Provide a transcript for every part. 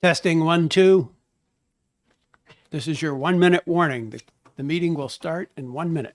Testing 1, 2. This is your 1-minute warning. The meeting will start in 1 minute.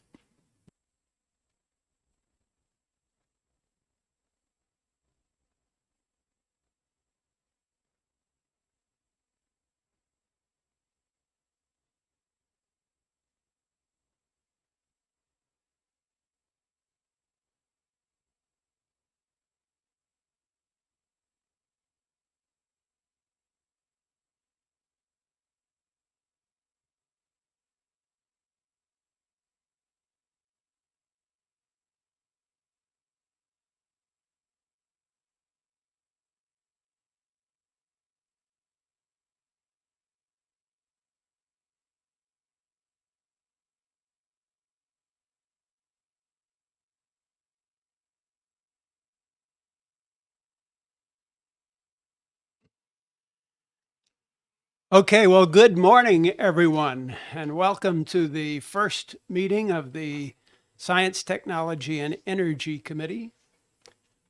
Okay, well, good morning, everyone, and welcome to the first meeting of the Science, Technology, and Energy Committee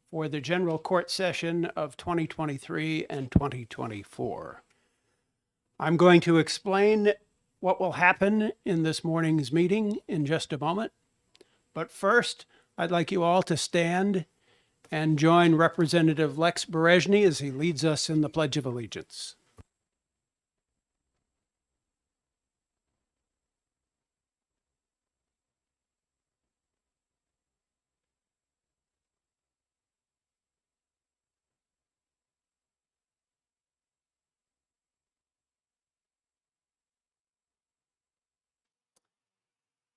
for the General Court Session of 2023 and 2024. I'm going to explain what will happen in this morning's meeting in just a moment. But first, I'd like you all to stand and join Representative Lex Berezhny as he leads us in the Pledge of Allegiance.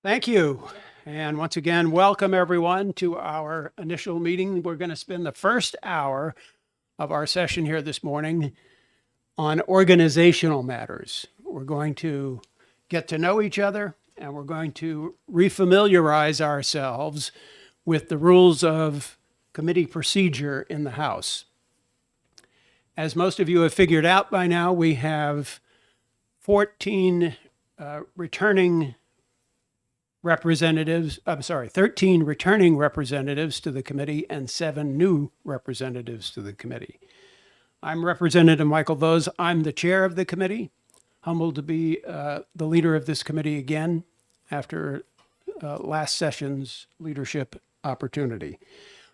Thank you. And once again, welcome everyone to our initial meeting. We're going to spend the first hour of our session here this morning on organizational matters. We're going to get to know each other and we're going to refamiliarize ourselves with the rules of committee procedure in the House. As most of you have figured out by now, we have 13 returning representatives to the committee and 7 new representatives to the committee. I'm Representative Michael Vose. I'm the chair of the committee. Humbled to be the leader of this committee again after last session's leadership opportunity.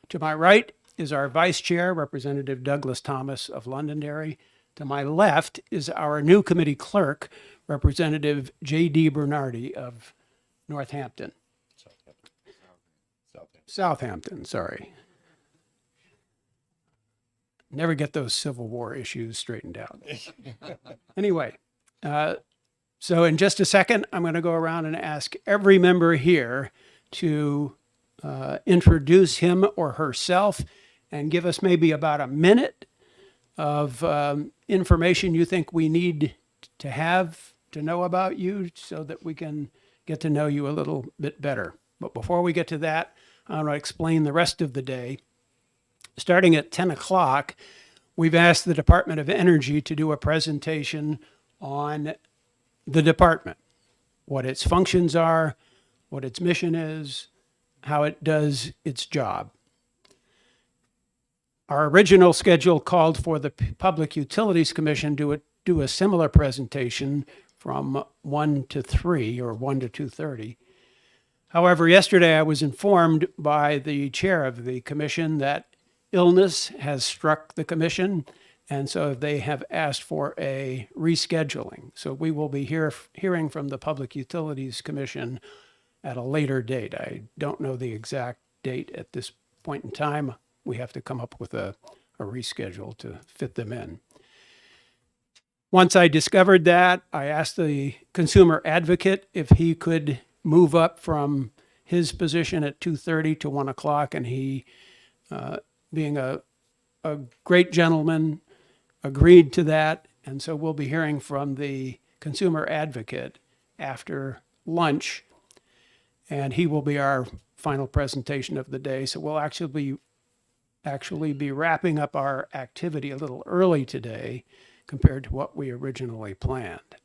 To my right is our vice chair, Representative Douglas Thomas of Londonderry. To my left is our new committee clerk, Representative J.D. Bernardi of Northampton. Southampton, sorry. Never get those Civil War issues straightened out. Anyway, so in just a second, I'm going to go around and ask every member here to introduce him or herself and give us maybe about a minute of information you think we need to have to know about you so that we can get to know you a little bit better. But before we get to that, I want to explain the rest of the day. Starting at 10 o'clock, we've asked the Department of Energy to do a presentation on the department, what its functions are, what its mission is, how it does its job. Our original schedule called for the Public Utilities Commission to do a similar presentation from 1 to 3 or 1 to 2:30. However, yesterday I was informed by the chair of the commission that illness has struck the commission, and so they have asked for a rescheduling. So we will be hearing from the Public Utilities Commission at a later date. I don't know the exact date at this point in time. We have to come up with a reschedule to fit them in. Once I discovered that, I asked the consumer advocate if he could move up from his position at 2:30 to 1 o'clock, and he, being a great gentleman, agreed to that. And so we'll be hearing from the consumer advocate after lunch, and he will be our final presentation of the day. So we'll actually be wrapping up our activity a little early today compared to what we originally planned.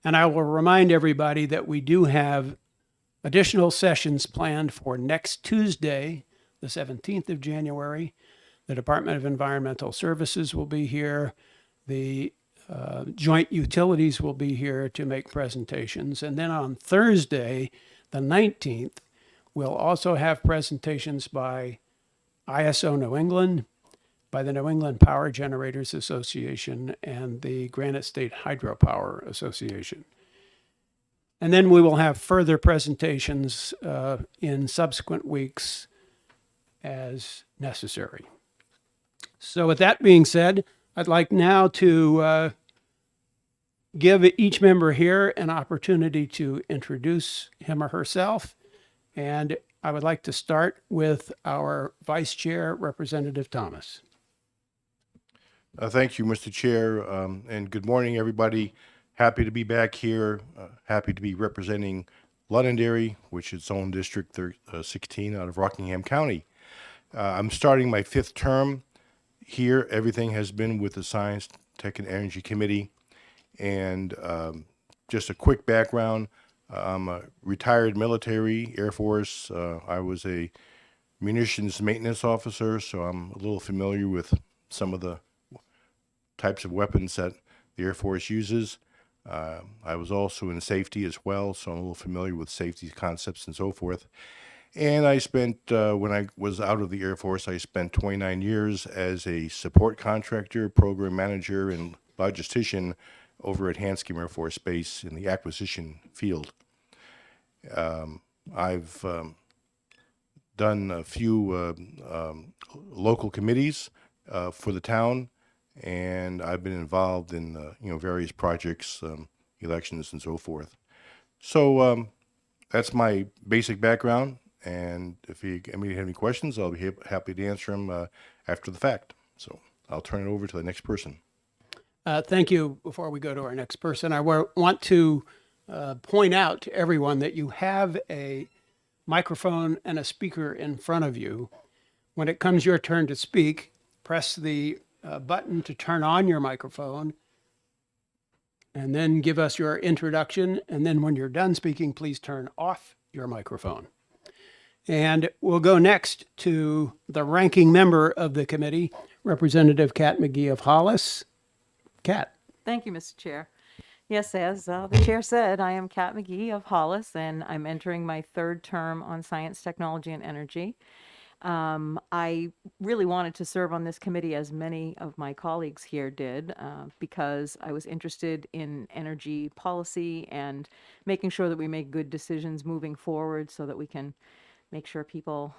And I will remind everybody that we do have additional sessions planned for next Tuesday, the 17th of January. The Department of Environmental Services will be here. The joint utilities will be here to make presentations. And then on Thursday, the 19th, we'll also have presentations by ISO New England, by the New England Power Generators Association, and the Granite State Hydropower Association. And then we will have further presentations in subsequent weeks as necessary. So with that being said, I'd like now to give each member here an opportunity to introduce him or herself. And I would like to start with our Vice Chair, Representative Thomas. Thank you, Mr. Chair, and good morning, everybody. Happy to be back here. Happy to be representing Londonderry, which is zone district 16 out of Rockingham County. I'm starting my 5th term here. Everything has been with the Science, Tech, and Energy Committee. And just a quick background, I'm a retired military, Air Force. I was a munitions maintenance officer, so I'm a little familiar with some of the types of weapons that the Air Force uses. I was also in safety as well, so I'm a little familiar with safety concepts and so forth. And I spent, when I was out of the Air Force, I spent 29 years as a support contractor, program manager, and logistician over at Hanscom Air Force Base in the acquisition field. I've done a few local committees for the town, and I've been involved in various projects, elections, and so forth. So that's my basic background, and if you have any questions, I'll be happy to answer them after the fact. So I'll turn it over to the next person. Thank you. Before we go to our next person, I want to point out to everyone that you have a microphone and a speaker in front of you. When it comes your turn to speak, press the button to turn on your microphone, and then give us your introduction. And then when you're done speaking, please turn off your microphone. And we'll go next to the ranking member of the committee, Representative Kat McGee of Hollis. Kat. Thank you, Mr. Chair. Yes, as the chair said, I am Kat McGee of Hollis, and I'm entering my 3rd term on Science, Technology, and Energy. I really wanted to serve on this committee, as many of my colleagues here did, because I was interested in energy policy and making sure that we make good decisions moving forward so that we can make sure people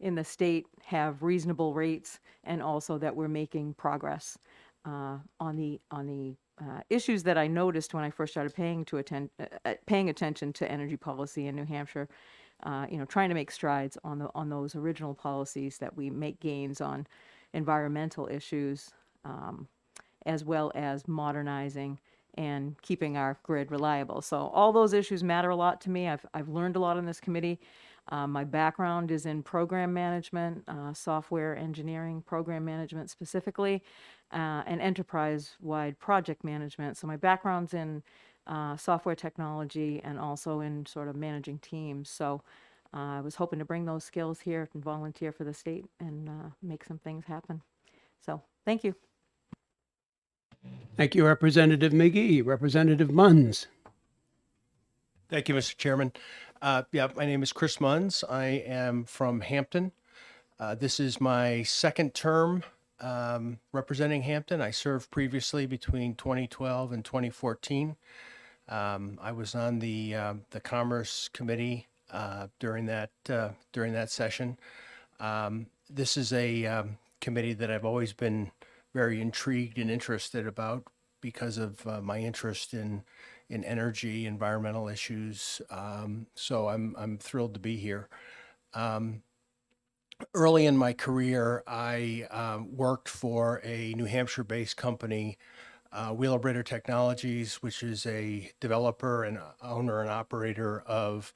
in the state have reasonable rates, and also that we're making progress on the issues that I noticed when I first started paying attention to energy policy in New Hampshire. Trying to make strides on those original policies, that we make gains on environmental issues, as well as modernizing and keeping our grid reliable. So all those issues matter a lot to me. I've learned a lot in this committee. My background is in program management, software engineering, program management specifically, and enterprise-wide project management. So my background's in software technology and also in sort of managing teams. So I was hoping to bring those skills here and volunteer for the state and make some things happen. So thank you. Thank you, Representative McGee. Representative Munns. Thank you, Mr. Chairman. My name is Chris Munns. I am from Hampton. This is my 2nd term representing Hampton. I served previously between 2012 and 2014. I was on the Commerce Committee during that session. This is a committee that I've always been very intrigued and interested about because of my interest in energy, environmental issues. So I'm thrilled to be here. Early in my career, I worked for a New Hampshire-based company, Wheelabrator Technologies, which is a developer and owner and operator of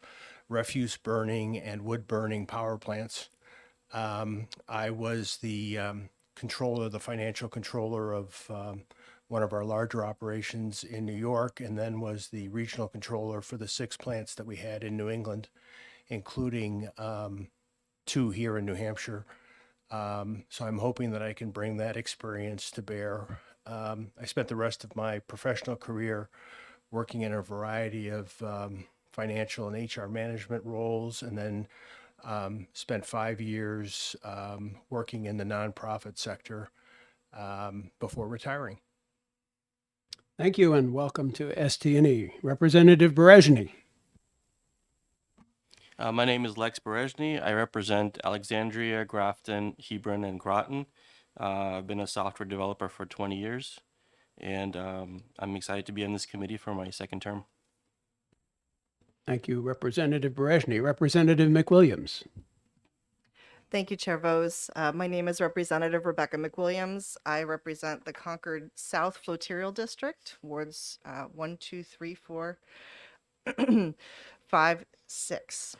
refuse burning and wood burning power plants. I was the financial controller of one of our larger operations in New York, and then was the regional controller for the 6 plants that we had in New England, including 2 here in New Hampshire. So I'm hoping that I can bring that experience to bear. I spent the rest of my professional career working in a variety of financial and HR management roles, and then spent 5 years working in the nonprofit sector before retiring. Thank you and welcome to ST&E. Representative Berezhny. My name is Lex Berezhny. I represent Alexandria, Grafton, Hebron, and Groton. I've been a software developer for 20 years, and I'm excited to be on this committee for my second term. Thank you, Representative Berezhny. Representative McWilliams. Thank you, Chair Vose. My name is Representative Rebecca McWilliams. I represent the Concord South Floterial District, wards 1, 2, 3, 4, 5, 6.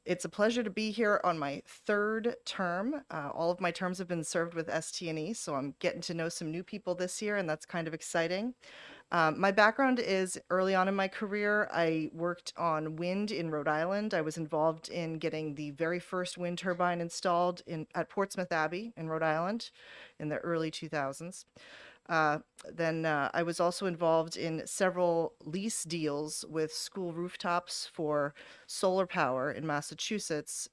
It's a pleasure to be here on my third term. All of my terms have been served with ST&E, so I'm getting to know some new people this year, and that's kind of exciting. My background is early on in my career, I worked on wind in Rhode Island. I was involved in getting the very first wind turbine installed at Portsmouth Abbey in Rhode Island in the early 2000s. Then I was also involved in several lease deals with school rooftops for solar power in Massachusetts.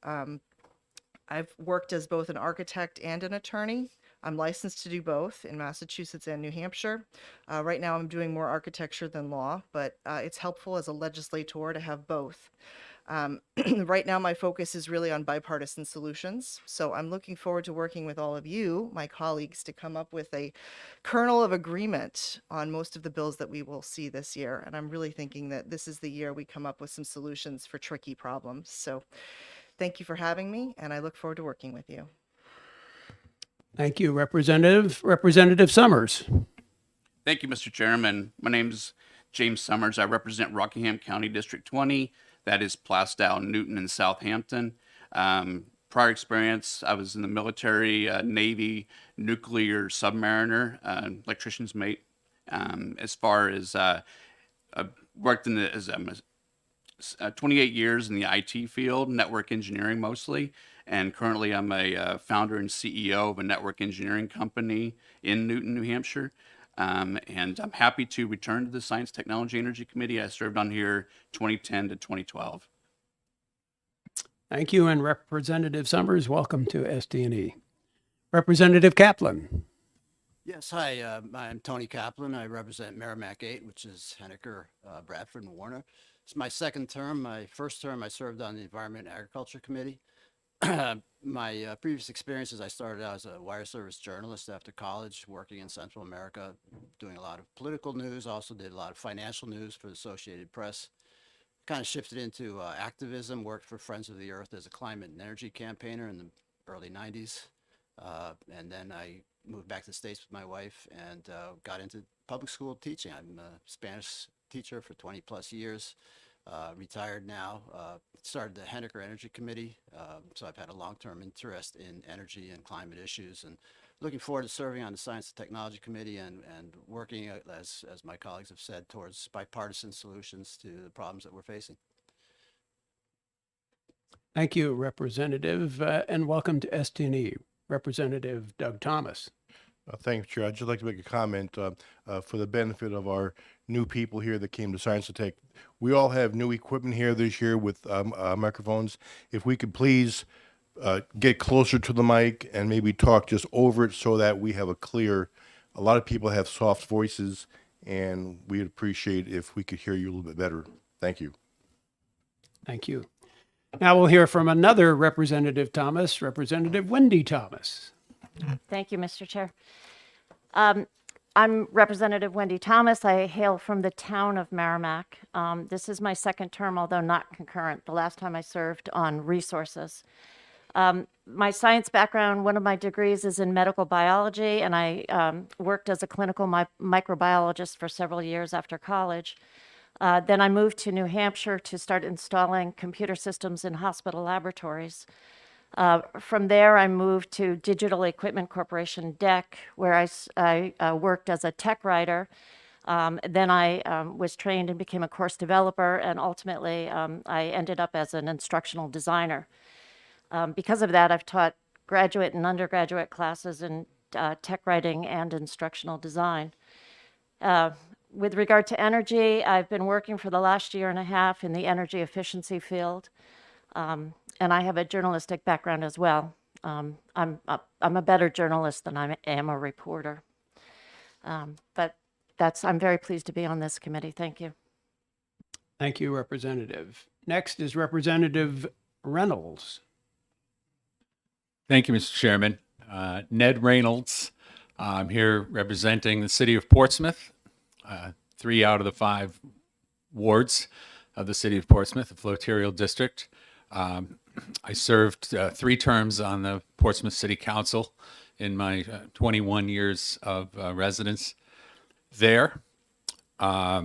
I've worked as both an architect and an attorney. I'm licensed to do both in Massachusetts and New Hampshire. Right now I'm doing more architecture than law, but it's helpful as a legislator to have both. Right now my focus is really on bipartisan solutions. So I'm looking forward to working with all of you, my colleagues, to come up with a kernel of agreement on most of the bills that we will see this year. And I'm really thinking that this is the year we come up with some solutions for tricky problems. So thank you for having me, and I look forward to working with you. Thank you, Representative. Representative Summers. Thank you, Mr. Chairman. My name is James Summers. I represent Rockingham County District 20. That is Plaistow, Newton, and Southampton. Prior experience, I was in the military, Navy, nuclear submariner, electrician's mate. As far as I worked in the, as 28 years in the IT field, network engineering mostly, and currently I'm a founder and CEO of a network engineering company in Newton, New Hampshire. And I'm happy to return to the Science, Technology, Energy Committee. I served on here 2010 to 2012. Thank you, and Representative Summers, welcome to ST&E. Representative Kaplan. Yes, hi, I'm Tony Kaplan. I represent Merrimack 8, which is Henniker, Bradford, and Warner. It's my second term. My first term, I served on the Environment and Agriculture Committee. My previous experiences, I started out as a wire service journalist after college, working in Central America, doing a lot of political news, also did a lot of financial news for the Associated Press. Kind of shifted into activism, worked for Friends of the Earth as a climate and energy campaigner in the early 90s. And then I moved back to the States with my wife and got into public school teaching. I'm a Spanish teacher for 20 plus years. Retired now, started the Henniker Energy Committee, so I've had a long-term interest in energy and climate issues, and looking forward to serving on the Science and Technology Committee and working, as my colleagues have said, towards bipartisan solutions to the problems that we're facing. Thank you, Representative, and welcome to ST&E. Representative Doug Thomas. Thanks, Chair. I'd just like to make a comment for the benefit of our new people here that came to Science and Tech. We all have new equipment here this year with microphones. If we could please get closer to the mic and maybe talk just over it so that we have a lot of people have soft voices, and we'd appreciate if we could hear you a little bit better. Thank you. Thank you. Now we'll hear from another Representative Thomas, Representative Wendy Thomas. Thank you, Mr. Chair. I'm Representative Wendy Thomas. I hail from the town of Merrimack. This is my second term, although not concurrent. The last time I served on resources. My science background, one of my degrees is in medical biology, and I worked as a clinical microbiologist for several years after college. Then I moved to New Hampshire to start installing computer systems in hospital laboratories. From there, I moved to Digital Equipment Corporation, DEC, where I worked as a tech writer. Then I was trained and became a course developer, and ultimately I ended up as an instructional designer. Because of that, I've taught graduate and undergraduate classes in tech writing and instructional design. With regard to energy, I've been working for the last year and a half in the energy efficiency field, and I have a journalistic background as well. I'm a better journalist than I am a reporter. But I'm very pleased to be on this committee. Thank you. Thank you, Representative. Next is Representative Reynolds. Thank you, Mr. Chairman. Ned Reynolds. I'm here representing the city of Portsmouth, 3 out of the 5 wards of the city of Portsmouth, the Floterial District. I served 3 terms on the Portsmouth City Council in my 21 years of residence there. I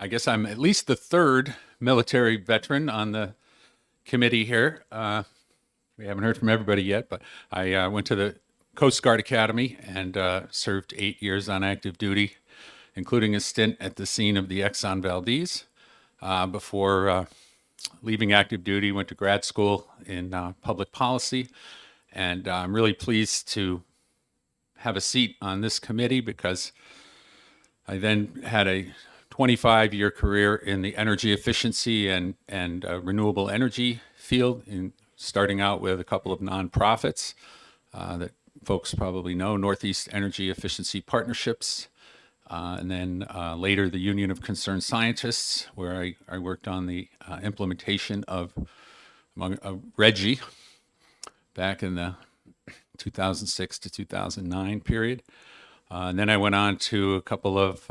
guess I'm at least the 3rd military veteran on the committee here. We haven't heard from everybody yet, but I went to the Coast Guard Academy and served 8 years on active duty, including a stint at the scene of the Exxon Valdez. Before leaving active duty, went to grad school in public policy, and I'm really pleased to have a seat on this committee because I then had a 25-year career in the energy efficiency and renewable energy field, starting out with a couple of nonprofits that folks probably know, Northeast Energy Efficiency Partnerships, and then later the Union of Concerned Scientists, where I worked on the implementation of RGGI back in the 2006 to 2009 period. And then I went on to a couple of,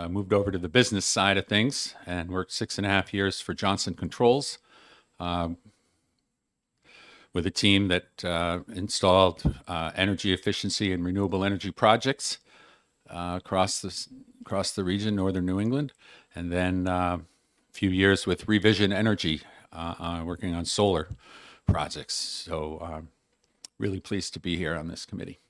moved over to the business side of things and worked 6.5 years for Johnson Controls, with a team that installed energy efficiency and renewable energy projects across the region, northern New England, and then a few years with Revision Energy, working on solar projects. So really pleased to be here on this committee.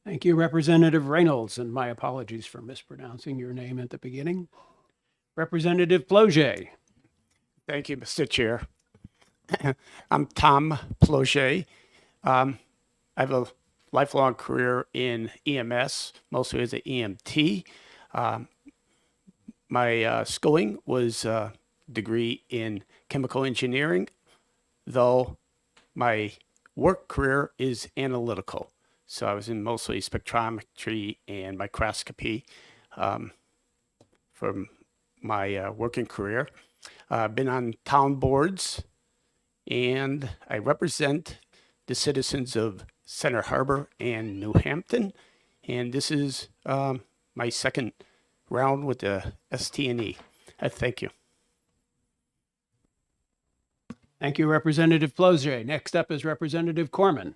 Thank you, Representative Reynolds, and my apologies for mispronouncing your name at the beginning. Representative Ploget. Thank you, Mr. Chair. I'm Tom Ploget. I have a lifelong career in EMS, mostly as an EMT. My schooling was a degree in chemical engineering, though my work career is analytical. So I was in mostly spectrometry and microscopy for my working career. I've been on town boards, and I represent the citizens of Center Harbor and New Hampton. And this is my second round with the ST&E. Thank you. Thank you, Representative Ploget. Next up is Representative Corman.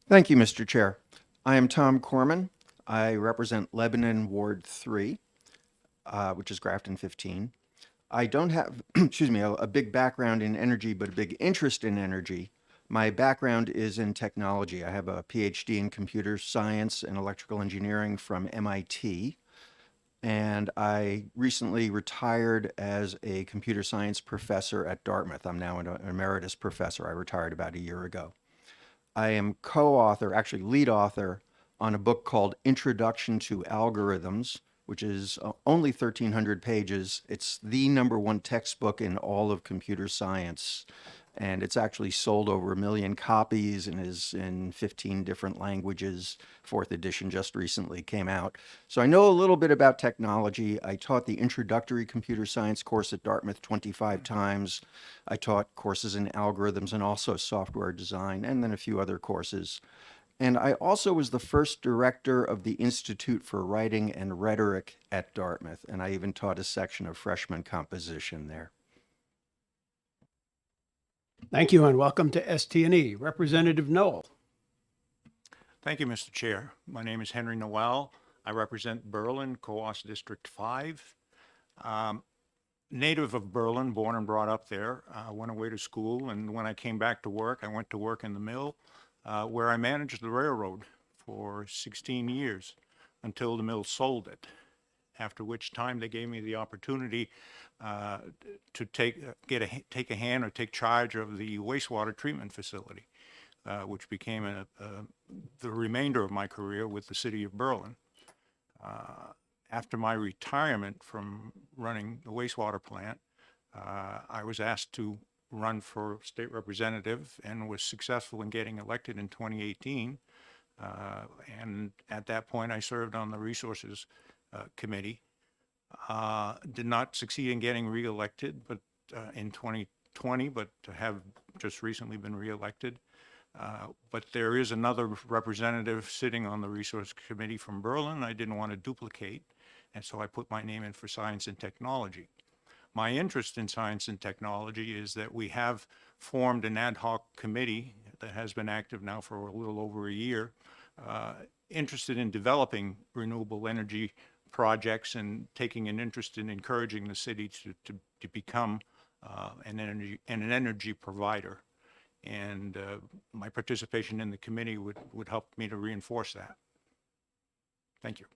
Thank you, Mr. Chair. I am Tom Corman. I represent Lebanon Ward 3, which is Grafton 15. I don't have, excuse me, a big background in energy, but a big interest in energy. My background is in technology. I have a PhD in computer science and electrical engineering from MIT. And I recently retired as a computer science professor at Dartmouth. I'm now an emeritus professor. I retired about a year ago. I am co-author, actually lead author, on a book called Introduction to Algorithms, which is only 1,300 pages. It's the #1 textbook in all of computer science. And it's actually sold over 1 million copies and is in 15 different languages. 4th edition just recently came out. So I know a little bit about technology. I taught the introductory computer science course at Dartmouth 25 times. I taught courses in algorithms and also software design, and then a few other courses. And I also was the first director of the Institute for Writing and Rhetoric at Dartmouth, and I even taught a section of freshman composition there. Thank you, and welcome to ST&E. Representative Noel. Thank you, Mr. Chair. My name is Henry Noel. I represent Berlin, Coos District 5. Native of Berlin, born and brought up there. Went away to school, and when I came back to work, I went to work in the mill, where I managed the railroad for 16 years until the mill sold it. after which time they gave me the opportunity to take a hand or take charge of the wastewater treatment facility, which became the remainder of my career with the city of Berlin. After my retirement from running the wastewater plant, I was asked to run for state representative and was successful in getting elected in 2018. And at that point, I served on the Resources Committee. Did not succeed in getting reelected, but in 2020, but have just recently been reelected. But there is another representative sitting on the Resource Committee from Berlin. I didn't want to duplicate, and so I put my name in for Science and Technology. My interest in science and technology is that we have formed an ad hoc committee that has been active now for a little over a year, interested in developing renewable energy projects and taking an interest in encouraging the city to become an energy provider. And my participation in the committee would help me to reinforce that. Thank you.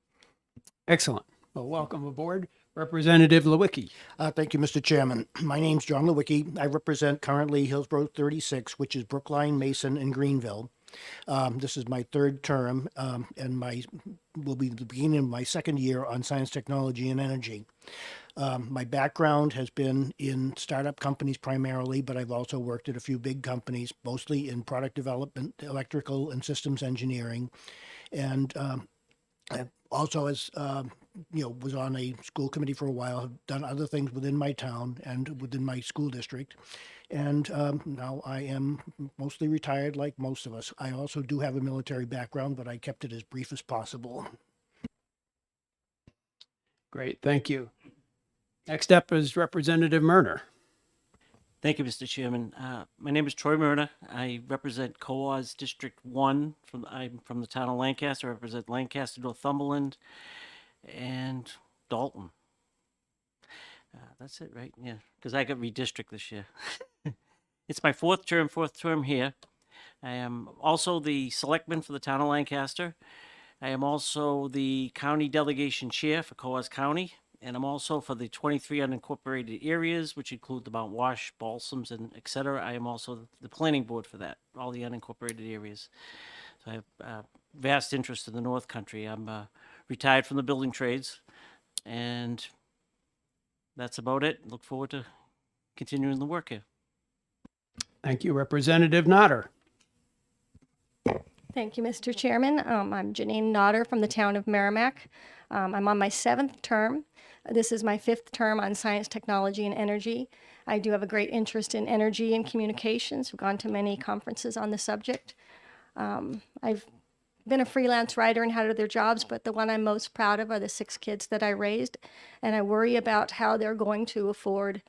Excellent. Well, welcome aboard, Representative Lewicki. Thank you, Mr. Chairman. My name's John Lewicki. I represent currently Hillsborough 36, which is Brookline, Mason, and Greenville. This is my third term, and will be the beginning of my second year on science, technology, and energy. My background has been in startup companies primarily, but I've also worked at a few big companies, mostly in product development, electrical and systems engineering, and I also was on a school committee for a while, have done other things within my town and within my school district. And now I am mostly retired like most of us. I also do have a military background, but I kept it as brief as possible. Great, thank you. Next up is Representative Murner. Thank you, Mr. Chairman. My name is Troy Murner. I represent COAS District 1. I'm from the town of Lancaster. I represent Lancaster, Northumberland, and Dalton. That's it, right? Yeah, because I got redistricted this year. It's my fourth term here. I am also the selectman for the town of Lancaster. I am also the county delegation chair for COAS County. And I'm also for the 23 unincorporated areas, which include the Mount Wash, Balsams, and et cetera. I am also the planning board for that, all the unincorporated areas. So I have vast interest in the North Country. I'm retired from the building trades, and that's about it. Look forward to continuing the work here. Thank you, Representative Notter. Thank you, Mr. Chairman. I'm Janine Notter from the town of Merrimack. I'm on my 7th term. This is my 5th term on science, technology, and energy. I do have a great interest in energy and communications. We've gone to many conferences on the subject. I've been a freelance writer and had other jobs, but the one I'm most proud of are the 6 kids that I raised. And I worry about how they're going to afford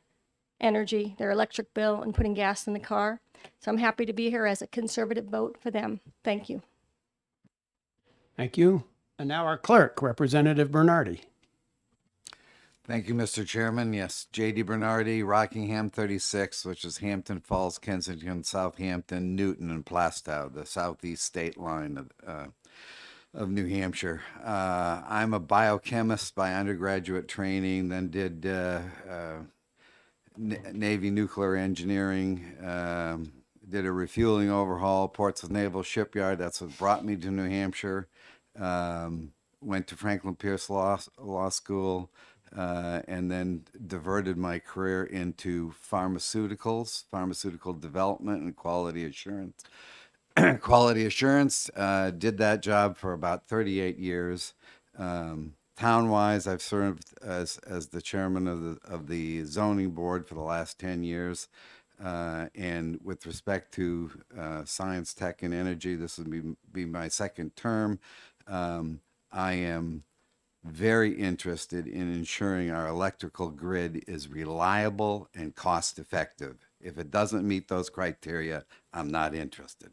energy, their electric bill, and putting gas in the car. So I'm happy to be here as a conservative vote for them. Thank you. Thank you. And now our clerk, Representative Bernardi. Thank you, Mr. Chairman. Yes, J.D. Bernardi, Rockingham 36, which is Hampton Falls, Kensington, Southampton, Newton, and Plastow, the southeast state line of New Hampshire. I'm a biochemist by undergraduate training, then did Navy nuclear engineering, did a refueling overhaul, Portsmouth Naval Shipyard. That's what brought me to New Hampshire. Went to Franklin Pierce Law School, and then diverted my career into pharmaceuticals, pharmaceutical development, and quality assurance. Quality assurance, did that job for about 38 years. Town-wise, I've served as the chairman of the zoning board for the last 10 years. And with respect to science, tech, and energy, this will be my 2nd term. I am very interested in ensuring our electrical grid is reliable and cost effective. If it doesn't meet those criteria, I'm not interested.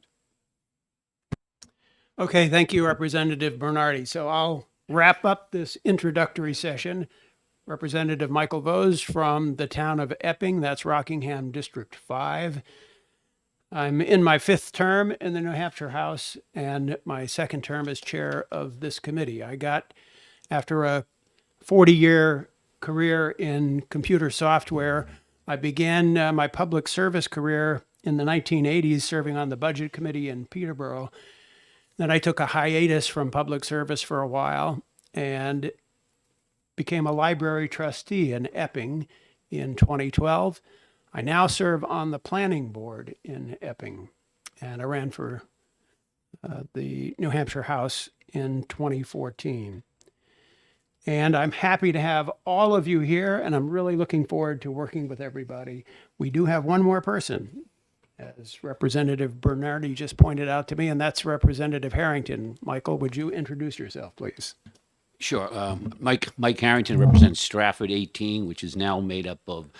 Okay, thank you, Representative Bernardi. So I'll wrap up this introductory session. Representative Michael Vose from the town of Epping, that's Rockingham District 5. I'm in my 5th term in the New Hampshire House and my 2nd term as chair of this committee. I got, after a 40-year career in computer software. I began my public service career in the 1980s serving on the budget committee in Peterborough. Then I took a hiatus from public service for a while and became a library trustee in Epping in 2012. I now serve on the planning board in Epping, and I ran for the New Hampshire House in 2014. And I'm happy to have all of you here, and I'm really looking forward to working with everybody. We do have one more person, as Representative Bernardi just pointed out to me, and that's Representative Harrington. Michael, would you introduce yourself, please? Sure. Mike Harrington represents Stratford 18, which is now made up of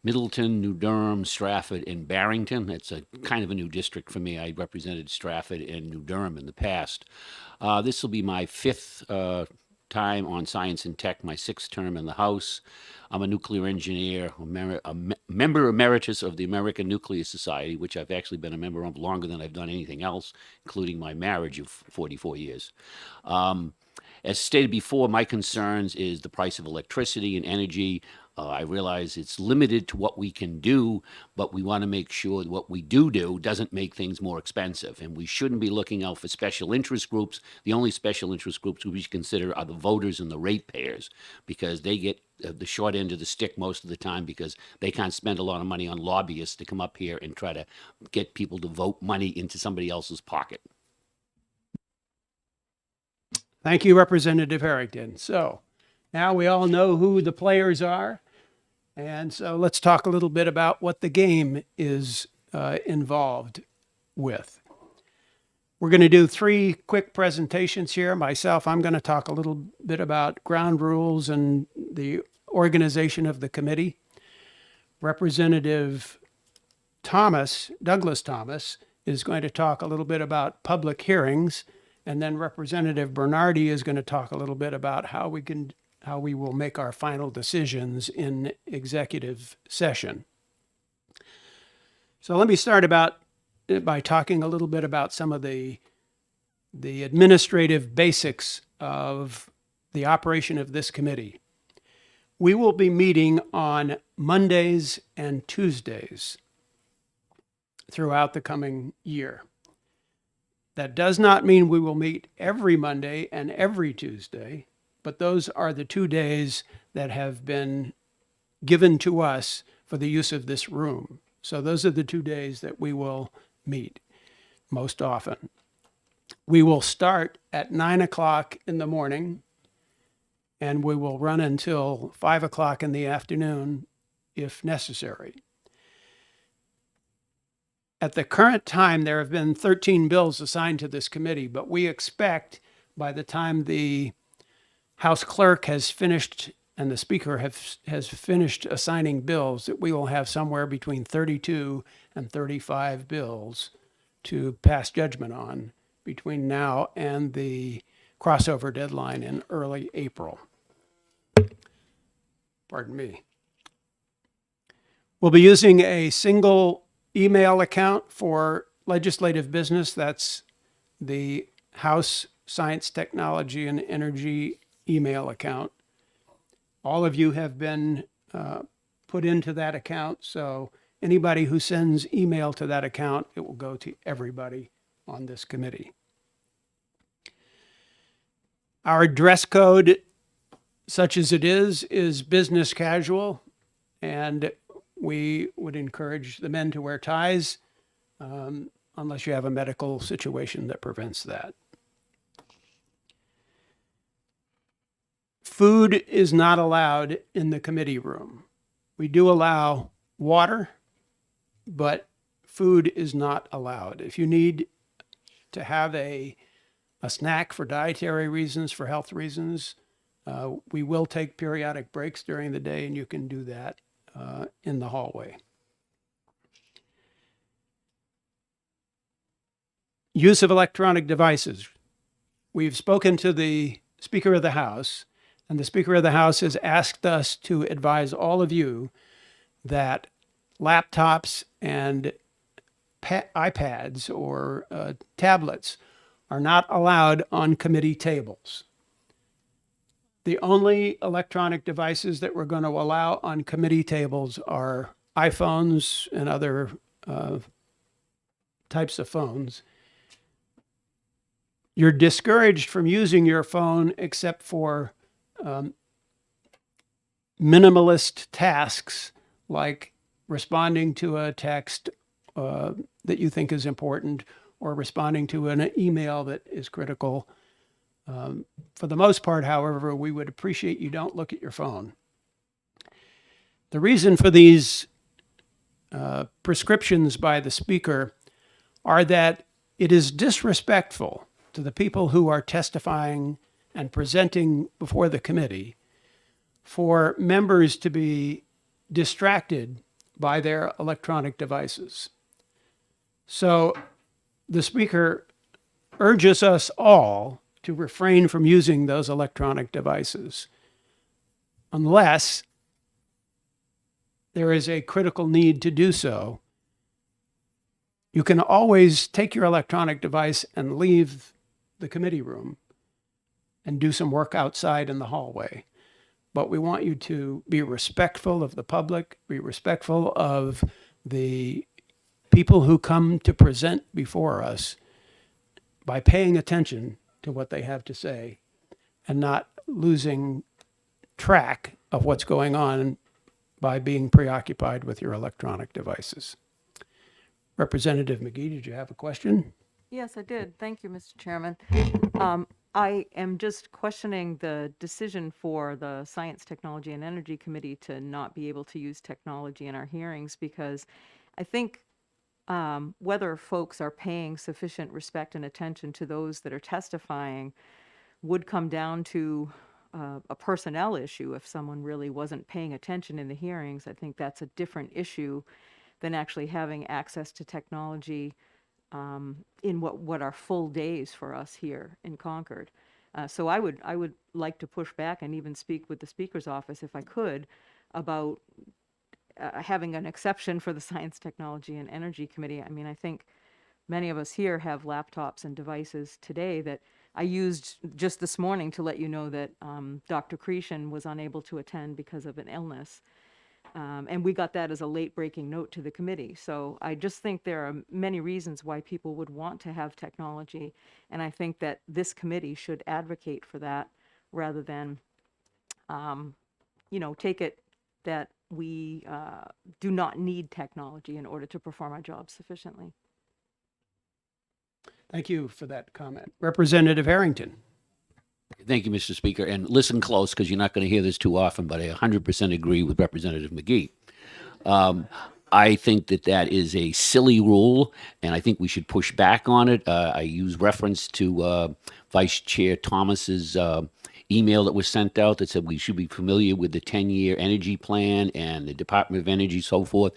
Middleton, New Durham, Stratford, and Barrington. It's a kind of a new district for me. I represented Stratford and New Durham in the past. This will be my fifth time on Science and Tech, my sixth term in the House. I'm a nuclear engineer, a member emeritus of the American Nuclear Society, which I've actually been a member of longer than I've done anything else, including my marriage of 44 years. As stated before, my concerns is the price of electricity and energy. I realize it's limited to what we can do, but we want to make sure that what we do doesn't make things more expensive. And we shouldn't be looking out for special interest groups. The only special interest groups we should consider are the voters and the ratepayers, because they get the short end of the stick most of the time because they can't spend a lot of money on lobbyists to come up here and try to get people to vote money into somebody else's pocket. Thank you, Representative Harrington. So now we all know who the players are. And so let's talk a little bit about what the game is involved with. We're going to do 3 quick presentations here. Myself, I'm going to talk a little bit about ground rules and the organization of the committee. Representative Douglas Thomas, is going to talk a little bit about public hearings. And then Representative Bernardi is going to talk a little bit about how we will make our final decisions in executive session. So let me start by talking a little bit about some of the administrative basics of the operation of this committee. We will be meeting on Mondays and Tuesdays throughout the coming year. That does not mean we will meet every Monday and every Tuesday, but those are the 2 days that have been given to us for the use of this room. So those are the 2 days that we will meet most often. We will start at 9 o'clock in the morning, and we will run until 5 o'clock in the afternoon if necessary. At the current time, there have been 13 bills assigned to this committee, but we expect by the time the House Clerk has finished and the Speaker has finished assigning bills, that we will have somewhere between 32 and 35 bills to pass judgment on between now and the crossover deadline in early April. Pardon me. We'll be using a single email account for legislative business. That's the House Science, Technology, and Energy email account. All of you have been put into that account, so anybody who sends email to that account, it will go to everybody on this committee. Our dress code, such as it is business casual, and we would encourage the men to wear ties unless you have a medical situation that prevents that. Food is not allowed in the committee room. We do allow water, but food is not allowed. If you need to have a snack for dietary reasons, for health reasons, we will take periodic breaks during the day, and you can do that in the hallway. Use of electronic devices. We've spoken to the Speaker of the House, and the Speaker of the House has asked us to advise all of you that laptops and iPads or tablets are not allowed on committee tables. The only electronic devices that we're going to allow on committee tables are iPhones and other types of phones. You're discouraged from using your phone except for minimalist tasks like responding to a text that you think is important or responding to an email that is critical. For the most part, however, we would appreciate you don't look at your phone. The reason for these prescriptions by the speaker are that it is disrespectful to the people who are testifying and presenting before the committee for members to be distracted by their electronic devices. So the speaker urges us all to refrain from using those electronic devices unless there is a critical need to do so. You can always take your electronic device and leave the committee room and do some work outside in the hallway. But we want you to be respectful of the public, be respectful of the people who come to present before us by paying attention to what they have to say and not losing track of what's going on by being preoccupied with your electronic devices. Representative McGee, did you have a question? Yes, I did. Thank you, Mr. Chairman. I am just questioning the decision for the Science, Technology, and Energy Committee to not be able to use technology in our hearings, because I think whether folks are paying sufficient respect and attention to those that are testifying would come down to a personnel issue. If someone really wasn't paying attention in the hearings, I think that's a different issue than actually having access to technology in what are full days for us here in Concord. So I would like to push back and even speak with the Speaker's office, if I could, about having an exception for the Science, Technology, and Energy Committee. I mean, I think many of us here have laptops and devices today that I used just this morning to let you know that Dr. Cretion was unable to attend because of an illness. And we got that as a late breaking note to the committee. So I just think there are many reasons why people would want to have technology. And I think that this committee should advocate for that rather than, take it that we do not need technology in order to perform our jobs sufficiently. Thank you for that comment. Representative Harrington. Thank you, Mr. Speaker. And listen close, because you're not going to hear this too often, but I 100% agree with Representative McGee. I think that is a silly rule, and I think we should push back on it. I use reference to Vice Chair Thomas's email that was sent out that said we should be familiar with the 10-year energy plan and the Department of Energy, so forth.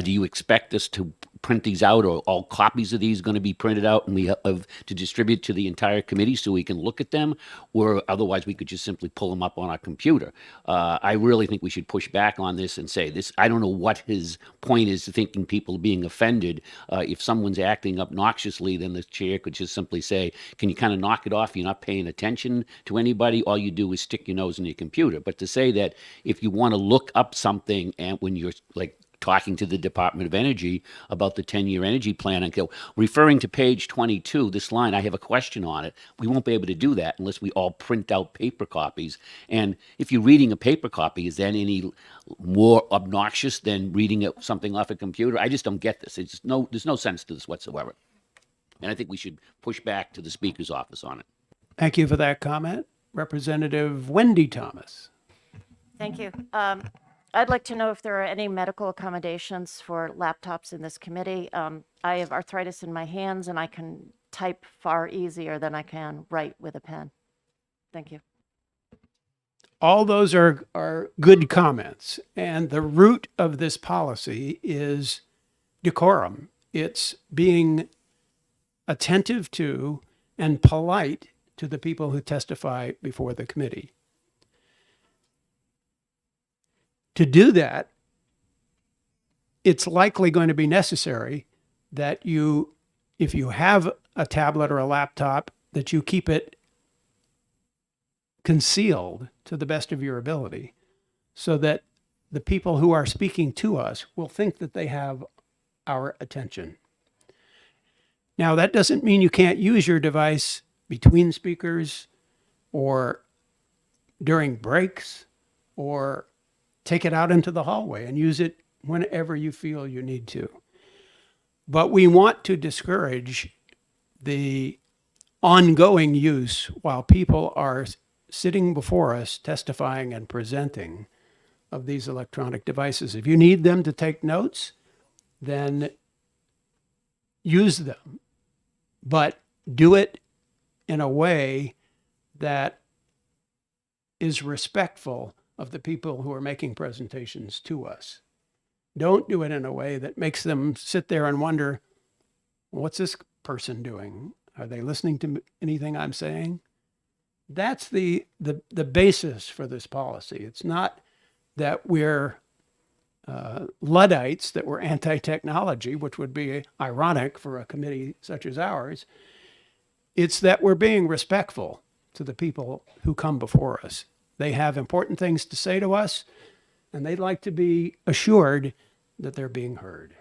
Do you expect us to print these out, or all copies of these going to be printed out and we have to distribute to the entire committee so we can look at them, or otherwise we could just simply pull them up on our computer? I really think we should push back on this and say this. I don't know what his point is to thinking people are being offended. If someone's acting obnoxiously, then the chair could just simply say, can you kind of knock it off? You're not paying attention to anybody. All you do is stick your nose in your computer. But to say that if you want to look up something and when you're like talking to the Department of Energy about the 10-year energy plan and go, referring to page 22, this line, I have a question on it. We won't be able to do that unless we all print out paper copies. And if you're reading a paper copy, is that any more obnoxious than reading something off a computer? I just don't get this. There's no sense to this whatsoever. And I think we should push back to the Speaker's office on it. Thank you for that comment. Representative Wendy Thomas. Thank you. I'd like to know if there are any medical accommodations for laptops in this committee. I have arthritis in my hands and I can type far easier than I can write with a pen. Thank you. All those are good comments. And the root of this policy is decorum. It's being attentive to and polite to the people who testify before the committee. To do that, it's likely going to be necessary that you, if you have a tablet or a laptop, that you keep it concealed to the best of your ability so that the people who are speaking to us will think that they have our attention. Now, that doesn't mean you can't use your device between speakers or during breaks or take it out into the hallway and use it whenever you feel you need to. But we want to discourage the ongoing use while people are sitting before us testifying and presenting of these electronic devices. If you need them to take notes, then use them, but do it in a way that is respectful of the people who are making presentations to us. Don't do it in a way that makes them sit there and wonder, what's this person doing? Are they listening to anything I'm saying? That's the basis for this policy. It's not that we're Luddites, that we're anti-technology, which would be ironic for a committee such as ours. It's that we're being respectful to the people who come before us. They have important things to say to us, and they'd like to be assured that they're being heard.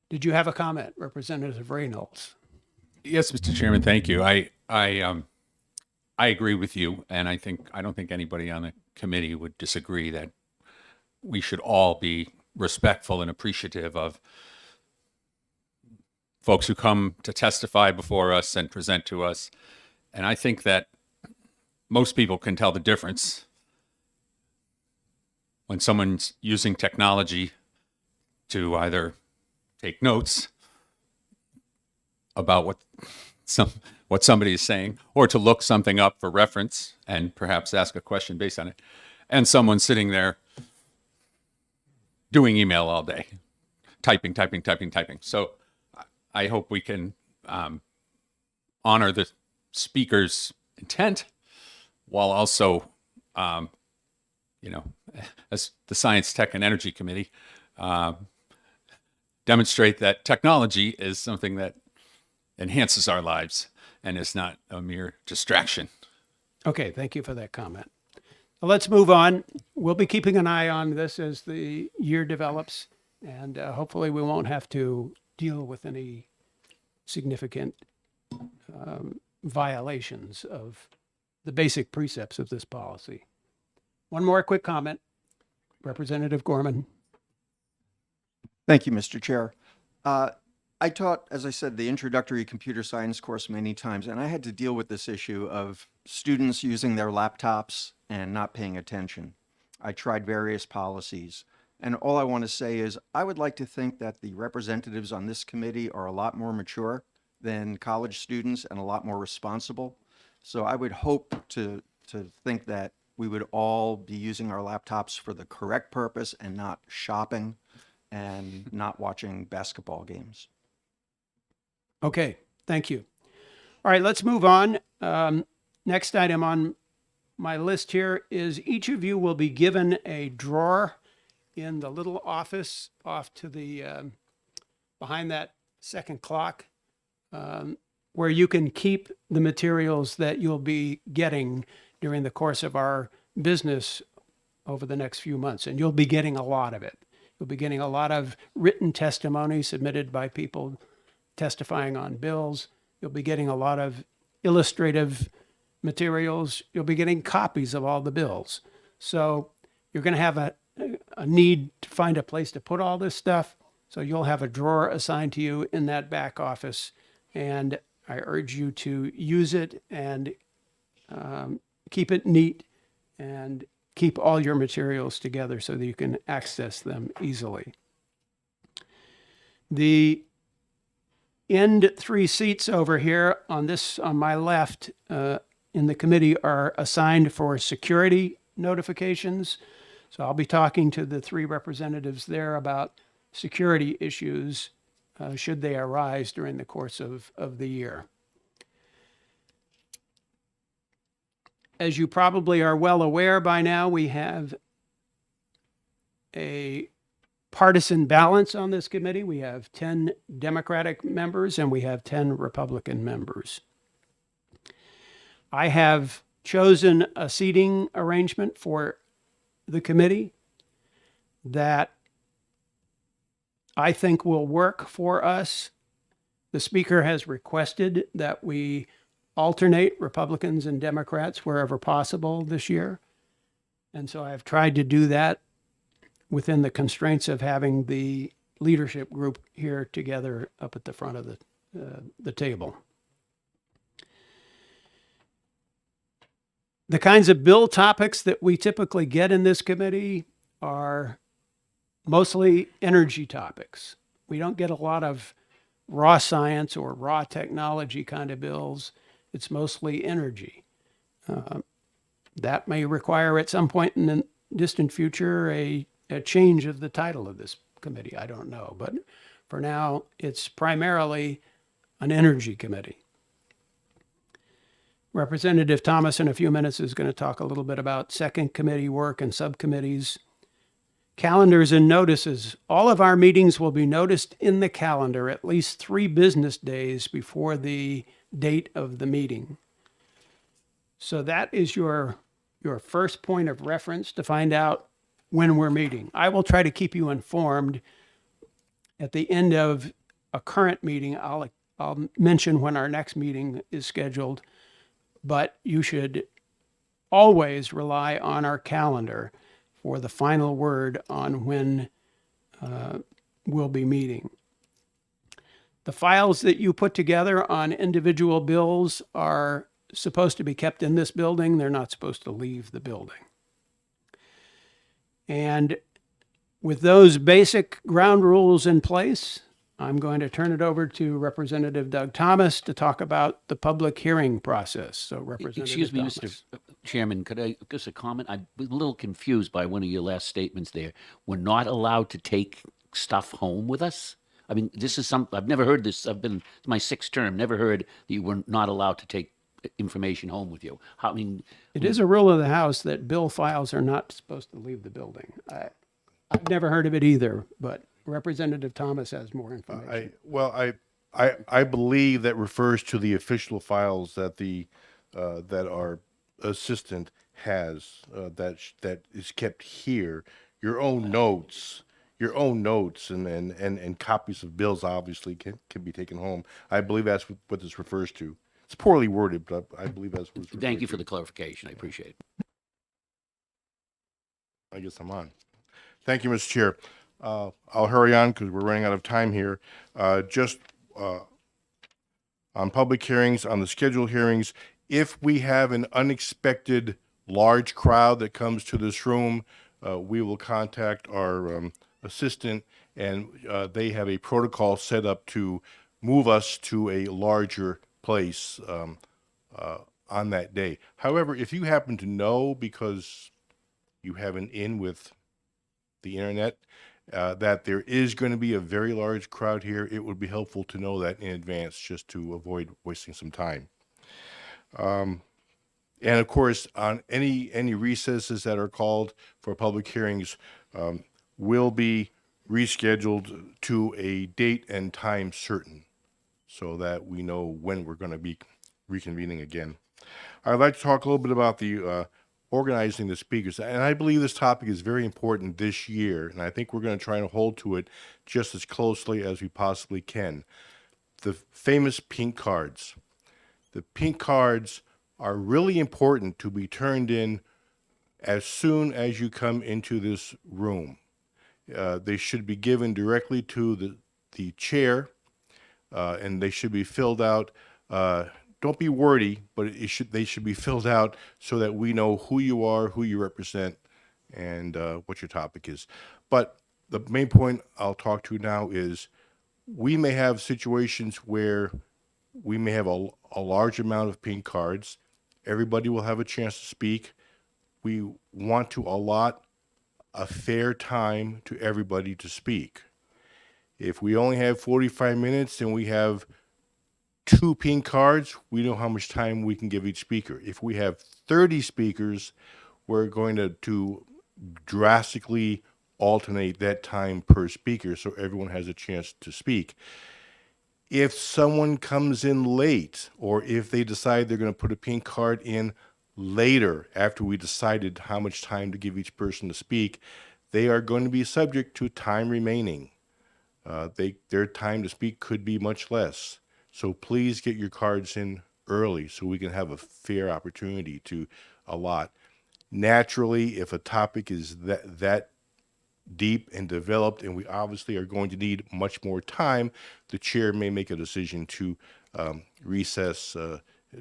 Did you have a comment, Representative Reynolds? Yes, Mr. Chairman, thank you. I agree with you, and I don't think anybody on the committee would disagree that we should all be respectful and appreciative of folks who come to testify before us and present to us. And I think that most people can tell the difference when someone's using technology to either take notes about what somebody is saying, or to look something up for reference and perhaps ask a question based on it, and someone sitting there doing email all day, typing. So I hope we can honor the speaker's intent while also, as the Science, Tech, and Energy Committee, demonstrate that technology is something that enhances our lives and is not a mere distraction. Okay, thank you for that comment. Well, let's move on. We'll be keeping an eye on this as the year develops, and hopefully we won't have to deal with any significant violations of the basic precepts of this policy. One more quick comment. Representative Gorman. Thank you, Mr. Chair. I taught, as I said, the introductory computer science course many times, and I had to deal with this issue of students using their laptops and not paying attention. I tried various policies, and all I want to say is I would like to think that the representatives on this committee are a lot more mature than college students and a lot more responsible. So I would hope to think that we would all be using our laptops for the correct purpose and not shopping and not watching basketball games. Okay, thank you. All right, let's move on. Next item on my list here is each of you will be given a drawer in the little office off to the behind that second clock, where you can keep the materials that you'll be getting during the course of our business over the next few months. And you'll be getting a lot of it. You'll be getting a lot of written testimony submitted by people testifying on bills. You'll be getting a lot of illustrative materials. You'll be getting copies of all the bills. So you're going to have a need to find a place to put all this stuff. So you'll have a drawer assigned to you in that back office. And I urge you to use it and keep it neat and keep all your materials together so that you can access them easily. The end three seats over here on my left in the committee are assigned for security notifications. So I'll be talking to the three representatives there about security issues should they arise during the course of the year. As you probably are well aware by now, we have a partisan balance on this committee. We have 10 Democratic members and we have 10 Republican members. I have chosen a seating arrangement for the committee that I think will work for us. The speaker has requested that we alternate Republicans and Democrats wherever possible this year. And so I've tried to do that within the constraints of having the leadership group here together up at the front of the table. The kinds of bill topics that we typically get in this committee are mostly energy topics. We don't get a lot of raw science or raw technology kind of bills. It's mostly energy. That may require at some point in the distant future a change of the title of this committee. I don't know. But for now, it's primarily an energy committee. Representative Thomas in a few minutes is going to talk a little bit about second committee work and subcommittees. Calendars and notices. All of our meetings will be noticed in the calendar at least 3 business days before the date of the meeting. So that is your first point of reference to find out when we're meeting. I will try to keep you informed. At the end of a current meeting, I'll mention when our next meeting is scheduled, but you should always rely on our calendar for the final word on when we'll be meeting. The files that you put together on individual bills are supposed to be kept in this building. They're not supposed to leave the building. And with those basic ground rules in place, I'm going to turn it over to Representative Doug Thomas to talk about the public hearing process. So Representative Excuse me, Thomas. Mr. Chairman, could I just a comment? I'm a little confused by one of your last statements there. We're not allowed to take stuff home with us? I mean, this is I've never heard this. I've been my 6th term, never heard that you were not allowed to take information home with you. It is a rule of the House that bill files are not supposed to leave the building. I've never heard of it either, but Representative Thomas has more information. I believe that refers to the official files that that our assistant has that is kept here. Your own notes and copies of bills obviously can be taken home. I believe that's what this refers to. It's poorly worded, but I believe that's what it's referred Thank you for to. the clarification. I appreciate it. I guess I'm on. Thank you, Mr. Chair. I'll hurry on because we're running out of time here. Just on public hearings, on the scheduled hearings, if we have an unexpected large crowd that comes to this room, we will contact our assistant, and they have a protocol set up to move us to a larger place on that day. However, if you happen to know, because you have an in with the internet, that there is going to be a very large crowd here, it would be helpful to know that in advance just to avoid wasting some time. And of course, on any recesses that are called for public hearings will be rescheduled to a date and time certain so that we know when we're going to be reconvening again. I'd like to talk a little bit about the organizing the speakers. And I believe this topic is very important this year, and I think we're going to try and hold to it just as closely as we possibly can. The famous pink cards. The pink cards are really important to be turned in as soon as you come into this room. They should be given directly to the chair, and they should be filled out. Don't be wordy, but they should be filled out so that we know who you are, who you represent, and what your topic is. But the main point I'll talk to now is we may have situations where we may have a large amount of pink cards. Everybody will have a chance to speak. We want to allot a fair time to everybody to speak. If we only have 45 minutes and we have 2 pink cards, we know how much time we can give each speaker. If we have 30 speakers, we're going to drastically alternate that time per speaker so everyone has a chance to speak. If someone comes in late, or if they decide they're going to put a pink card in later, after we decided how much time to give each person to speak, they are going to be subject to time remaining. Their time to speak could be much less. So please get your cards in early so we can have a fair opportunity to allot. Naturally, if a topic is that deep and developed, and we obviously are going to need much more time, the chair may make a decision to recess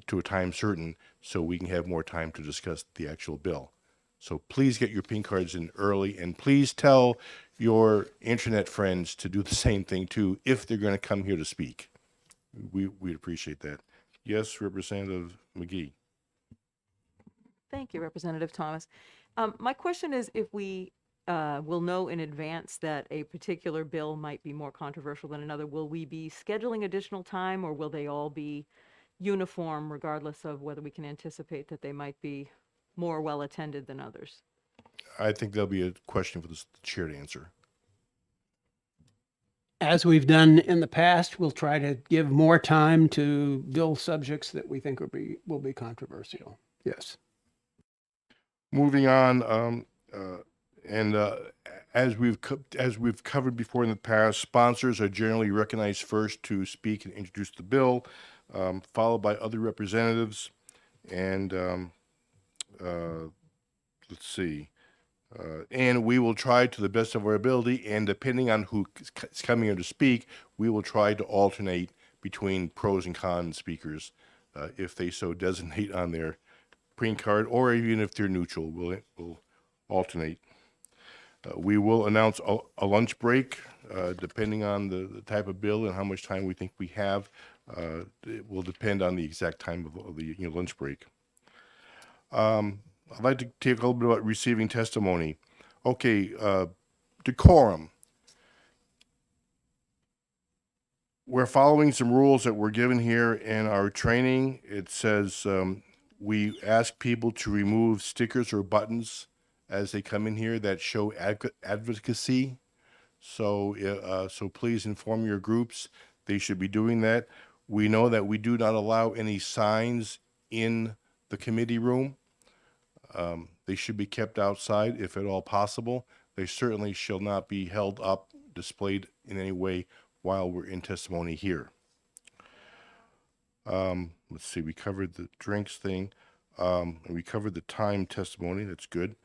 to a time certain so we can have more time to discuss the actual bill. So please get your pink cards in early, and please tell your internet friends to do the same thing too if they're going to come here to speak. We'd appreciate that. Yes, Representative McGee. Thank you, Representative Thomas. My question is if we will know in advance that a particular bill might be more controversial than another, will we be scheduling additional time, or will they all be uniform regardless of whether we can anticipate that they might be more well attended than others? I think there'll be a question for the chair to answer. As we've done in the past, we'll try to give more time to bill subjects that we think will be controversial. Yes. Moving on, as we've covered before in the past, sponsors are generally recognized first to speak and introduce the bill, followed by other representatives, and let's see. And we will try to the best of our ability, and depending on who is coming here to speak, we will try to alternate between pros and cons speakers, if they so designate on their green card, or even if they're neutral, we'll alternate. We will announce a lunch break, depending on the type of bill and how much time we think we have. It will depend on the exact time of the lunch break. I'd like to talk a little bit about receiving testimony. Okay, decorum. We're following some rules that were given here in our training. It says we ask people to remove stickers or buttons as they come in here that show advocacy. So, so please inform your groups. They should be doing that. We know that we do not allow any signs in the committee room. They should be kept outside if at all possible. They certainly shall not be held up, displayed in any way while we're in testimony here. Let's see, we covered the drinks thing. And we covered the time testimony. That's good.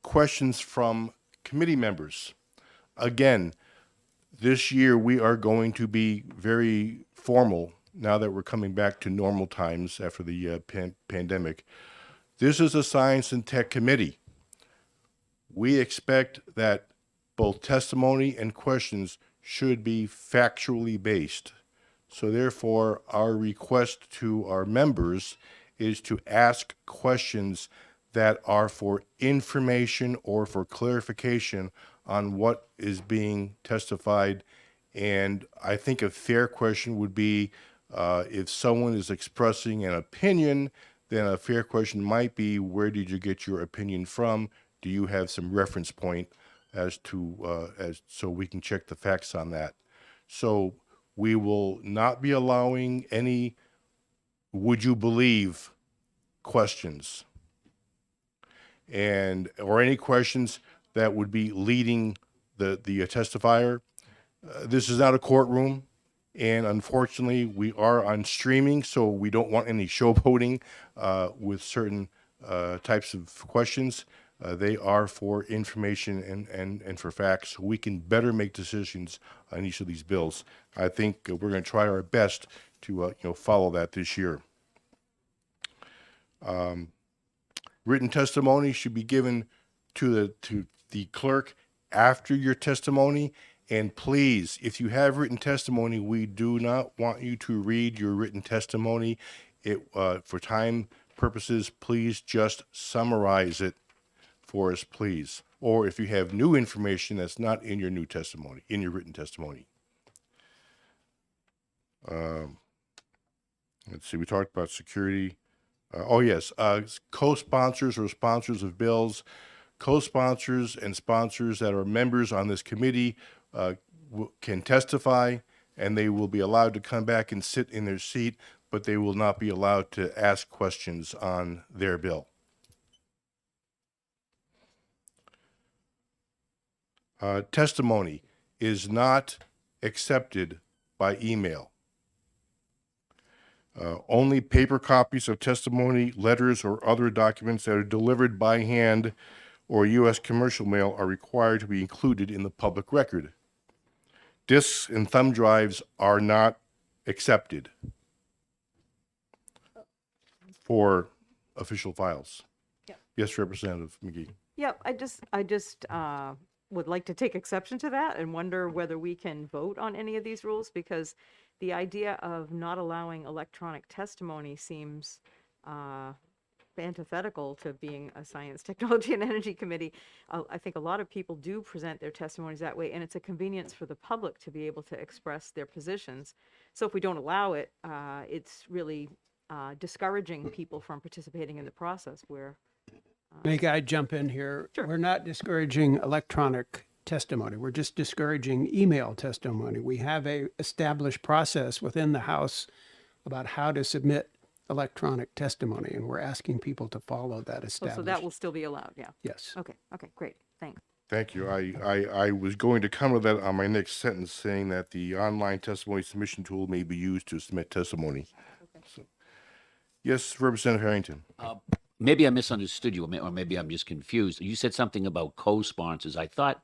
Questions from committee members. Again, this year we are going to be very formal now that we're coming back to normal times after the pandemic. This is a science and tech committee. We expect that both testimony and questions should be factually based. So therefore, our request to our members is to ask questions that are for information or for clarification on what is being testified. And I think a fair question would be, if someone is expressing an opinion, then a fair question might be, where did you get your opinion from? Do you have some reference point as to, so we can check the facts on that? So we will not be allowing any would you believe questions, or any questions that would be leading the testifier. This is not a courtroom. And unfortunately, we are on streaming, so we don't want any showboating with certain types of questions. They are for information and for facts, so we can better make decisions on each of these bills. I think we're going to try our best to follow that this year. Written testimony should be given to the clerk after your testimony. And please, if you have written testimony, we do not want you to read your written testimony. For time purposes, please just summarize it for us, please. Or if you have new information that's not in your new testimony, in your written testimony. Let's see, we talked about security. Co-sponsors or sponsors of bills, co-sponsors and sponsors that are members on this committee can testify, and they will be allowed to come back and sit in their seat. but they will not be allowed to ask questions on their bill. Testimony is not accepted by email. Only paper copies of testimony, letters, or other documents that are delivered by hand or U.S. commercial mail are required to be included in the public record. Discs and thumb drives are not accepted for official files. Yep. Yes, Representative McGee. Yep, I just would like to take exception to that and wonder whether we can vote on any of these rules, because the idea of not allowing electronic testimony seems antithetical to being a science, technology, and energy committee. I think a lot of people do present their testimonies that way, and it's a convenience for the public to be able to express their positions. So if we don't allow it, it's really discouraging people from participating in the process where May I jump in here? Sure. We're not discouraging electronic testimony. We're just discouraging email testimony. We have a established process within the House about how to submit electronic testimony, and we're asking people to follow that oh, established. so that will still be allowed, yeah. Yes. Okay, great, thanks. Thank you. I was going to comment that on my next sentence, saying that the online testimony submission tool may be used to submit testimony. Okay. So, yes, Representative Harrington. Maybe I misunderstood you, or maybe I'm just confused. You said something about co-sponsors. I thought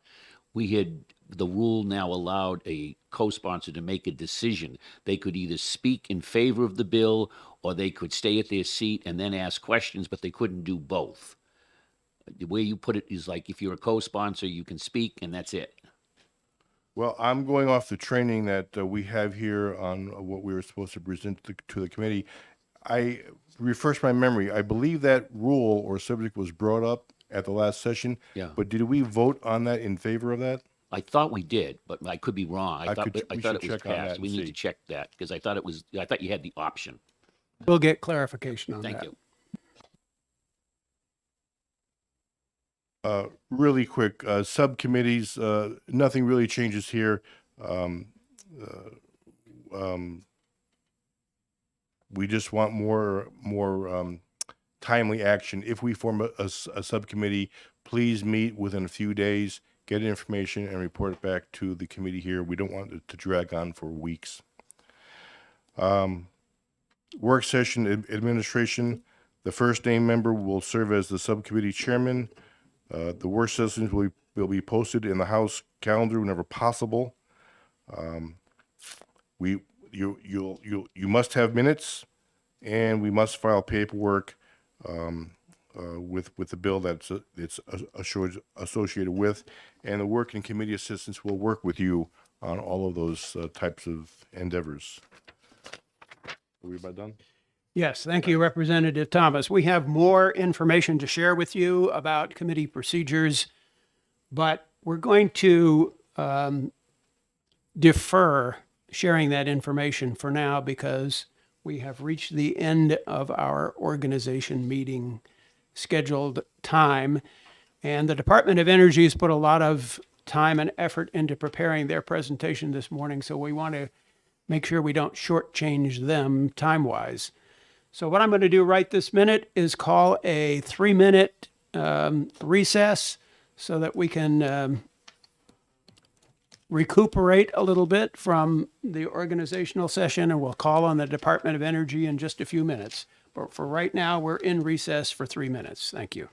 the rule now allowed a co-sponsor to make a decision. They could either speak in favor of the bill, or they could stay at their seat and then ask questions, but they couldn't do both. The way you put it is like, if you're a co-sponsor, you can speak and that's it. Well, I'm going off the training that we have here on what we were supposed to present to the committee. I refresh my memory. I believe that rule or subject was brought up at the last session. Yeah. But did we vote on that in favor of that? I thought we did, but I could be wrong. I thought we it was should check on that passed. and We need see. to check that, because I thought you had the option. We'll get clarification on Thank that. you. Really quick, subcommittees, nothing really changes here. We just want more timely action. If we form a subcommittee, please meet within a few days, get information, and report it back to the committee here. We don't want it to drag on for weeks. Work session administration. The first named member will serve as the subcommittee chairman. The work sessions will be posted in the House calendar whenever possible. You must have minutes, and we must file paperwork with the bill that's it's associated with, and the work and committee assistants will work with you on all of those types of endeavors. Are we about done? Yes, thank you, Representative Thomas. We have more information to share with you about committee procedures, but we're going to defer sharing that information for now because we have reached the end of our organization meeting scheduled time. And the Department of Energy has put a lot of time and effort into preparing their presentation this morning, so we want to make sure we don't shortchange them time-wise. So what I'm going to do right this minute is call a 3-minute recess so that we can recuperate a little bit from the organizational session, and we'll call on the Department of Energy in just a few minutes. But for right now, we're in recess for 3 minutes. Thank you.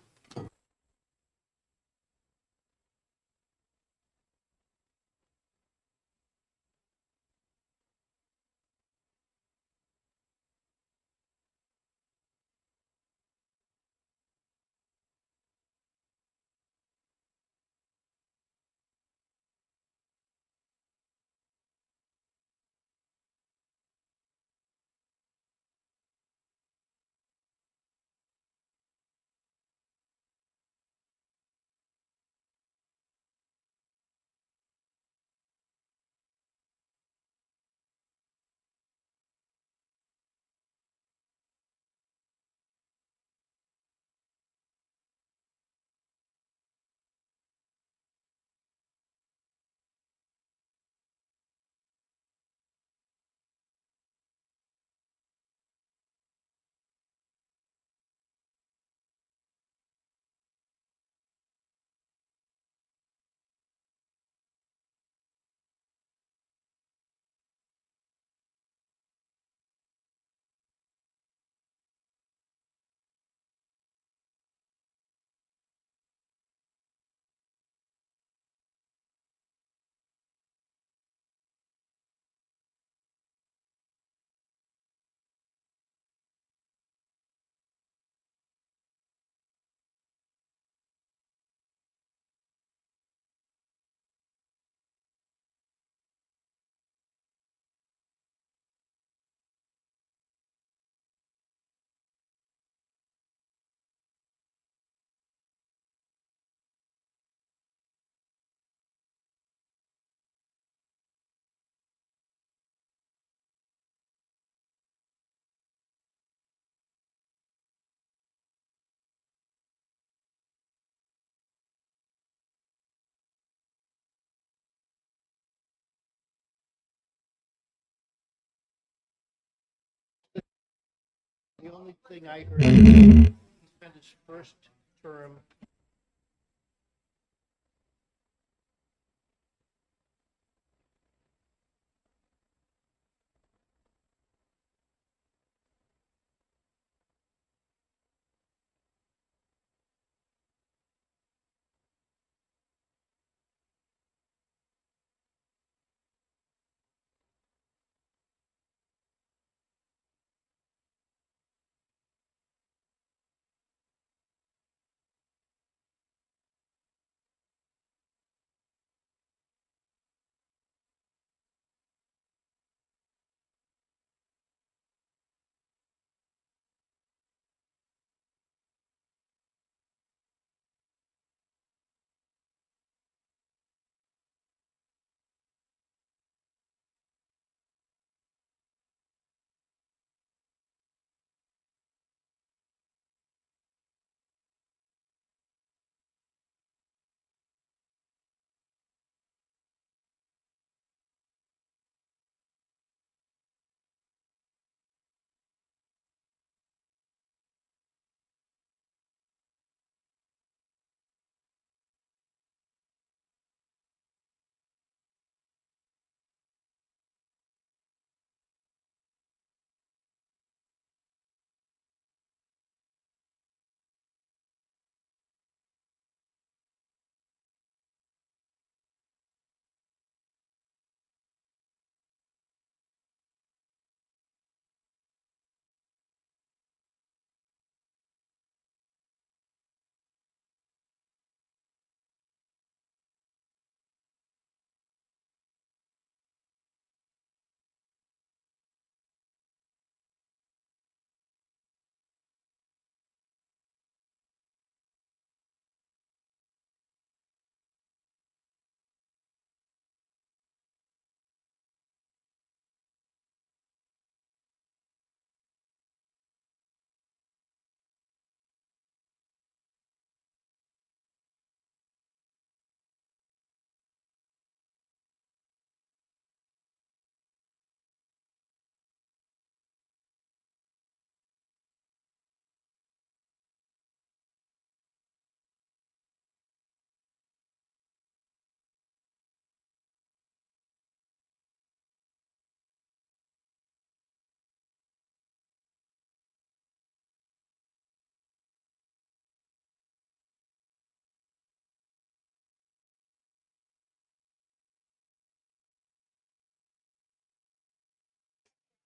The only thing I heard, he spent his first term.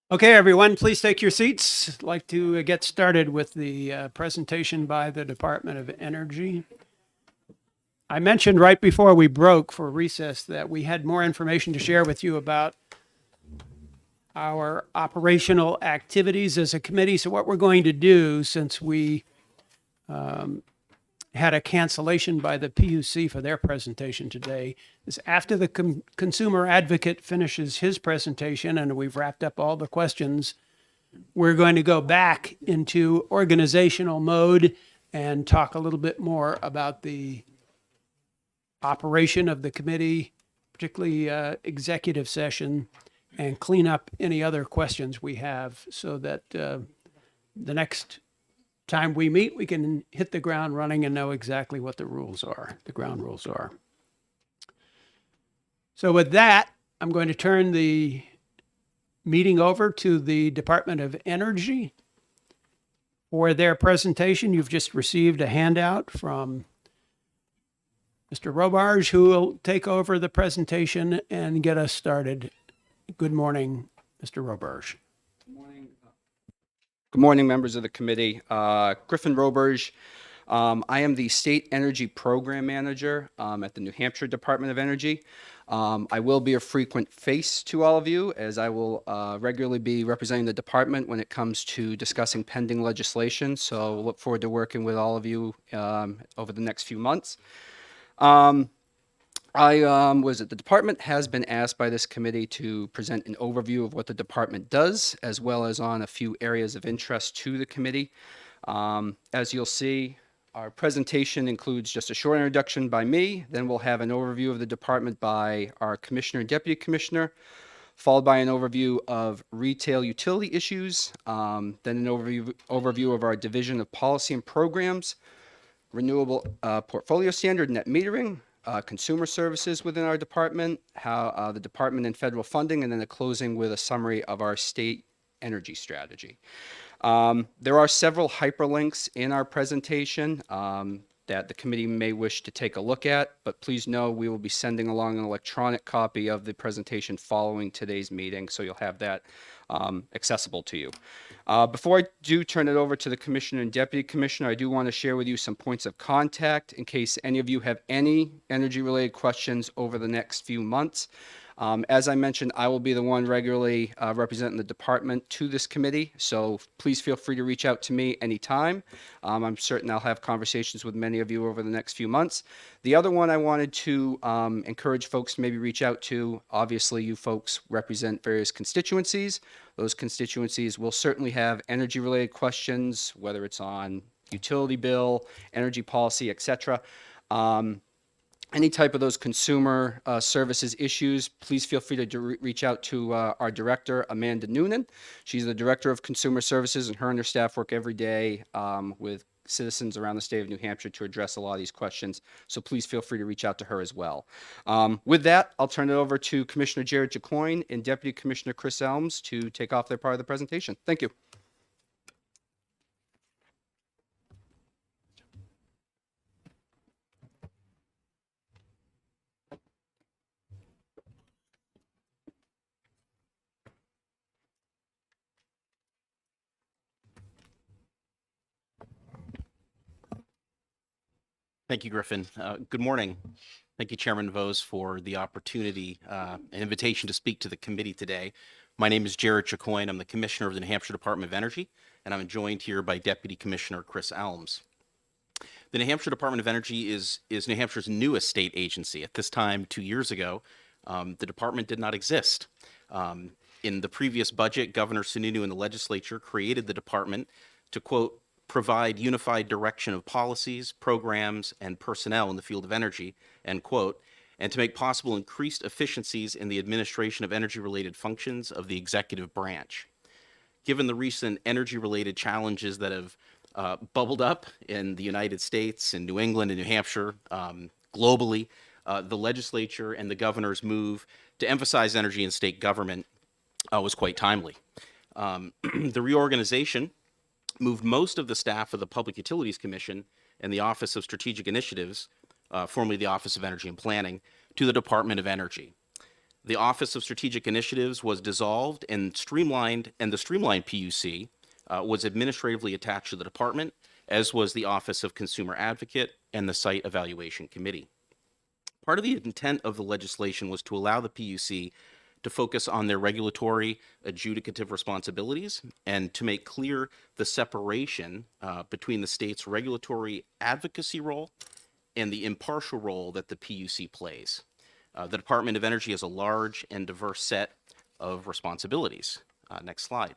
Okay, everyone, please take your seats. I'd like to get started with the presentation by the Department of Energy. I mentioned right before we broke for recess that we had more information to share with you about our operational activities as a committee. So what we're going to do, since we had a cancellation by the PUC for their presentation today, is after the consumer advocate finishes his presentation and we've wrapped up all the questions, we're going to go back into organizational mode and talk a little bit more about the operation of the committee, particularly executive session, and clean up any other questions we have so that the next time we meet, we can hit the ground running and know exactly what the rules are, the ground rules are. So with that, I'm going to turn the meeting over to the Department of Energy. For their presentation, you've just received a handout from Mr. Robarge, who will take over the presentation and get us started. Good morning, Mr. Robarge. Good morning, members of the committee. Griffin Roberge. I am the State Energy Program Manager at the New Hampshire Department of Energy. I will be a frequent face to all of you, as I will regularly be representing the department when it comes to discussing pending legislation. So look forward to working with all of you over the next few months. The department has been asked by this committee to present an overview of what the department does, as well as on a few areas of interest to the committee. As you'll see, our presentation includes just a short introduction by me, then we'll have an overview of the department by our commissioner and deputy commissioner, followed by an overview of retail utility issues, then an overview of our Division of Policy and Programs, renewable portfolio standard, net metering, consumer services within our department, how the department and federal funding, and then a closing with a summary of our state energy strategy. There are several hyperlinks in our presentation that the committee may wish to take a look at, but please know we will be sending along an electronic copy of the presentation following today's meeting, so you'll have that accessible to you. Before I do turn it over to the Commissioner and Deputy Commissioner, I do want to share with you some points of contact in case any of you have any energy-related questions over the next few months. As I mentioned, I will be the one regularly representing the department to this committee, so please feel free to reach out to me anytime. I'm certain I'll have conversations with many of you over the next few months. The other one I wanted to encourage folks to maybe reach out to, obviously you folks represent various constituencies. Those constituencies will certainly have energy-related questions, whether it's on utility bill, energy policy, etc. Any type of those consumer services issues, please feel free to reach out to our director, Amanda Noonan. She's the director of consumer services, and her and her staff work every day with citizens around the state of New Hampshire to address a lot of these questions. So please feel free to reach out to her as well. With that, I'll turn it over to Commissioner Jared Jacoin and Deputy Commissioner Chris Elms to take off their part of the presentation. Thank you. Thank you, Griffin. Good morning. Thank you, Chairman Vose, for the opportunity, an invitation to speak to the committee today. My name is Jared Chacoin. I'm the Commissioner of the New Hampshire Department of Energy, and I'm joined here by Deputy Commissioner Chris Elms. The New Hampshire Department of Energy is New Hampshire's newest state agency. At this time, 2 years ago, the department did not exist. In the previous budget, Governor Sununu and the legislature created the department to, quote, provide unified direction of policies, programs, and personnel in the field of energy, end quote, and to make possible increased efficiencies in the administration of energy-related functions of the executive branch. Given the recent energy-related challenges that have bubbled up in the United States, in New England and New Hampshire, globally, the legislature and the governor's move to emphasize energy in state government was quite timely. The reorganization moved most of the staff of the Public Utilities Commission and the Office of Strategic Initiatives, formerly the Office of Energy and Planning, to the Department of Energy. The Office of Strategic Initiatives was dissolved and streamlined, and the streamlined PUC was administratively attached to the department, as was the Office of Consumer Advocate and the Site Evaluation Committee. Part of the intent of the legislation was to allow the PUC to focus on their regulatory adjudicative responsibilities and to make clear the separation between the state's regulatory advocacy role and the impartial role that the PUC plays. The Department of Energy has a large and diverse set of responsibilities. Next slide.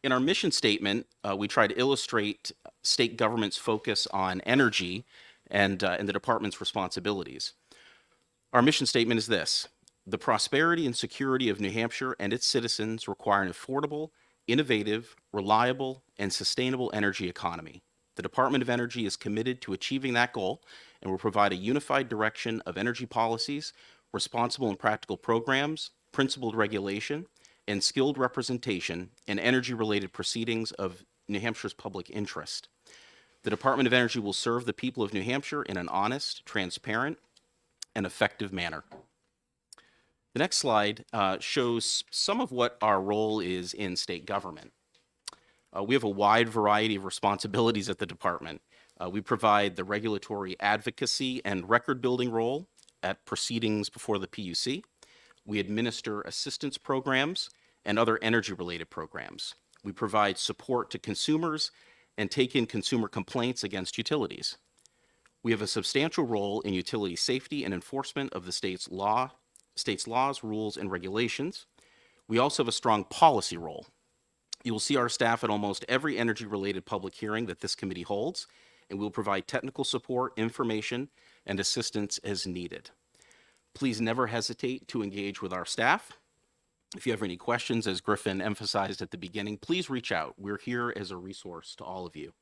In our mission statement, we try to illustrate state government's focus on energy and the department's responsibilities. Our mission statement is this: the prosperity and security of New Hampshire and its citizens require an affordable, innovative, reliable, and sustainable energy economy. The Department of Energy is committed to achieving that goal and will provide a unified direction of energy policies, responsible and practical programs, principled regulation, and skilled representation in energy-related proceedings of New Hampshire's public interest. The Department of Energy will serve the people of New Hampshire in an honest, transparent, and effective manner. The next slide shows some of what our role is in state government. We have a wide variety of responsibilities at the department. We provide the regulatory advocacy and record-building role at proceedings before the PUC. We administer assistance programs and other energy-related programs. We provide support to consumers and take in consumer complaints against utilities. We have a substantial role in utility safety and enforcement of the state's laws, rules, and regulations. We also have a strong policy role. You will see our staff at almost every energy-related public hearing that this committee holds, and we will provide technical support, information, and assistance as needed. Please never hesitate to engage with our staff. If you have any questions, as Griffin emphasized at the beginning, please reach out. We're here as a resource to all of you.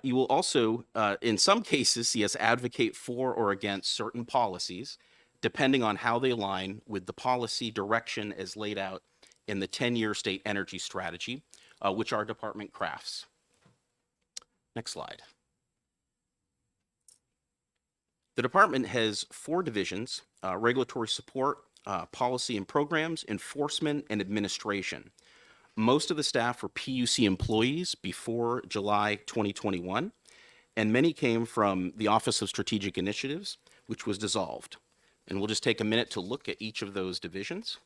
You will also, in some cases, see us advocate for or against certain policies, depending on how they align with the policy direction as laid out in the 10-year state energy strategy, which our department crafts. Next slide. The department has 4 divisions: regulatory support, policy and programs, enforcement, and administration. Most of the staff were PUC employees before July 2021, and many came from the Office of Strategic Initiatives, which was dissolved. And we'll just take a minute to look at each of those divisions.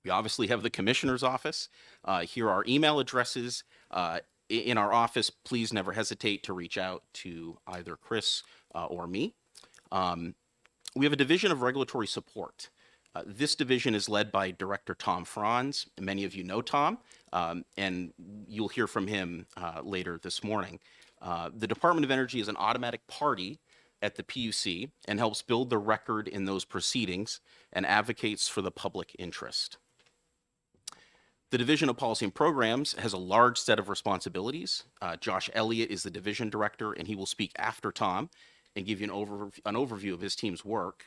We obviously have the Commissioner's Office. Here are email addresses. In our office, please never hesitate to reach out to either Chris or me. We have a division of regulatory support. This division is led by Director Tom Franz. Many of you know Tom, and you'll hear from him later this morning. The Department of Energy is an automatic party at the PUC and helps build the record in those proceedings and advocates for the public interest. The Division of Policy and Programs has a large set of responsibilities. Josh Elliott is the division director, and he will speak after Tom and give you an overview of his team's work.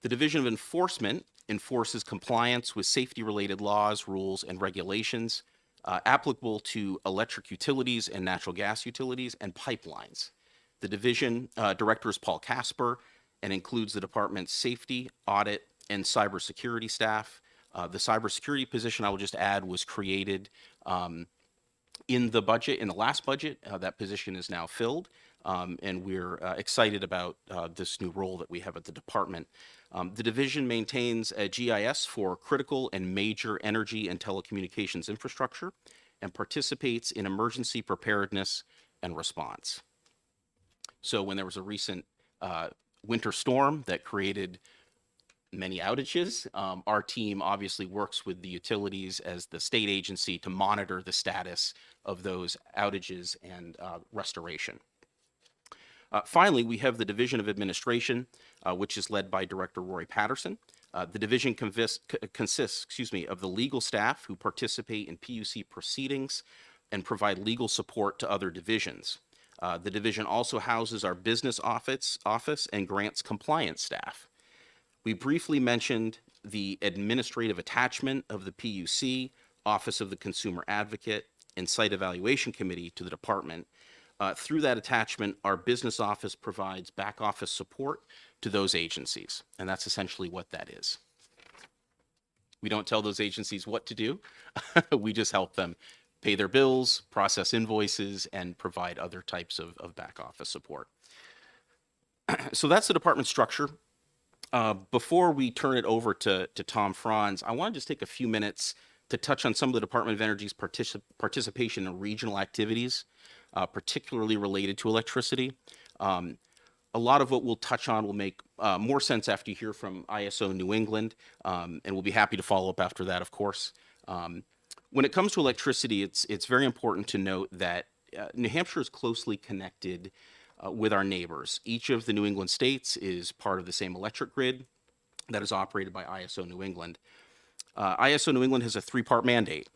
The Division of Enforcement enforces compliance with safety-related laws, rules, and regulations applicable to electric utilities and natural gas utilities and pipelines. The division director is Paul Casper and includes the department's safety, audit, and cybersecurity staff. The cybersecurity position, I will just add, was created in the budget, in the last budget. That position is now filled, and we're excited about this new role that we have at the department. The division maintains a GIS for critical and major energy and telecommunications infrastructure and participates in emergency preparedness and response. So when there was a recent winter storm that created many outages, our team obviously works with the utilities as the state agency to monitor the status of those outages and restoration. Finally, we have the Division of Administration, which is led by Director Rory Patterson. The division consists of the legal staff who participate in PUC proceedings and provide legal support to other divisions. The division also houses our business office and grants compliance staff. We briefly mentioned the administrative attachment of the PUC, Office of the Consumer Advocate, and Site Evaluation Committee to the department. Through that attachment, our business office provides back office support to those agencies, and that's essentially what that is. We don't tell those agencies what to do. We just help them pay their bills, process invoices, and provide other types of back office support. So that's the department structure. Before we turn it over to Tom Franz, I want to just take a few minutes to touch on some of the Department of Energy's participation in regional activities, particularly related to electricity. A lot of what we'll touch on will make more sense after you hear from ISO New England, and we'll be happy to follow up after that, of course. When it comes to electricity, it's very important to note that New Hampshire is closely connected with our neighbors. Each of the New England states is part of the same electric grid that is operated by ISO New England. ISO New England has a 3-part mandate: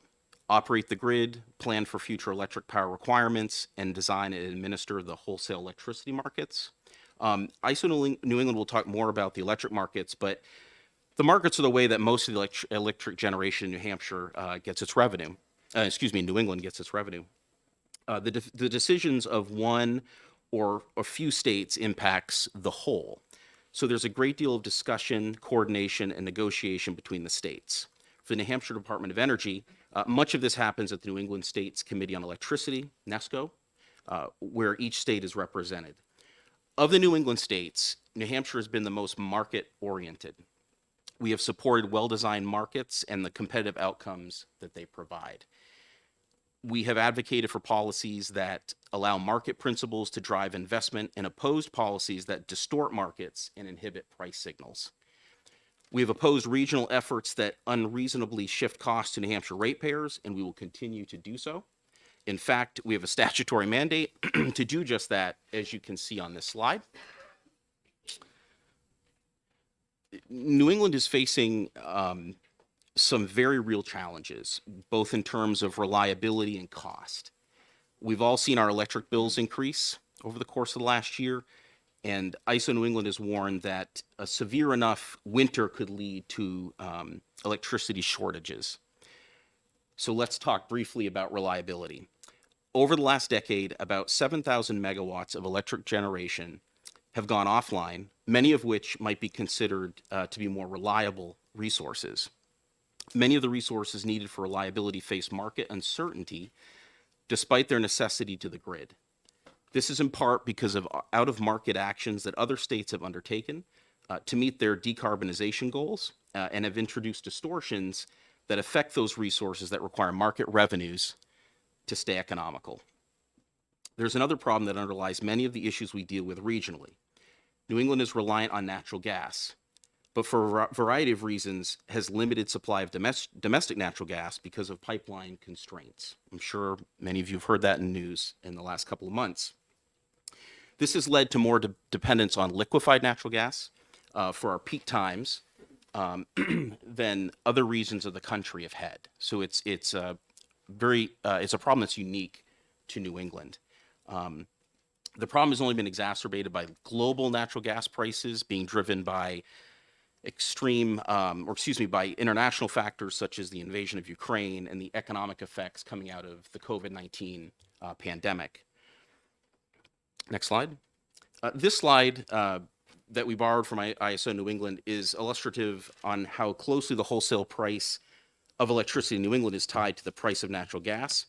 operate the grid, plan for future electric power requirements, and design and administer the wholesale electricity markets. ISO New England will talk more about the electric markets, but the markets are the way that most of the electric generation in New Hampshire gets its revenue. New England gets its revenue. The decisions of one or a few states impacts the whole. So there's a great deal of discussion, coordination, and negotiation between the states. For the New Hampshire Department of Energy, much of this happens at the New England States Committee on Electricity, NESCO, where each state is represented. Of the New England states, New Hampshire has been the most market-oriented. We have supported well-designed markets and the competitive outcomes that they provide. We have advocated for policies that allow market principles to drive investment and opposed policies that distort markets and inhibit price signals. We have opposed regional efforts that unreasonably shift costs to New Hampshire ratepayers, and we will continue to do so. In fact, we have a statutory mandate to do just that, as you can see on this slide. New England is facing some very real challenges, both in terms of reliability and cost. We've all seen our electric bills increase over the course of the last year, and ISO New England has warned that a severe enough winter could lead to electricity shortages. So let's talk briefly about reliability. Over the last decade, about 7,000 megawatts of electric generation have gone offline, many of which might be considered to be more reliable resources. Many of the resources needed for reliability face market uncertainty despite their necessity to the grid. This is in part because of out-of-market actions that other states have undertaken to meet their decarbonization goals and have introduced distortions that affect those resources that require market revenues to stay economical. There's another problem that underlies many of the issues we deal with regionally. New England is reliant on natural gas, but for a variety of reasons has limited supply of domestic natural gas because of pipeline constraints. I'm sure many of you have heard that in news in the last couple of months. This has led to more dependence on liquefied natural gas for our peak times than other regions of the country have had. So it's a problem that's unique to New England. The problem has only been exacerbated by global natural gas prices being driven by by international factors such as the invasion of Ukraine and the economic effects coming out of the COVID-19 pandemic. Next slide. This slide that we borrowed from ISO New England is illustrative on how closely the wholesale price of electricity in New England is tied to the price of natural gas.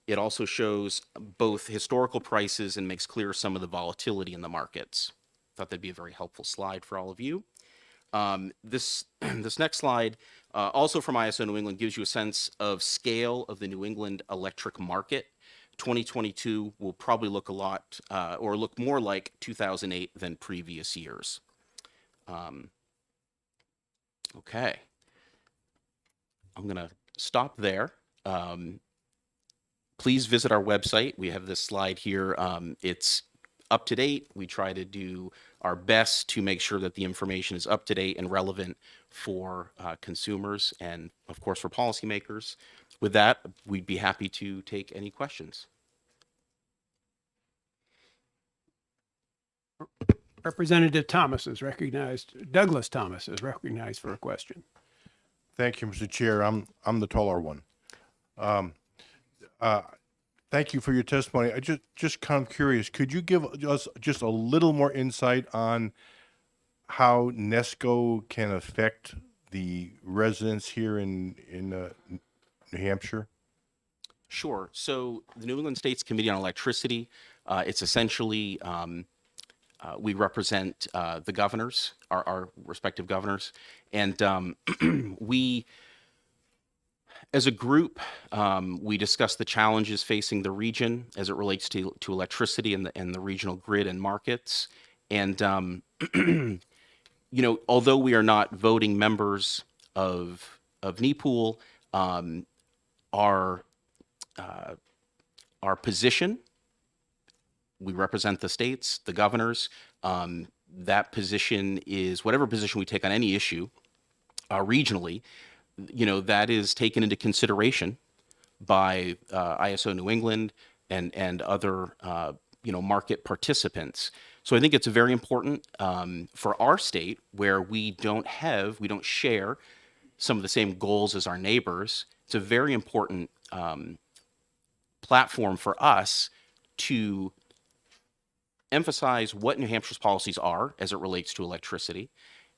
It also shows both historical prices and makes clear some of the volatility in the markets. Thought that'd be a very helpful slide for all of you. This next slide, also from ISO New England, gives you a sense of scale of the New England electric market. 2022 will probably look a lot, or look more like 2008 than previous years. Okay. I'm going to stop there. Please visit our website. We have this slide here. It's up to date. We try to do our best to make sure that the information is up to date and relevant for consumers and, of course, for policymakers. With that, we'd be happy to take any questions. Representative Thomas is recognized. Douglas Thomas is recognized for a question. Thank you, Mr. Chair. I'm the taller one. Thank you for your testimony. I just kind of curious. Could you give us just a little more insight on how NESCO can affect the residents here in New Hampshire? Sure. So the New England States Committee on Electricity, it's essentially we represent the governors, our respective governors, and we, as a group, we discuss the challenges facing the region as it relates to electricity and the regional grid and markets. And you know, although we are not voting members of NEPOOL, our position, we represent the states, the governors. That position is whatever position we take on any issue regionally, you know, that is taken into consideration by ISO New England and other you know, market participants. So I think it's very important for our state, where we don't share some of the same goals as our neighbors. It's a very important platform for us to emphasize what New Hampshire's policies are as it relates to electricity,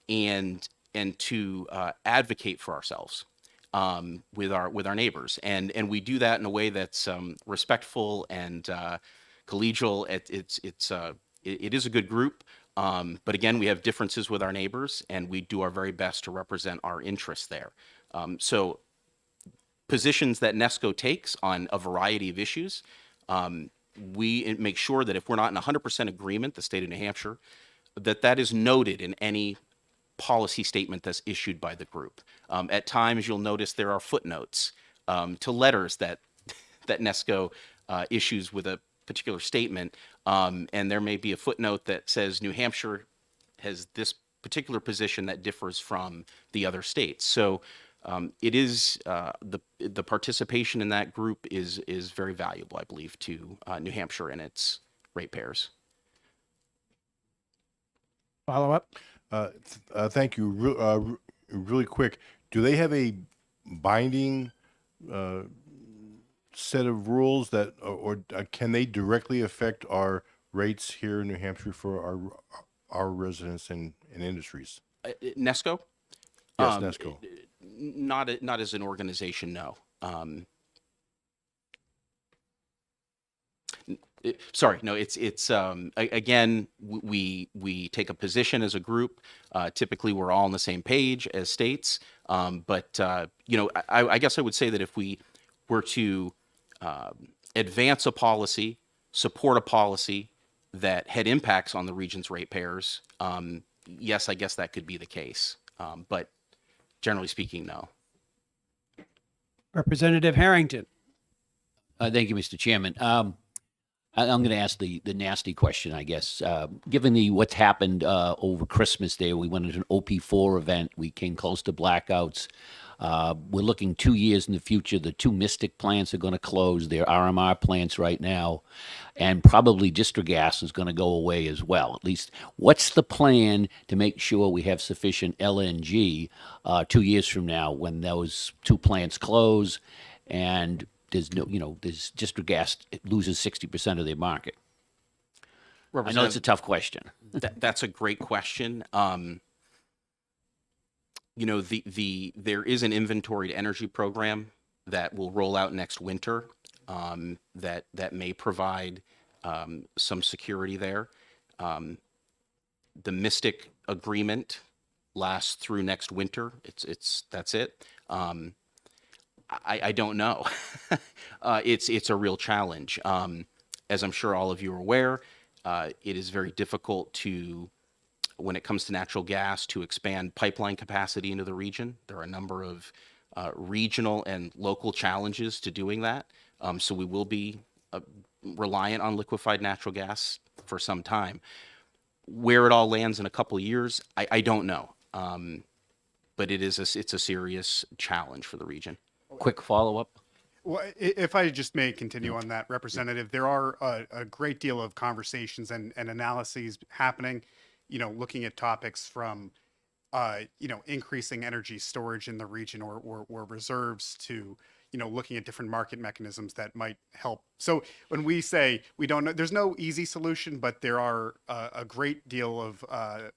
and to advocate for ourselves with our neighbors, and we do that in a way that's respectful and collegial. It is a good group, but again, we have differences with our neighbors, and we do our very best to represent our interests there. So positions that NESCO takes on a variety of issues, we make sure that if we're not in 100% agreement, the state of New Hampshire, that is noted in any policy statement that's issued by the group. At times, you'll notice there are footnotes to letters that NESCO issues with a particular statement, and there may be a footnote that says New Hampshire has this particular position that differs from the other states. So it is the participation in that group is very valuable, I believe, to New Hampshire and its ratepayers. Follow up? Thank you. Really quick, do they have a binding set of rules that, or can they directly affect our rates here in New Hampshire for our residents and industries? NESCO? Yes, NESCO. Not as an organization, no. Sorry, no. It's again, we take a position as a group. Typically, we're all on the same page as states. But you know, I guess I would say that if we were to advance a policy, support a policy that had impacts on the region's ratepayers, yes, I guess that could be the case. But generally speaking, no. Representative Harrington. Thank you, Mr. Chairman. I'm going to ask the nasty question, I guess. Given what's happened over Christmas Day, we went into an OP4 event. We came close to blackouts. We're looking 2 years in the future. The two Mystic plants are going to close. They're RMR plants right now. And probably District Gas is going to go away as well. At least, what's the plan to make sure we have sufficient LNG 2 years from now when those two plants close and there's no, there's District Gas loses 60% of their market? I know it's a tough question. That's a great question. There is an inventoried energy program that will roll out next winter that may provide some security there. The Mystic agreement lasts through next winter. That's it. I don't know. It's a real challenge. As I'm sure all of you are aware, it is very difficult when it comes to natural gas, to expand pipeline capacity into the region. There are a number of regional and local challenges to doing that. So we will be reliant on liquefied natural gas for some time. Where it all lands in a couple of years, I don't know. But it's a serious challenge for the region. Quick follow-up. Well, if I just may continue on that, Representative, there are a great deal of conversations and analyses happening, looking at topics from, increasing energy storage in the region or reserves to, looking at different market mechanisms that might help. So when we say we don't know, there's no easy solution, but there are a great deal of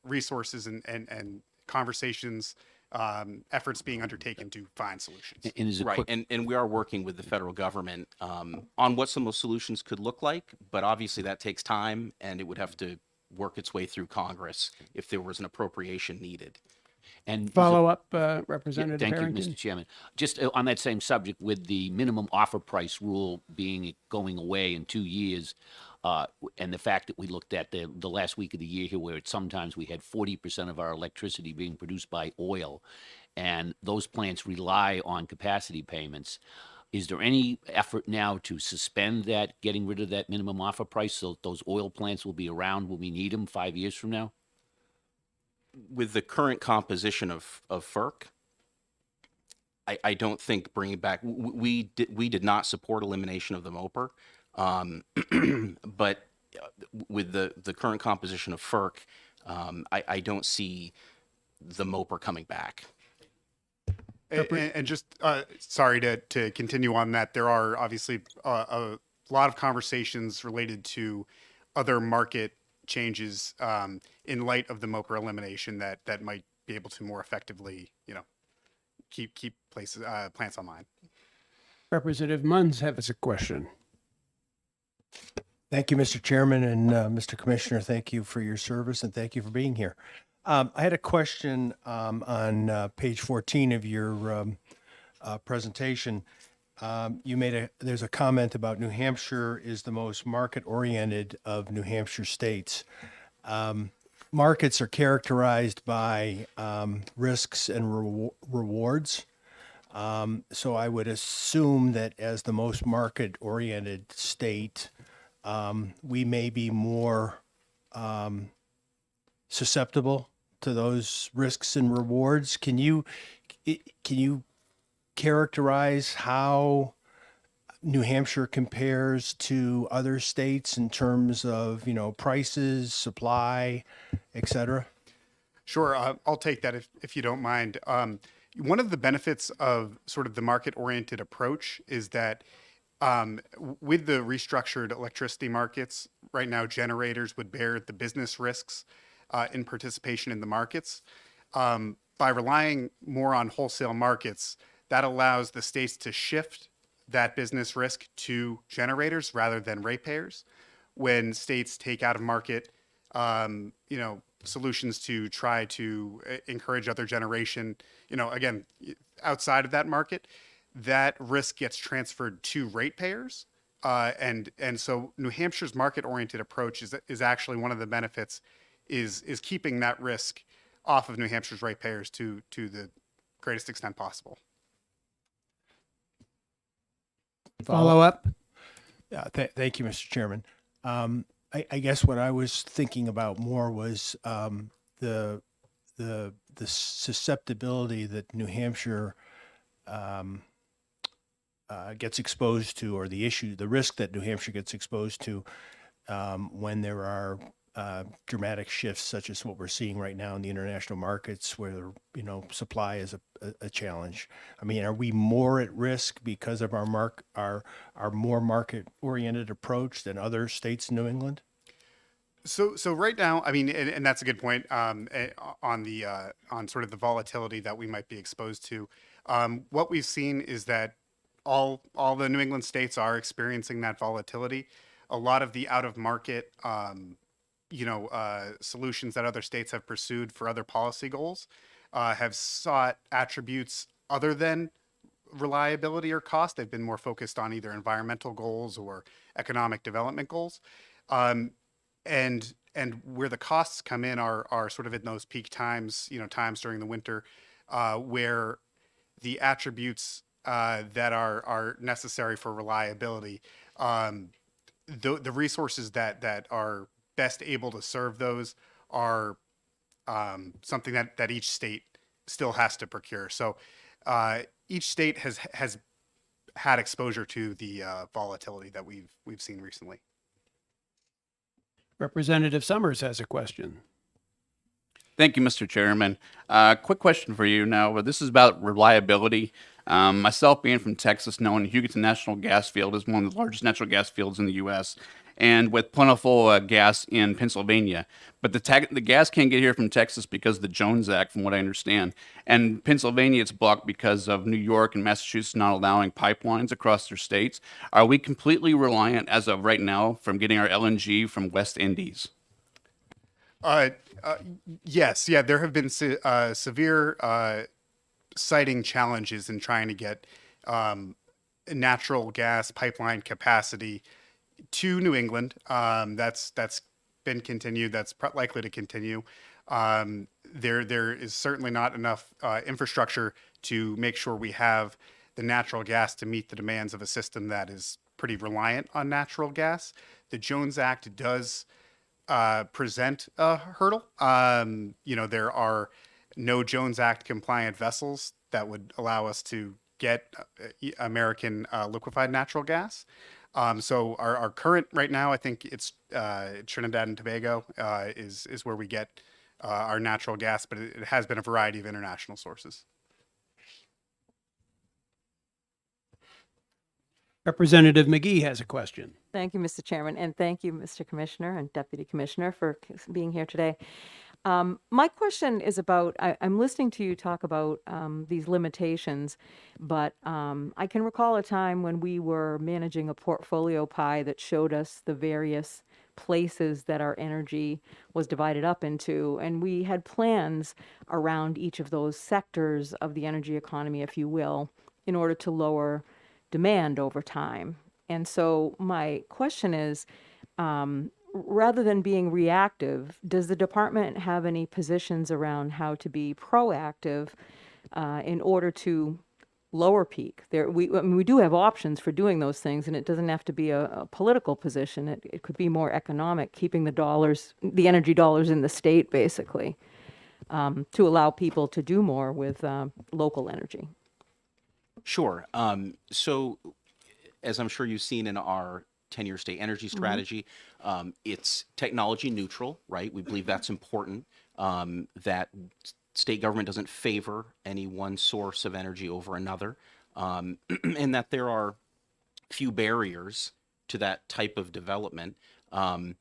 resources and conversations, efforts being undertaken to find solutions. Right, and we are working with the federal government on what some of those solutions could look like, but obviously that takes time, and it would have to work its way through Congress if there was an appropriation needed. And Follow up, Representative Thank Harrington. you, Mr. Chairman. Just on that same subject, with the minimum offer price rule going away in 2 years, and the fact that we looked at the last week of the year here, where sometimes we had 40% of our electricity being produced by oil, and those plants rely on capacity payments. Is there any effort now to suspend that, getting rid of that minimum offer price, so those oil plants will be around when we need them 5 years from now? With the current composition of FERC, I don't think bringing back, we did not support elimination of the MOPR, but with the current composition of FERC, I don't see the MOPR coming back. And just, sorry to continue on that, there are obviously a lot of conversations related to other market changes in light of the MOPR elimination that might be able to more effectively, keep plants online. Representative Munns has a question. Thank you, Mr. Chairman, and Mr. Commissioner, thank you for your service and thank you for being here. I had a question on page 14 of your presentation. There's a comment about New Hampshire is the most market-oriented of New Hampshire states. Markets are characterized by risks and rewards. So I would assume that as the most market-oriented state, we may be more susceptible to those risks and rewards. Can you characterize how New Hampshire compares to other states in terms of, prices, supply, et cetera? Sure, I'll take that if you don't mind. One of the benefits of sort of the market-oriented approach is that with the restructured electricity markets, right now generators would bear the business risks in participation in the markets. By relying more on wholesale markets, that allows the states to shift that business risk to generators rather than ratepayers. When states take out of market, solutions to try to encourage other generation, again, outside of that market, that risk gets transferred to ratepayers. And so New Hampshire's market-oriented approach is actually one of the benefits is keeping that risk off of New Hampshire's ratepayers to the greatest extent possible. Follow up? Yeah, thank you, Mr. Chairman. I guess what I was thinking about more was the susceptibility that New Hampshire gets exposed to, or the risk that New Hampshire gets exposed to when there are dramatic shifts such as what we're seeing right now in the international markets, where supply is a challenge. I mean, are we more at risk because of our more market-oriented approach than other states in New England? So right now, I mean, and that's a good point on sort of the volatility that we might be exposed to. What we've seen is that all the New England states are experiencing that volatility. A lot of the out-of-market solutions that other states have pursued for other policy goals have sought attributes other than reliability or cost. They've been more focused on either environmental goals or economic development goals. And where the costs come in are sort of in those peak times, times during the winter, where the attributes that are necessary for reliability, the resources that are best able to serve those are something that each state still has to procure. So each state has had exposure to the volatility that we've seen recently. Representative Summers has a question. Thank you, Mr. Chairman. Quick question for you now. This is about reliability. Myself being from Texas, knowing Hugoton National Gas Field is one of the largest natural gas fields in the U.S., and with plentiful gas in Pennsylvania. But the gas can't get here from Texas because of the Jones Act, from what I understand. And Pennsylvania, it's blocked because of New York and Massachusetts not allowing pipelines across their states. Are we completely reliant, as of right now, from getting our LNG from West Indies? Yes. Yeah, there have been severe siting challenges in trying to get natural gas pipeline capacity to New England. That's been continued. That's likely to continue. There is certainly not enough infrastructure to make sure we have the natural gas to meet the demands of a system that is pretty reliant on natural gas. The Jones Act does present a hurdle. There are no Jones Act compliant vessels that would allow us to get American liquefied natural gas. So our current right now, I think it's Trinidad and Tobago is where we get our natural gas, but it has been a variety of international sources. Representative McGee has a question. Thank you, Mr. Chairman, and thank you, Mr. Commissioner and Deputy Commissioner, for being here today. My question is about, I'm listening to you talk about these limitations, but I can recall a time when we were managing a portfolio pie that showed us the various places that our energy was divided up into, and we had plans around each of those sectors of the energy economy, if you will, in order to lower demand over time. And so my question is, rather than being reactive, does the department have any positions around how to be proactive in order to lower peak? We do have options for doing those things, and it doesn't have to be a political position. It could be more economic, keeping the energy dollars in the state, basically. to allow people to do more with local energy. Sure. So, as I'm sure you've seen in our 10-year state energy strategy, it's technology neutral, right? We believe that's important, that state government doesn't favor any one source of energy over another, and that there are few barriers to that type of development. We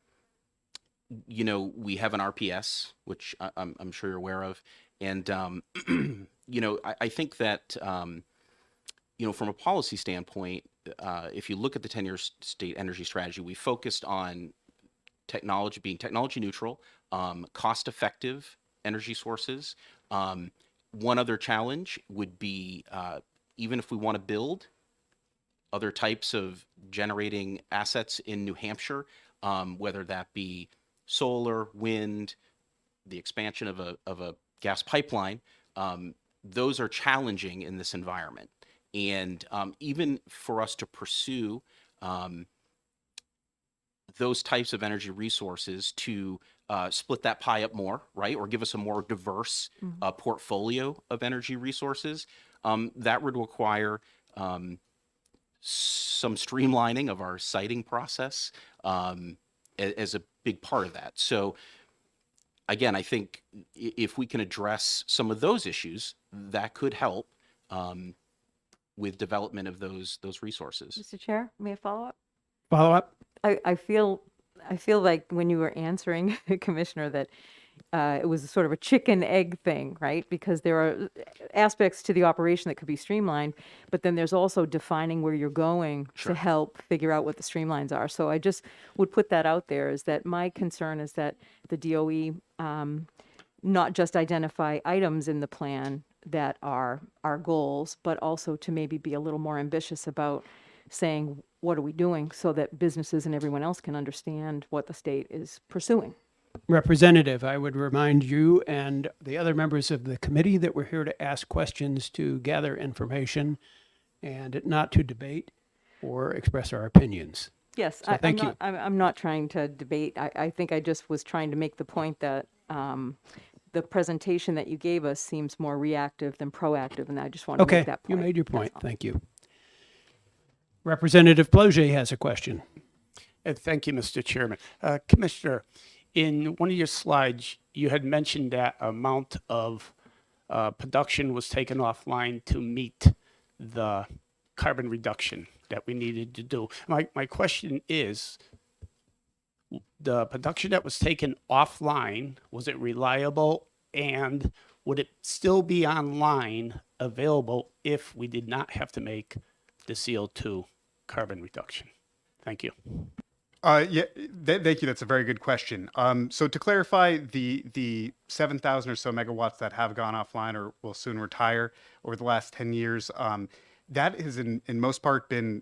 have an RPS, which I'm sure you're aware of, and I think that from a policy standpoint, if you look at the 10-year state energy strategy, we focused on technology being technology neutral, cost-effective energy sources. One other challenge would be even if we want to build other types of generating assets in New Hampshire, whether that be solar, wind, the expansion of a gas pipeline, those are challenging in this environment. And even for us to pursue those types of energy resources to split that pie up more, right, or give us a more diverse portfolio of energy resources, that would require some streamlining of our siting process as a big part of that. So again, I think if we can address some of those issues, that could help with development of those resources. Mr. Chair, may I follow up? Follow up? I feel like when you were answering, Commissioner, that it was sort of a chicken egg thing, right? Because there are aspects to the operation that could be streamlined, but then there's also defining where you're going to help figure out what the streamlines are. So I just would put that out there, is that my concern is that the DOE not just identify items in the plan that are our goals, but also to maybe be a little more ambitious about saying, what are we doing, so that businesses and everyone else can understand what the state is pursuing. Representative, I would remind you and the other members of the committee that we're here to ask questions, to gather information, and not to debate or express our opinions. Yes, So thank you. I'm not trying to debate. I think I just was trying to make the point that the presentation that you gave us seems more reactive than proactive, and I just want to make that point. You made your point. Thank you. Representative Ploget has a question. Thank you, Mr. Chairman. Commissioner, in one of your slides, you had mentioned that amount of production was taken offline to meet the carbon reduction that we needed to do. My question is, the production that was taken offline, was it reliable, and would it still be online available if we did not have to make the CO2 carbon reduction? Thank you. Thank you. That's a very good question. So to clarify, the 7,000 or so megawatts that have gone offline or will soon retire over the last 10 years, that has in most part been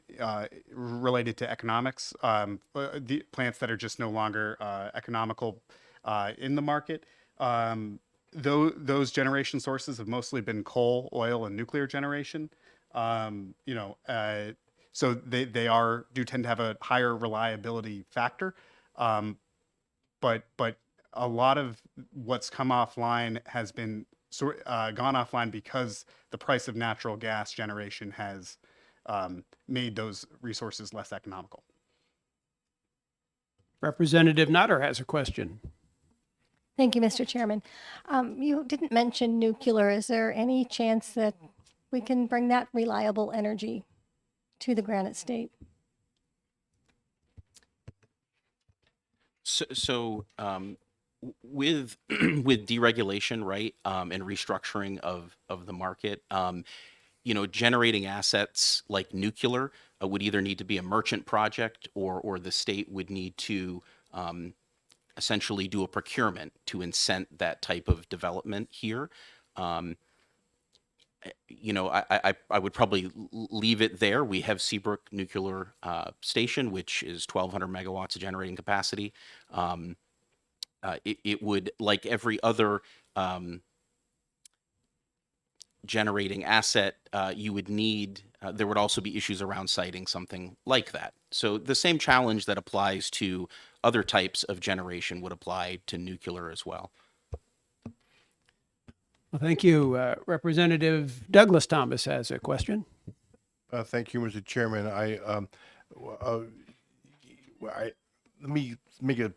related to economics. The plants that are just no longer economical in the market. Those generation sources have mostly been coal, oil, and nuclear generation. So they do tend to have a higher reliability factor. But a lot of what's come offline has been gone offline because the price of natural gas generation has made those resources less economical. Representative Nutter has a question. Thank you, Mr. Chairman. You didn't mention nuclear. Is there any chance that we can bring that reliable energy to the Granite State? So with deregulation, right, and restructuring of the market, generating assets like nuclear would either need to be a merchant project, or the state would need to essentially do a procurement to incent that type of development here. I would probably leave it there. We have Seabrook Nuclear Station, which is 1,200 megawatts of generating capacity. It would, like every other generating asset, you would need, there would also be issues around siting something like that. So the same challenge that applies to other types of generation would apply to nuclear as well. Well, thank you. Representative Douglas Thomas has a question. Thank you, Mr. Chairman. Let me make a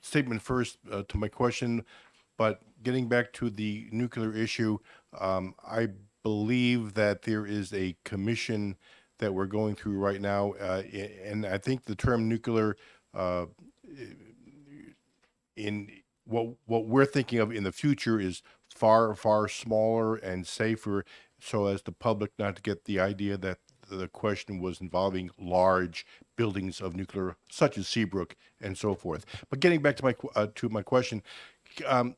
statement first to my question, but getting back to the nuclear issue, I believe that there is a commission that we're going through right now, and I think the term nuclear in what we're thinking of in the future is far smaller and safer, so as the public not to get the idea that the question was involving large buildings of nuclear, such as Seabrook and so forth. But getting back to my question, I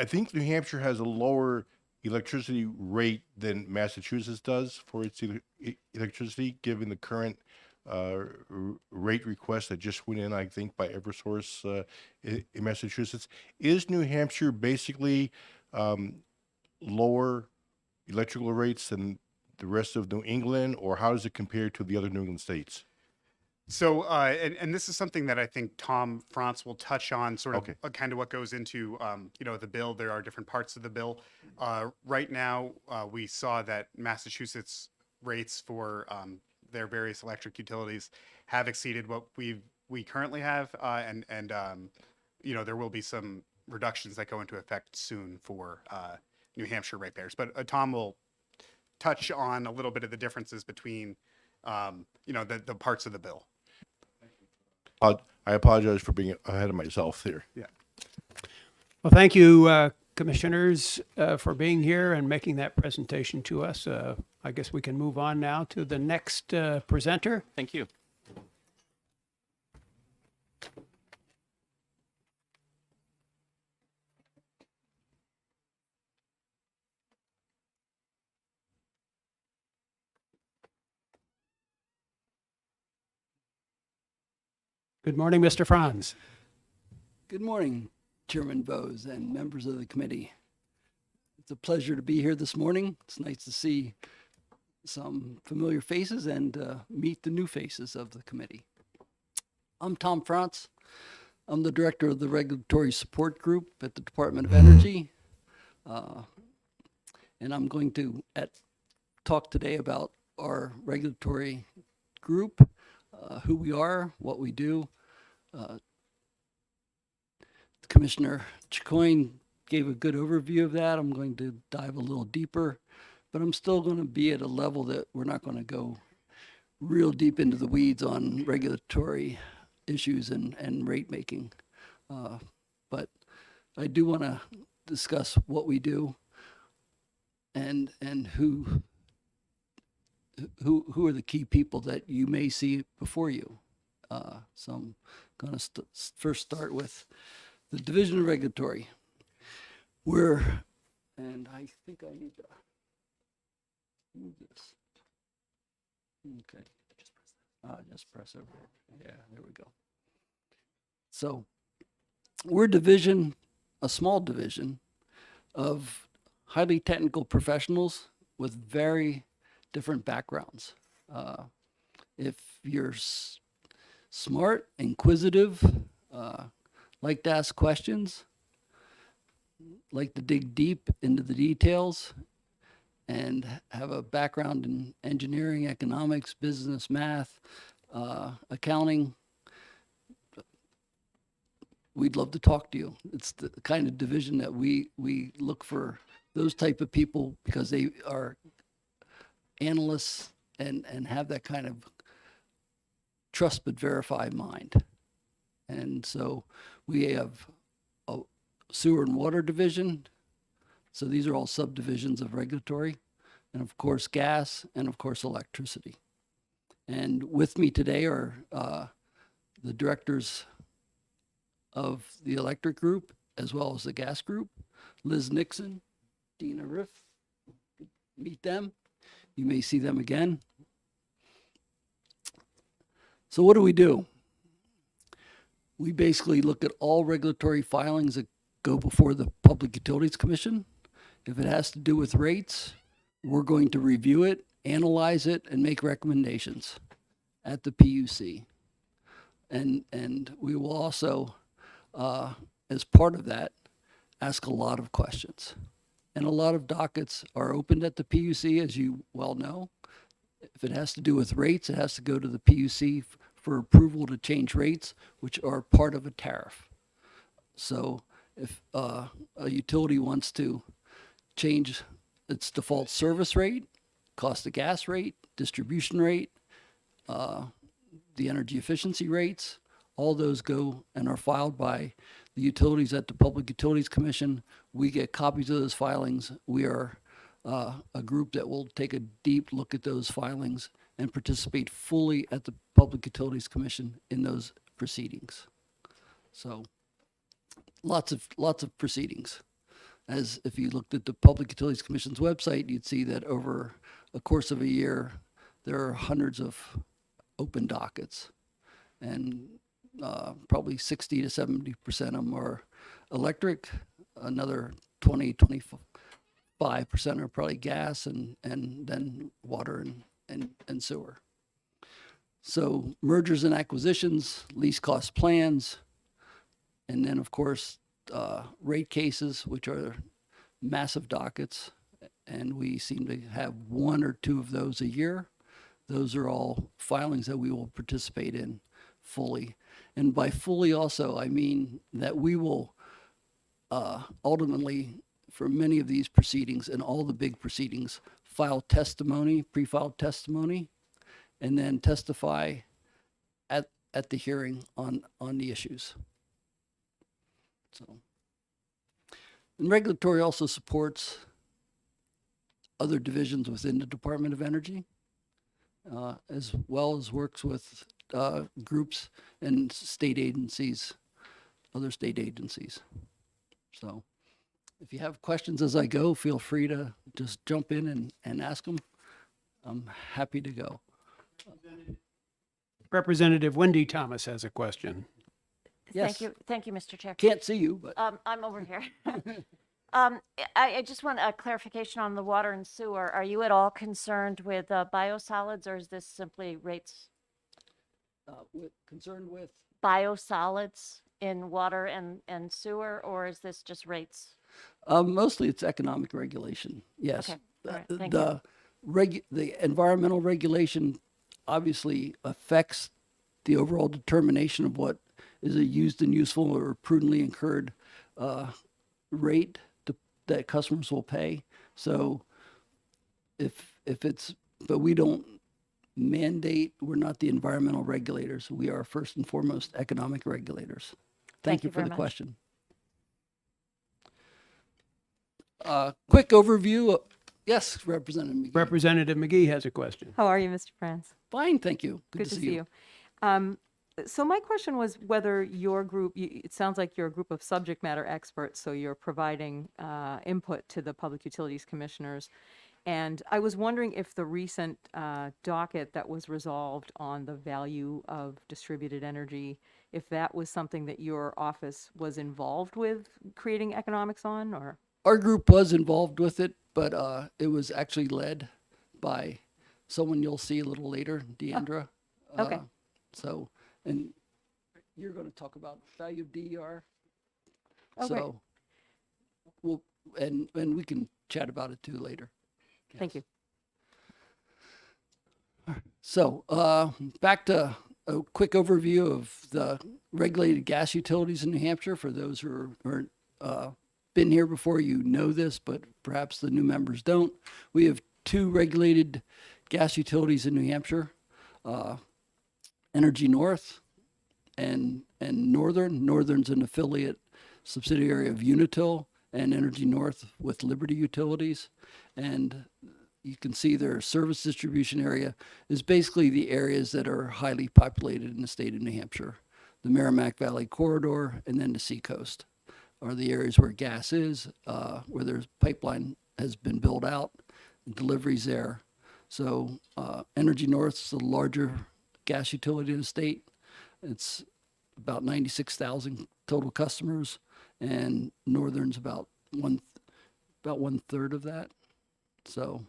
think New Hampshire has a lower electricity rate than Massachusetts does for its electricity, given the current rate request that just went in, I think, by Eversource in Massachusetts. Is New Hampshire basically lower electrical rates than the rest of New England, or how does it compare to the other New England states? So, and this is something that I think Tom Frantz will touch on, sort of Okay. Kind of what goes into, the bill. There are different parts of the bill. Right now, we saw that Massachusetts rates for their various electric utilities have exceeded what we currently have, and there will be some reductions that go into effect soon for New Hampshire ratepayers. But Tom will touch on a little bit of the differences between, the parts of the bill. I apologize for being ahead of myself there. Yeah. Well, thank you, commissioners, for being here and making that presentation to us. I guess we can move on now to the next presenter. Thank you. Good morning, Mr. Franz. Good morning, Chairman Bose and members of the committee. It's a pleasure to be here this morning. It's nice to see some familiar faces and meet the new faces of the committee. I'm Tom Frantz. I'm the director of the Regulatory Support Group at the Department of Energy. And I'm going to talk today about our regulatory group, who we are, what we do. Commissioner Chicoine gave a good overview of that. I'm going to dive a little deeper, but I'm still going to be at a level that we're not going to go real deep into the weeds on regulatory issues and rate making. But I do want to discuss what we do and who are the key people that you may see before you. So I'm going to first start with the Division of Regulatory. And I think I need to move this. Okay. Just press over. Yeah, there we go. So we're a small division of highly technical professionals with very different backgrounds. If you're smart, inquisitive, like to ask questions, like to dig deep into the details, and have a background in engineering, economics, business, math, accounting, we'd love to talk to you. It's the kind of division that we look for those type of people because they are analysts and have that kind of trust but verify mind. And so we have a sewer and water division. So these are all subdivisions of regulatory, and of course gas, and of course electricity. And with me today are the directors of the electric group as well as the gas group, Liz Nixon, Dina Riff. Meet them. You may see them again. So what do? We basically look at all regulatory filings that go before the Public Utilities Commission. If it has to do with rates, we're going to review it, analyze it, and make recommendations at the PUC. And we will also, as part of that, ask a lot of questions. And a lot of dockets are opened at the PUC, as you well know. If it has to do with rates, it has to go to the PUC for approval to change rates, which are part of a tariff. So if a utility wants to change its default service rate, cost of gas rate, distribution rate, the energy efficiency rates, all those go and are filed by the utilities at the Public Utilities Commission. We get copies of those filings. We are a group that will take a deep look at those filings and participate fully at the Public Utilities Commission in those proceedings. So lots of proceedings. As if you looked at the Public Utilities Commission's website, you'd see that over a course of a year, there are hundreds of open dockets, and probably 60 to 70% of them are electric. Another 25% are probably gas, and then water and sewer. So mergers and acquisitions, lease cost plans, and then of course rate cases, which are massive dockets, and we seem to have one or two of those a year. Those are all filings that we will participate in fully. And by fully also, I mean that we will ultimately, for many of these proceedings and all the big proceedings, file testimony, pre-filed testimony, and then testify at the hearing on the issues. So, and regulatory also supports other divisions within the Department of Energy, as well as works with groups and state agencies, other state agencies. So if you have questions as I go, feel free to just jump in and ask them. I'm happy to go. Representative Wendy Thomas has a question. Yes. Thank you, Mr. Chair. Can't see you, but I'm over here. I just want a clarification on the water and sewer. Are you at all concerned with biosolids, or is this simply rates? Concerned with Biosolids in water and sewer, or is this just rates? mostly it's economic regulation. Yes. Okay. All right. Thank The environmental regulation obviously affects the overall determination of what is a used and useful or prudently incurred rate that customers will pay. So but we don't mandate, we're not the environmental regulators. We are first and foremost economic regulators. Thank you for very the much. question. Quick overview. Yes, Representative McGee. Representative McGee has a question. How are you, Mr. Franz? Fine, thank you. Good to see you. So my question was whether your group, it sounds like you're a group of subject matter experts, so you're providing input to the Public Utilities Commissioners. And I was wondering if the recent docket that was resolved on the value of distributed energy, if that was something that your office was involved with creating economics on, or? Our group was involved with it, but it was actually led by someone you'll see a little later, Deandra. Okay. So, and you're going to talk about value of DER. Oh, great. So, we'll, and we can chat about it too later. Thank you. So, back to a quick overview of the regulated gas utilities in New Hampshire. For those who are been here before, you know this, but perhaps the new members don't. We have two regulated gas utilities in New Hampshire, Energy North and Northern. Northern's an affiliate subsidiary of Unitil, and Energy North with Liberty Utilities. And you can see their service distribution area is basically the areas that are highly populated in the state of New Hampshire. The Merrimack Valley Corridor and then the Seacoast are the areas where gas is, where there's pipeline has been built out, deliveries there. So Energy North is the larger gas utility in the state. It's about 96,000 total customers, and Northern's about one third of that. So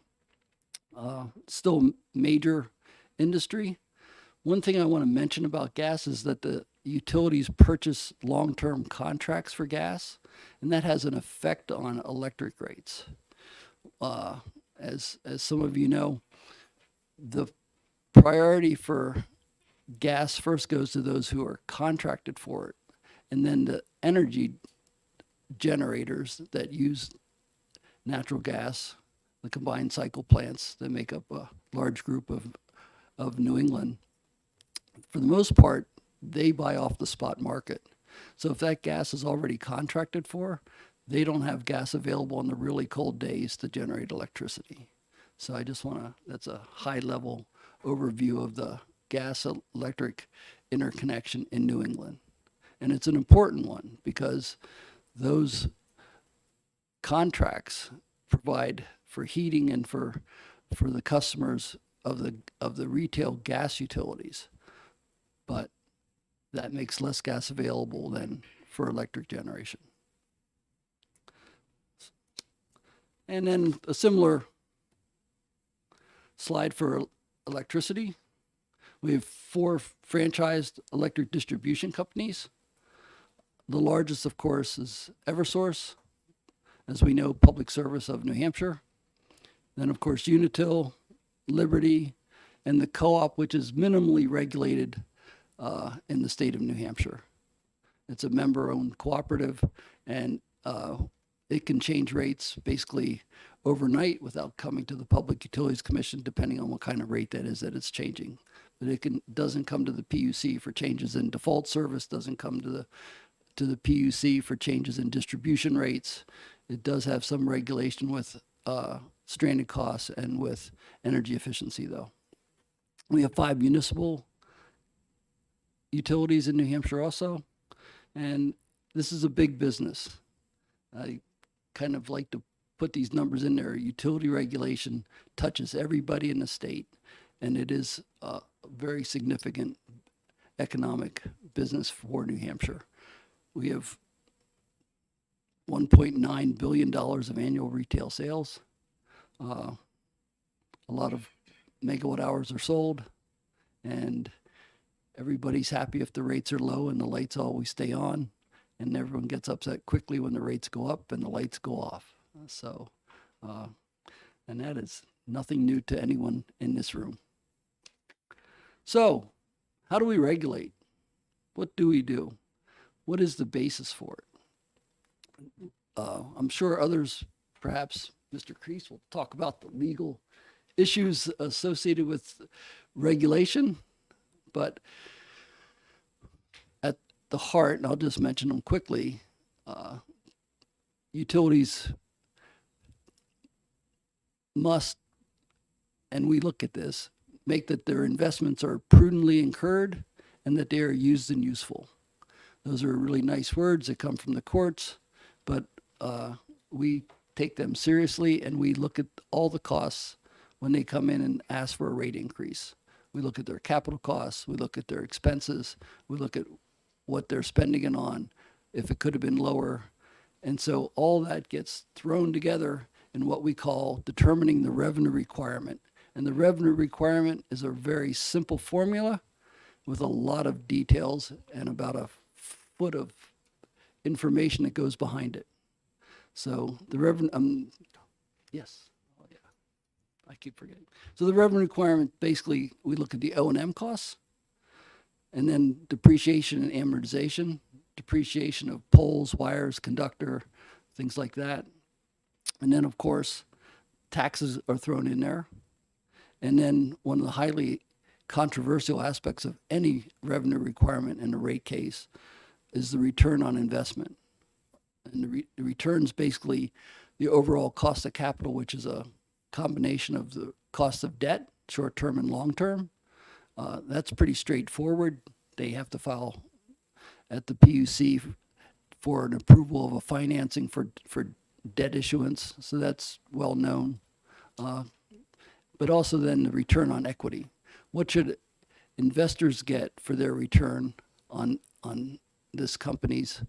still major industry. One thing I want to mention about gas is that the utilities purchase long-term contracts for gas, and that has an effect on electric rates. As some of you know, the priority for gas first goes to those who are contracted for it, and then the energy generators that use natural gas, the combined cycle plants that make up a large group of New England. For the most part, they buy off the spot market. So if that gas is already contracted for, they don't have gas available on the really cold days to generate electricity. So I just want to, that's a high level overview of the gas electric interconnection in New England. And it's an important one because those contracts provide for heating and for the customers of the retail gas utilities. But that makes less gas available than for electric generation. And then a similar slide for electricity. We have 4 franchised electric distribution companies. The largest, of course, is Eversource, as we know, Public Service of New Hampshire. Then, of course, Unitil, Liberty, and the co-op, which is minimally regulated in the state of New Hampshire. It's a member-owned cooperative, and it can change rates basically overnight without coming to the Public Utilities Commission, depending on what kind of rate that is that it's changing. But it doesn't come to the PUC for changes in default service, doesn't come to the PUC for changes in distribution rates. It does have some regulation with stranded costs and with energy efficiency, though. We have 5 municipal utilities in New Hampshire also, and this is a big business. I kind of like to put these numbers in there. Utility regulation touches everybody in the state, and it is a very significant economic business for New Hampshire. We have $1.9 billion of annual retail sales. A lot of megawatt hours are sold, and everybody's happy if the rates are low and the lights always stay on, and everyone gets upset quickly when the rates go up and the lights go off. So, and that is nothing new to anyone in this room. So, how do we regulate? What do we do? What is the basis for it? I'm sure others, perhaps Mr. Kreese, will talk about the legal issues associated with regulation, but at the heart, and I'll just mention them quickly, utilities must, and we look at this, make that their investments are prudently incurred and that they are used and useful. Those are really nice words that come from the courts, but we take them seriously and we look at all the costs when they come in and ask for a rate increase. We look at their capital costs, we look at their expenses, we look at what they're spending it on, if it could have been lower. And so all that gets thrown together in what we call determining the revenue requirement. And the revenue requirement is a very simple formula with a lot of details and about a foot of information that goes behind it. So the revenue, yes, oh yeah, I keep forgetting. So the revenue requirement, basically, we look at the O&M costs, and then depreciation and amortization, depreciation of poles, wires, conductor, things like that. And then, of course, taxes are thrown in there. And then one of the highly controversial aspects of any revenue requirement in a rate case is the return on investment. And the return's basically the overall cost of capital, which is a combination of the cost of debt, short-term and long-term. That's pretty straightforward. They have to file at the PUC for an approval of a financing for debt issuance, so that's well known. But also then the return on equity. What should investors get for their return on this company's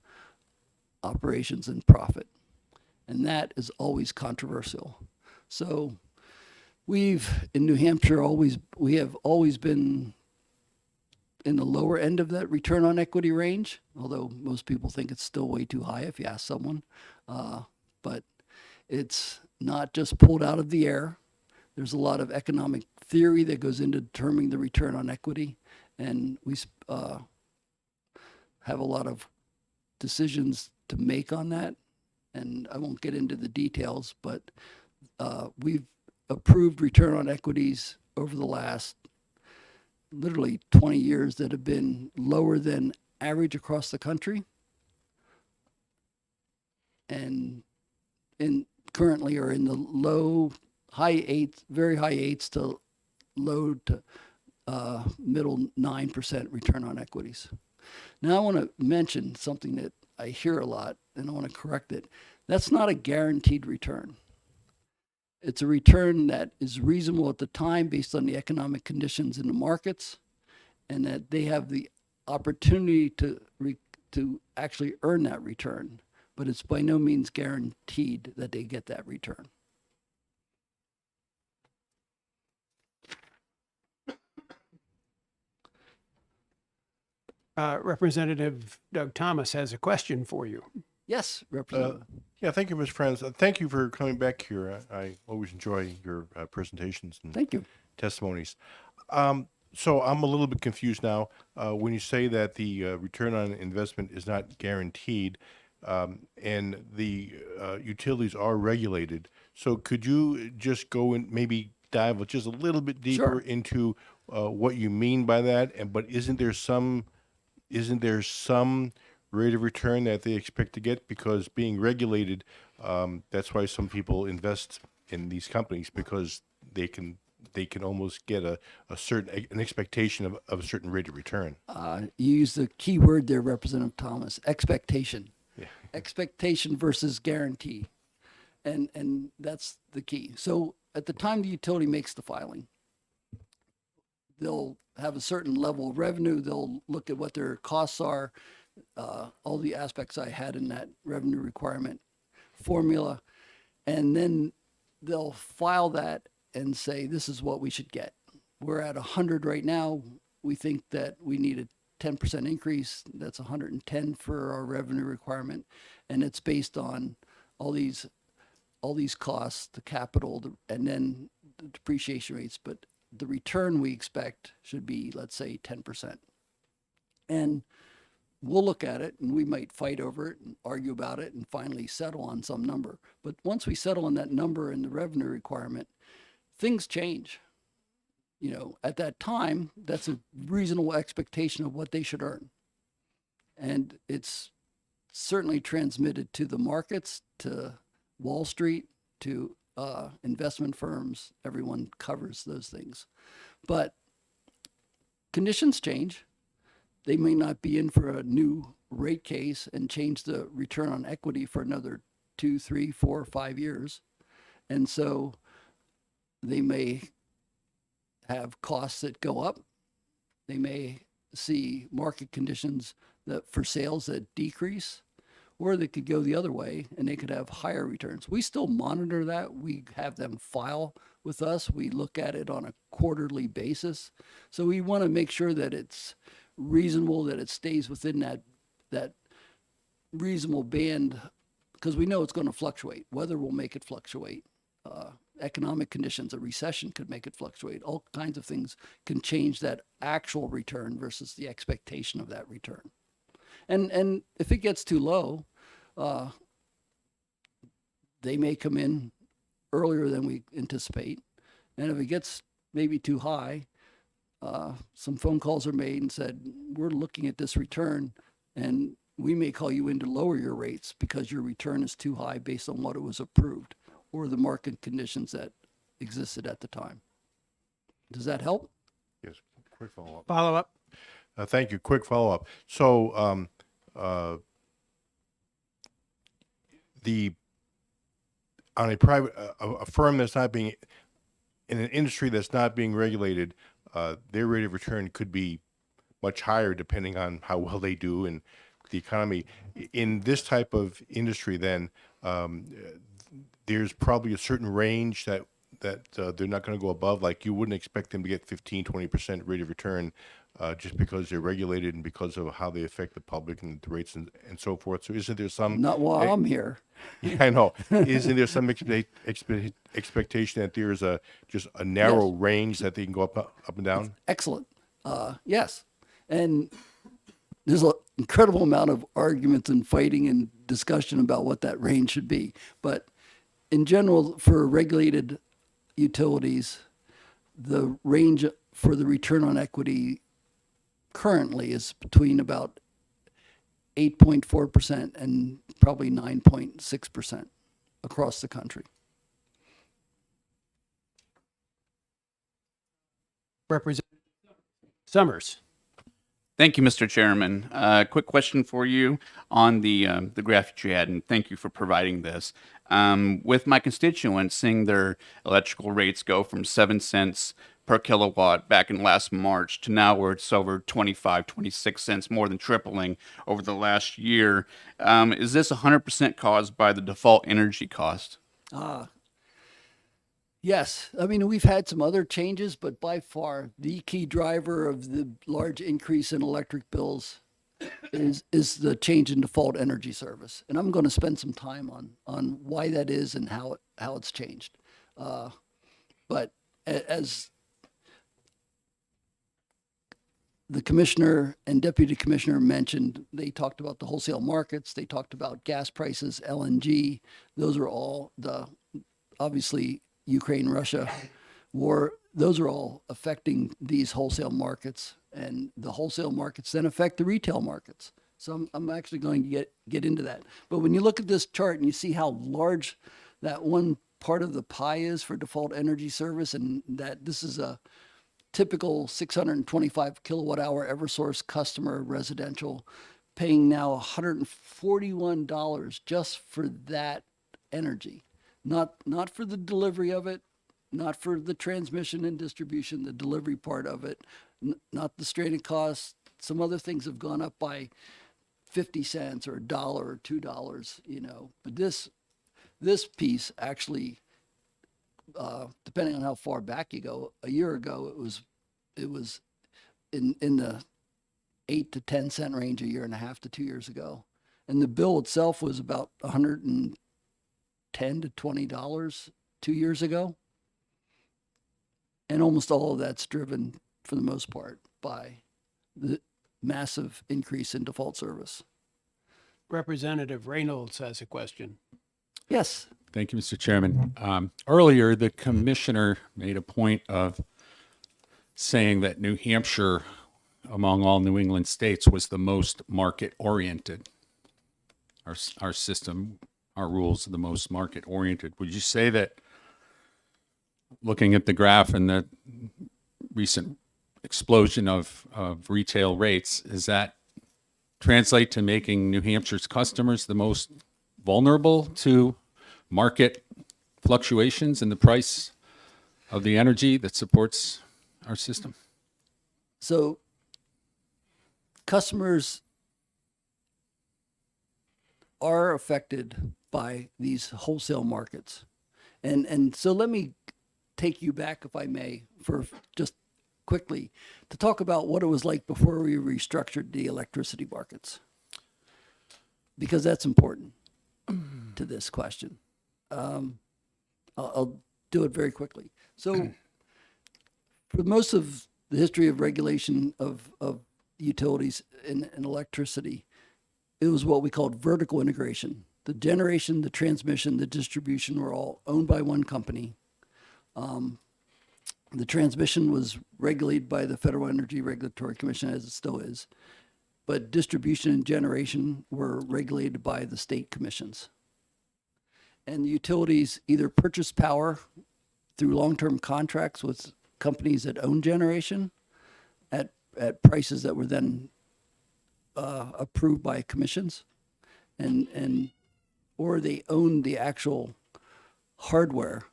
operations and profit? And that is always controversial. So in New Hampshire, we have always been in the lower end of that return on equity range, although most people think it's still way too high if you ask someone. But it's not just pulled out of the air. There's a lot of economic theory that goes into determining the return on equity, and we have a lot of decisions to make on that. And I won't get into the details, but we've approved return on equities over the last literally 20 years that have been lower than average across the country, and currently are in the very high eights to low to middle 9% return on equities. Now I want to mention something that I hear a lot, and I want to correct it. That's not a guaranteed return. It's a return that is reasonable at the time based on the economic conditions in the markets, and that they have the opportunity to actually earn that return. But it's by no means guaranteed that they get that return. Representative Doug Thomas has a question for you. Yes, Representative. Yeah, thank you, Mr. Friends. Thank you for coming back here. I always enjoy your presentations and Thank you. testimonies. So I'm a little bit confused now. When you say that the return on investment is not guaranteed, and the utilities are regulated, so could you just go and maybe dive just a little bit deeper into what you mean by that? But isn't there some rate of return that they expect to get? Because being regulated, that's why some people invest in these companies, because they can almost get an expectation of a certain rate of return. You use the key word there, Representative Thomas, expectation. Yeah. Expectation versus guarantee. And that's the key. So at the time the utility makes the filing, they'll have a certain level of revenue. They'll look at what their costs are, all the aspects I had in that revenue requirement formula, and then they'll file that and say, this is what we should get. We're at 100 right now. We think that we need a 10% increase. That's 110 for our revenue requirement. And it's based on all these costs, the capital, and then the depreciation rates. But the return we expect should be, let's say, 10%. And we'll look at it, and we might fight over it and argue about it and finally settle on some number. But once we settle on that number and the revenue requirement, things change. You know, at that time, that's a reasonable expectation of what they should earn. And it's certainly transmitted to the markets, to Wall Street, to investment firms. Everyone covers those things. But conditions change. They may not be in for a new rate case and change the return on equity for another 2, 3, 4, 5 years. And so they may have costs that go up. They may see market conditions that for sales that decrease, or they could go the other way and they could have higher returns. We still monitor that. We have them file with us. We look at it on a quarterly basis. So we want to make sure that it's reasonable, that it stays within that reasonable band, because we know it's going to fluctuate. Weather will make it fluctuate. Economic conditions, a recession could make it fluctuate. All kinds of things can change that actual return versus the expectation of that return. And if it gets too low, they may come in earlier than we anticipate. And if it gets maybe too high, some phone calls are made and said, we're looking at this return and we may call you in to lower your rates because your return is too high based on what it was approved or the market conditions that existed at the time. Does that help? Yes, quick follow-up. Follow-up. Thank you. Quick follow-up. So on a private, a firm that's not being, in an industry that's not being regulated, their rate of return could be much higher depending on how well they do and the economy. In this type of industry, then, there's probably a certain range that they're not going to go above? Like you wouldn't expect them to get 15-20% rate of return just because they're regulated and because of how they affect the public and the rates and so forth. So isn't there some? Not while I'm here. Yeah, I know. Isn't there some expectation that there's just a narrow range that they can go up and down? Excellent. Yes. And there's an incredible amount of arguments and fighting and discussion about what that range should be. But in general, for regulated utilities, the range for the return on equity currently is between about 8.4% and probably 9.6% across the country. Representative Summers. Thank you, Mr. Chairman. Quick question for you on the graph that you had, and thank you for providing this. With my constituents seeing their electrical rates go from 7 cents per kilowatt back in last March to now where it's over 26 cents, more than tripling over the last year. Is this 100% caused by the default energy cost? Yes. I mean, we've had some other changes, but by far the key driver of the large increase in electric bills is the change in default energy service. And I'm going to spend some time on why that is and how it's changed. But as the commissioner and deputy commissioner mentioned, they talked about the wholesale markets. They talked about gas prices, LNG. Those are all obviously Ukraine-Russia war. Those are all affecting these wholesale markets, and the wholesale markets then affect the retail markets. So I'm actually going to get into that. But when you look at this chart and you see how large that one part of the pie is for default energy service, and that this is a typical 625 kilowatt hour Eversource customer residential paying now $141 just for that energy. Not for the delivery of it, not for the transmission and distribution, the delivery part of it, not the stranded costs. Some other things have gone up by 50 cents or $1 or $2, you know. But this piece actually, depending on how far back you go, a year ago it was in the 8 to 10 cent range a year and a half to 2 years ago, and the bill itself was about $110 to $20 2 years ago, and almost all of that's driven for the most part by the massive increase in default service. Representative Reynolds has a question. Yes. Thank you, Mr. Chairman. Earlier, the commissioner made a point of saying that New Hampshire, among all New England states, was the most market-oriented. Our system, our rules are the most market-oriented. Would you say that, looking at the graph and the recent explosion of retail rates, does that translate to making New Hampshire's customers the most vulnerable to market fluctuations in the price of the energy that supports our system? So customers are affected by these wholesale markets. And so let me take you back, if I may, for just quickly to talk about what it was like before we restructured the electricity markets, because that's important to this question. I'll do it very quickly. So for most of the history of regulation of utilities and electricity, it was what we called vertical integration. The generation, the transmission, the distribution were all owned by one company. The transmission was regulated by the Federal Energy Regulatory Commission, as it still is, but distribution and generation were regulated by the state commissions. And the utilities either purchased power through long-term contracts with companies that own generation at prices that were then approved by commissions, or they owned the actual hardware,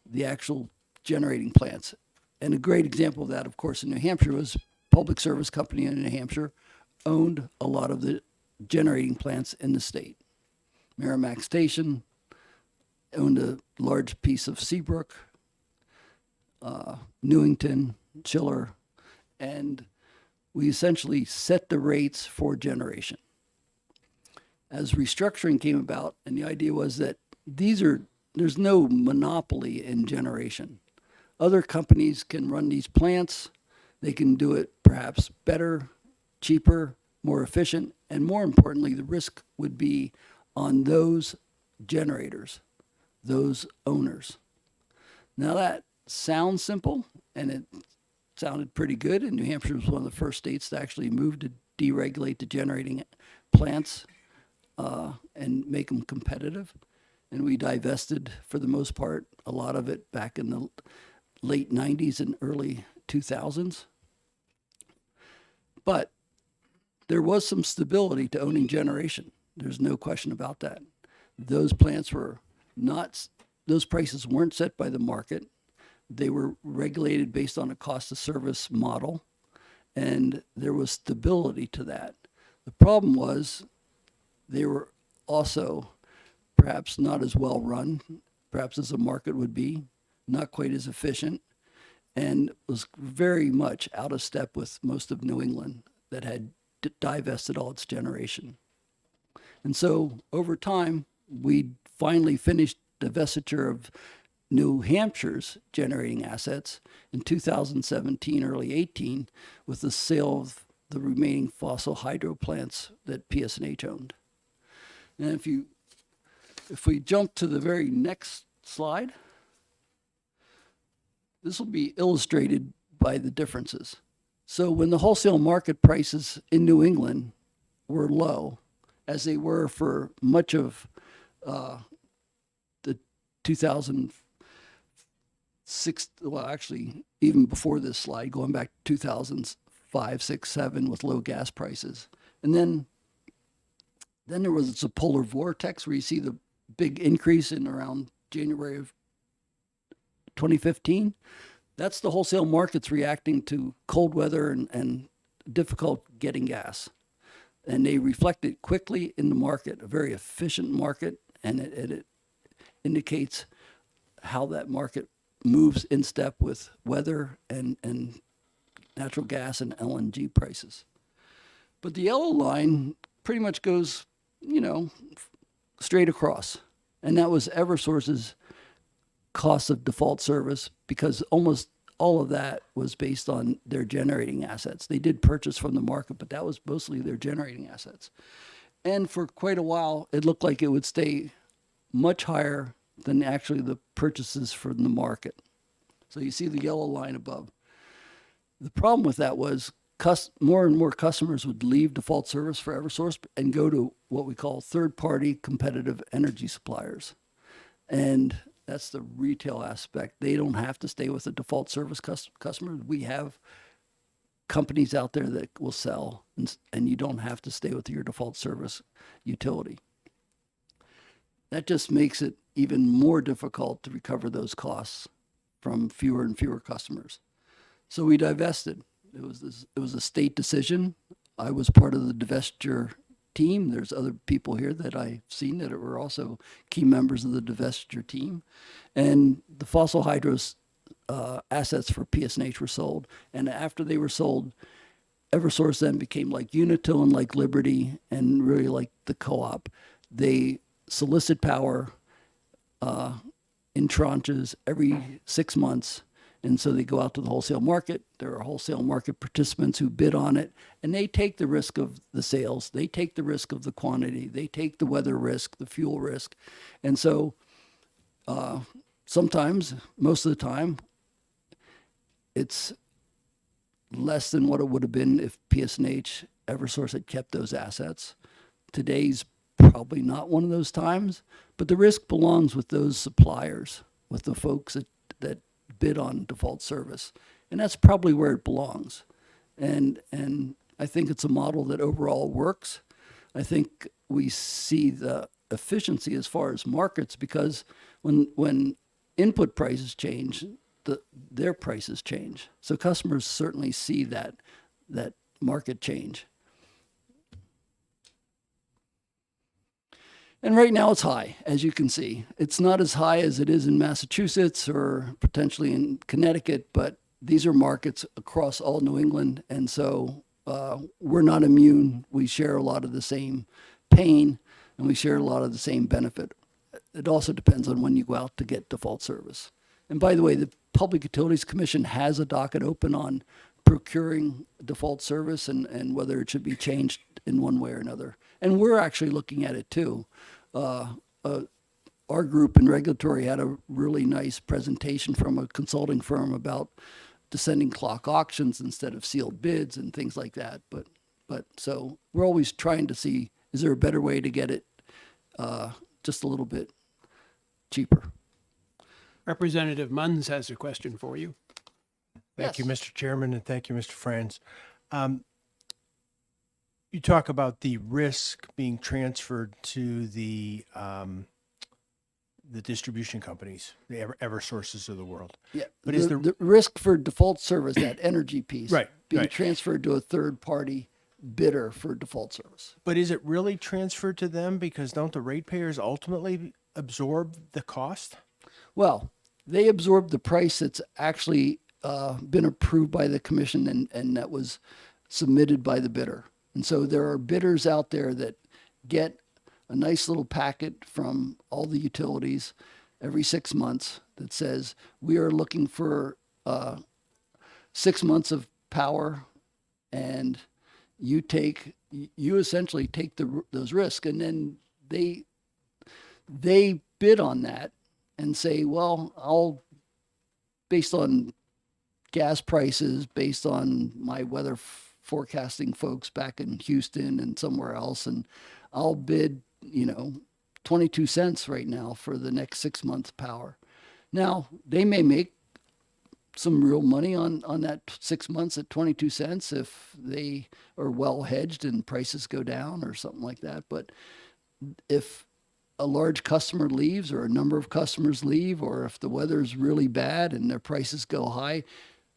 the actual generating plants. And a great example of that, of course, in New Hampshire was Public Service Company in New Hampshire owned a lot of the generating plants in the state. Merrimack Station, owned a large piece of Seabrook, Newington, Chiller, and we essentially set the rates for generation. As restructuring came about, and the idea was that there's no monopoly in generation. Other companies can run these plants. They can do it perhaps better, cheaper, more efficient, and more importantly, the risk would be on those generators, those owners. Now that sounds simple, and it sounded pretty good, and New Hampshire was one of the first states to actually move to deregulate the generating plants and make them competitive. And we divested, for the most part, a lot of it back in the late 90s and early 2000s. But there was some stability to owning generation. There's no question about that. Those plants were not, those prices weren't set by the market. They were regulated based on a cost of service model, and there was stability to that. The problem was they were also perhaps not as well run, perhaps as a market would be, not quite as efficient, and was very much out of step with most of New England that had divested all its generation. And so over time, we finally finished divestiture of New Hampshire's generating assets in 2017, early 18, with the sale of the remaining fossil hydro plants that PSNH owned. And if we jump to the very next slide, this will be illustrated by the differences. So when the wholesale market prices in New England were low, as they were for much of the 2006, well, actually, even before this slide, going back to 2005, 6, 7 with low gas prices. And then there was a polar vortex where you see the big increase in around January of 2015. That's the wholesale markets reacting to cold weather and difficult getting gas. And they reflect it quickly in the market, a very efficient market, and it indicates how that market moves in step with weather and natural gas and LNG prices. But the yellow line pretty much goes, straight across. And that was Eversource's cost of default service, because almost all of that was based on their generating assets. They did purchase from the market, but that was mostly their generating assets. And for quite a while, it looked like it would stay much higher than actually the purchases from the market. So you see the yellow line above. The problem with that was more and more customers would leave default service for Eversource and go to what we call third-party competitive energy suppliers. And that's the retail aspect. They don't have to stay with a default service customer. We have companies out there that will sell, and you don't have to stay with your default service utility. That just makes it even more difficult to recover those costs from fewer and fewer customers. So we divested. It was a state decision. I was part of the divestiture team. There's other people here that I've seen that were also key members of the divestiture team. And the fossil hydros assets for PSNH were sold. And after they were sold, Eversource then became like Unitil and like Liberty and really like the co-op. They solicit power in tranches every 6 months. And so they go out to the wholesale market. There are wholesale market participants who bid on it, and they take the risk of the sales. They take the risk of the quantity. They take the weather risk, the fuel risk. And so sometimes, most of the time, it's less than what it would have been if PSNH, Eversource had kept those assets. Today's probably not one of those times, but the risk belongs with those suppliers, with the folks that bid on default service. And that's probably where it belongs. And I think it's a model that overall works. I think we see the efficiency as far as markets, because when input prices change, their prices change. So customers certainly see that market change. And right now it's high, as you can see. It's not as high as it is in Massachusetts or potentially in Connecticut, but these are markets across all New England. And so we're not immune. We share a lot of the same pain and we share a lot of the same benefit. It also depends on when you go out to get default service. And by the way, the Public Utilities Commission has a docket open on procuring default service and whether it should be changed in one way or another. And we're actually looking at it too. Our group in regulatory had a really nice presentation from a consulting firm about descending clock auctions instead of sealed bids and things like that. But so we're always trying to see, is there a better way to get it just a little bit cheaper? Representative Munns has a question for you. Thank you, Mr. Chairman, and thank you, Mr. Franz. You talk about the risk being transferred to the distribution companies, the Eversources of the world. Yeah, but the risk for default service, that energy piece, being right. transferred to a third party bidder for default service. But is it really transferred to them because don't the ratepayers ultimately absorb the cost? Well, they absorb the price that's actually been approved by the commission and that was submitted by the bidder. And so there are bidders out there that get a nice little packet from all the utilities every 6 months that says, we are looking for 6 months of power, and you essentially take those risks. And then they bid on that and say, well, based on gas prices, based on my weather forecasting folks back in Houston and somewhere else, and I'll bid, 22 cents right now for the next 6 months power. Now, they may make some real money on that 6 months at 22 cents if they are well hedged and prices go down or something like that. But if a large customer leaves or a number of customers leave, or if the weather's really bad and their prices go high,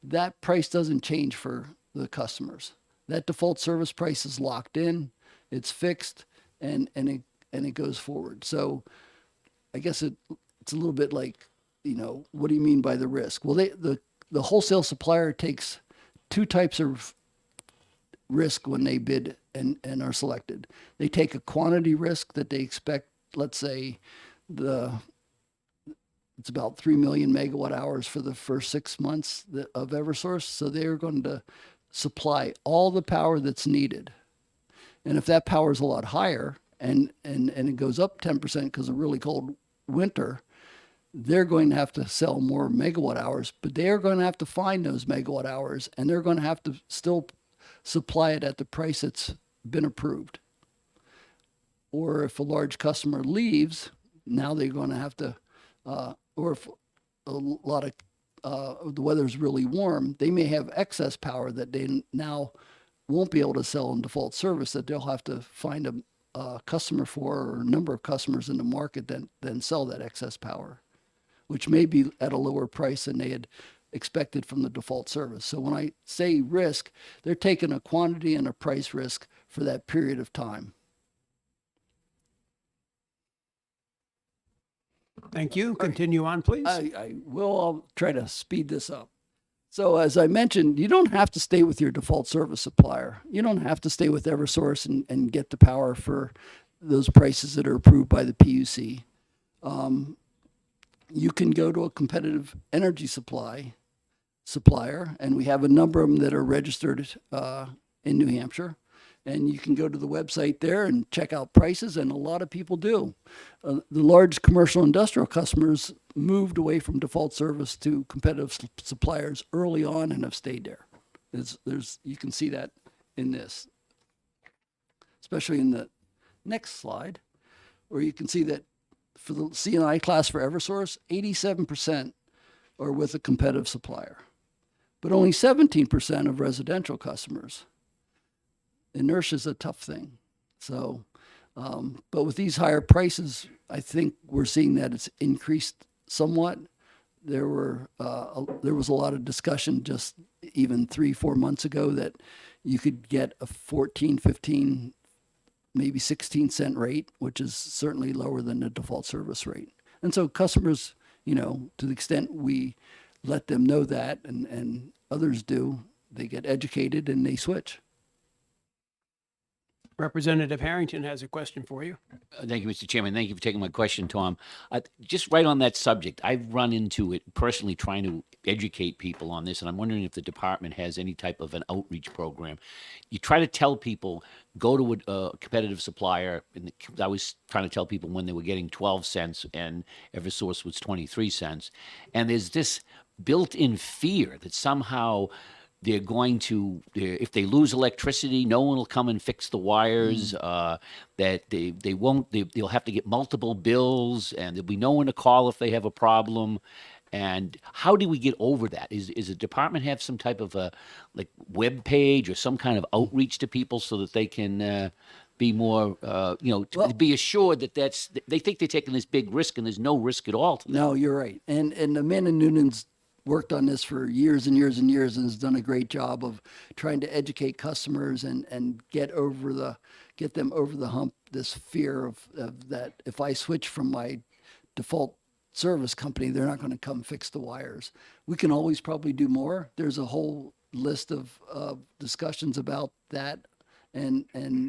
that price doesn't change for the customers. That default service price is locked in, it's fixed, and it goes forward. So I guess it's a little bit like, what do you mean by the risk? Well, the wholesale supplier takes two types of risk when they bid and are selected. They take a quantity risk that they expect, let's say it's about 3 million megawatt hours for the first 6 months of Eversource. So they're going to supply all the power that's needed. And if that power is a lot higher and it goes up 10% because of really cold winter, they're going to have to sell more megawatt hours, but they're going to have to find those megawatt hours, and they're going to have to still supply it at the price that's been approved. Or if a large customer leaves, now they're going to have to, or if a lot of the weather's really warm, they may have excess power that they now won't be able to sell in default service, that they'll have to find a customer for, or a number of customers in the market that then sell that excess power, which may be at a lower price than they had expected from the default service. So when I say risk, they're taking a quantity and a price risk for that period of time. Thank you. Continue on, please. I will. I'll try to speed this up. So as I mentioned, you don't have to stay with your default service supplier. You don't have to stay with Eversource and get the power for those prices that are approved by the PUC. You can go to a competitive energy supplier, and we have a number of them that are registered in New Hampshire. And you can go to the website there and check out prices, and a lot of people do. The large commercial industrial customers moved away from default service to competitive suppliers early on and have stayed there. You can see that in this, especially in the next slide, where you can see that for the C&I class for Eversource, 87% are with a competitive supplier, but only 17% of residential customers. Inertia is a tough thing. So, but with these higher prices, I think we're seeing that it's increased somewhat. There was a lot of discussion just even 3-4 months ago that you could get a 14, 15 maybe 16-cent rate, which is certainly lower than the default service rate. And so customers, to the extent we let them know that, and others do, they get educated and they switch. Representative Harrington has a question for you. Thank you, Mr. Chairman. Thank you for taking my question, Tom. Just right on that subject, I've run into it personally trying to educate people on this, and I'm wondering if the department has any type of an outreach program. You try to tell people, go to a competitive supplier, and I was trying to tell people when they were getting 12 cents and Eversource was 23 cents. And there's this built-in fear that somehow they're going to, if they lose electricity, no one will come and fix the wires, that they won't, they'll have to get multiple bills, and there'll be no one to call if they have a problem. And how do we get over that? Is the department have some type of a web page or some kind of outreach to people so that they can be more, be assured that they think they're taking this big risk and there's no risk at all to them? No, you're right. And Amanda Noonan's worked on this for years and years and years and has done a great job of trying to educate customers and get them over the hump, this fear of that if I switch from my default service company, they're not going to come fix the wires. We can always probably do more. There's a whole list of discussions about that, and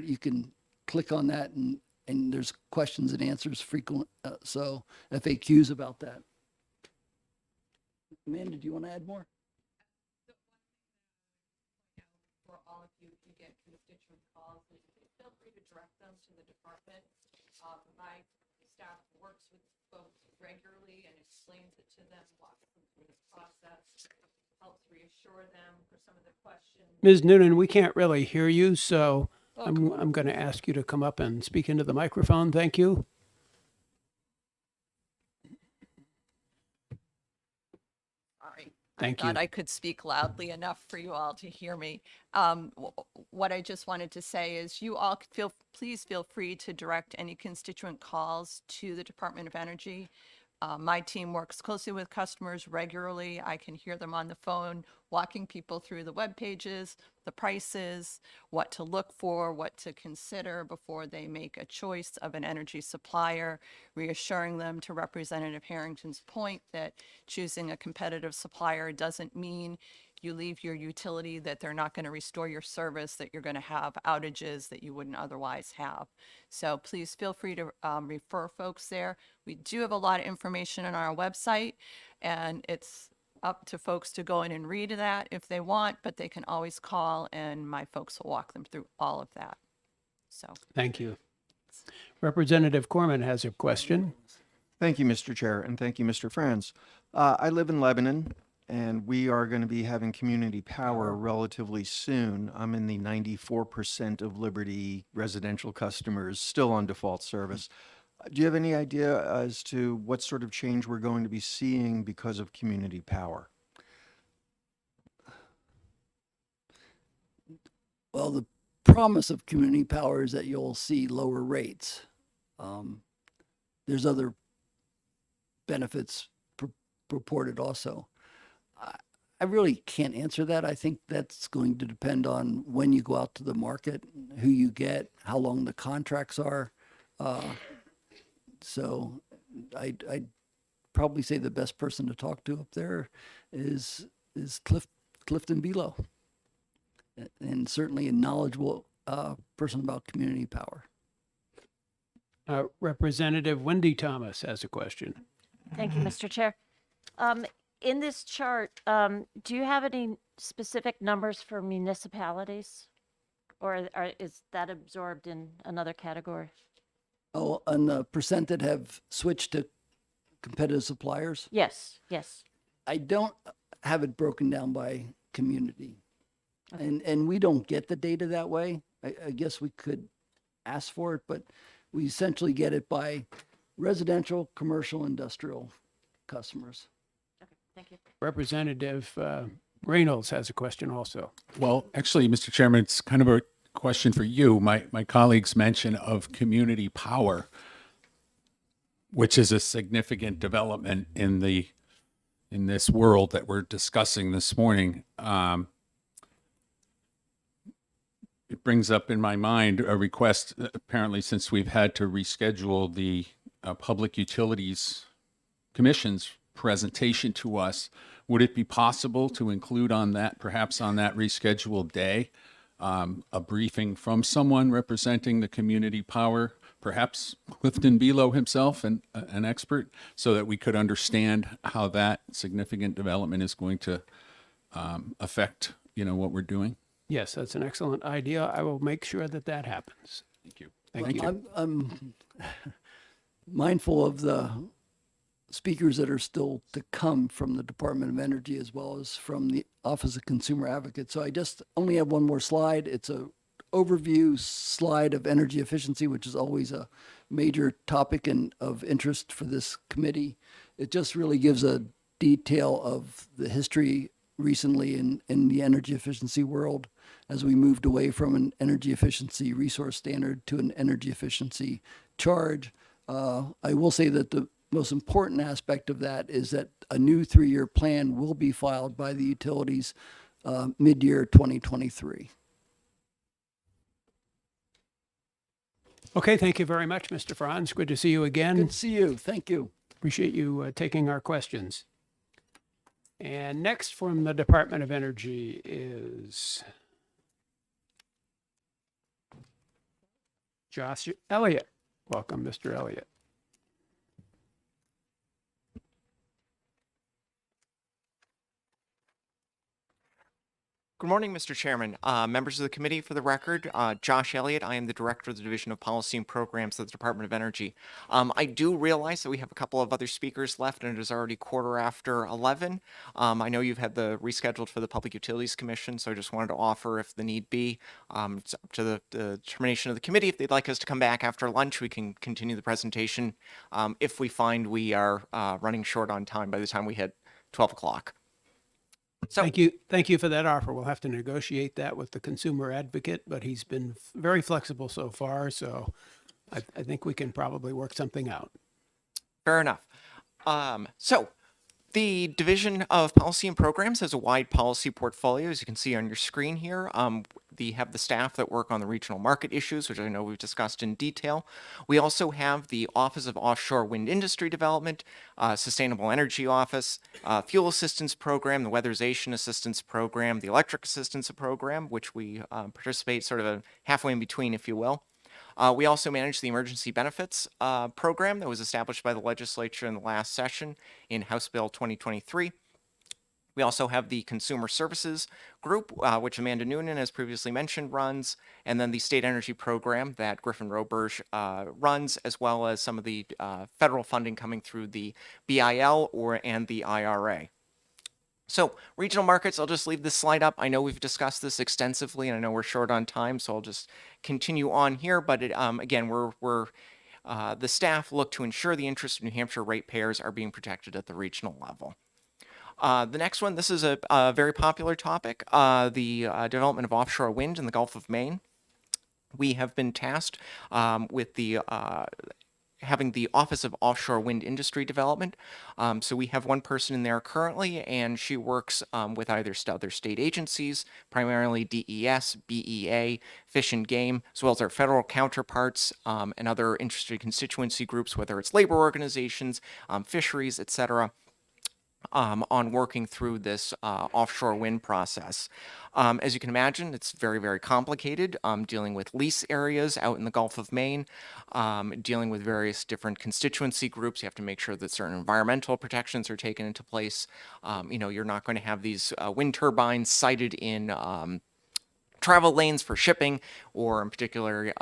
you can click on that and there's questions and answers frequent, so FAQs about that. Amanda, do you want to add more? For all of you, if you get constituent calls, feel free to direct them to the department. My staff works with folks regularly and explains it to them, walks them through the process, helps reassure them for some of the questions. Ms. Noonan, we can't really hear you, so I'm going to ask you to come up and speak into the microphone. Thank you. Thank I thought you. I could speak loudly enough for you all to hear me. What I just wanted to say is you all please feel free to direct any constituent calls to the Department of Energy. My team works closely with customers regularly. I can hear them on the phone, walking people through the web pages, the prices, what to look for, what to consider before they make a choice of an energy supplier, reassuring them, to Representative Harrington's point, that choosing a competitive supplier doesn't mean you leave your utility, that they're not going to restore your service, that you're going to have outages that you wouldn't otherwise have. So please feel free to refer folks there. We do have a lot of information on our website, and it's up to folks to go in and read that if they want, but they can always call and my folks will walk them through all of that. So Thank you. Representative Corman has a question. Thank you, Mr. Chair, and thank you, Mr. Franz. I live in Lebanon, and we are going to be having community power relatively soon. I'm in the 94% of Liberty residential customers still on default service. Do you have any idea as to what sort of change we're going to be seeing because of community power? Well, the promise of community power is that you'll see lower rates. There's other benefits purported also. I really can't answer that. I think that's going to depend on when you go out to the market, who you get, how long the contracts are. So I'd probably say the best person to talk to up there is Clifton Below, and certainly a knowledgeable person about community power. Representative Wendy Thomas has a question. Thank you, Mr. Chair. In this chart, do you have any specific numbers for municipalities, or is that absorbed in another category? Oh, and the percent that have switched to competitive suppliers? Yes, yes. I don't have it broken down by community. And we don't get the data that way. I guess we could ask for it, but we essentially get it by residential, commercial, industrial customers. Okay, thank you. Representative Reynolds has a question also. Well, actually, Mr. Chairman, it's kind of a question for you. My colleague's mention of community power, which is a significant development in this world that we're discussing this morning. it brings up in my mind a request, apparently, since we've had to reschedule the Public Utilities Commission's presentation to us. Would it be possible to include on that, perhaps on that rescheduled day, a briefing from someone representing the community power, perhaps Clifton Below himself, and an expert, so that we could understand how that significant development is going to affect, what we're doing? Yes, that's an excellent idea. I will make sure that that happens. Thank you. Thank you. I'm mindful of the speakers that are still to come from the Department of Energy as well as from the Office of Consumer Advocate. So I just only have one more slide. It's a overview slide of energy efficiency, which is always a major topic and of interest for this committee. It just really gives a detail of the history recently in the energy efficiency world as we moved away from an energy efficiency resource standard to an energy efficiency charge. I will say that the most important aspect of that is that a new 3-year plan will be filed by the utilities mid-year 2023. Okay, thank you very much, Mr. Franz. Good to see you again. Good to see you. Thank you. Appreciate you taking our questions. And next from the Department of Energy is Josh Elliott. Welcome, Mr. Elliott. Good morning, Mr. Chairman. Members of the committee, for the record, Josh Elliott. I am the Director of the Division of Policy and Programs at the Department of Energy. I do realize that we have a couple of other speakers left, and it is already 11:15. I know you've had the rescheduled for the Public Utilities Commission, so I just wanted to offer, if the need be, it's up to the determination of the committee. If they'd like us to come back after lunch, we can continue the presentation if we find we are running short on time by the time we hit 12 o'clock. So, Thank you for that offer. We'll have to negotiate that with the consumer advocate, but he's been very flexible so far, so I think we can probably work something out. Fair enough. So the Division of Policy and Programs has a wide policy portfolio, as you can see on your screen here. They have the staff that work on the regional market issues, which I know we've discussed in detail. We also have the Office of Offshore Wind Industry Development, Sustainable Energy Office, Fuel Assistance Program, the Weatherization Assistance Program, the Electric Assistance Program, which we participate sort of halfway in between, if you will. We also manage the Emergency Benefits Program that was established by the legislature in the last session in House Bill 2023. We also have the Consumer Services Group, which Amanda Noonan, as previously mentioned, runs, and then the State Energy Program that Griffin Roberge runs, as well as some of the federal funding coming through the BIL and the IRA. So regional markets, I'll just leave this slide up. I know we've discussed this extensively, and I know we're short on time, so I'll just continue on here. But again, the staff look to ensure the interests of New Hampshire ratepayers are being protected at the regional level. The next one, this is a very popular topic, the development of offshore wind in the Gulf of Maine. We have been tasked with having the Office of Offshore Wind Industry Development. So we have one person in there currently, and she works with either other state agencies, primarily DES, BEA, Fish and Game, as well as our federal counterparts and other industry constituency groups, whether it's labor organizations, fisheries, etc., on working through this offshore wind process. As you can imagine, it's very, very complicated, dealing with lease areas out in the Gulf of Maine, dealing with various different constituency groups. You have to make sure that certain environmental protections are taken into place. You're not going to have these wind turbines sited in travel lanes for shipping or in particular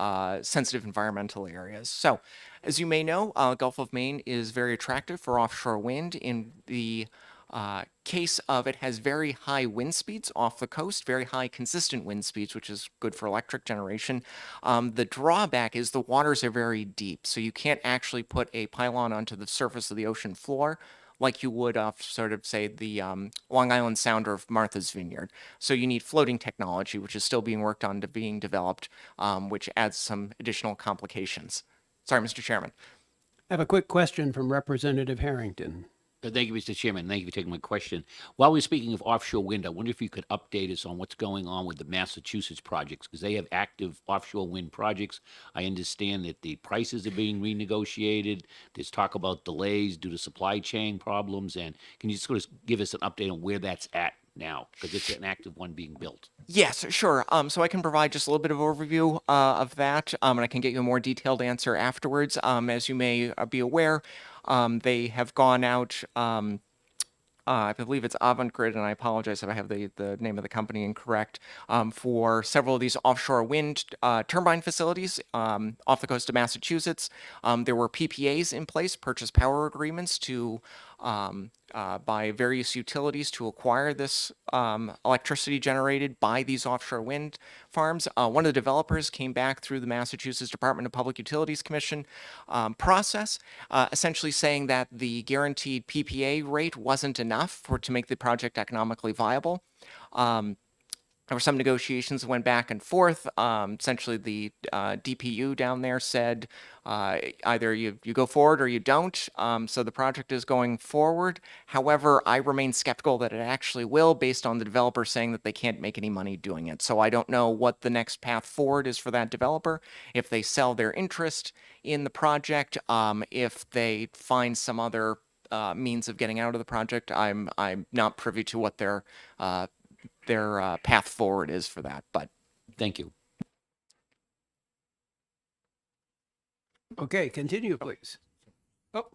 sensitive environmental areas. So, as you may know, Gulf of Maine is very attractive for offshore wind. In the case of it has very high wind speeds off the coast, very high consistent wind speeds, which is good for electric generation. The drawback is the waters are very deep, so you can't actually put a pylon onto the surface of the ocean floor like you would off sort of, say, the Long Island Sound or Martha's Vineyard. So you need floating technology, which is still being worked on being developed, which adds some additional complications. Sorry, Mr. Chairman. I have a quick question from Representative Harrington. Thank you, Mr. Chairman. Thank you for taking my question. While we're speaking of offshore wind, I wonder if you could update us on what's going on with the Massachusetts projects, because they have active offshore wind projects. I understand that the prices are being renegotiated. There's talk about delays due to supply chain problems. And can you sort of give us an update on where that's at now? Because it's an active one being built. Yes, sure. So I can provide just a little bit of overview of that, and I can get you a more detailed answer afterwards. As you may be aware, they have gone out. I believe it's Avangrid, and I apologize if I have the name of the company incorrect, for several of these offshore wind turbine facilities off the coast of Massachusetts. There were PPAs in place, purchase power agreements, to by various utilities to acquire this electricity generated by these offshore wind farms. One of the developers came back through the Massachusetts Department of Public Utilities Commission process, essentially saying that the guaranteed PPA rate wasn't enough to make the project economically viable. There were some negotiations that went back and forth. Essentially, the DPU down there said either you go forward or you don't. So the project is going forward. However, I remain skeptical that it actually will, based on the developer saying that they can't make any money doing it. So I don't know what the next path forward is for that developer. If they sell their interest in the project, if they find some other means of getting out of the project, I'm not privy to what their path forward is for that, but Thank you. Okay, continue, please. Oh,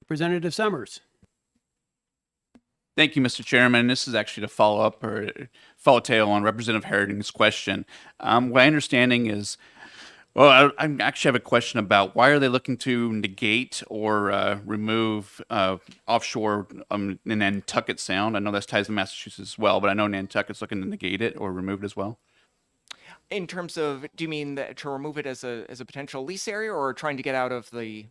Representative Summers. Thank you, Mr. Chairman. This is actually to follow up or follow tail on Representative Herring's question. My understanding is, well, I actually have a question about why are they looking to negate or remove offshore in Nantucket Sound? I know that's ties to Massachusetts as well, but I know Nantucket's looking to negate it or remove it as well. in terms of, do you mean to remove it as a potential lease area, or trying to get out of the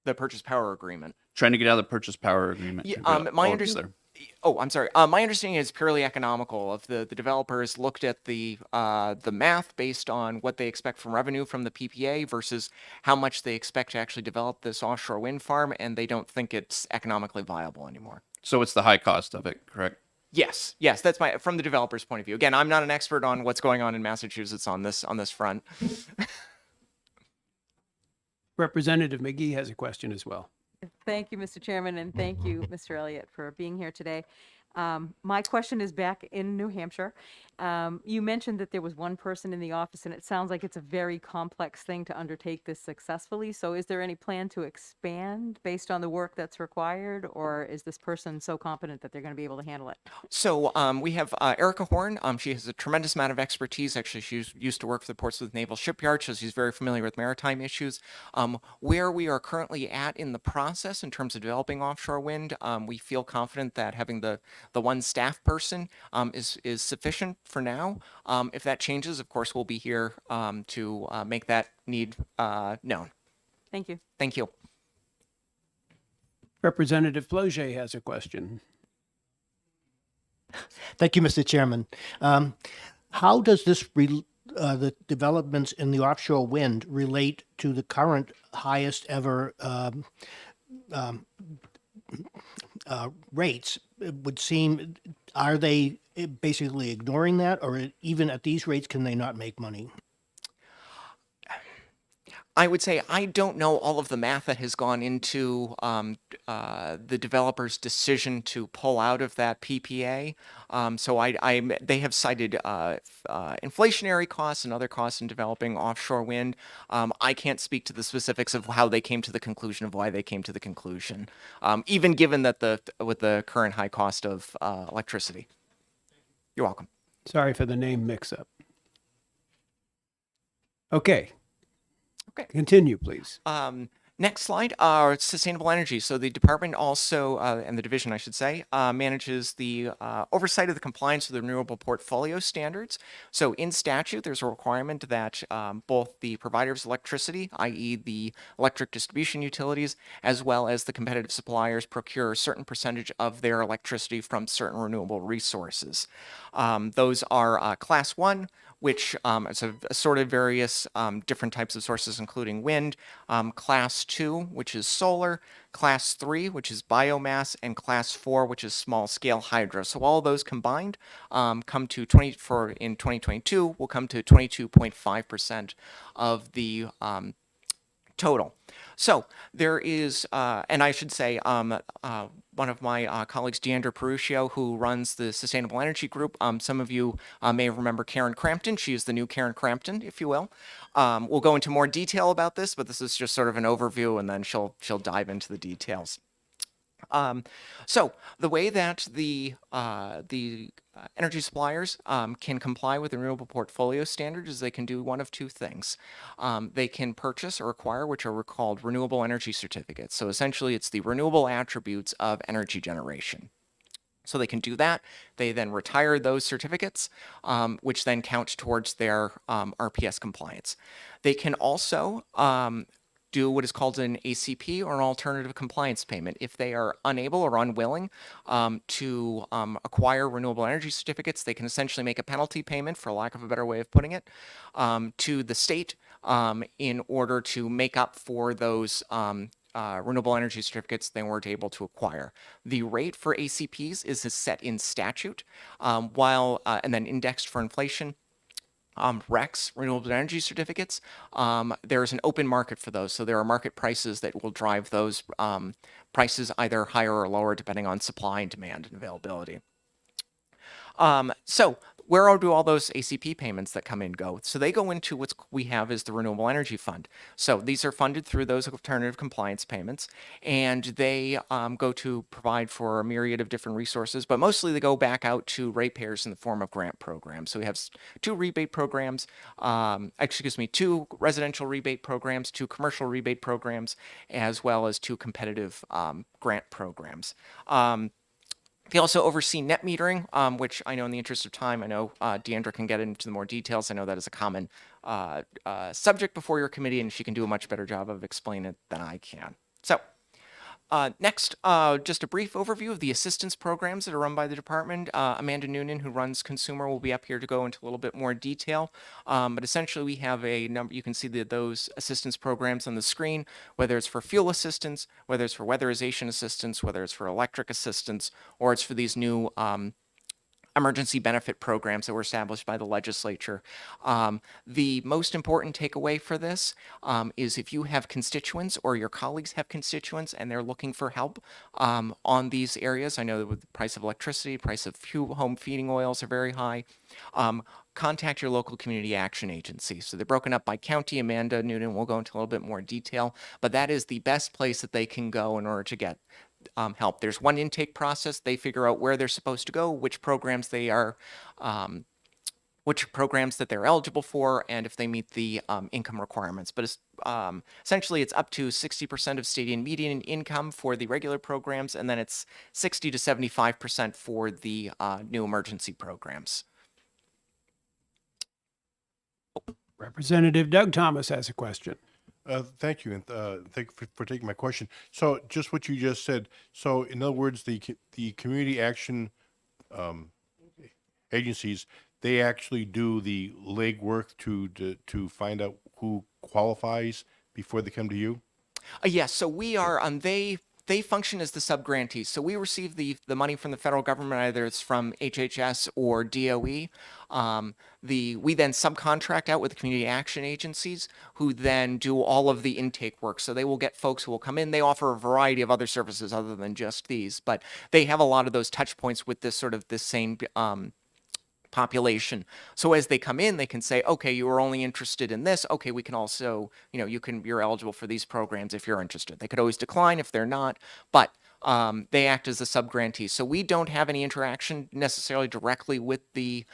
purchase power agreement? Trying to get out of the purchase power agreement. Yeah, my understanding. Oh, I'm sorry. My understanding is purely economical. If the developers looked at the math based on what they expect from revenue from the PPA versus how much they expect to actually develop this offshore wind farm, and they don't think it's economically viable anymore. So it's the high cost of it, correct? Yes, that's from the developer's point of view. Again, I'm not an expert on what's going on in Massachusetts on this front. Representative McGee has a question as well. Thank you, Mr. Chairman, and thank you, Mr. Elliott, for being here today. My question is back in New Hampshire. You mentioned that there was one person in the office, and it sounds like it's a very complex thing to undertake this successfully. So is there any plan to expand based on the work that's required, or is this person so competent that they're going to be able to handle it? So we have Erica Horn. She has a tremendous amount of expertise. Actually, she used to work for the Portsmouth Naval Shipyard, so she's very familiar with maritime issues. Where we are currently at in the process in terms of developing offshore wind, we feel confident that having the one staff person is sufficient for now. If that changes, of course, we'll be here to make that need known. Thank you. Thank you. Representative Floget has a question. Thank you, Mr. Chairman. How does this the developments in the offshore wind relate to the current highest ever rates? It would seem, are they basically ignoring that, or even at these rates, can they not make money? I would say I don't know all of the math that has gone into the developer's decision to pull out of that PPA. So they have cited inflationary costs and other costs in developing offshore wind. I can't speak to the specifics of how they came to the conclusion of why they came to the conclusion, even given that with the current high cost of electricity. You're welcome. Sorry for the name mix-up. Okay. Continue, please. Next slide, sustainable energy. So the department also, and the division, I should say, manages the oversight of the compliance with the renewable portfolio standards. So in statute, there's a requirement that both the providers of electricity, i.e. the electric distribution utilities, as well as the competitive suppliers, procure a certain percentage of their electricity from certain renewable resources. Those are Class 1, which is a assorted various different types of sources, including wind, class 2, which is solar, class 3, which is biomass, and class 4, which is small scale hydro. So all those combined come to in 2022 will come to 22.5% of the total. So there is, and I should say, one of my colleagues, Deandra Peruccio, who runs the Sustainable Energy Group. Some of you may remember Karen Crampton. She is the new Karen Crampton, if you will. We'll go into more detail about this, but this is just sort of an overview, and then she'll dive into the details. So the way that the energy suppliers can comply with the renewable portfolio standard is they can do one of two things. They can purchase or acquire, which are called renewable energy certificates. So essentially, it's the renewable attributes of energy generation. So they can do that. They then retire those certificates, which then count towards their RPS compliance. They can also do what is called an ACP, or an alternative compliance payment. If they are unable or unwilling to acquire renewable energy certificates, they can essentially make a penalty payment, for lack of a better way of putting it, to the state in order to make up for those renewable energy certificates they weren't able to acquire. The rate for ACPs is set in statute, and then indexed for inflation. RECs, renewable energy certificates, there's an open market for those. So there are market prices that will drive those prices either higher or lower depending on supply and demand and availability. So where do all those ACP payments that come in go? So they go into what we have is the Renewable Energy Fund. So these are funded through those alternative compliance payments, and they go to provide for a myriad of different resources, but mostly they go back out to ratepayers in the form of grant programs. So we have two rebate programs, two residential rebate programs, two commercial rebate programs, as well as two competitive grant programs. They also oversee net metering, which I know in the interest of time, I know Deandra can get into the more details. I know that is a common subject before your committee, and she can do a much better job of explaining it than I can. So next, just a brief overview of the assistance programs that are run by the department. Amanda Noonan, who runs Consumer, will be up here to go into a little bit more detail. But essentially, we have a number. You can see those assistance programs on the screen, whether it's for fuel assistance, whether it's for weatherization assistance, whether it's for electric assistance, or it's for these new emergency benefit programs that were established by the legislature. The most important takeaway for this is if you have constituents or your colleagues have constituents and they're looking for help on these areas, I know that with the price of electricity, price of home feeding oils are very high, contact your local community action agency. So they're broken up by county. Amanda Noonan will go into a little bit more detail, but that is the best place that they can go in order to get help. There's one intake process. They figure out where they're supposed to go, which programs they are, which programs that they're eligible for, and if they meet the income requirements. But essentially, it's up to 60% of state and median income for the regular programs, and then it's 60 to 75% for the new emergency programs. Representative Doug Thomas has a question. Thank you, and thank you for taking my question. So, just what you just said. So, in other words, the community action agencies, they actually do the legwork to find out who qualifies before they come to you. Yes. So we are they function as the subgrantees. So we receive the money from the federal government, either it's from HHS or DOE. We then subcontract out with the community action agencies, who then do all of the intake work. So they will get folks who will come in. They offer a variety of other services other than just these, but they have a lot of those touch points with this same population. So as they come in, they can say, okay, you were only interested in this. Okay, we can also, you're eligible for these programs if you're interested. They could always decline if they're not, but they act as a subgrantee. So we don't have any interaction necessarily directly with the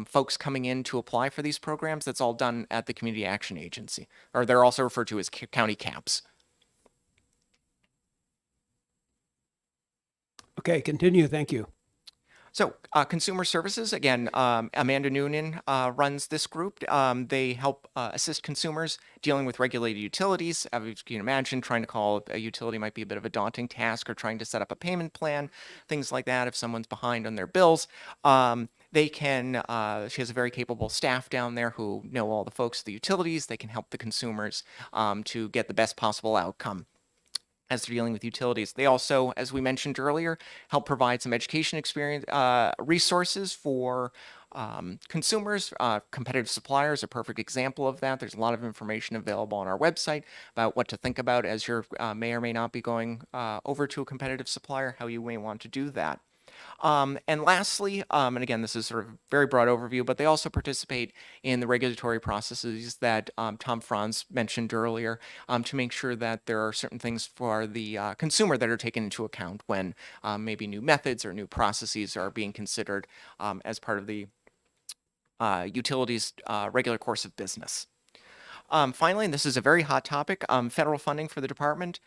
folks coming in to apply for these programs. That's all done at the Community Action Agency, or they're also referred to as county CAPs. Okay, continue. Thank you. So consumer services, again, Amanda Noonan runs this group. They help assist consumers dealing with regulated utilities. As you can imagine, trying to call a utility might be a bit of a daunting task, or trying to set up a payment plan, things like that if someone's behind on their bills. They can, she has a very capable staff down there who know all the folks at the utilities. They can help the consumers to get the best possible outcome as they're dealing with utilities. They also, as we mentioned earlier, help provide some education experience resources for consumers. Competitive suppliers, a perfect example of that. There's a lot of information available on our website about what to think about as you may or may not be going over to a competitive supplier, how you may want to do that. And lastly, and again, this is sort of a very broad overview, but they also participate in the regulatory processes that Tom Franz mentioned earlier to make sure that there are certain things for the consumer that are taken into account when maybe new methods or new processes are being considered as part of the utilities regular course of business. Finally, and this is a very hot topic, federal funding for the department.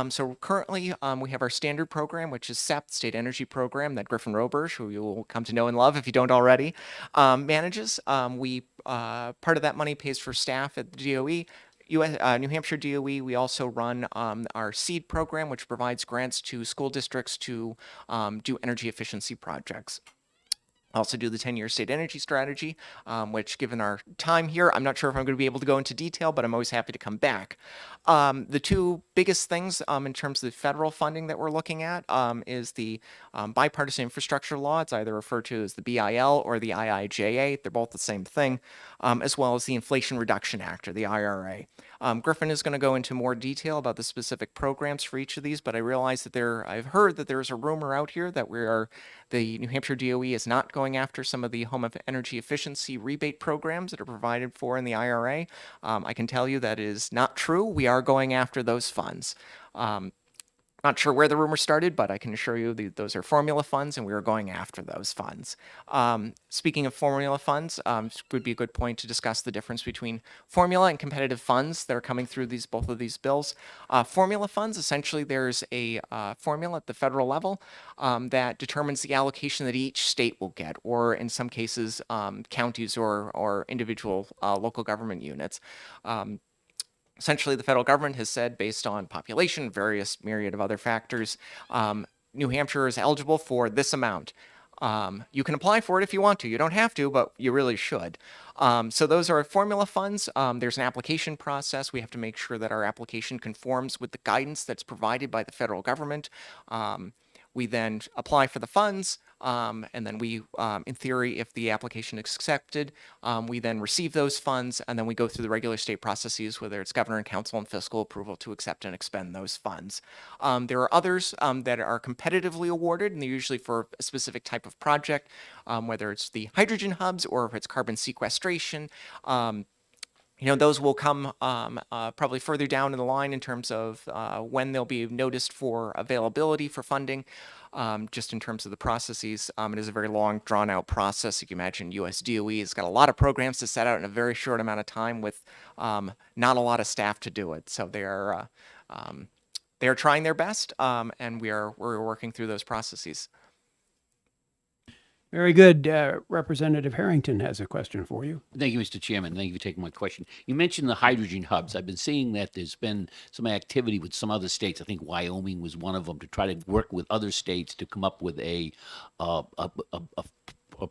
So currently, we have our standard program, which is SEP, State Energy Program, that Griffin Roberge, who you will come to know and love if you don't already, manages. Part of that money pays for staff at the DOE. New Hampshire DOE, we also run our SEED program, which provides grants to school districts to do energy efficiency projects. Also do the 10-year state energy strategy, which given our time here, I'm not sure if I'm going to be able to go into detail, but I'm always happy to come back. The two biggest things in terms of the federal funding that we're looking at is the bipartisan infrastructure law. It's either referred to as the BIL or the IIJA. They're both the same thing, as well as the Inflation Reduction Act, or the IRA. Griffin is going to go into more detail about the specific programs for each of these, but I realize that I've heard that there's a rumor out here that the New Hampshire DOE is not going after some of the home energy efficiency rebate programs that are provided for in the IRA. I can tell you that is not true. We are going after those funds. Not sure where the rumor started, but I can assure you those are formula funds, and we are going after those funds. Speaking of formula funds, would be a good point to discuss the difference between formula and competitive funds that are coming through both of these bills. Formula funds, essentially, there's a formula at the federal level that determines the allocation that each state will get, or in some cases, counties or individual local government units. Essentially, the federal government has said, based on population, various myriad of other factors, New Hampshire is eligible for this amount. You can apply for it if you want to. You don't have to, but you really should. So those are formula funds. There's an application process. We have to make sure that our application conforms with the guidance that's provided by the federal government. We then apply for the funds, and then we, in theory, if the application is accepted, we then receive those funds, and then we go through the regular state processes, whether it's governor and council and fiscal approval, to accept and expend those funds. There are others that are competitively awarded, and they're usually for a specific type of project, whether it's the hydrogen hubs or if it's carbon sequestration. Those will come probably further down in the line in terms of when they'll be noticed for availability for funding. Just in terms of the processes, it is a very long, drawn-out process. You can imagine US DOE has got a lot of programs to set out in a very short amount of time with not a lot of staff to do it. So they are trying their best, and we're working through those processes. Very good. Representative Harrington has a question for you. Thank you, Mr. Chairman. Thank you for taking my question. You mentioned the hydrogen hubs. I've been seeing that there's been some activity with some other states. I think Wyoming was one of them, to try to work with other states to come up with a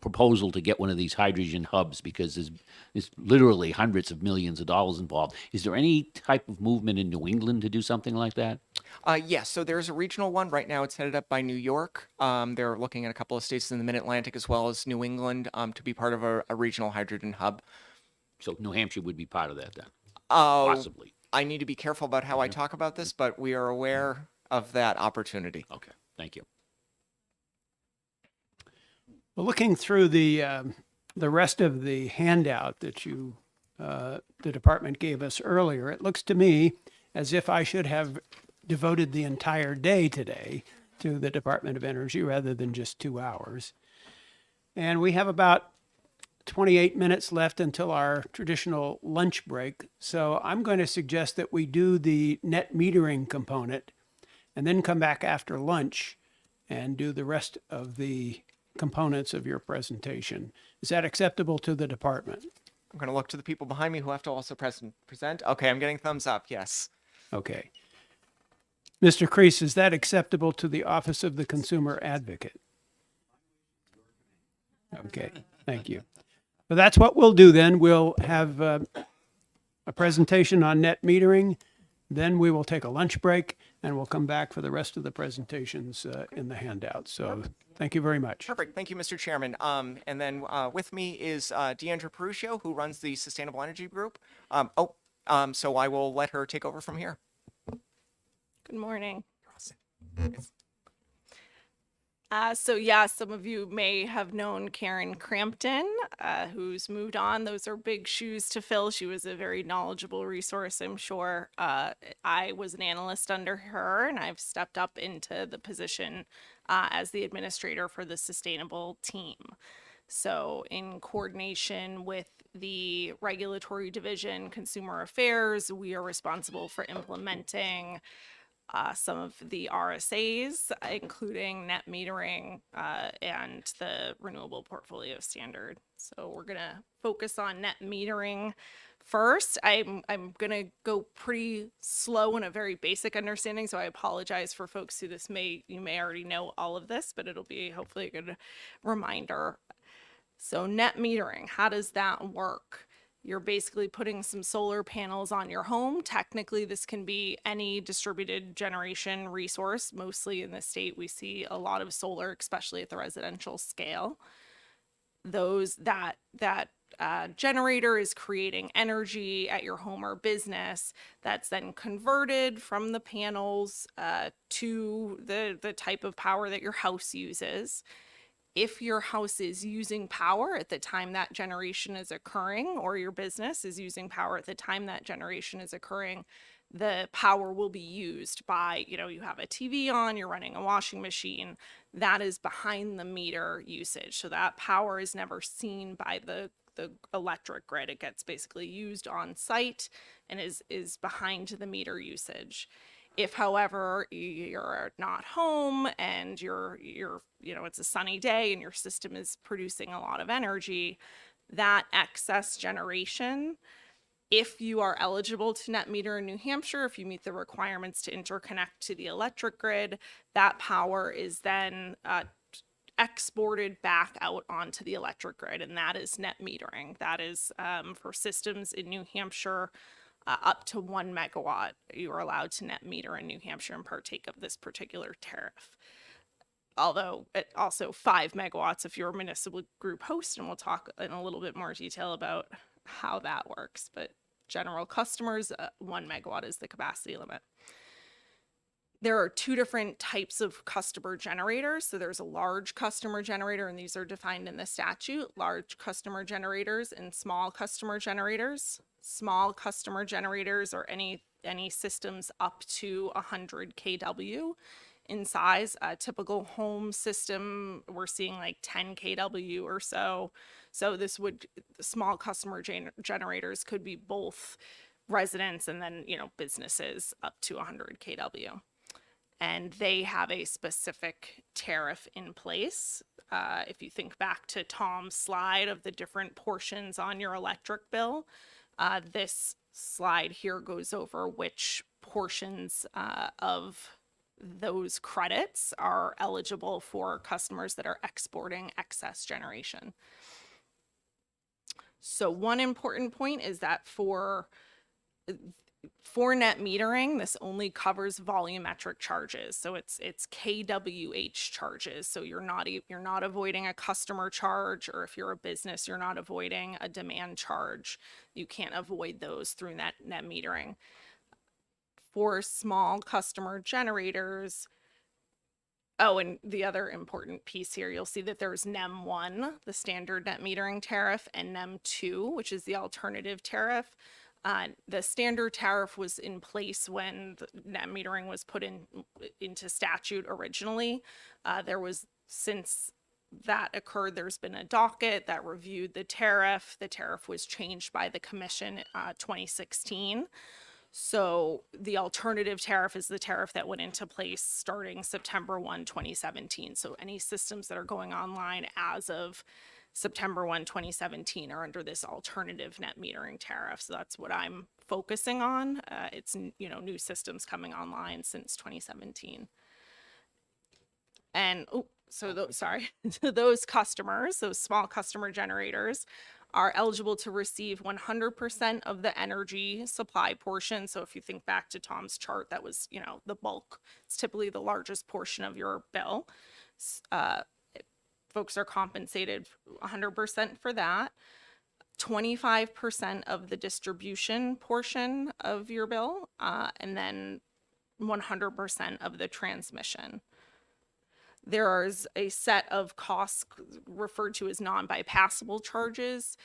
proposal to get one of these hydrogen hubs, because there's literally hundreds of millions of dollars involved. Is there any type of movement in New England to do something like that? Yes, so there's a regional one. Right now it's headed up by New York. They're looking at a couple of states in the Mid-Atlantic as well as New England to be part of a regional hydrogen hub. So New Hampshire would be part of that then? Possibly. I need to be careful about how I talk about this, but we are aware of that opportunity. Okay, thank you. Well, looking through the rest of the handout that the department gave us earlier, it looks to me as if I should have devoted the entire day today to the Department of Energy rather than just 2 hours. And we have about 28 minutes left until our traditional lunch break. So I'm going to suggest that we do the net metering component and then come back after lunch and do the rest of the components of your presentation. Is that acceptable to the department? I'm going to look to the people behind me who have to also present. Okay, I'm getting thumbs up, yes. Okay. Mr. Crease, is that acceptable to the Office of the Consumer Advocate? Okay, thank you. So that's what we'll do then. We'll have a presentation on net metering. Then we will take a lunch break and we'll come back for the rest of the presentations in the handout. So thank you very much. Perfect. Thank you, Mr. Chairman. And then with me is Deandra Peruccio, who runs the Sustainable Energy Group. So I will let her take over from here. Good morning. It's- Some of you may have known Karen Crampton, who's moved on. Those are big shoes to fill. She was a very knowledgeable resource, I'm sure. I was an analyst under her, and I've stepped up into the position as the administrator for the sustainable team. So in coordination with the regulatory division, consumer affairs, we are responsible for implementing some of the RSAs, including net metering and the renewable portfolio standard. So we're going to focus on net metering first. I'm going to go pretty slow in a very basic understanding, so I apologize for folks who you may already know all of this, but it'll be hopefully a good reminder. So net metering, how does that work? You're basically putting some solar panels on your home. Technically, this can be any distributed generation resource. Mostly in the state, we see a lot of solar, especially at the residential scale. That generator is creating energy at your home or business that's then converted from the panels to the type of power that your house uses. If your house is using power at the time that generation is occurring, or your business is using power at the time that generation is occurring, the power will be used by, you have a TV on, you're running a washing machine, that is behind the meter usage. So that power is never seen by the electric grid. It gets basically used on site and is behind the meter usage. If, however, you're not home and it's a sunny day and your system is producing a lot of energy, that excess generation, if you are eligible to net meter in New Hampshire, if you meet the requirements to interconnect to the electric grid, that power is then exported back out onto the electric grid, and that is net metering. That is for systems in New Hampshire up to 1 megawatt, you are allowed to net meter in New Hampshire and partake of this particular tariff. Although also 5 megawatts if you're a municipal group host, and we'll talk in a little bit more detail about how that works. But general customers, 1 megawatt is the capacity limit. There are 2 different types of customer generators. So there's a large customer generator, and these are defined in the statute, large customer generators and small customer generators. Small customer generators are any systems up to 100 kW in size. A typical home system, we're seeing like 10 kW or so. So small customer generators could be both residents and then, businesses up to 100 kW. And they have a specific tariff in place. If you think back to Tom's slide of the different portions on your electric bill, this slide here goes over which portions of those credits are eligible for customers that are exporting excess generation. So one important point is that for net metering, this only covers volumetric charges. So it's kWh charges. So you're not avoiding a customer charge, or if you're a business, you're not avoiding a demand charge. You can't avoid those through net metering. For small customer generators, and the other important piece here, you'll see that there's NEM 1, the standard net metering tariff, and NEM 2, which is the alternative tariff. The standard tariff was in place when the net metering was put into statute originally. Since that occurred, there's been a docket that reviewed the tariff. The tariff was changed by the commission 2016. So the alternative tariff is the tariff that went into place starting September 1, 2017. So any systems that are going online as of September 1, 2017 are under this alternative net metering tariff. So that's what I'm focusing on. It's, new systems coming online since 2017. And so those, sorry, those customers, those small customer generators are eligible to receive 100% of the energy supply portion. So if you think back to Tom's chart, that was, you know, the bulk. It's typically the largest portion of your bill. Folks are compensated 100% for that. 25% of the distribution portion of your bill, and then 100% of the transmission. There is a set of costs referred to as non-bypassable charges.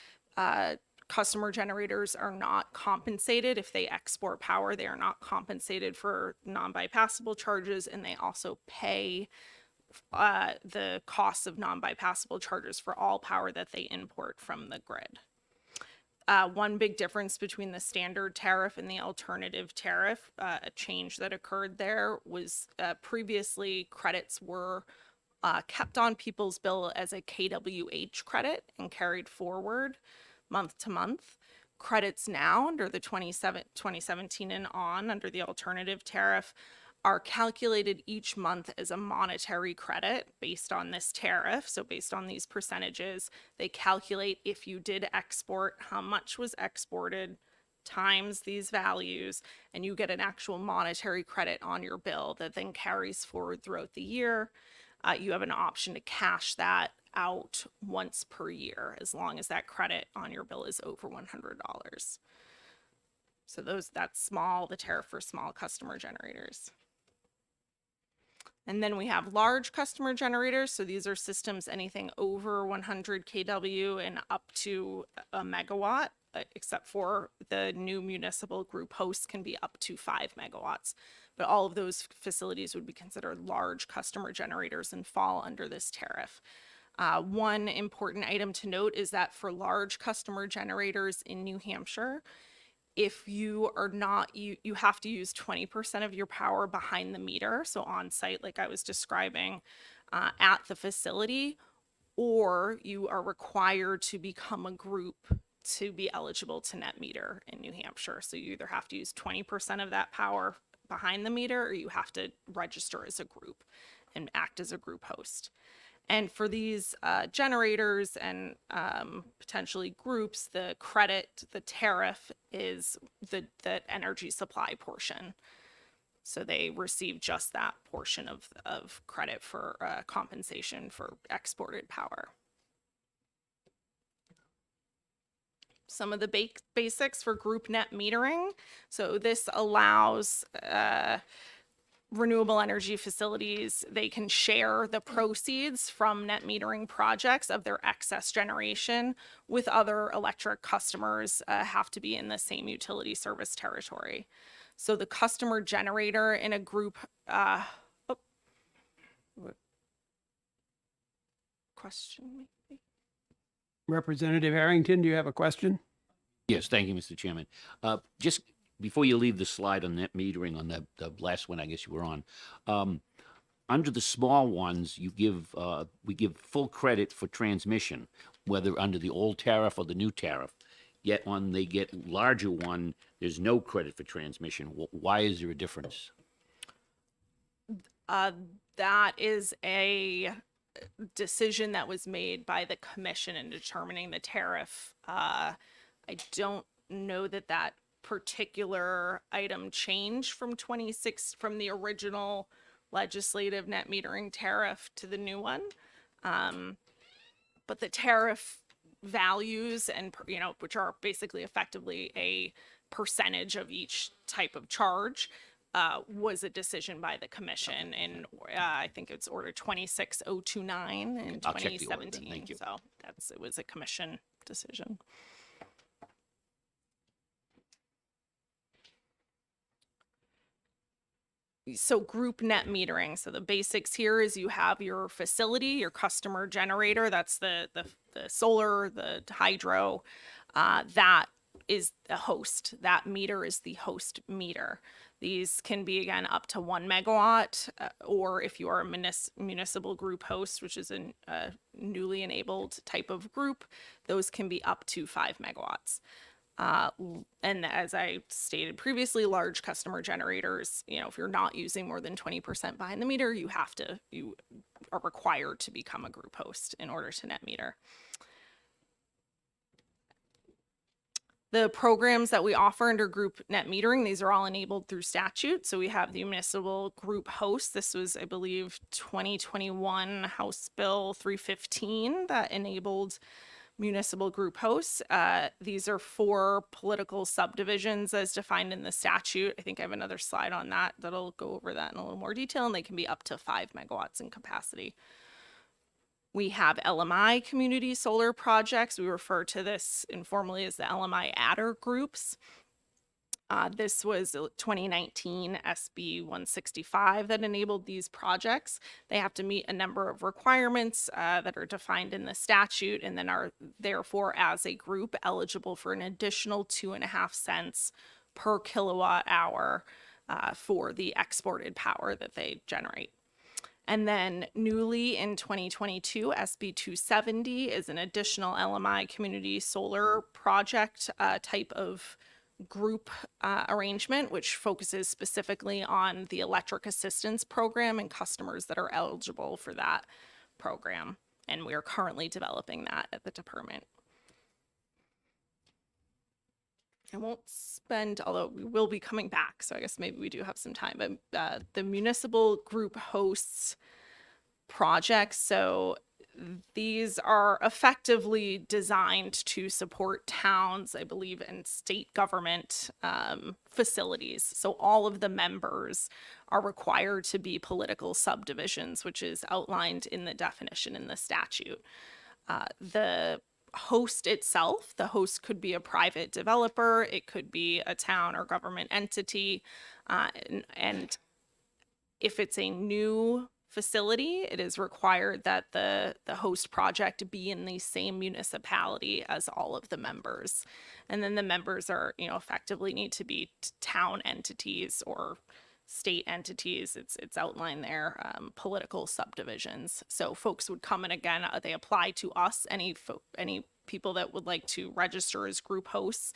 Customer generators are not compensated if they export power. They are not compensated for non-bypassable charges, and they also pay the costs of non-bypassable charges for all power that they import from the grid. One big difference between the standard tariff and the alternative tariff, a change that occurred there was previously credits were kept on people's bill as a KWH credit and carried forward month to month. Credits now under the 2017 and on under the alternative tariff are calculated each month as a monetary credit based on this tariff. So based on these percentages, they calculate if you did export, how much was exported times these values, and you get an actual monetary credit on your bill that then carries forward throughout the year. You have an option to cash that out once per year, as long as that credit on your bill is over $100. So that's small, the tariff for small customer generators. And then we have large customer generators. So these are systems anything over 100 kW and up to a megawatt, except for the new municipal group hosts can be up to 5 megawatts. But all of those facilities would be considered large customer generators and fall under this tariff. One important item to note is that for large customer generators in New Hampshire, if you are not, you have to use 20% of your power behind the meter, so on site, like I was describing, at the facility, or you are required to become a group to be eligible to net meter in New Hampshire. So you either have to use 20% of that power behind the meter, or you have to register as a group and act as a group host. And for these generators and potentially groups, the credit, the tariff is the energy supply portion. So they receive just that portion of credit for compensation for exported power. Some of the basics for group net metering. So this allows renewable energy facilities, they can share the proceeds from net metering projects of their excess generation with other electric customers, have to be in the same utility service territory. So the customer generator in a group, question maybe? Representative Harrington, do you have a question? Yes, thank you, Mr. Chairman. Just before you leave the slide on net metering on the last one, I guess you were on, under the small ones, you give we give full credit for transmission, whether under the old tariff or the new tariff. Yet when they get larger one, there's no credit for transmission. Why is there a difference? That is a decision that was made by the commission in determining the tariff. I don't know that particular item changed from from the original legislative net metering tariff to the new one. But the tariff values and, which are basically effectively a percentage of each type of charge, was a decision by the commission in, I think it's order 26029 in I'll check the order then. 2017. Thank you. So it was a commission decision. So group net metering. So the basics here is you have your facility, your customer generator. That's the solar, the hydro. That is the host. That meter is the host meter. These can be, again, up to 1 megawatt, or if you are a municipal group host, which is a newly enabled type of group, those can be up to 5 megawatts. And as I stated previously, large customer generators, if you're not using more than 20% behind the meter, you are required to become a group host in order to net meter. The programs that we offer under group net metering, these are all enabled through statute. So we have the municipal group host. This was, I believe, 2021 House Bill 315 that enabled municipal group hosts. These are for political subdivisions as defined in the statute. I think I have another slide on that that'll go over that in a little more detail, and they can be up to 5 megawatts in capacity. We have LMI community solar projects. We refer to this informally as the LMI adder groups. This was 2019 SB 165 that enabled these projects. They have to meet a number of requirements that are defined in the statute, and then are therefore as a group eligible for an additional 2.5 cents per kilowatt hour for the exported power that they generate. And then newly in 2022, SB 270 is an additional LMI community solar project type of group arrangement, which focuses specifically on the electric assistance program and customers that are eligible for that program. And we are currently developing that at the department. I won't spend, although we will be coming back, so I guess maybe we do have some time, but the municipal group hosts projects, so these are effectively designed to support towns, I believe, and state government facilities. So all of the members are required to be political subdivisions, which is outlined in the definition in the statute. The host itself, the host could be a private developer, it could be a town or government entity, and if it's a new facility, it is required that the host project be in the same municipality as all of the members. And then the members are, effectively need to be town entities or state entities. It's outlined there, political subdivisions. So folks would come in again, they apply to us, any people that would like to register as group hosts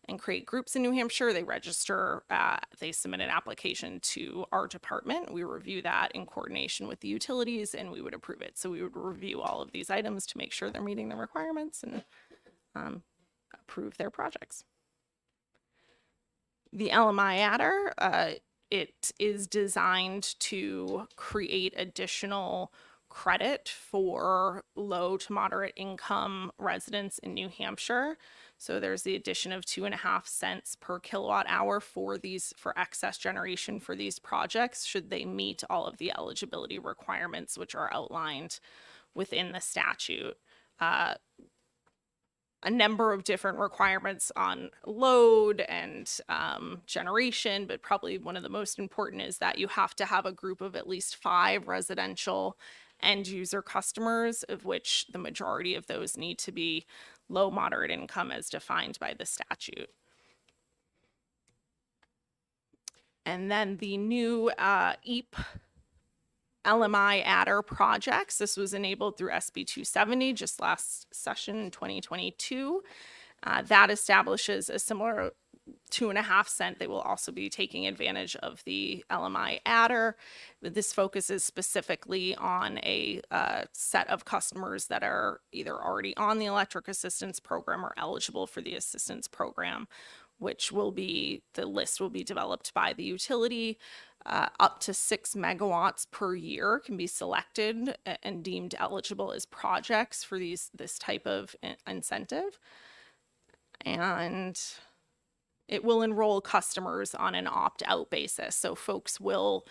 and create groups in New Hampshire. They register, they submit an application to our department. We review that in coordination with the utilities, and we would approve it. So we would review all of these items to make sure they're meeting the requirements and approve their projects. The LMI adder, it is designed to create additional credit for low to moderate income residents in New Hampshire. So there's the addition of 2.5 cents per kilowatt hour for excess generation for these projects, should they meet all of the eligibility requirements, which are outlined within the statute. A number of different requirements on load and generation, but probably one of the most important is that you have to have a group of at least 5 residential end user customers, of which the majority of those need to be low moderate income as defined by the statute. And then the new EAP LMI adder projects. This was enabled through SB 270 just last session in 2022. That establishes a similar 2.5 cent. They will also be taking advantage of the LMI adder. This focuses specifically on a set of customers that are either already on the electric assistance program or eligible for the assistance program, which will be, the list will be developed by the utility. Up to 6 megawatts per year can be selected and deemed eligible as projects for this type of incentive. And it will enroll customers on an opt-out basis. So folks will,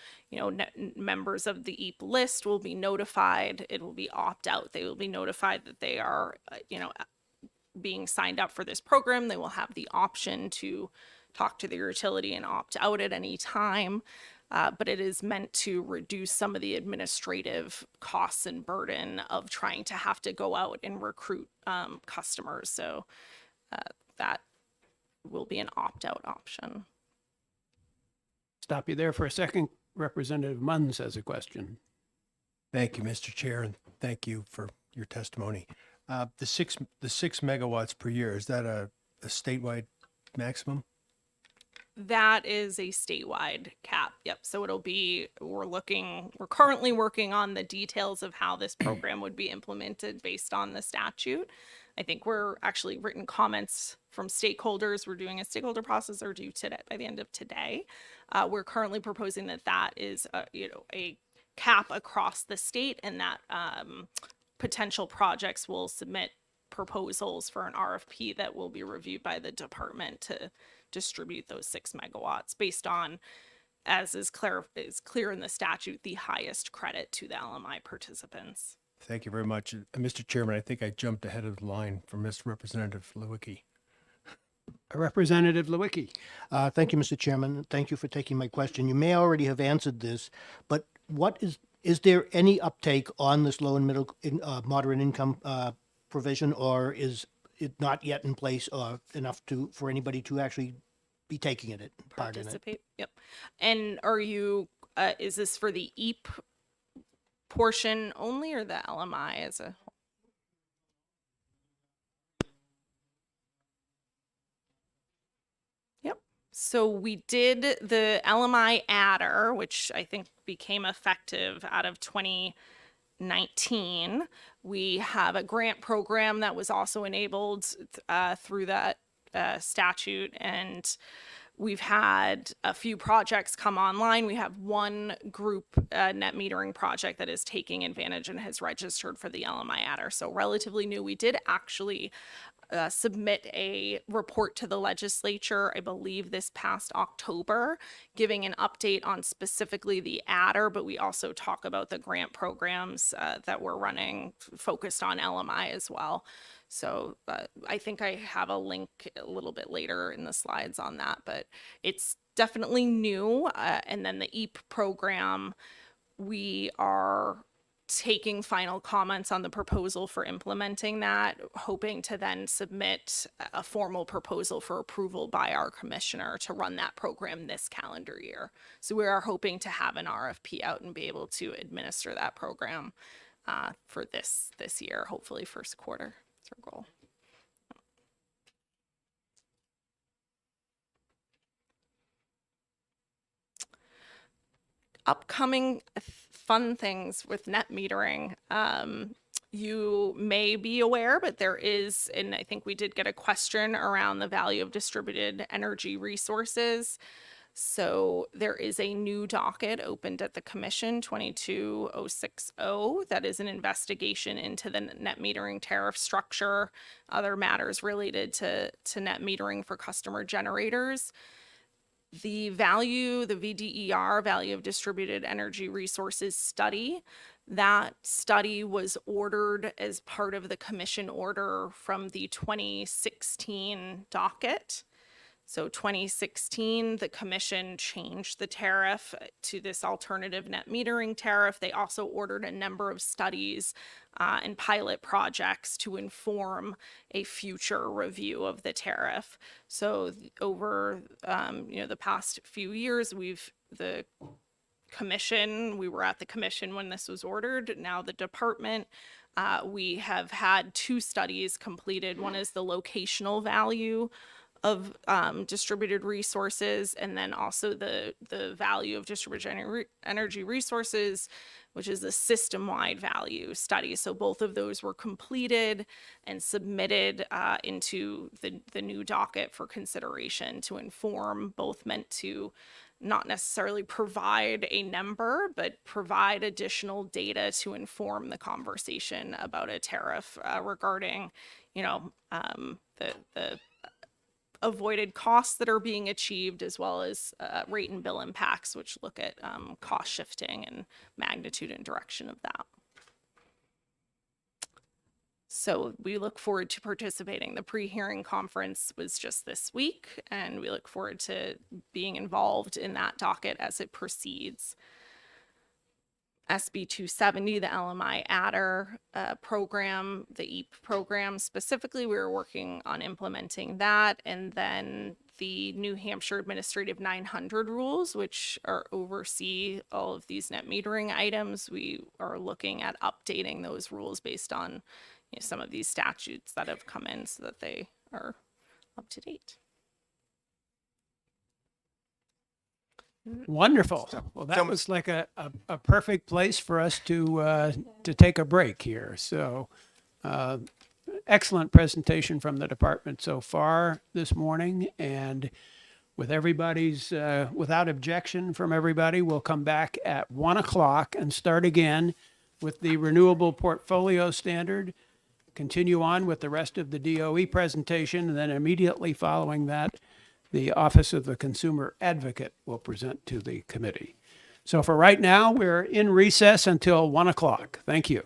members of the EAP list will be notified. It will be opt-out. They will be notified that they are, being signed up for this program. They will have the option to talk to their utility and opt out at any time. But it is meant to reduce some of the administrative costs and burden of trying to have to go out and recruit customers. So that will be an opt-out option. Stop you there for a second. Representative Munns has a question. Thank you, Mr. Chair, and thank you for your testimony. The six megawatts per year, is that a statewide maximum? That is a statewide cap. Yep. So we're currently working on the details of how this program would be implemented based on the statute. I think we're actually written comments from stakeholders. We're doing a stakeholder process are due today by the end of today. We're currently proposing that is a cap across the state, and that potential projects will submit proposals for an RFP that will be reviewed by the department to distribute those 6 megawatts based on, as is clear in the statute, the highest credit to the LMI participants. Thank you very much. Mr. Chairman, I think I jumped ahead of the line from Mr. Representative Lewicki. Representative Lewicki. Thank you, Mr. Chairman. Thank you for taking my question. You may already have answered this, but is there any uptake on this low and moderate income provision, or is it not yet in place enough for anybody to actually be taking part in it? Participate. Yep. And are you, is this for the EAP portion only, or the LMI as a whole? Yep. So we did the LMI adder, which I think became effective out of 2019. We have a grant program that was also enabled through that statute, and we've had a few projects come online. We have one group net metering project that is taking advantage and has registered for the LMI adder. So relatively new. We did actually submit a report to the legislature, I believe this past October, giving an update on specifically the adder, but we also talk about the grant programs that we're running focused on LMI as well. So I think I have a link a little bit later in the slides on that, but it's definitely new. And then the EAP program, we are taking final comments on the proposal for implementing that, hoping to then submit a formal proposal for approval by our commissioner to run that program this calendar year. So we are hoping to have an RFP out and be able to administer that program for this year, hopefully first quarter. That's our goal. Upcoming fun things with net metering. You may be aware, but there is, and I think we did get a question around the value of distributed energy resources. So there is a new docket opened at the Commission, 22060, that is an investigation into the net metering tariff structure, other matters related to net metering for customer generators. The value, the VDER, value of distributed energy resources study, that study was ordered as part of the commission order from the 2016 docket. So 2016, the commission changed the tariff to this alternative net metering tariff. They also ordered a number of studies and pilot projects to inform a future review of the tariff. So over the past few years, we were at the commission when this was ordered. Now the department, we have had 2 studies completed. One is the locational value of distributed resources, and then also the value of distributed energy resources, which is a system-wide value study. So both of those were completed and submitted into the new docket for consideration to inform, both meant to not necessarily provide a number, but provide additional data to inform the conversation about a tariff regarding, the avoided costs that are being achieved, as well as rate and bill impacts, which look at cost shifting and magnitude and direction of that. So we look forward to participating. The pre-hearing conference was just this week, and we look forward to being involved in that docket as it proceeds. SB 270, the LMI adder program, the EAP program specifically, we were working on implementing that. And then the New Hampshire Administrative 900 rules, which oversee all of these net metering items. We are looking at updating those rules based on some of these statutes that have come in so that they are up to date. Wonderful. Well, that was like a perfect place for us to take a break here. So, excellent presentation from the department so far this morning. And with everybody's, without objection from everybody, we'll come back at 1 o'clock and start again with the renewable portfolio standard, continue on with the rest of the DOE presentation, and then immediately following that, the Office of the Consumer Advocate will present to the committee. So for right now, we're in recess until 1 o'clock. Thank you.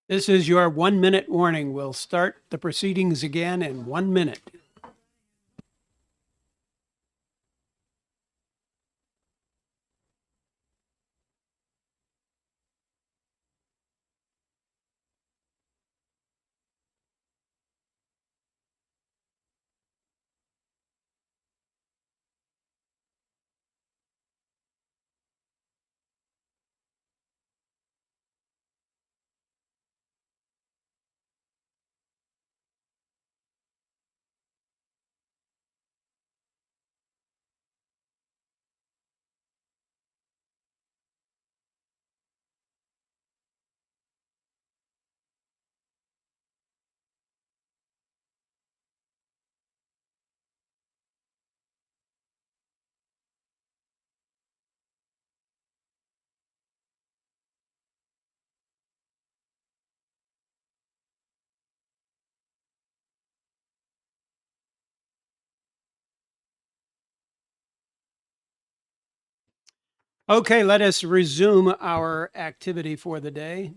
This is your 1 minute warning. We'll start the proceedings again in 1 minute. Okay, let us resume our activity for the day.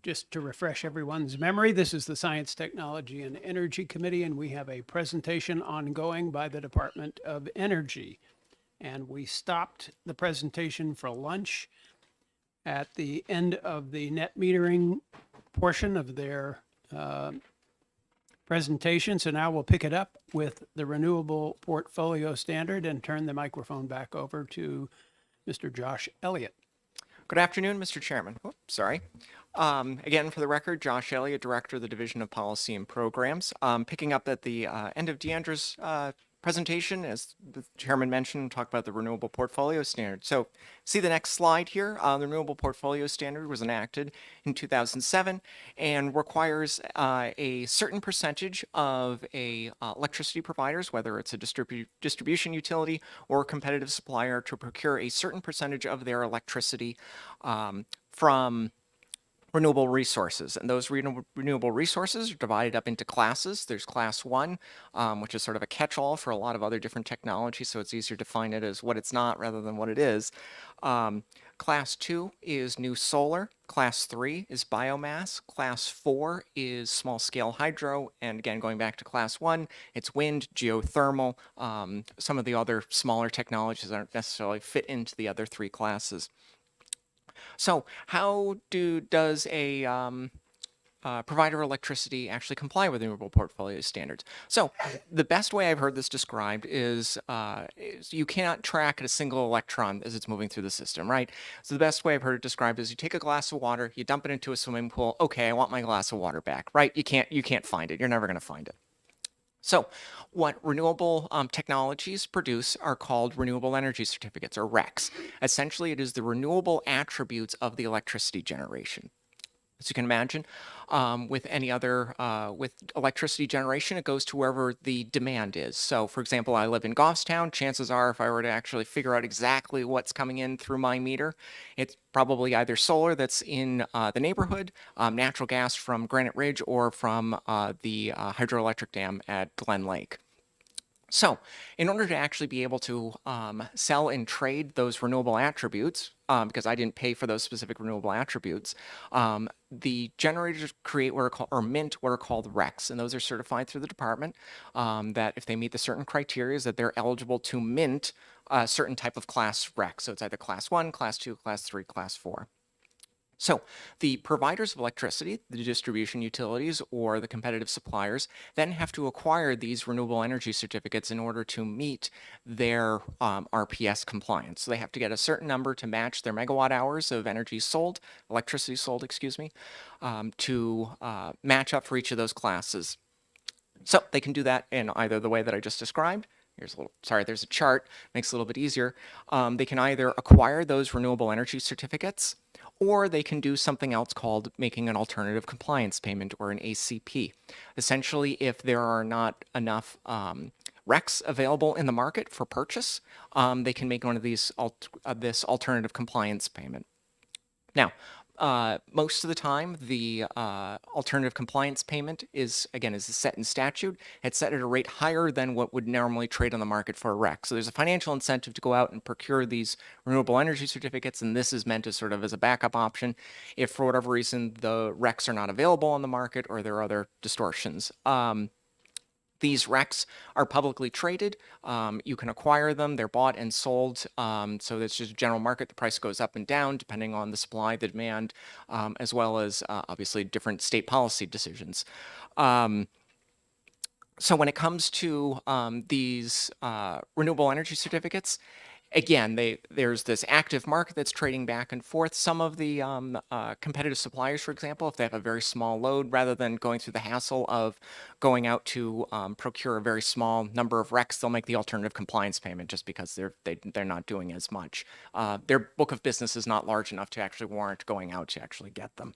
Just to refresh everyone's memory, this is the Science, Technology, and Energy Committee, and we have a presentation ongoing by the Department of Energy. And we stopped the presentation for lunch at the end of the net metering portion of their presentation. So now we'll pick it up with the Renewable Portfolio Standard and turn the microphone back over to Mr. Josh Elliott. Good afternoon, Mr. Chairman. Oops, sorry. Again, for the record, Josh Elliott, Director of the Division of Policy and Programs. Picking up at the end of Deandra's presentation, as the chairman mentioned, talk about the Renewable Portfolio Standard. So see the next slide here. The Renewable Portfolio Standard was enacted in 2007 and requires a certain percentage of electricity providers, whether it's a distribution utility or a competitive supplier, to procure a certain percentage of their electricity from renewable resources. And those renewable resources are divided up into classes. There's class 1, which is sort of a catch-all for a lot of other different technologies, so it's easier to define it as what it's not rather than what it is. Class 2 is new solar. Class 3 is biomass. Class 4 is small-scale hydro. And again, going back to class 1, it's wind, geothermal, some of the other smaller technologies that don't necessarily fit into the other 3 classes. So how does a provider of electricity actually comply with the Renewable Portfolio Standards? So the best way I've heard this described is you cannot track a single electron as it's moving through the system, right? So the best way I've heard it described is you take a glass of water, you dump it into a swimming pool. Okay, I want my glass of water back, right? You can't find it. You're never going to find it. So what renewable technologies produce are called renewable energy certificates, or RECs. Essentially, it is the renewable attributes of the electricity generation. As you can imagine, with any other, with electricity generation, it goes to wherever the demand is. So, for example, I live in Goffstown. Chances are, if I were to actually figure out exactly what's coming in through my meter, it's probably either solar that's in the neighborhood, natural gas from Granite Ridge, or from the hydroelectric dam at Glen Lake. So, in order to actually be able to sell and trade those renewable attributes, because I didn't pay for those specific renewable attributes, the generators create what are called, or mint what are called RECs, and those are certified through the department that if they meet the certain criteria, that they're eligible to mint a certain type of class REC. So it's either class 1, class 2, class 3, class 4. So the providers of electricity, the distribution utilities, or the competitive suppliers then have to acquire these renewable energy certificates in order to meet their RPS compliance. So they have to get a certain number to match their megawatt hours of energy sold, electricity sold, excuse me, to match up for each of those classes. So they can do that in either the way that I just described. Here's a little, sorry, there's a chart, makes it a little bit easier. They can either acquire those renewable energy certificates, or they can do something else called making an alternative compliance payment, or an ACP. Essentially, if there are not enough RECs available in the market for purchase, they can make one of these this alternative compliance payment. Now, most of the time, the alternative compliance payment is set in statute. It's set at a rate higher than what would normally trade on the market for a REC. So there's a financial incentive to go out and procure these renewable energy certificates, and this is meant as sort of as a backup option if for whatever reason the RECs are not available on the market or there are other distortions. These RECs are publicly traded. You can acquire them. They're bought and sold. So it's just a general market. The price goes up and down depending on the supply, the demand, as well as obviously different state policy decisions. So when it comes to these renewable energy certificates, again, there's this active market that's trading back and forth. Some of the competitive suppliers, for example, if they have a very small load, rather than going through the hassle of going out to procure a very small number of RECs, they'll make the alternative compliance payment just because they're not doing as much. Their book of business is not large enough to actually warrant going out to actually get them.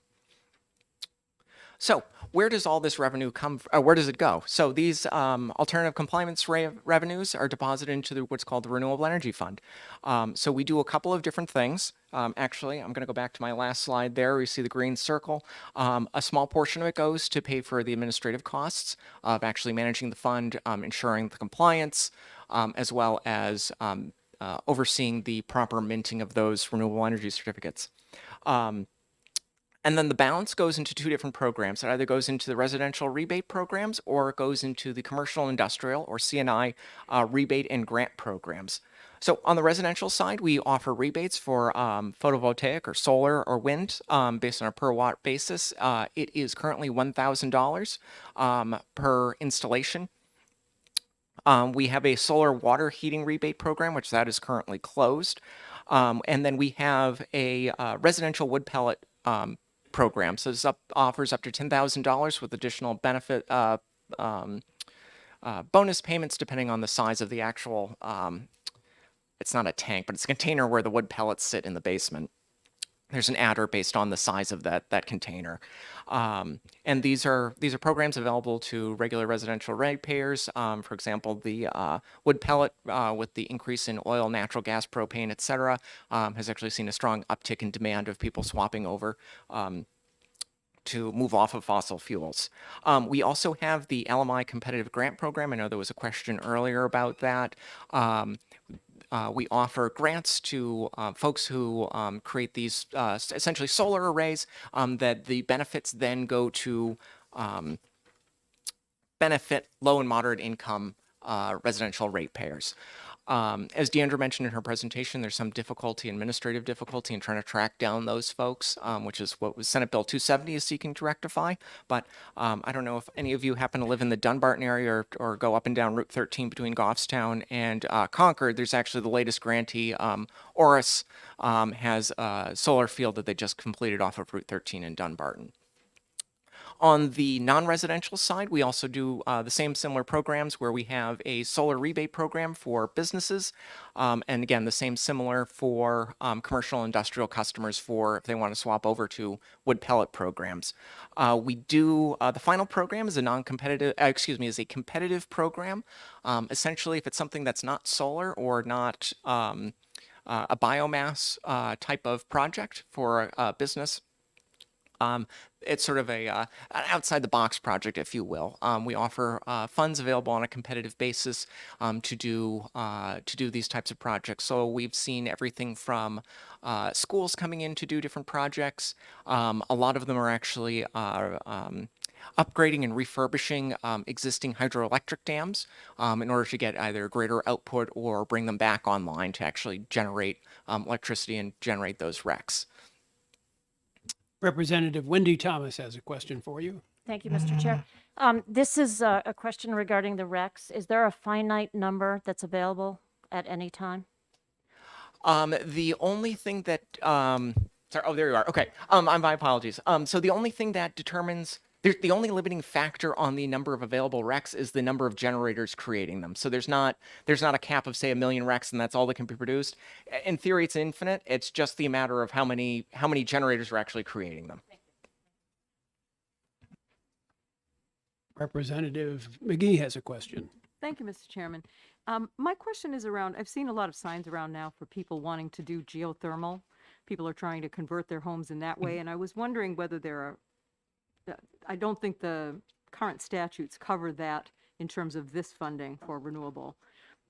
So where does all this revenue come from? Where does it go? So these alternative compliance revenues are deposited into what's called the Renewable Energy Fund. So we do a couple of different things. Actually, I'm going to go back to my last slide there. You see the green circle. A small portion of it goes to pay for the administrative costs of actually managing the fund, ensuring the compliance, as well as overseeing the proper minting of those renewable energy certificates. And then the balance goes into two different programs. It either goes into the residential rebate programs or it goes into the commercial industrial or C&I rebate and grant programs. So on the residential side, we offer rebates for photovoltaic or solar or wind based on a per watt basis. It is currently $1,000 per installation. We have a solar water heating rebate program, which that is currently closed. And then we have a residential wood pellet program. So this offers up to $10,000 with additional benefit bonus payments depending on the size of the actual, it's not a tank, but it's a container where the wood pellets sit in the basement. There's an adder based on the size of that container. And these are programs available to regular residential ratepayers. For example, the wood pellet with the increase in oil, natural gas, propane, et cetera, has actually seen a strong uptick in demand of people swapping over to move off of fossil fuels. We also have the LMI competitive grant program. I know there was a question earlier about that. We offer grants to folks who create these essentially solar arrays that the benefits then go to benefit low and moderate income residential ratepayers. As Deandra mentioned in her presentation, there's some administrative difficulty in trying to track down those folks, which is what Senate Bill 270 is seeking to rectify. But I don't know if any of you happen to live in the Dunbarton area or go up and down Route 13 between Goffstown and Concord. There's actually the latest grantee, Oris, has a solar field that they just completed off of Route 13 in Dunbarton. On the non-residential side, we also do the same similar programs where we have a solar rebate program for businesses. And again, the same similar for commercial industrial customers for if they want to swap over to wood pellet programs. We do, the final program is a non-competitive, is a competitive program. Essentially, if it's something that's not solar or not a biomass type of project for a business, it's sort of an outside-the-box project, if you will. We offer funds available on a competitive basis to do these types of projects. So we've seen everything from schools coming in to do different projects. A lot of them are actually upgrading and refurbishing existing hydroelectric dams in order to get either greater output or bring them back online to actually generate electricity and generate those RECs. Representative Wendy Thomas has a question for you. Thank you, Mr. Chair. This is a question regarding the RECs. Is there a finite number that's available at any time? The only thing that, sorry, oh, there you are. Okay, my apologies. So the only thing that determines, the only limiting factor on the number of available RECs is the number of generators creating them. So there's not a cap of say 1 million RECs and that's all that can be produced. In theory, it's infinite. It's just the matter of how many generators are actually creating them. Representative McGee has a question. Thank you, Mr. Chairman. My question is around, I've seen a lot of signs around now for people wanting to do geothermal. people are trying to convert their homes in that way. And I was wondering whether there are, I don't think the current statutes cover that in terms of this funding for renewable.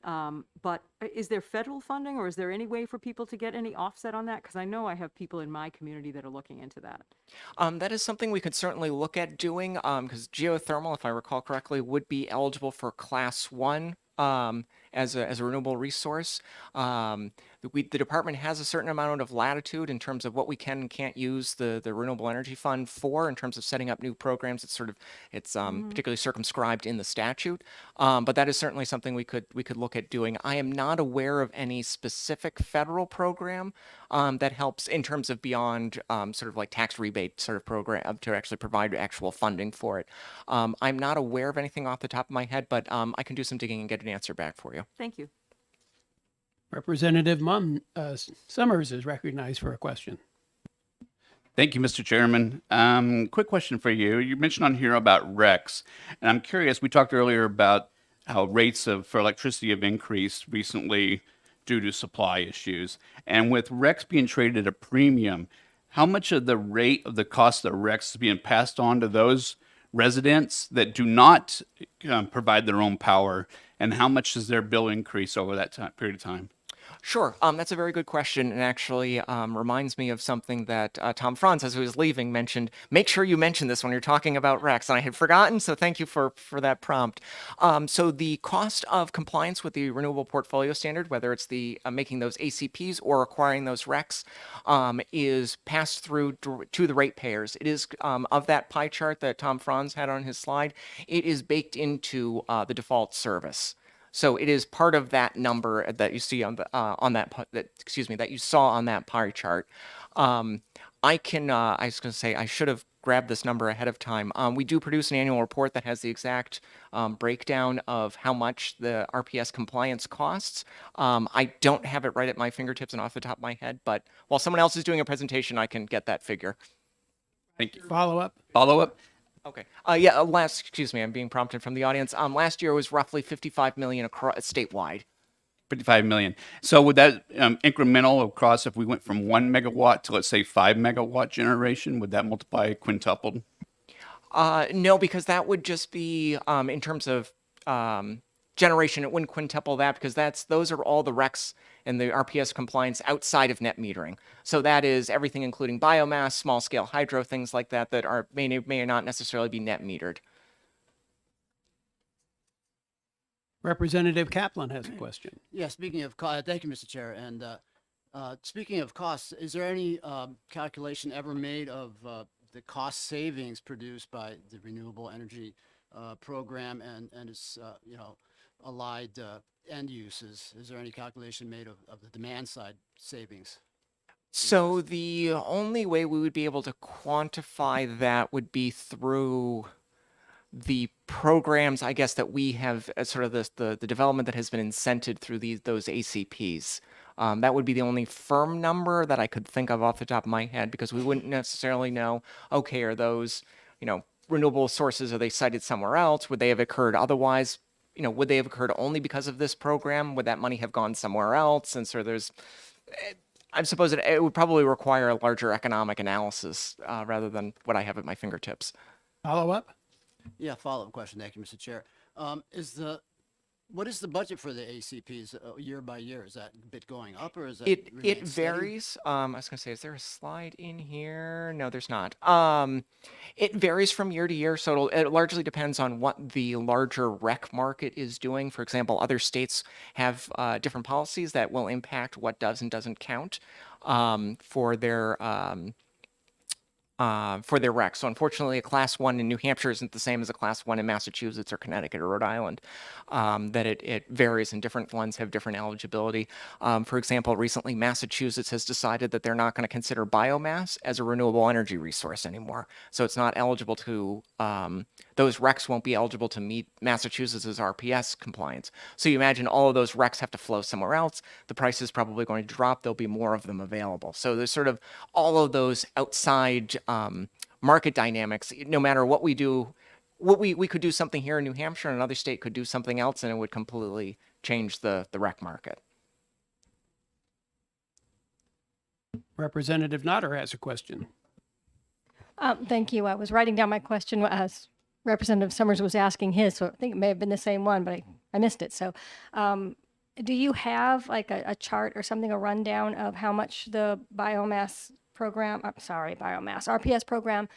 But is there federal funding, or is there any way for people to get any offset on that? Because I know I have people in my community that are looking into that. That is something we could certainly look at doing, because geothermal, if I recall correctly, would be eligible for Class 1 as a renewable resource. The department has a certain amount of latitude in terms of what we can and can't use the Renewable Energy Fund for in terms of setting up new programs. It's particularly circumscribed in the statute, but that is certainly something we could look at doing. I am not aware of any specific federal program that helps in terms of beyond sort of like tax rebate sort of program to actually provide actual funding for it. I'm not aware of anything off the top of my head, but I can do some digging and get an answer back for you. Thank you. Representative Summers is recognized for a question. Thank you, Mr. Chairman. Quick question for you. You mentioned on here about RECs, and I'm curious, we talked earlier about how rates for electricity have increased recently due to supply issues. And with RECs being traded at a premium, how much of the rate of the cost of RECs is being passed on to those residents that do not provide their own power, and how much does their bill increase over that period of time? Sure. That's a very good question, and actually reminds me of something that Tom Franz, as he was leaving, mentioned. Make sure you mention this when you're talking about RECs, and I had forgotten, so thank you for that prompt. So the cost of compliance with the Renewable Portfolio Standard, whether it's the making those ACPs or acquiring those RECs, is passed through to the ratepayers. It is of that pie chart that Tom Franz had on his slide. It is baked into the default service. So it is part of that number that you see on that you saw on that pie chart. I was going to say I should have grabbed this number ahead of time. We do produce an annual report that has the exact breakdown of how much the RPS compliance costs. I don't have it right at my fingertips and off the top of my head, but while someone else is doing a presentation, I can get that figure. Thank you. Follow up. Okay. Excuse me, I'm being prompted from the audience. Last year was roughly 55 million across statewide. 55 million. So would that incremental across, if we went from 1 megawatt to, let's say, 5 megawatt generation, would that multiply quintupled? No, because that would just be in terms of generation. It wouldn't quintuple that because those are all the RECs and the RPS compliance outside of net metering. So that is everything including biomass, small scale hydro, things like that may not necessarily be net metered. Representative Kaplan has a question. Yeah, speaking of thank you, Mr. Chair. And speaking of costs, is there any calculation ever made of the cost savings produced by the renewable energy program and its allied end uses? Is there any calculation made of the demand side savings? So the only way we would be able to quantify that would be through the programs, I guess, that we have sort of the development that has been incented through those ACPs. That would be the only firm number that I could think of off the top of my head, because we wouldn't necessarily know, okay, are those, renewable sources, are they cited somewhere else? Would they have occurred otherwise? Would they have occurred only because of this program? Would that money have gone somewhere else? And so I suppose it would probably require a larger economic analysis rather than what I have at my fingertips. Follow up? Yeah, follow-up question. Thank you, Mr. Chair. What is the budget for the ACPs year by year? Is that a bit going up, or is that it varies? I was going to say, is there a slide in here? No, there's not. It varies from year to year, so it largely depends on what the larger rec market is doing. For example, other states have different policies that will impact what does and doesn't count for their RECs. So unfortunately, a Class 1 in New Hampshire isn't the same as a Class 1 in Massachusetts or Connecticut or Rhode Island. That it varies, and different ones have different eligibility. For example, recently Massachusetts has decided that they're not going to consider biomass as a renewable energy resource anymore. So it's not eligible to, those RECs won't be eligible to meet Massachusetts' RPS compliance. So you imagine all of those RECs have to flow somewhere else. The price is probably going to drop. There'll be more of them available. So there's sort of all of those outside market dynamics. No matter what we do, we could do something here in New Hampshire, and another state could do something else, and it would completely change the rec market. Representative Notter has a question. Thank you. I was writing down my question as Representative Summers was asking his, so I think it may have been the same one, but I missed it. So, do you have like a chart or something, a rundown of how much the biomass program, RPS program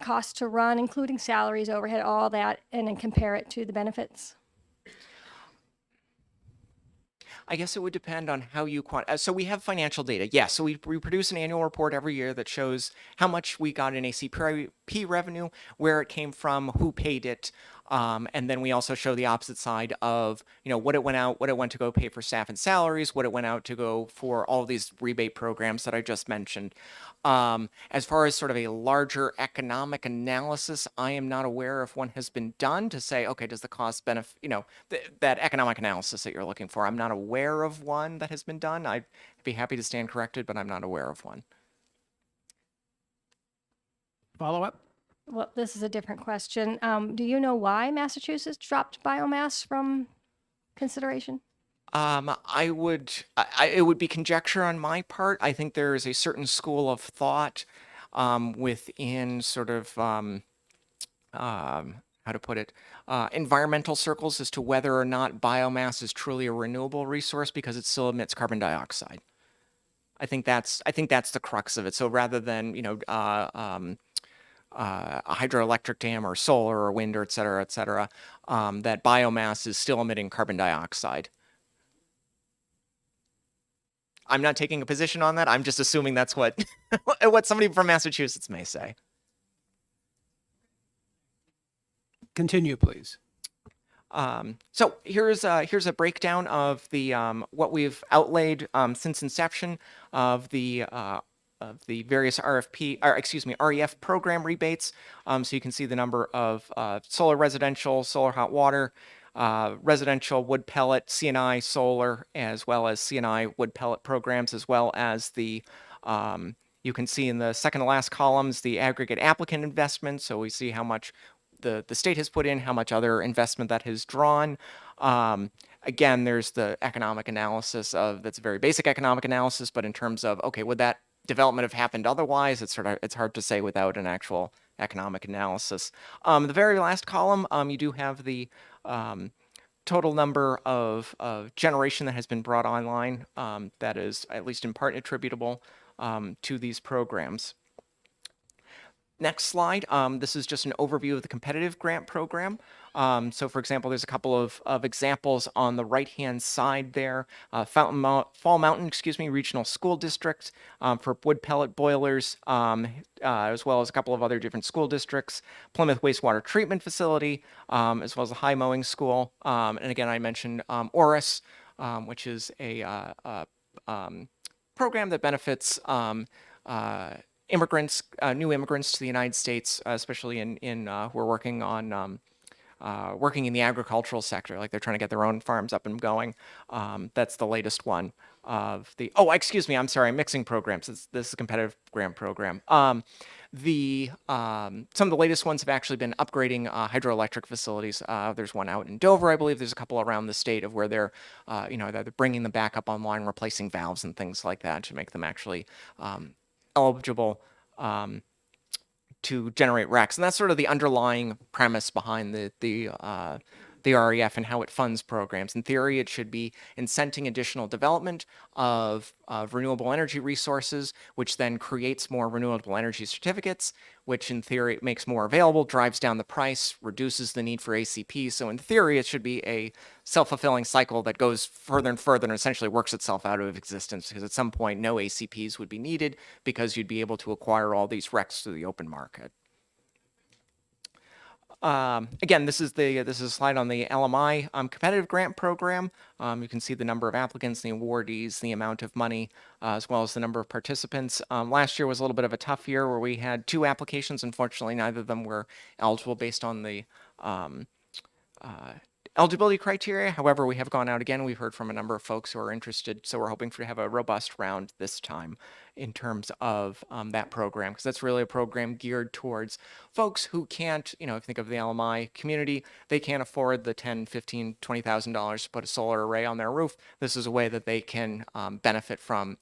costs to run, including salaries, overhead, all that, and then compare it to the benefits? I guess it would depend on how you so we have financial data. Yes, so we produce an annual report every year that shows how much we got in ACP revenue, where it came from, who paid it, and then we also show the opposite side of, what it went to go pay for staff and salaries, what it went out to go for all of these rebate programs that I just mentioned. As far as sort of a larger economic analysis, I am not aware if one has been done to say, okay, does the cost benefit, that economic analysis that you're looking for. I'm not aware of one that has been done. I'd be happy to stand corrected, but I'm not aware of one. Follow up? Well, this is a different question. Do you know why Massachusetts dropped biomass from consideration? It would be conjecture on my part. I think there is a certain school of thought within sort of how to put it, environmental circles as to whether or not biomass is truly a renewable resource because it still emits carbon dioxide. I think that's the crux of it. So rather than a hydroelectric dam or solar or wind or et cetera, that biomass is still emitting carbon dioxide. I'm not taking a position on that. I'm just assuming that's what what somebody from Massachusetts may say. Continue, please. So here's a breakdown of the what we've outlaid since inception of the various REF program rebates. So you can see the number of solar residential, solar hot water, residential wood pellet, CNI solar, as well as CNI wood pellet programs, as well as the you can see in the second to last columns the aggregate applicant investment. So we see how much the state has put in, how much other investment that has drawn. Again, there's the economic analysis that's a very basic economic analysis, but in terms of, okay, would that development have happened otherwise? It's hard to say without an actual economic analysis. The very last column, you do have the total number of generation that has been brought online that is at least in part attributable to these programs. Next slide. This is just an overview of the competitive grant program. So for example, there's a couple of examples on the right-hand side there. Fall Mountain, Regional School District for wood pellet boilers, as well as a couple of other different school districts. Plymouth Wastewater Treatment Facility, as well as the High Mowing School. And again, I mentioned ORIS, which is a program that benefits immigrants, new immigrants to the United States, especially in who are working on working in the agricultural sector, like they're trying to get their own farms up and going. That's the latest one of the. Oh, excuse me, I'm sorry, mixing programs. This is a competitive grant program. Some of the latest ones have actually been upgrading hydroelectric facilities. There's one out in Dover, I believe. There's a couple around the state of where they're, they're bringing them back up online, replacing valves and things like that to make them actually eligible to generate RECs. And that's sort of the underlying premise behind the REF and how it funds programs. In theory, it should be incenting additional development of renewable energy resources, which then creates more renewable energy certificates, which in theory makes more available, drives down the price, reduces the need for ACP. So in theory, it should be a self-fulfilling cycle that goes further and further and essentially works itself out of existence, because at some point, no ACPs would be needed because you'd be able to acquire all these RECs through the open market. Again, this is a slide on the LMI competitive grant program. You can see the number of applicants, the awardees, the amount of money, as well as the number of participants. Last year was a little bit of a tough year where we had 2 applications. Unfortunately, neither of them were eligible based on the eligibility criteria. However, we have gone out again. We've heard from a number of folks who are interested, so we're hoping to have a robust round this time in terms of that program, because that's really a program geared towards folks who can't, if you think of the LMI community, they can't afford the $10,000, $15,000, $20,000 to put a solar array on their roof. This is a way that they can benefit from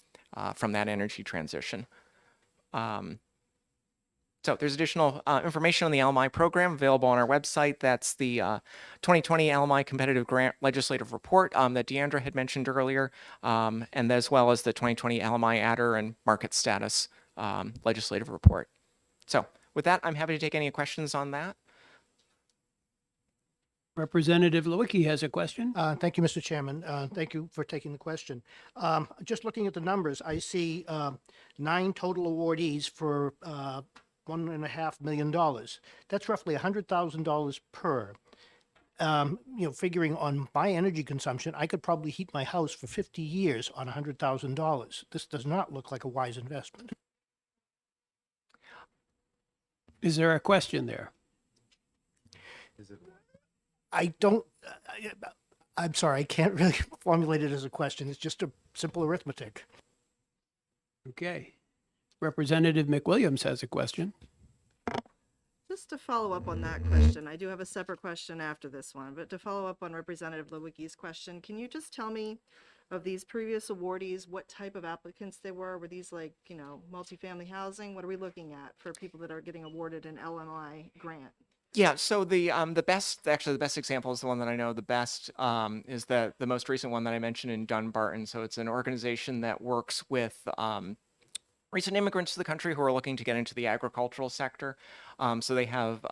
from that energy transition. So there's additional information on the LMI program available on our website. That's the 2020 LMI Competitive Grant Legislative Report that Deandra had mentioned earlier, and as well as the 2020 LMI Adder and Market Status Legislative Report. So with that, I'm happy to take any questions on that. Representative Lewicki has a question. Thank you, Mr. Chairman. Thank you for taking the question. Just looking at the numbers, I see 9 total awardees for $1.5 million. That's roughly $100,000 per. Figuring on my energy consumption, I could probably heat my house for 50 years on $100,000. This does not look like a wise investment. Is there a question there? I don't, I'm sorry, I can't really formulate it as a question. It's just a simple arithmetic. Okay. Representative McWilliams has a question. Just to follow up on that question, I do have a separate question after this one, but to follow up on Representative Lewicki's question, can you just tell me of these previous awardees, what type of applicants they were? Were these like, multifamily housing? What are we looking at for people that are getting awarded an LMI grant? Yeah, so the best example is the one that I know the best is the most recent one that I mentioned in Dunbarton. So it's an organization that works with recent immigrants to the country who are looking to get into the agricultural sector. So they have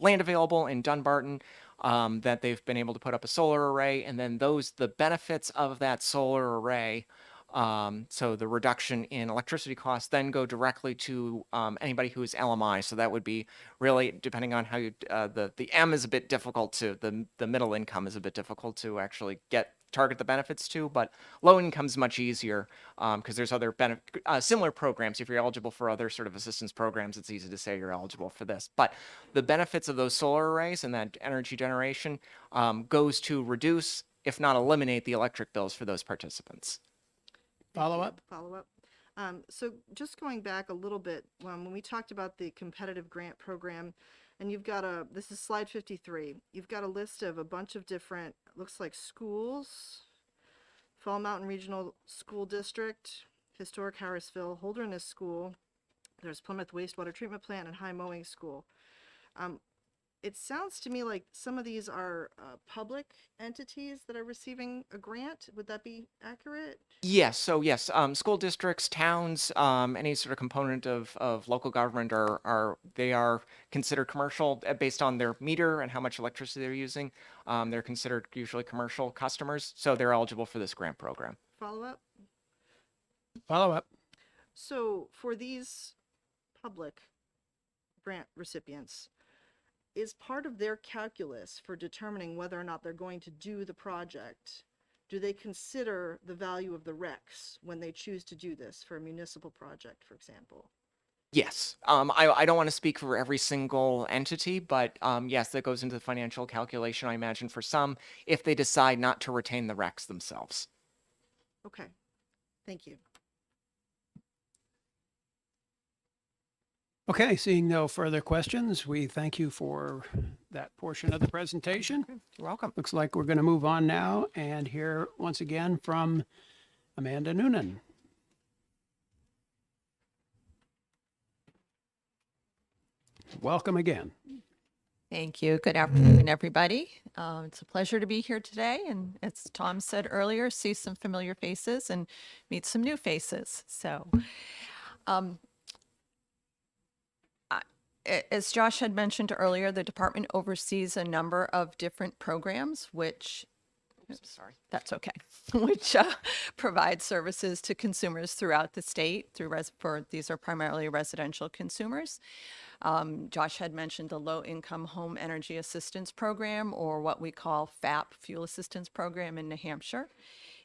land available in Dunbarton that they've been able to put up a solar array, and then the benefits of that solar array, so the reduction in electricity costs, then go directly to anybody who is LMI. So that would be really, depending on how you, the M is a bit difficult to, the middle income is a bit difficult to actually target the benefits to, but low income is much easier because there's other similar programs. If you're eligible for other sort of assistance programs, it's easy to say you're eligible for this. But the benefits of those solar arrays and that energy generation goes to reduce, if not eliminate, the electric bills for those participants. Follow up? So just going back a little bit, when we talked about the competitive grant program, and you've got this is slide 53, you've got a list of a bunch of different, looks like schools, Fall Mountain Regional School District, Historic Harrisville, Holderness School, there's Plymouth Wastewater Treatment Plant, and High Mowing School. It sounds to me like some of these are public entities that are receiving a grant. Would that be accurate? Yes. So yes, school districts, towns, any sort of component of local government are considered commercial based on their meter and how much electricity they're using. They're considered usually commercial customers, so they're eligible for this grant program. Follow up? Follow up. So for these public grant recipients, is part of their calculus for determining whether or not they're going to do the project, do they consider the value of the RECs when they choose to do this for a municipal project, for example? Yes. I don't want to speak for every single entity, but yes, that goes into the financial calculation, I imagine, for some, if they decide not to retain the RECs themselves. Okay. Thank you. Okay, seeing no further questions, we thank you for that portion of the presentation. You're welcome. Looks like we're going to move on now and hear once again from Amanda Noonan. Welcome again. Thank you. Good afternoon, everybody. It's a pleasure to be here today. And as Tom said earlier, see some familiar faces and meet some new faces. So, as Josh had mentioned earlier, the department oversees a number of different programs, which, sorry, that's okay, which provide services to consumers throughout the state. These are primarily residential consumers. Josh had mentioned the Low Income Home Energy Assistance Program, or what we call FAP, Fuel Assistance Program in New Hampshire.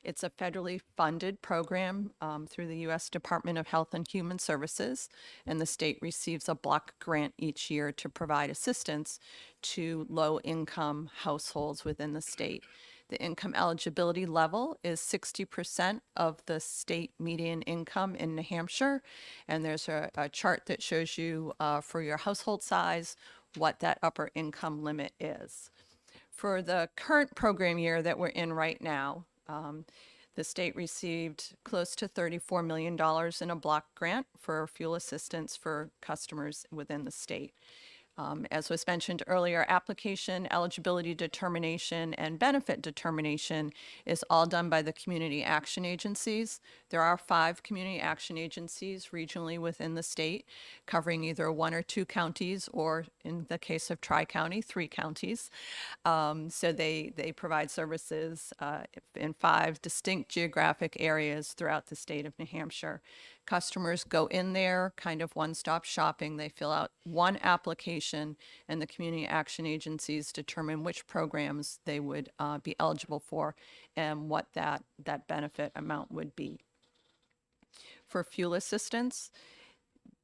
It's a federally funded program through the U.S. Department of Health and Human Services, and the state receives a block grant each year to provide assistance to low-income households within the state. The income eligibility level is 60% of the state median income in New Hampshire, and there's a chart that shows you for your household size what that upper income limit is. For the current program year that we're in right now, The state received close to $34 million in a block grant for fuel assistance for customers within the state. As was mentioned earlier, application, eligibility determination, and benefit determination is all done by the community action agencies. There are 5 community action agencies regionally within the state, covering either 1 or 2 counties, or in the case of Tri-County, 3 counties. So they provide services in 5 distinct geographic areas throughout the state of New Hampshire. Customers go in there, kind of one-stop shopping. They fill out one application, and the community action agencies determine which programs they would be eligible for and what that benefit amount would be. For fuel assistance,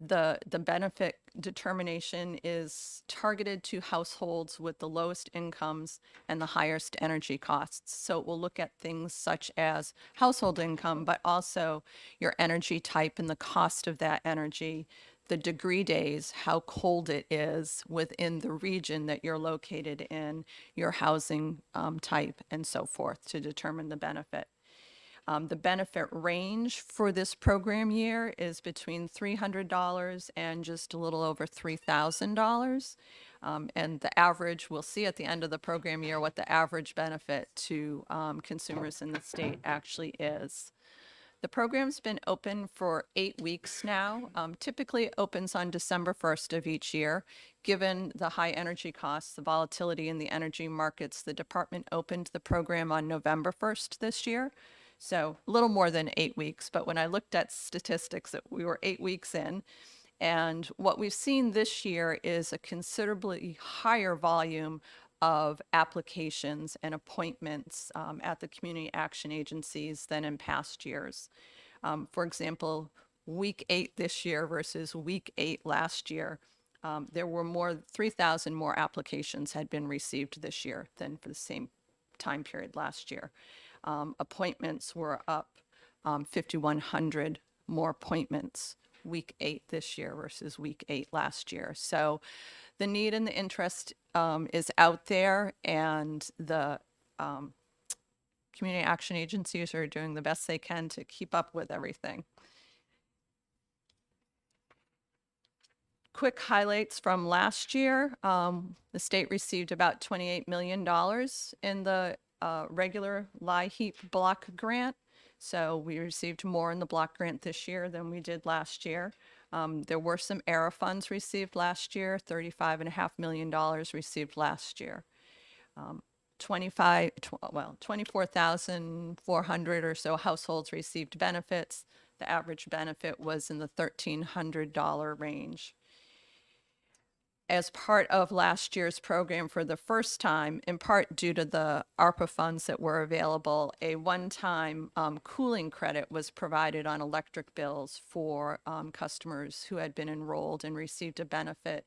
the benefit determination is targeted to households with the lowest incomes and the highest energy costs. So it will look at things such as household income, but also your energy type and the cost of that energy, the degree days, how cold it is within the region that you're located in, your housing type, and so forth to determine the benefit. The benefit range for this program year is between $300 and just a little over $3,000. And the average, we'll see at the end of the program year what the average benefit to consumers in the state actually is. The program's been open for 8 weeks now. Typically it opens on December 1st of each year. Given the high energy costs, the volatility in the energy markets, the department opened the program on November 1st this year. So a little more than 8 weeks, but when I looked at statistics, we were 8 weeks in. And what we've seen this year is a considerably higher volume of applications and appointments at the community action agencies than in past years. For example, week 8 this year versus week 8 last year, there were 3,000 more applications had been received this year than for the same time period last year. Appointments were up 5,100 more appointments week 8 this year versus week 8 last year. So the need and the interest is out there, and the community action agencies are doing the best they can to keep up with everything. Quick highlights from last year. The state received about $28 million in the regular LIHEAP block grant. So we received more in the block grant this year than we did last year. There were some ERA funds received last year, $35.5 million received last year. 24,400 or so households received benefits. The average benefit was in the $1,300 range. As part of last year's program, for the first time, in part due to the ARPA funds that were available, a one-time cooling credit was provided on electric bills for customers who had been enrolled and received a benefit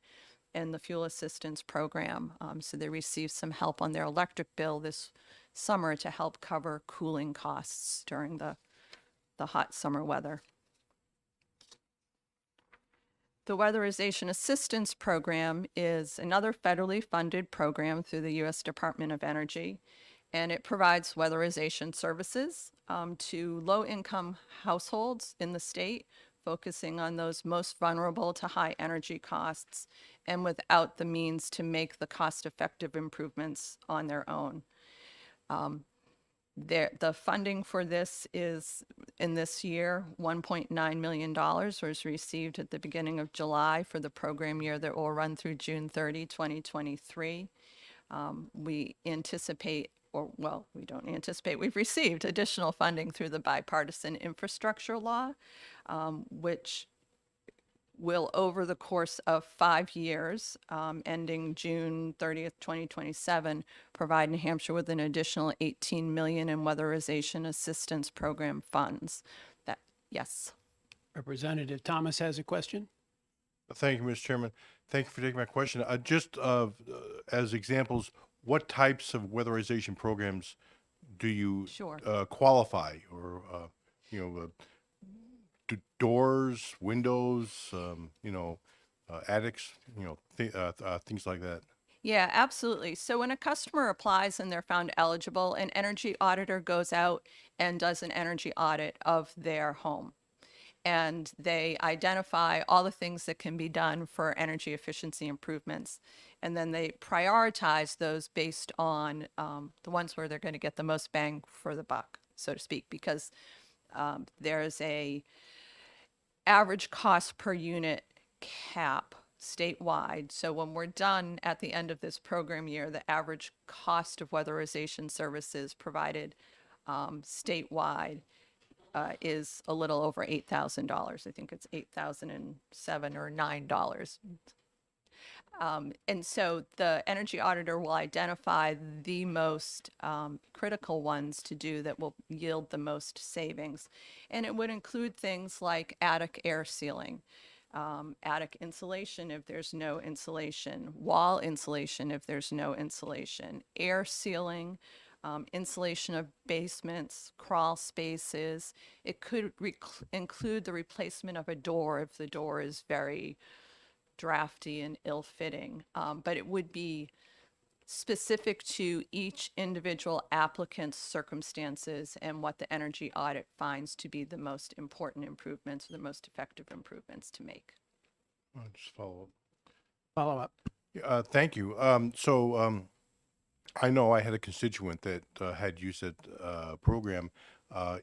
in the fuel assistance program. So they received some help on their electric bill this summer to help cover cooling costs during the hot summer weather. The Weatherization Assistance Program is another federally funded program through the U.S. Department of Energy, and it provides weatherization services to low-income households in the state, focusing on those most vulnerable to high energy costs and without the means to make the cost-effective improvements on their own. The funding for this is, in this year, $1.9 million was received at the beginning of July for the program year that will run through June 30, 2023. We anticipate, we don't anticipate, we've received additional funding through the bipartisan infrastructure law, which will, over the course of 5 years, ending June 30th, 2027, provide New Hampshire with an additional $18 million in weatherization assistance program funds. Yes. Representative Thomas has a question. Thank you, Mr. Chairman. Thank you for taking my question. Just as examples, what types of weatherization programs do you qualify, or doors, windows, attics, things like that? Yeah, absolutely. So when a customer applies and they're found eligible, an energy auditor goes out and does an energy audit of their home. And they identify all the things that can be done for energy efficiency improvements. And then they prioritize those based on the ones where they're going to get the most bang for the buck, so to speak, because there's a average cost per unit cap statewide. So when we're done at the end of this program year, the average cost of weatherization services provided statewide is a little over $8,000. I think it's $8,007 or $9. And so the energy auditor will identify the most critical ones to do that will yield the most savings. And it would include things like attic air sealing, attic insulation if there's no insulation, wall insulation if there's no insulation, air sealing, insulation of basements, crawl spaces. It could include the replacement of a door if the door is very drafty and ill-fitting, but it would be specific to each individual applicant's circumstances and what the energy audit finds to be the most important improvements or the most effective improvements to make. I'll just follow up. Follow up. Thank you. I know I had a constituent that had used that program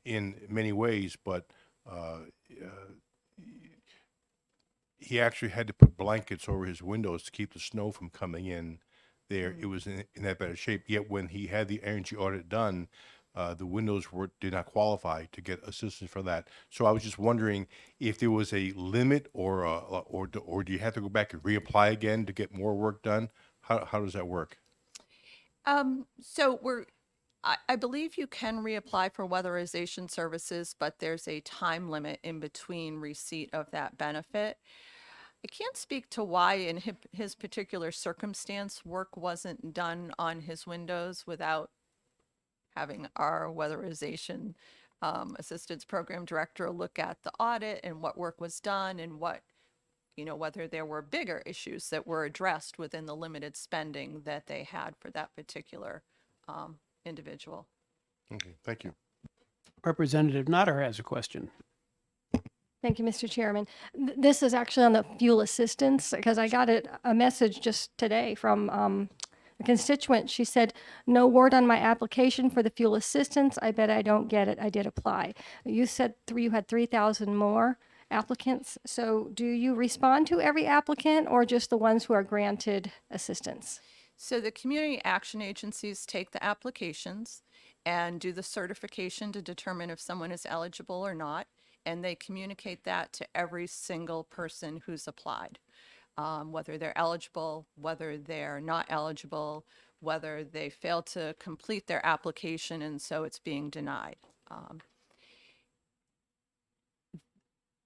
in many ways, but he actually had to put blankets over his windows to keep the snow from coming in there. It was in that bad shape. Yet when he had the energy audit done, the windows did not qualify to get assistance for that. So I was just wondering if there was a limit or do you have to go back and reapply again to get more work done? How does that work? So I believe you can reapply for weatherization services, but there's a time limit in between receipt of that benefit. I can't speak to why in his particular circumstance work wasn't done on his windows without having our weatherization assistance program director look at the audit and what work was done and what, whether there were bigger issues that were addressed within the limited spending that they had for that particular individual. Okay, thank you. Representative Nutter has a question. Thank you, Mr. Chairman. This is actually on the fuel assistance because I got a message just today from a constituent. She said, no word on my application for the fuel assistance. I bet I don't get it. I did apply. You said you had 3,000 more applicants. So do you respond to every applicant or just the ones who are granted assistance? So the community action agencies take the applications and do the certification to determine if someone is eligible or not. And they communicate that to every single person who's applied, whether they're eligible, whether they're not eligible, whether they fail to complete their application and so it's being denied.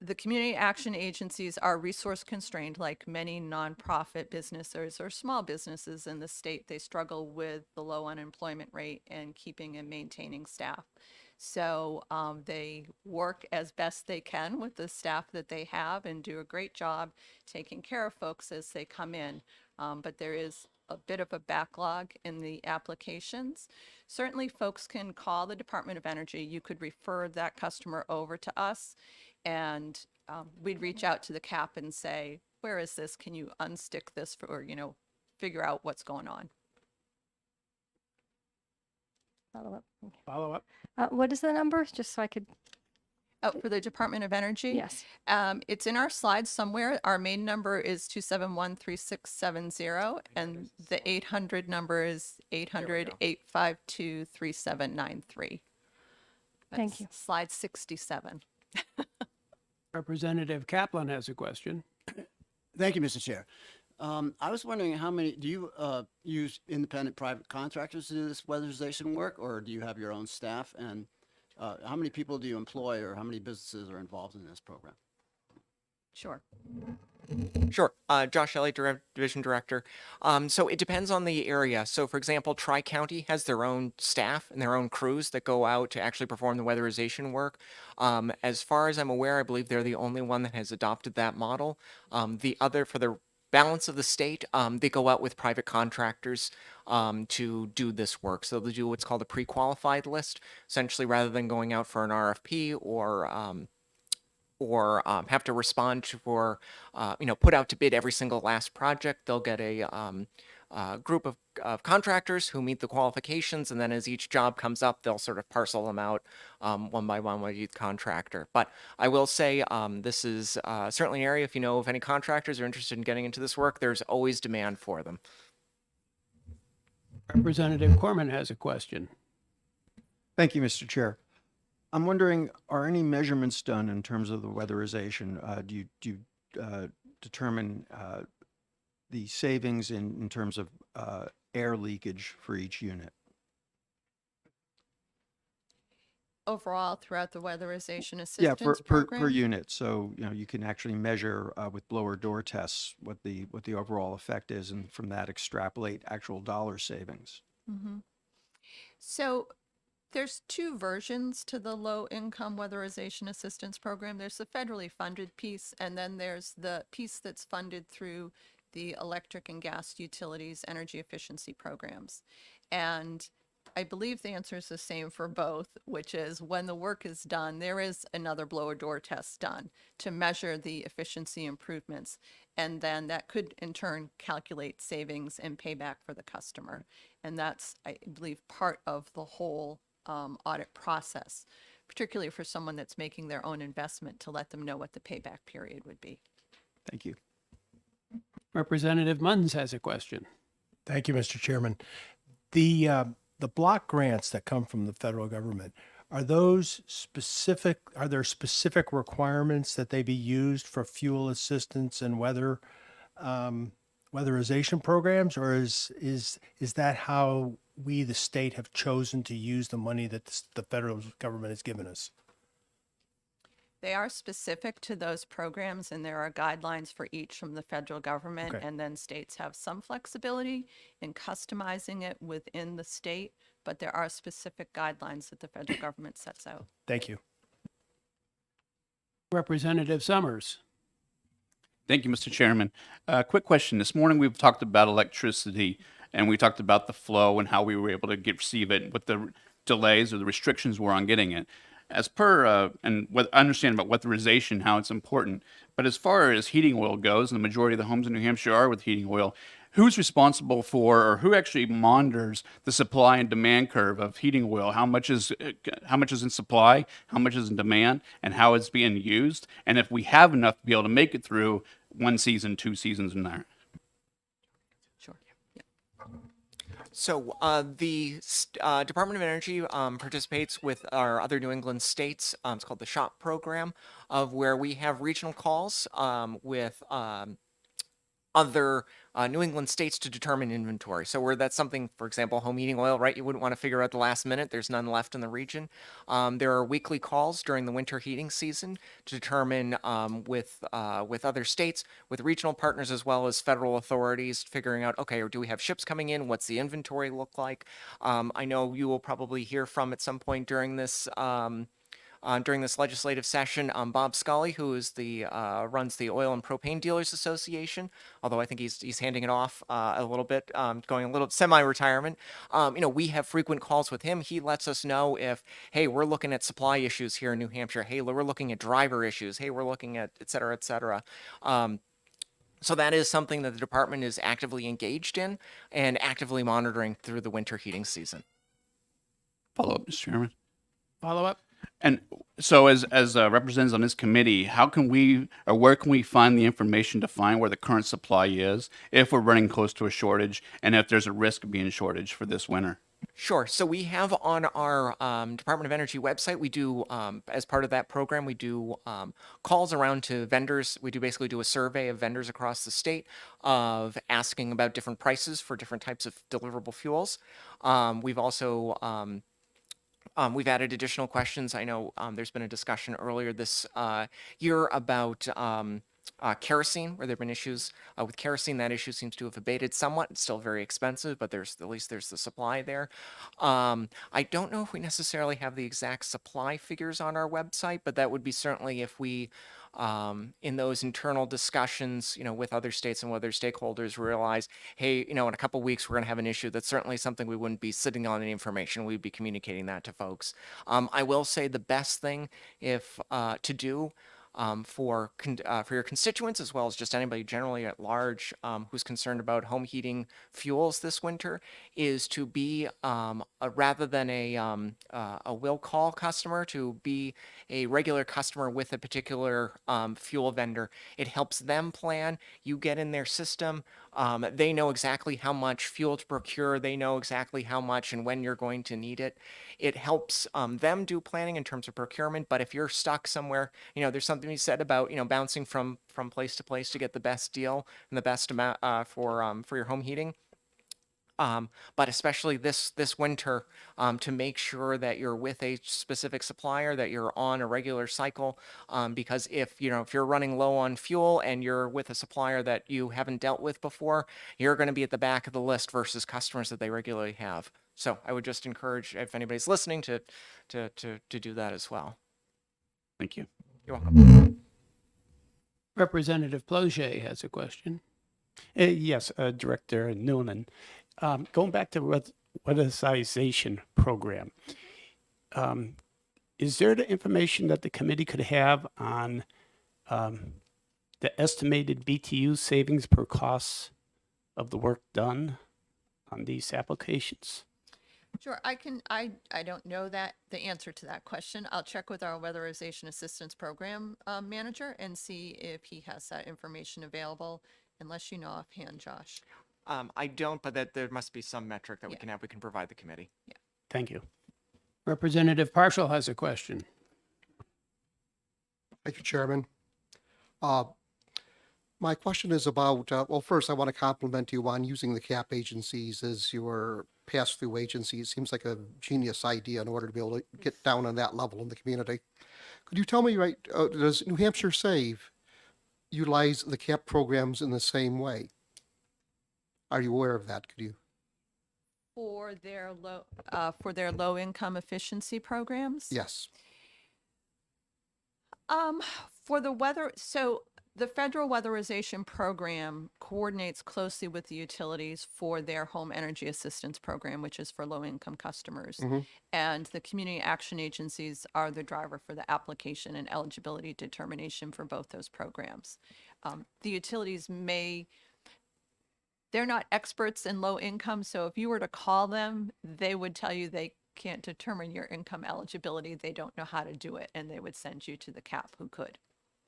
The community action agencies are resource constrained like many nonprofit businesses or small businesses in the state. They struggle with the low unemployment rate and keeping and maintaining staff. So they work as best they can with the staff that they have and do a great job taking care of folks as they come in. But there is a bit of a backlog in the applications. Certainly folks can call the Department of Energy. You could refer that customer over to us and we'd reach out to the CAP and say, where is this? Can you unstick this or, figure out what's going on? Follow up. Okay. Follow up. What is the number? Just so I could. Oh, for the Department of Energy? Yes. It's in our slides somewhere. Our main number is 271-3670, and the 800 number is 800-852-3793. Thank you. Slide 67. Representative Kaplan has a question. Thank you, Mr. Chair. I was wondering do you use independent private contractors to do this weatherization work, or do you have your own staff? And how many people do you employ, or how many businesses are involved in this program? Sure. Sure. Josh Elliott, Division Director. So it depends on the area. So for example, Tri-County has their own staff and their own crews that go out to actually perform the weatherization work. As far as I'm aware, I believe they're the only one that has adopted that model. The other, for the balance of the state, they go out with private contractors to do this work. So they do what's called a pre-qualified list, essentially, rather than going out for an RFP or have to respond to for, put out to bid every single last project. They'll get a group of contractors who meet the qualifications, and then as each job comes up, they'll sort of parcel them out one by one with each contractor. But I will say this is certainly an area, if you know of any contractors who are interested in getting into this work, there's always demand for them. Representative Corman has a question. Thank you, Mr. Chair. I'm wondering, are any measurements done in terms of the weatherization? Do you determine the savings in terms of air leakage for each unit? Overall, throughout the weatherization Yeah, assistance per program? unit. So, you can actually measure with blower door tests what the overall effect is, and from that extrapolate actual dollar savings. Mhm. So there's two versions to the low income weatherization assistance program. There's the federally funded piece, and then there's the piece that's funded through the electric and gas utilities energy efficiency programs. And I believe the answer is the same for both, which is when the work is done, there is another blower door test done to measure the efficiency improvements. And then that could in turn calculate savings and payback for the customer. And that's, I believe, part of the whole audit process, particularly for someone that's making their own investment, to let them know what the payback period would be. Thank you. Representative Munns has a question. Thank you, Mr. Chairman. The block grants that come from the federal government, are there specific requirements that they be used for fuel assistance and weatherization programs, or is that how we, the state, have chosen to use the money that the federal government has given us? They are specific to those programs, and there are guidelines for each from the federal government. Okay. And then states have some flexibility in customizing it within the state, but there are specific guidelines that the federal government sets out. Thank you. Representative Summers. Thank you, Mr. Chairman. Quick question. This morning we've talked about electricity, and we talked about the flow and how we were able to receive it, what the delays or the restrictions were on getting it. As per, and what I understand about weatherization, how it's important, but as far as heating oil goes, and the majority of the homes in New Hampshire are with heating oil, who's responsible for, or who actually monitors the supply and demand curve of heating oil? How much is in supply, how much is in demand, and how it's being used? And if we have enough to be able to make it through one season, 2 seasons in there. Sure. So the Department of Energy participates with our other New England states. It's called the SHOP program, of where we have regional calls with other New England states to determine inventory. So where that's something, for example, home heating oil, right? You wouldn't want to figure out the last minute. There's none left in the region. There are weekly calls during the winter heating season to determine with other states, with regional partners as well as federal authorities, figuring out, okay, or do we have ships coming in? What's the inventory look like? I know you will probably hear from at some point during this legislative session, Bob Scully, who is runs the Oil and Propane Dealers Association, although I think he's handing it off a little bit, going a little semi-retirement. We have frequent calls with him. He lets us know if, hey, we're looking at supply issues here in New Hampshire. Hey, we're looking at driver issues. Hey, we're looking at et cetera, et cetera. So that is something that the department is actively engaged in and actively monitoring through the winter heating season. Follow up, Mr. Chairman. Follow up. And so as representatives on this committee, how can we, or where can we find the information to find where the current supply is, if we're running close to a shortage, and if there's a risk of being a shortage for this winter? Sure. So we have on our Department of Energy website, we do, as part of that program, we do calls around to vendors. We basically do a survey of vendors across the state of asking about different prices for different types of deliverable fuels. We've also we've added additional questions. I know there's been a discussion earlier this year about kerosene, where there have been issues with kerosene. That issue seems to have abated somewhat. It's still very expensive, but there's the supply there. I don't know if we necessarily have the exact supply figures on our website, but that would be certainly if we in those internal discussions, with other states and with other stakeholders, realize, hey, in a couple weeks we're going to have an issue. That's certainly something we wouldn't be sitting on any information. We'd be communicating that to folks. I will say the best thing to do for your constituents, as well as just anybody generally at large who's concerned about home heating fuels this winter, is to be rather than a will call customer, to be a regular customer with a particular fuel vendor. It helps them plan. You get in their system. They know exactly how much fuel to procure. They know exactly how much and when you're going to need it. It helps them do planning in terms of procurement. But if you're stuck somewhere, there's something you said about bouncing from place to place to get the best deal and the best amount for your home heating. But especially this winter, to make sure that you're with a specific supplier, that you're on a regular cycle, because if you're running low on fuel and you're with a supplier that you haven't dealt with before, you're going to be at the back of the list versus customers that they regularly have. So I would just encourage, if anybody's listening, to do that as well. Thank you. You're welcome. Representative Ploget has a question. Yes, Director Noonan. Going back to weatherization program, is there the information that the committee could have on the estimated BTU savings per cost of the work done on these applications? Sure, I don't know the answer to that question. I'll check with our Weatherization Assistance Program manager and see if he has that information available, unless you know offhand, Josh. I don't, but that there must be some metric that we can provide the committee. Yeah. Thank you. Representative Partial has a question. Thank you, Chairman. My question is about, well, first, I want to compliment you on using the CAP agencies as your pass-through agency. It seems like a genius idea in order to be able to get down on that level in the community. Could you tell me, does New Hampshire Save utilize the CAP programs in the same way? Are you aware of that? Could you? For their low income efficiency programs? Yes. For the weather, so the federal weatherization program coordinates closely with the utilities for their home energy assistance program, which is for low income customers. And the community action agencies are the driver for the application and eligibility determination for both those programs. The utilities they're not experts in low income, so if you were to call them, they would tell you they can't determine your income eligibility. They don't know how to do it, and they would send you to the CAP who could.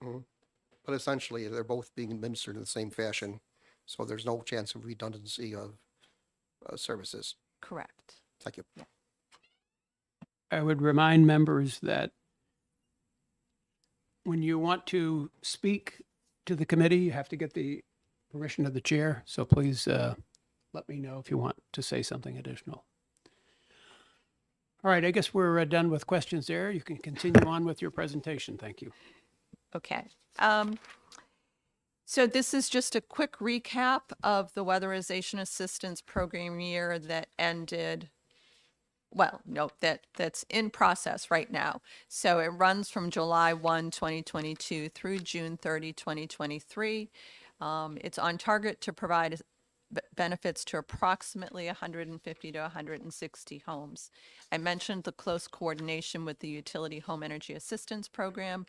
But essentially, they're both being administered in the same fashion, so there's no chance of redundancy of services. Correct. Thank you. Yeah. I would remind members that when you want to speak to the committee, you have to get the permission of the chair. So please let me know if you want to say something additional. All right, I guess we're done with questions there. You can continue on with your presentation. Thank you. Okay. So this is just a quick recap of the Weatherization Assistance Program year that ended, well, no, that's in process right now. So it runs from July 1, 2022 through June 30, 2023. It's on target to provide benefits to approximately 150 to 160 homes. I mentioned the close coordination with the Utility Home Energy Assistance Program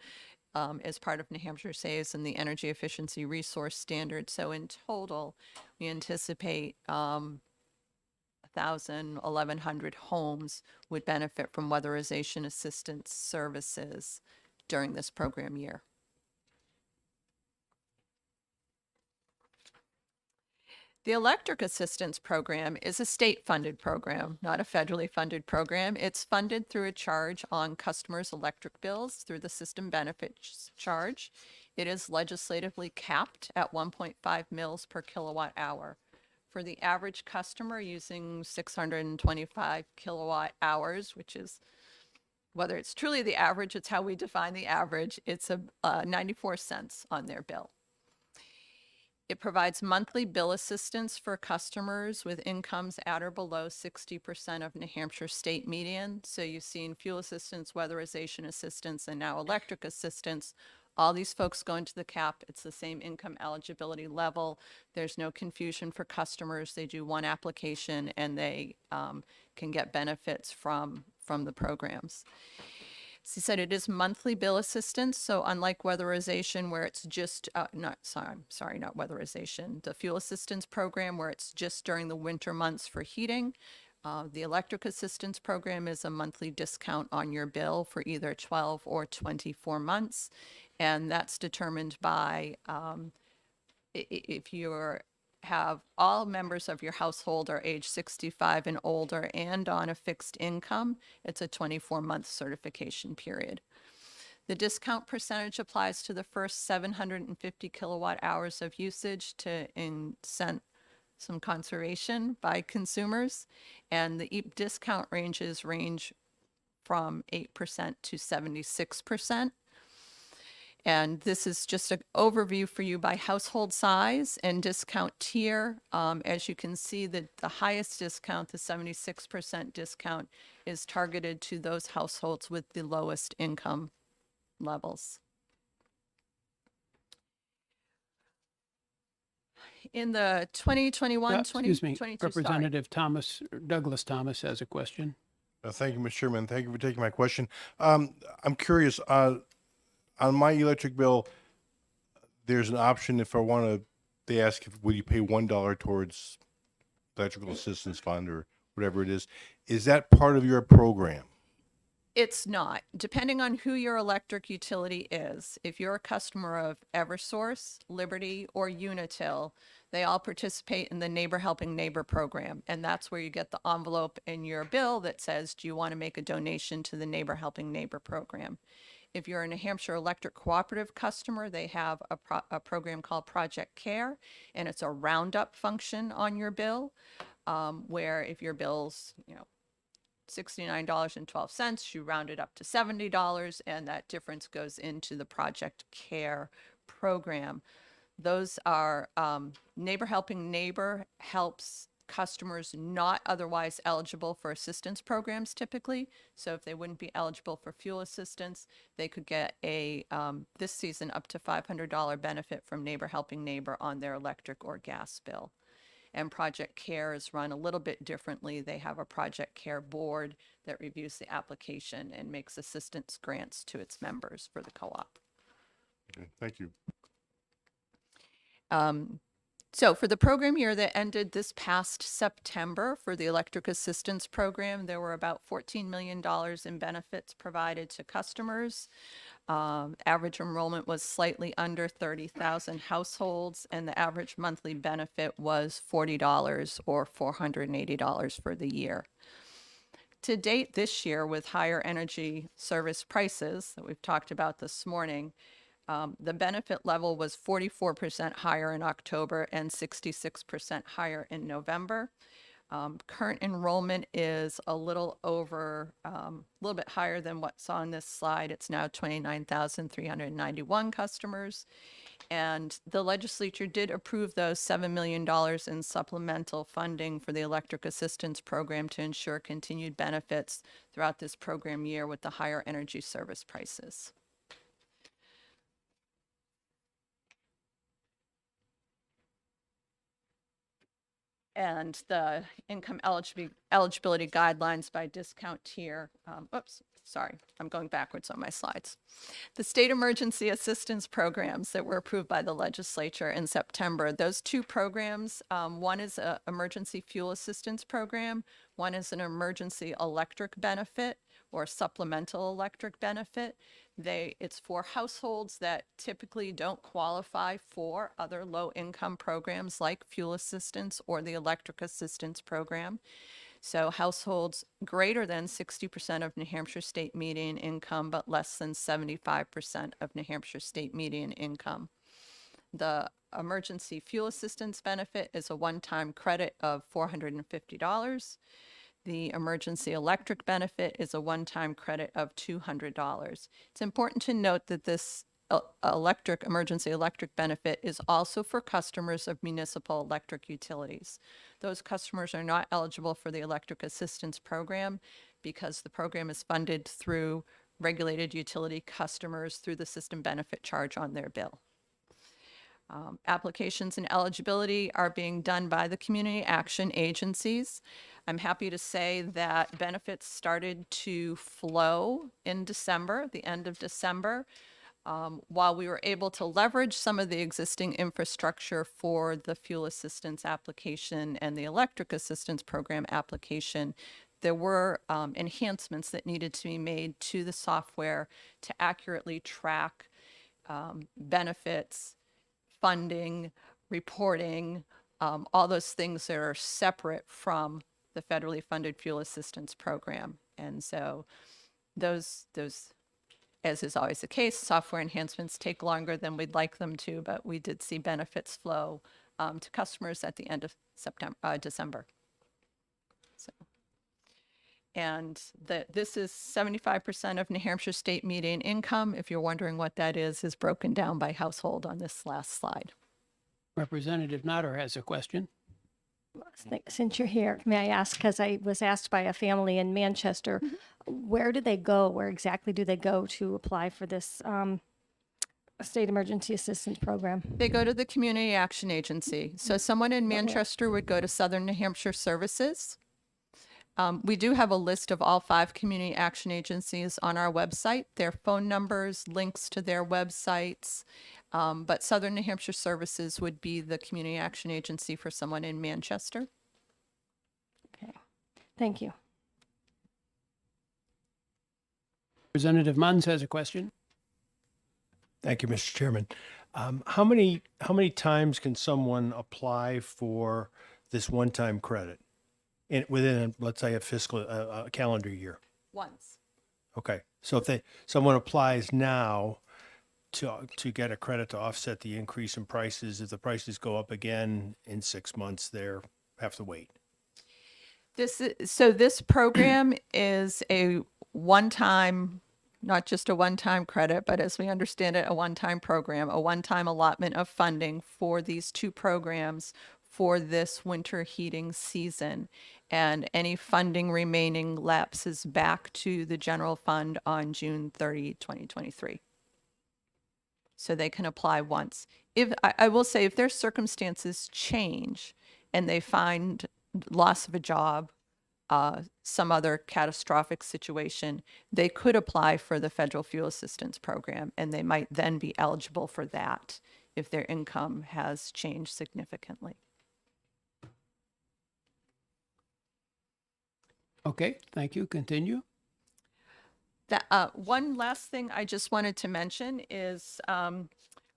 as part of New Hampshire Saves and the Energy Efficiency Resource Standard. So in total, we anticipate 1,100 homes would benefit from weatherization assistance services during this program year. The Electric Assistance Program is a state-funded program, not a federally funded program. It's funded through a charge on customers' electric bills through the system benefits charge. It is legislatively capped at 1.5 mils per kilowatt hour. For the average customer using 625 kilowatt hours, which is, whether it's truly the average, it's how we define the average, it's 94 cents on their bill. It provides monthly bill assistance for customers with incomes at or below 60% of New Hampshire state median. So you've seen fuel assistance, weatherization assistance, and now electric assistance All these folks go into the cap. It's the same income eligibility level. There's no confusion for customers. They do one application and they can get benefits from the programs. As he said, it is monthly bill assistance. So unlike weatherization, where it's just not weatherization, the fuel assistance program, where it's just during the winter months for heating. The electric assistance program is a monthly discount on your bill for either 12 or 24 months. And that's determined by if you have all members of your household are age 65 and older and on a fixed income, it's a 24-month certification period. The discount percentage applies to the first 750 kilowatt hours of usage to incent some conservation by consumers, and the discount ranges range from 8% to 76%. And this is just an overview for you by household size and discount tier. As you can see, the highest discount, the 76% discount, is targeted to those households with the lowest income levels. In the 2021, Excuse me, 2022, Representative Douglas Thomas has a question. Thank you, Mr. Chairman. Thank you for taking my question. I'm curious, on my electric bill, there's an option if I want to, they ask, will you pay $1 towards electrical assistance fund or whatever it is. Is that part of your program? It's not. Depending on who your electric utility is, if you're a customer of Eversource, Liberty, or Unitil, they all participate in the Neighbor Helping Neighbor program. And that's where you get the envelope in your bill that says, do you want to make a donation to the Neighbor Helping Neighbor program? If you're a New Hampshire Electric Cooperative customer, they have a program called Project Care, and it's a roundup function on your bill, where if your bill's, $69.12, you round it up to $70, and that difference goes into the Project Care program. Those are Neighbor Helping Neighbor helps customers not otherwise eligible for assistance programs typically. So if they wouldn't be eligible for fuel assistance, they could get this season up to $500 benefit from Neighbor Helping Neighbor on their electric or gas bill. And Project Care is run a little bit differently. They have a Project Care board that reviews the application and makes assistance grants to its members for the co-op. Okay, thank you. So for the program year that ended this past September, for the electric assistance program, there were about $14 million in benefits provided to customers. Average enrollment was slightly under 30,000 households, and the average monthly benefit was $40 or $480 for the year. To date this year, with higher energy service prices that we've talked about this morning, the benefit level was 44% higher in October and 66% higher in November. Current enrollment is a little bit higher than what's on this slide. It's now 29,391 customers. And the legislature did approve those $7 million in supplemental funding for the electric assistance program to ensure continued benefits throughout this program year with the higher energy service prices. And the income eligibility guidelines by discount tier. Oops, sorry, I'm going backwards on my slides. The state emergency assistance programs that were approved by the legislature in September, those two programs, one is an emergency fuel assistance program, one is an emergency electric benefit or supplemental electric benefit. It's for households that typically don't qualify for other low-income programs like fuel assistance or the electric assistance program. So households greater than 60% of New Hampshire state median income, but less than 75% of New Hampshire state median income. The emergency fuel assistance benefit is a one-time credit of $450. The emergency electric benefit is a one-time credit of $200. It's important to note that this emergency electric benefit is also for customers of municipal electric utilities. Those customers are not eligible for the electric assistance program because the program is funded through regulated utility customers through the system benefit charge on their bill. Applications and eligibility are being done by the community action agencies. I'm happy to say that benefits started to flow in December, the end of December. While we were able to leverage some of the existing infrastructure for the fuel assistance application and the electric assistance program application, there were enhancements that needed to be made to the software to accurately track benefits, funding, reporting, all those things that are separate from the federally funded fuel assistance program. And so those, as is always the case, software enhancements take longer than we'd like them to, but we did see benefits flow to customers at the end of December. So, and this is 75% of New Hampshire state median income. If you're wondering what that is broken down by household on this last slide. Representative Notter has a question. Since you're here, may I ask, because I was asked by a family in Manchester, where do they go? Where exactly do they go to apply for this state emergency assistance program? They go to the Community Action Agency. So someone in Manchester would go to Southern New Hampshire Services. We do have a list of all 5 community action agencies on our website, their phone numbers, links to their websites. But Southern New Hampshire Services would be the community action agency for someone in Manchester. Okay, thank you. Representative Munns has a question. Thank you, Mr. Chairman. How many times can someone apply for this one-time credit within, let's say, a calendar year? Once. Okay, so if someone applies now to get a credit to offset the increase in prices, if the prices go up again in 6 months, they have to wait. This program is a one-time, not just a one-time credit, but as we understand it, a one-time program, a one-time allotment of funding for these 2 programs for this winter heating season. And any funding remaining lapses back to the general fund on June 30, 2023. So they can apply once. I will say, if their circumstances change and they find loss of a job, some other catastrophic situation, they could apply for the federal fuel assistance program, and they might then be eligible for that if their income has changed significantly. Okay, thank you. Continue. One last thing I just wanted to mention is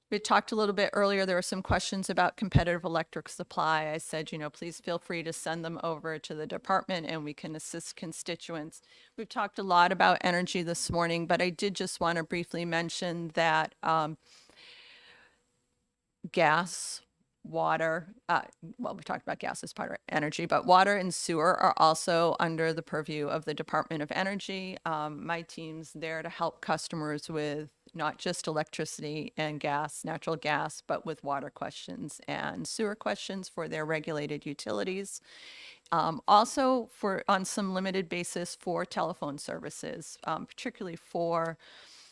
we talked a little bit earlier. There were some questions about competitive electric supply. I said, please feel free to send them over to the department and we can assist constituents. We've talked a lot about energy this morning, but I did just want to briefly mention that gas, water, well, we talked about gas as part of energy, but water and sewer are also under the purview of the Department of Energy. My team's there to help customers with not just electricity and gas, natural gas, but with water questions and sewer questions for their regulated utilities. Also on some limited basis for telephone services, particularly for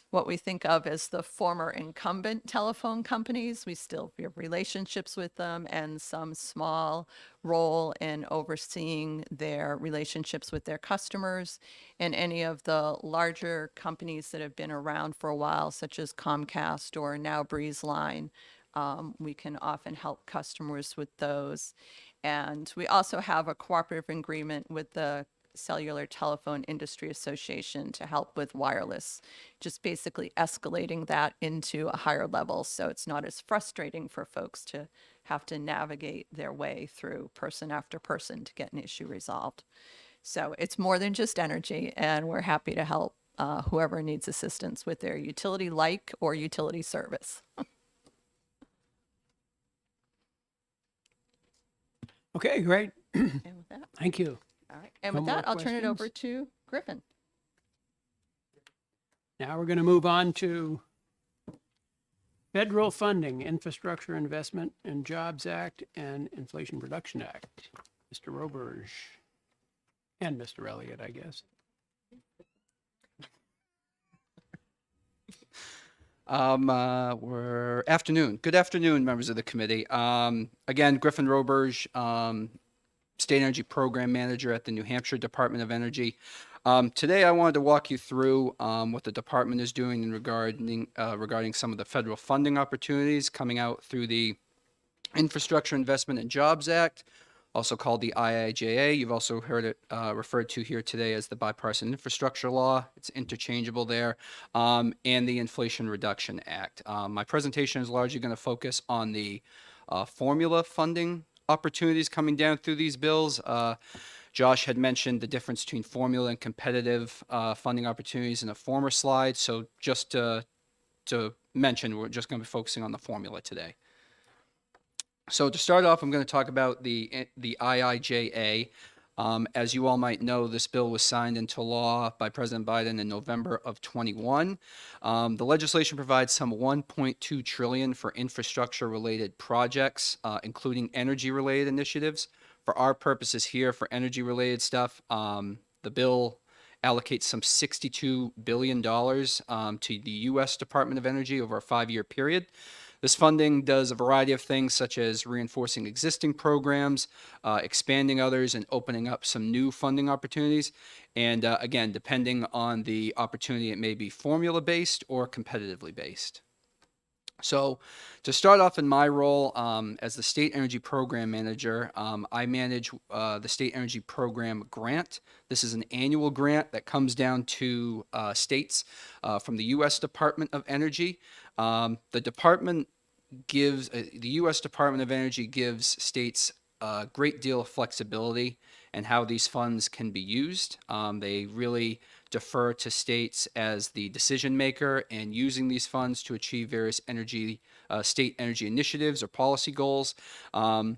what we think of as the former incumbent telephone companies. We have relationships with them and some small role in overseeing their relationships with their customers. And any of the larger companies that have been around for a while, such as Comcast or now BreezeLine, we can often help customers with those. And we also have a cooperative agreement with the Cellular Telephone Industry Association to help with wireless, just basically escalating that into a higher level so it's not as frustrating for folks to have to navigate their way through person after person to get an issue resolved. So it's more than just energy, and we're happy to help whoever needs assistance with their utility-like or utility service. Okay, great. And with that, Thank you. all right. And No with more that, I'll turn it over questions? to Griffin. Now we're going to move on to federal funding, Infrastructure Investment and Jobs Act and Inflation Reduction Act. Mr. Roberge and Mr. Elliott, I guess. We're afternoon. Good afternoon, members of the committee. Again, Griffin Roberge, State Energy Program Manager at the New Hampshire Department of Energy. Today, I wanted to walk you through what the department is doing in regarding some of the federal funding opportunities coming out through the Infrastructure Investment and Jobs Act, also called the IIJA. You've also heard it referred to here today as the Bipartisan Infrastructure Law. It's interchangeable there, and the Inflation Reduction Act. My presentation is largely going to focus on the formula funding opportunities coming down through these bills. Josh had mentioned the difference between formula and competitive funding opportunities in a former slide. So just to mention, we're just going to be focusing on the formula today. So to start off, I'm going to talk about the IIJA. As you all might know, this bill was signed into law by President Biden in November of 21. The legislation provides some $1.2 trillion for infrastructure-related projects, including energy-related initiatives. For our purposes here, for energy-related stuff, the bill allocates some $62 billion to the U.S. Department of Energy over a 5-year period. This funding does a variety of things, such as reinforcing existing programs, expanding others, and opening up some new funding opportunities. And again, depending on the opportunity, it may be formula-based or competitively based. So to start off in my role as the State Energy Program Manager, I manage the State Energy Program Grant. This is an annual grant that comes down to states from the U.S. Department of Energy. The U.S. Department of Energy gives states a great deal of flexibility in how these funds can be used. They really defer to states as the decision maker in using these funds to achieve various state energy initiatives or policy goals. So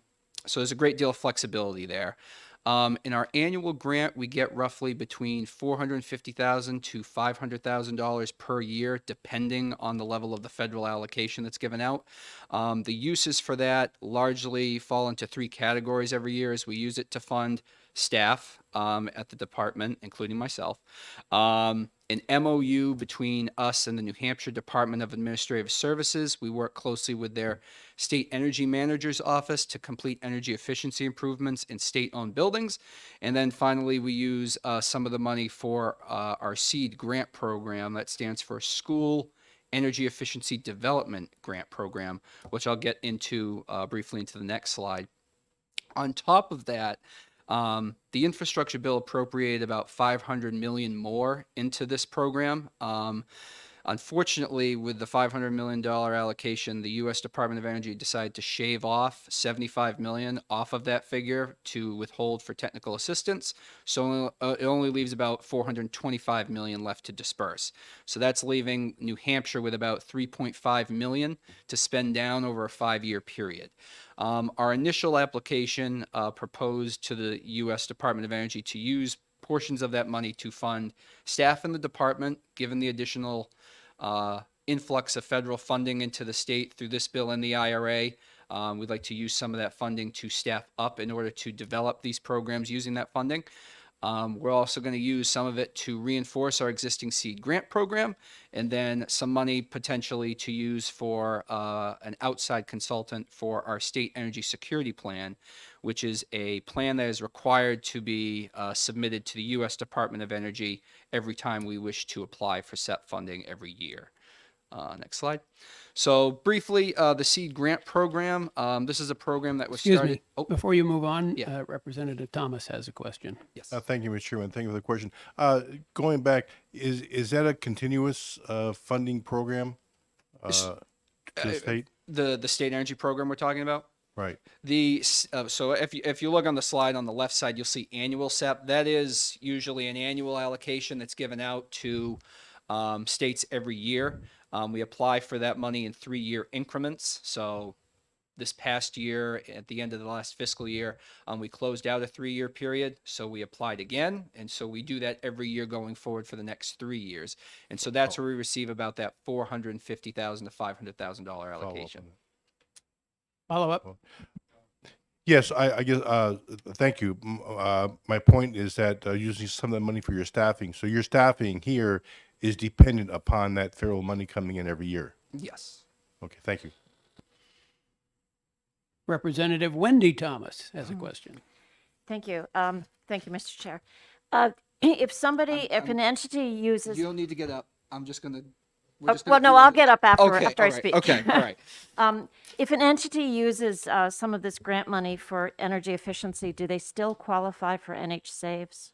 there's a great deal of flexibility there. In our annual grant, we get roughly between $450,000 to $500,000 per year, depending on the level of the federal allocation that's given out. The uses for that largely fall into 3 categories every year, as we use it to fund staff at the department, including myself, an MOU between us and the New Hampshire Department of Administrative Services. We work closely with their State Energy Manager's Office to complete energy efficiency improvements in state-owned buildings. And then finally, we use some of the money for our SEED grant program, that stands for School Energy Efficiency Development Grant Program, which I'll get into briefly into the next slide. On top of that, the infrastructure bill appropriated about $500 million more into this program. Unfortunately, with the $500 million allocation, the U.S. Department of Energy decided to shave off $75 million off of that figure to withhold for technical assistance. So it only leaves about $425 million left to disperse. So that's leaving New Hampshire with about $3.5 million to spend down over a 5-year period. Our initial application proposed to the U.S. Department of Energy to use portions of that money to fund staff in the department, given the additional influx of federal funding into the state through this bill and the IRA. We'd like to use some of that funding to staff up in order to develop these programs using that funding. We're also going to use some of it to reinforce our existing SEED grant program, and then some money potentially to use for an outside consultant for our state energy security plan, which is a plan that is required to be submitted to the U.S. Department of Energy every time we wish to apply for SEP funding every year. Next slide. So briefly, the SEED grant program. This is a program that was Excuse started. me. Oh, before you move on, Yeah. Representative Thomas has a question. Yes. Thank you, Mr. Chairman. Thank you for the question. Going back, is that a continuous funding program to the state? The state energy program we're talking about. Right. So if you look on the slide on the left side, you'll see annual SEP. That is usually an annual allocation that's given out to states every year. We apply for that money in 3-year increments. So this past year, at the end of the last fiscal year, we closed out a 3-year period. So we applied again. And so we do that every year going forward for the next 3 years. And so that's where we receive about that $450,000 to $500,000 allocation. Follow up? Yes, I guess, thank you. My point is that using some of the money for your staffing. So your staffing here is dependent upon that federal money coming in every year. Yes. Okay, thank you. Representative Wendy Thomas has a question. Thank you. Thank you, Mr. Chair. If somebody, if an entity uses, You don't need to get up. I'm just gonna. well, no, I'll get up after Okay, after all I right, speak. okay, all right. If an entity uses some of this grant money for energy efficiency, do they still qualify for NH Saves?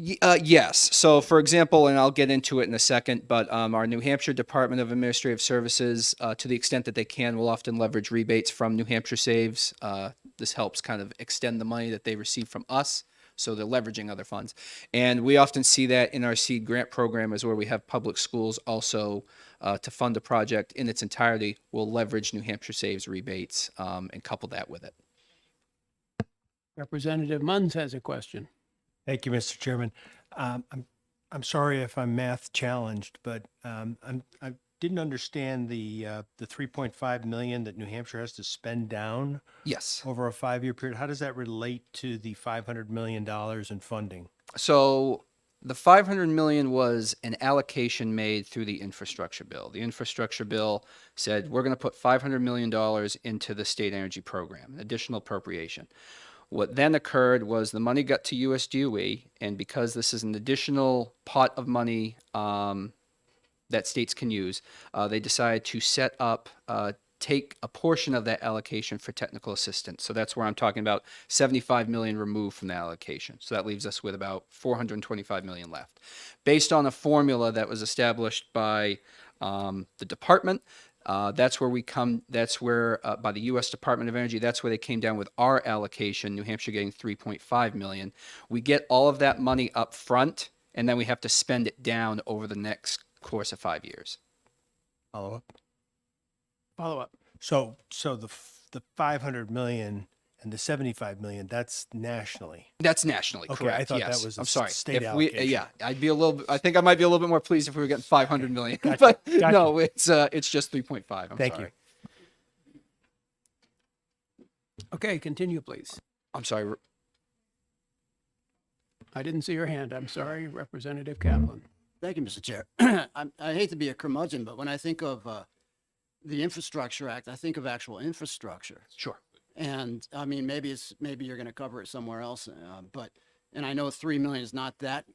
Yes. So, for example, and I'll get into it in a second, but our New Hampshire Department of Administrative Services, to the extent that they can, will often leverage rebates from New Hampshire Saves. This helps kind of extend the money that they receive from us. So they're leveraging other funds. And we often see that in our seed grant program is where we have public schools also to fund a project in its entirety will leverage New Hampshire Saves rebates and couple that with it. Representative Munns has a question. Thank you, Mr. Chairman. I'm sorry if I'm math challenged, but I didn't understand the 3.5 million that New Hampshire has to spend down. Yes. Over a 5-year period. How does that relate to the $500 million in funding? So the 500 million was an allocation made through the infrastructure bill. The infrastructure bill said we're going to put $500 million into the state energy program, an additional appropriation. What then occurred was the money got to USDOE, and because this is an additional pot of money that states can use, they decided to set up, take a portion of that allocation for technical assistance. So that's where I'm talking about 75 million removed from the allocation. So that leaves us with about 425 million left. Based on a formula that was established by the department, that's where by the U.S. Department of Energy, that's where they came down with our allocation, New Hampshire getting 3.5 million. We get all of that money up front, and then we have to spend it down over the next course of 5 years. Follow up. Follow up. So the 500 million and the 75 million, that's nationally. That's nationally, Okay, correct. I thought yes. that was a I'm sorry. state If we, allocation. yeah, I think I might be a little bit more pleased if we were getting 500 million. Gotcha, But gotcha. no, it's just 3.5. I'm Thank sorry. you. Okay, continue, please. I'm sorry. I didn't see your hand. I'm sorry, Representative Kaplan. Thank you, Mr. Chair. I hate to be a curmudgeon, but when I think of the Infrastructure Act, I think of actual infrastructure. Sure. And I mean, maybe you're going to cover it somewhere else, and I know 3 million is not that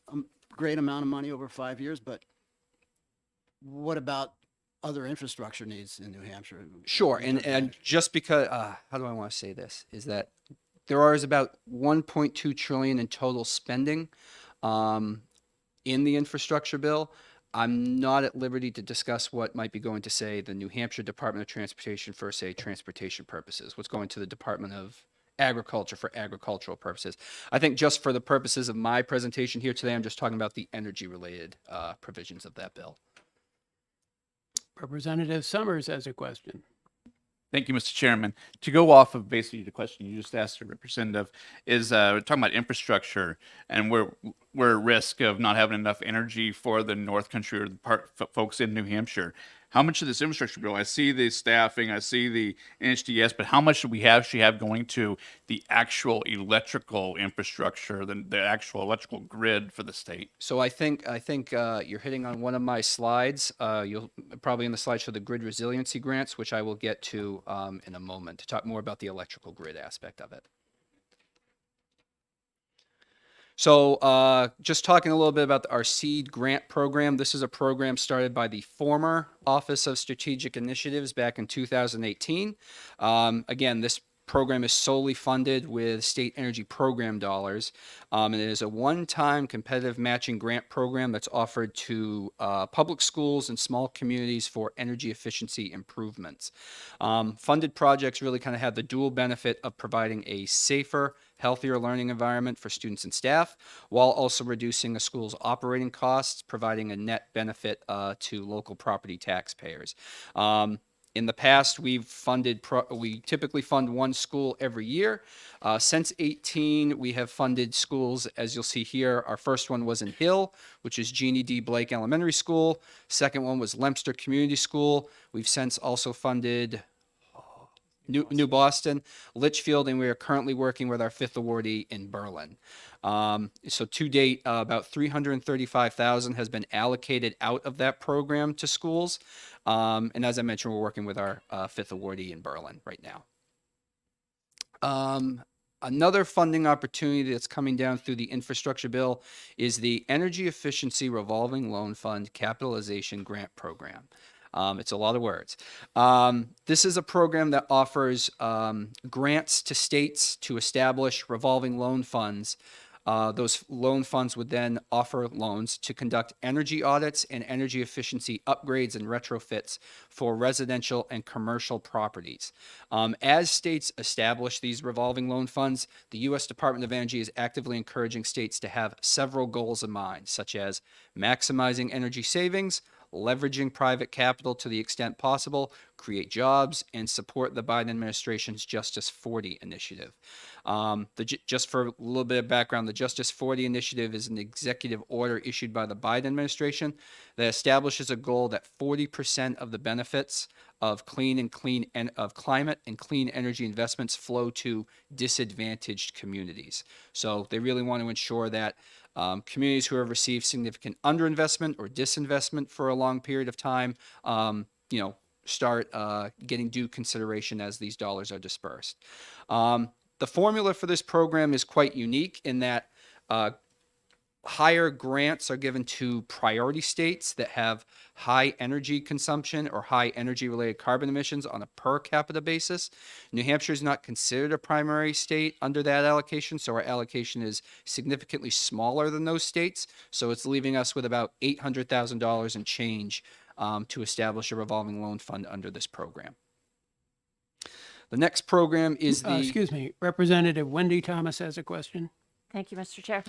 great amount of money over 5 years, but what about other infrastructure needs in New Hampshire? Sure. And just because, how do I want to say this, is that there is about 1.2 trillion in total spending in the infrastructure bill. I'm not at liberty to discuss what might be going to, say, the New Hampshire Department of Transportation for, say, transportation purposes, what's going to the Department of Agriculture for agricultural purposes. I think just for the purposes of my presentation here today, I'm just talking about the energy-related provisions of that bill. Representative Summers has a question. Thank you, Mr. Chairman. To go off of basically the question you just asked the representative, is we're talking about infrastructure, and we're at risk of not having enough energy for the North Country or the folks in New Hampshire. How much of this infrastructure bill? I see the staffing, I see the NHDS, but how much do we actually have going to the actual electrical infrastructure, the actual electrical grid for the state? So I think you're hitting on one of my slides. You'll probably in the slide show the grid resiliency grants, which I will get to in a moment to talk more about the electrical grid aspect of it. So just talking a little bit about our SEED grant program. This is a program started by the former Office of Strategic Initiatives back in 2018. Again, this program is solely funded with state energy program dollars. And it is a one-time competitive matching grant program that's offered to public schools and small communities for energy efficiency improvements. Funded projects really kind of have the dual benefit of providing a safer, healthier learning environment for students and staff, while also reducing a school's operating costs, providing a net benefit to local property taxpayers. In the past, we typically fund one school every year. Since 18, we have funded schools, as you'll see here. Our first one was in Hill, which is Jeannie D. Blake Elementary School. Second one was Lemster Community School. We've since also funded New Boston, Litchfield, and we are currently working with our fifth awardee in Berlin. So to date, about 335,000 has been allocated out of that program to schools. And as I mentioned, we're working with our fifth awardee in Berlin right now. Another funding opportunity that's coming down through the infrastructure bill is the Energy Efficiency Revolving Loan Fund Capitalization Grant Program. It's a lot of words. This is a program that offers grants to states to establish revolving loan funds. Those loan funds would then offer loans to conduct energy audits and energy efficiency upgrades and retrofits for residential and commercial properties. As states establish these revolving loan funds, the U.S. Department of Energy is actively encouraging states to have several goals in mind, such as maximizing energy savings, leveraging private capital to the extent possible, create jobs, and support the Biden administration's Justice 40 initiative. Just for a little bit of background, the Justice 40 initiative is an executive order issued by the Biden administration that establishes a goal that 40% of the benefits of climate and clean energy investments flow to disadvantaged communities. So they really want to ensure that communities who have received significant underinvestment or disinvestment for a long period of time, start getting due consideration as these dollars are dispersed. The formula for this program is quite unique in that higher grants are given to priority states that have high energy consumption or high energy related carbon emissions on a per capita basis. New Hampshire is not considered a primary state under that allocation, so our allocation is significantly smaller than those states. So it's leaving us with about $800,000 in change to establish a revolving loan fund under this program. The next program is the... Excuse me, Representative Wendy Thomas has a question. Thank you, Mr. Chair.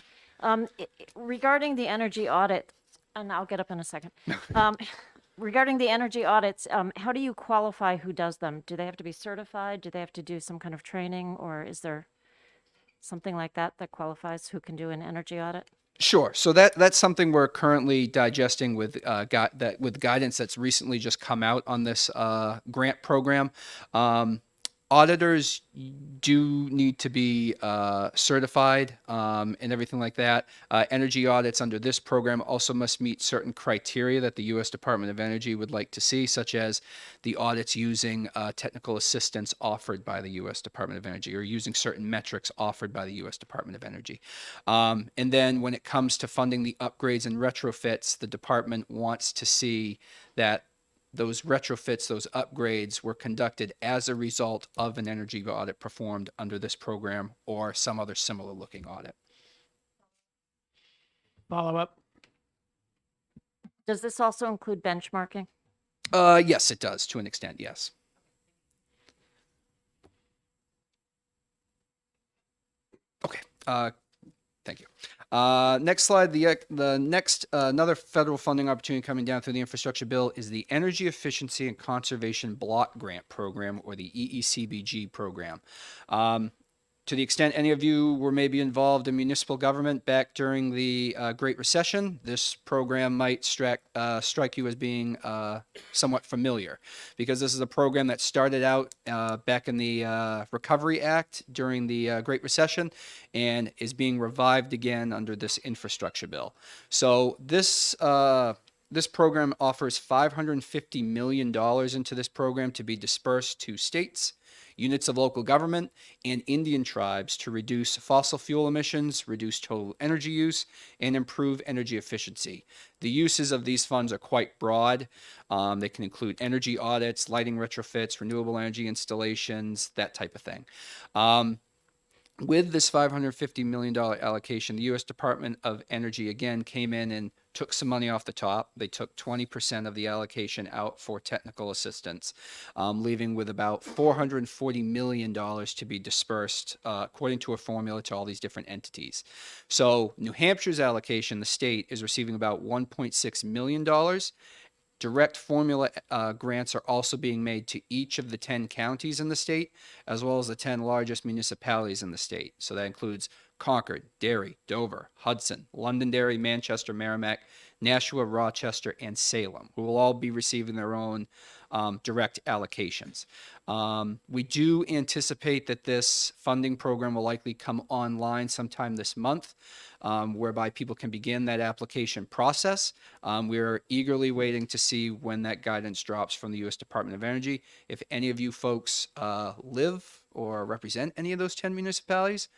Regarding the energy audit, and I'll get up in a second. Regarding the energy audits, how do you qualify who does them? Do they have to be certified? Do they have to do some kind of training? Or is there something like that that qualifies who can do an energy audit? Sure. So that's something we're currently digesting with with guidance that's recently just come out on this grant program. Auditors do need to be certified and everything like that. Energy audits under this program also must meet certain criteria that the U.S. Department of Energy would like to see, such as the audits using technical assistance offered by the U.S. Department of Energy or using certain metrics offered by the U.S. Department of Energy. And then when it comes to funding the upgrades and retrofits, the department wants to see that those retrofits, those upgrades were conducted as a result of an energy audit performed under this program or some other similar looking audit. Follow up. Does this also include benchmarking? Yes, it does to an extent, yes. Okay. Thank you. Next slide. The next another federal funding opportunity coming down through the infrastructure bill is the Energy Efficiency and Conservation Block Grant Program, or the EECBG program. To the extent any of you were maybe involved in municipal government back during the Great Recession, this program might strike you as being somewhat familiar, because this is a program that started out back in the Recovery Act during the Great Recession and is being revived again under this infrastructure bill. So this program offers $550 million into this program to be dispersed to states, units of local government, and Indian tribes to reduce fossil fuel emissions, reduce total energy use, and improve energy efficiency. The uses of these funds are quite broad. They can include energy audits, lighting retrofits, renewable energy installations, that type of thing. With this $550 million allocation, the U.S. Department of Energy again came in and took some money off the top. They took 20% of the allocation out for technical assistance, leaving with about $440 million to be dispersed according to a formula to all these different entities. So New Hampshire's allocation, the state, is receiving about $1.6 million. Direct formula grants are also being made to each of the 10 counties in the state, as well as the 10 largest municipalities in the state. So that includes Concord, Derry, Dover, Hudson, Londonderry, Manchester, Merrimack, Nashua, Rochester, and Salem, who will all be receiving their own direct allocations. We do anticipate that this funding program will likely come online sometime this month, whereby people can begin that application process. We're eagerly waiting to see when that guidance drops from the U.S. Department of Energy. If any of you folks live or represent any of those 10 municipalities,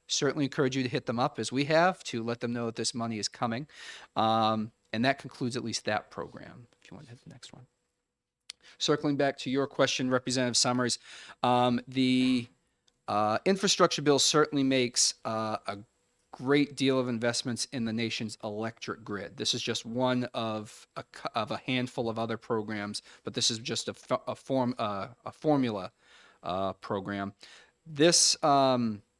certainly encourage you to hit them up, as we have, to let them know that this money is coming. And that concludes at least that program. If you want to hit the next one. Circling back to your question, Representative Summers, the infrastructure bill certainly makes a great deal of investments in the nation's electric grid. This is just one of a handful of other programs, but this is just a formula program.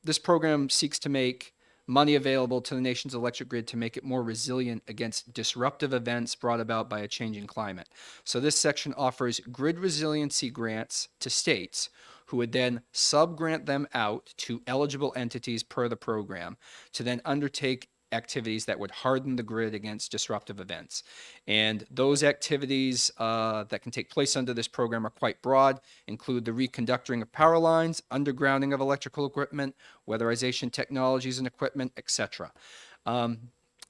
This program seeks to make money available to the nation's electric grid to make it more resilient against disruptive events brought about by a changing climate. So this section offers grid resiliency grants to states, who would then subgrant them out to eligible entities per the program to then undertake activities that would harden the grid against disruptive events. And those activities that can take place under this program are quite broad, include the reconductoring of power lines, undergrounding of electrical equipment, weatherization technologies and equipment, etc.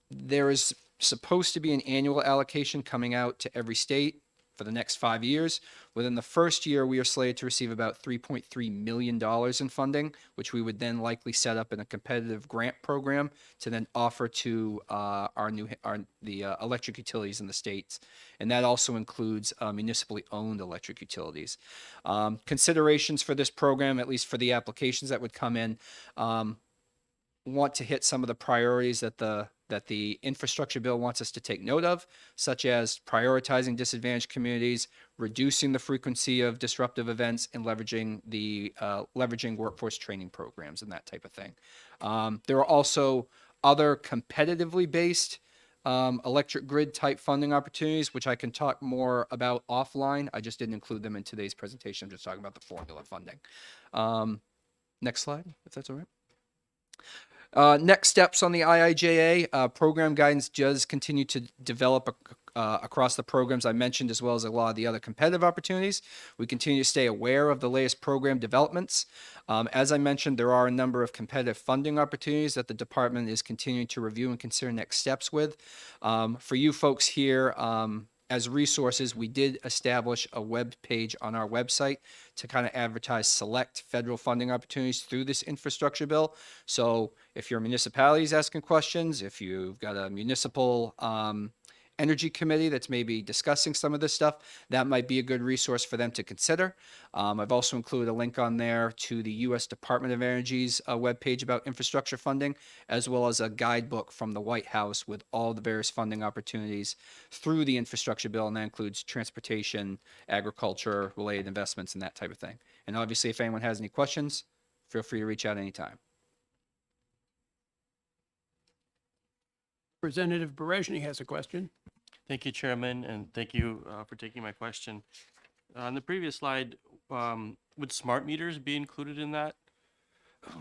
There is supposed to be an annual allocation coming out to every state for the next 5 years. Within the first year, we are slated to receive about $3.3 million in funding, which we would then likely set up in a competitive grant program to then offer to the electric utilities in the states. And that also includes municipally owned electric utilities. Considerations for this program, at least for the applications that would come in, want to hit some of the priorities that the infrastructure bill wants us to take note of, such as prioritizing disadvantaged communities, reducing the frequency of disruptive events, and leveraging workforce training programs and that type of thing. There are also other competitively based electric grid type funding opportunities, which I can talk more about offline. I just didn't include them in today's presentation. I'm just talking about the formula funding. Next slide, if that's all right. Next steps on the IIJA, program guidance does continue to develop across the programs I mentioned, as well as a lot of the other competitive opportunities. We continue to stay aware of the latest program developments. As I mentioned, there are a number of competitive funding opportunities that the department is continuing to review and consider next steps with. For you folks here, as resources, we did establish a web page on our website to kind of advertise select federal funding opportunities through this infrastructure bill. So if your municipality is asking questions, if you've got a municipal energy committee that's maybe discussing some of this stuff, that might be a good resource for them to consider. I've also included a link on there to the U.S. Department of Energy's webpage about infrastructure funding, as well as a guidebook from the White House with all the various funding opportunities through the infrastructure bill, and that includes transportation, agriculture, related investments, and that type of thing. And obviously, if anyone has any questions, feel free to reach out anytime. Representative Berezny has a question. Thank you, Chairman, and thank you for taking my question. On the previous slide, would smart meters be included in that? I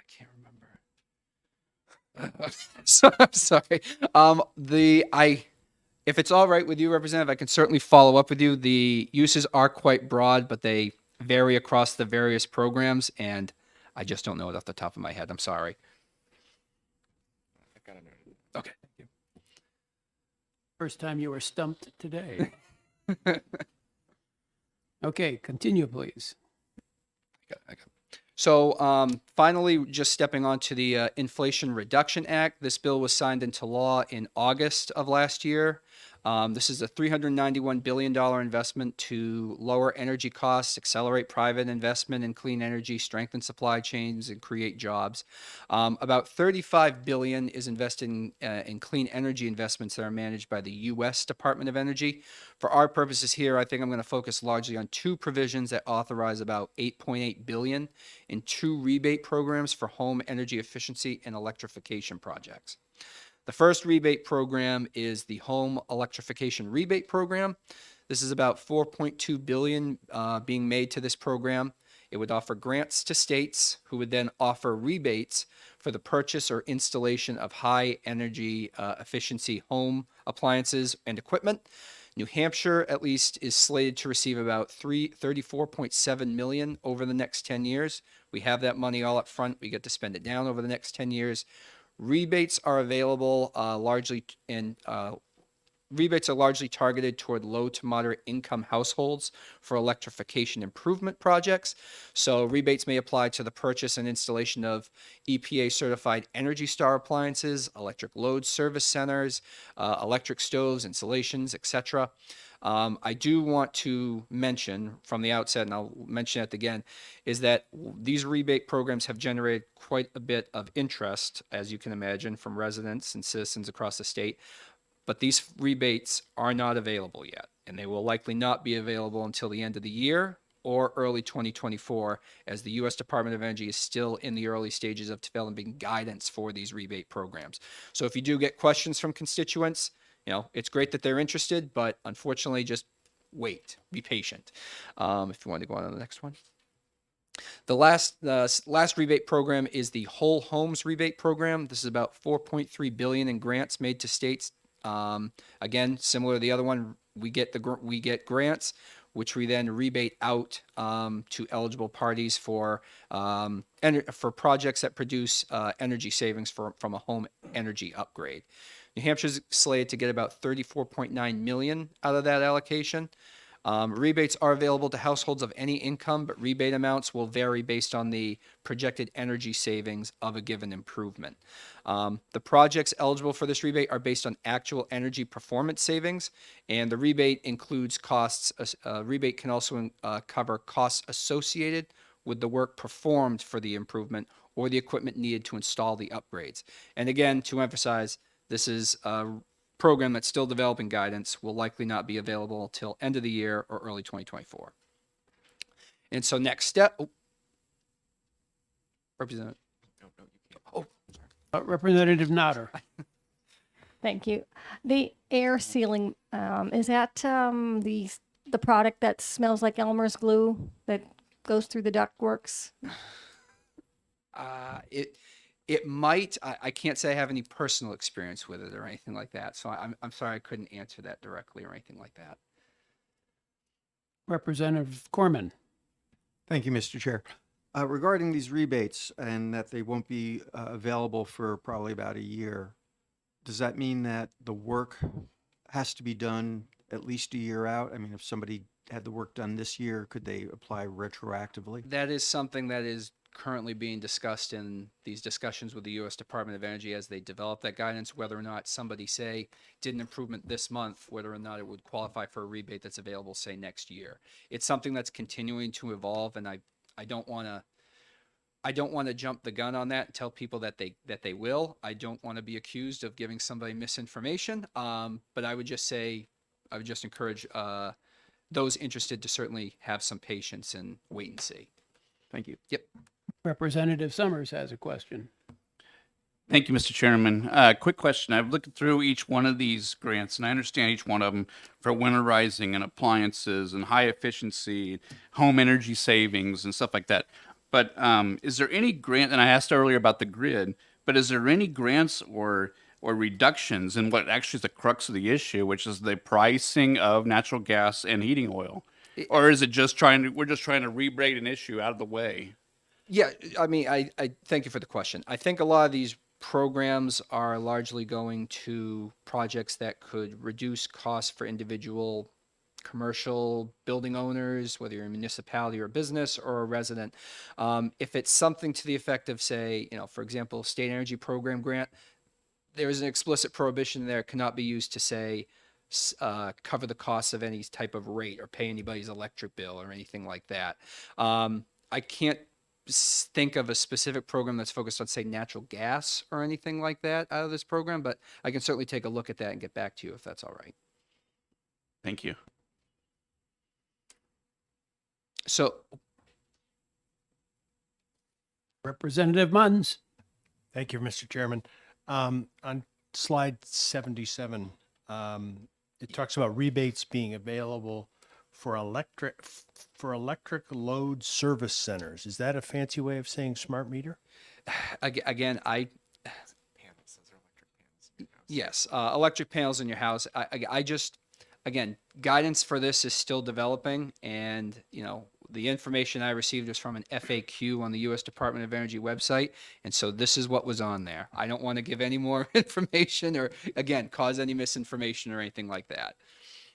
can't remember. So, I'm sorry. If it's all right with you, Representative, I can certainly follow up with you. The uses are quite broad, but they vary across the various programs, and I just don't know it off the top of my head. I'm sorry. Okay, thank you. First time you were stumped today. Okay, continue, please. So finally, just stepping on to the Inflation Reduction Act. This bill was signed into law in August of last year. This is a $391 billion investment to lower energy costs, accelerate private investment in clean energy, strengthen supply chains, and create jobs. About $35 billion is invested in clean energy investments that are managed by the U.S. Department of Energy. For our purposes here, I think I'm going to focus largely on two provisions that authorize about $8.8 billion in two rebate programs for home energy efficiency and electrification projects. The first rebate program is the Home Electrification Rebate Program. This is about $4.2 billion being made to this program. It would offer grants to states who would then offer rebates for the purchase or installation of high energy efficiency home appliances and equipment. New Hampshire, at least, is slated to receive about $34.7 million over the next 10 years. We have that money all up front. We get to spend it down over the next 10 years. Rebates are available Rebates are largely targeted toward low to moderate income households for electrification improvement projects. So rebates may apply to the purchase and installation of EPA certified Energy Star appliances, electric load service centers, electric stoves, installations, etc. I do want to mention from the outset, and I'll mention it again, is that these rebate programs have generated quite a bit of interest, as you can imagine, from residents and citizens across the state. But these rebates are not available yet, and they will likely not be available until the end of the year or early 2024, as the U.S. Department of Energy is still in the early stages of developing guidance for these rebate programs. So if you do get questions from constituents, it's great that they're interested, but unfortunately, just wait, be patient. If you want to go on to the next one. The last rebate program is the Whole Homes Rebate Program. This is about $4.3 billion in grants made to states. Again, similar to the other one, we get grants, which we then rebate out to eligible parties for projects that produce energy savings from a home energy upgrade. New Hampshire's slated to get about $34.9 million out of that allocation. Rebates are available to households of any income, but rebate amounts will vary based on the projected energy savings of a given improvement. The projects eligible for this rebate are based on actual energy performance savings, and the rebate includes costs. Rebate can also cover costs associated with the work performed for the improvement or the equipment needed to install the upgrades. And again, to emphasize, this is a program that's still developing guidance, will likely not be available until end of the year or early 2024. And so next step, Representative. Representative Notter. Thank you. The air sealing, is that the product that smells like Elmer's glue that goes through the ductworks? It might. I can't say I have any personal experience with it or anything like that. So I'm sorry I couldn't answer that directly or anything like that. Representative Corman. Thank you, Mr. Chair. Regarding these rebates and that they won't be available for probably about a year, does that mean that the work has to be done at least a year out? I mean, if somebody had the work done this year, could they apply retroactively? That is something that is currently being discussed in these discussions with the U.S. Department of Energy as they develop that guidance, whether or not somebody, say, did an improvement this month, whether or not it would qualify for a rebate that's available, say, next year. It's something that's continuing to evolve, and I don't want to jump the gun on that and tell people that they will. I don't want to be accused of giving somebody misinformation, but I would just encourage those interested to certainly have some patience and wait and see. Thank you. Yep. Representative Summers has a question. Thank you, Mr. Chairman. Quick question. I've looked through each one of these grants, and I understand each one of them for winterizing and appliances and high efficiency, home energy savings and stuff like that. But is there any grant, and I asked earlier about the grid, but is there any grants or reductions in what actually is the crux of the issue, which is the pricing of natural gas and heating oil? Or is it just we're just trying to rebate an issue out of the way? Yeah, I mean, I thank you for the question. I think a lot of these programs are largely going to projects that could reduce costs for individual commercial building owners, whether you're a municipality or a business or a resident. If it's something to the effect of, say, for example, state energy program grant, there is an explicit prohibition there. It cannot be used to, say, cover the costs of any type of rate or pay anybody's electric bill or anything like that. I can't think of a specific program that's focused on, say, natural gas or anything like that out of this program, but I can certainly take a look at that and get back to you if that's all right. Thank you. So, Representative Munns. Thank you, Mr. Chairman. On slide 77, it talks about rebates being available for electric load service centers. Is that a fancy way of saying smart meter? Again, yes, electric panels in your house. I just, again, guidance for this is still developing, and the information I received was from an FAQ on the U.S. Department of Energy website, and so this is what was on there. I don't want to give any more information or, again, cause any misinformation or anything like that.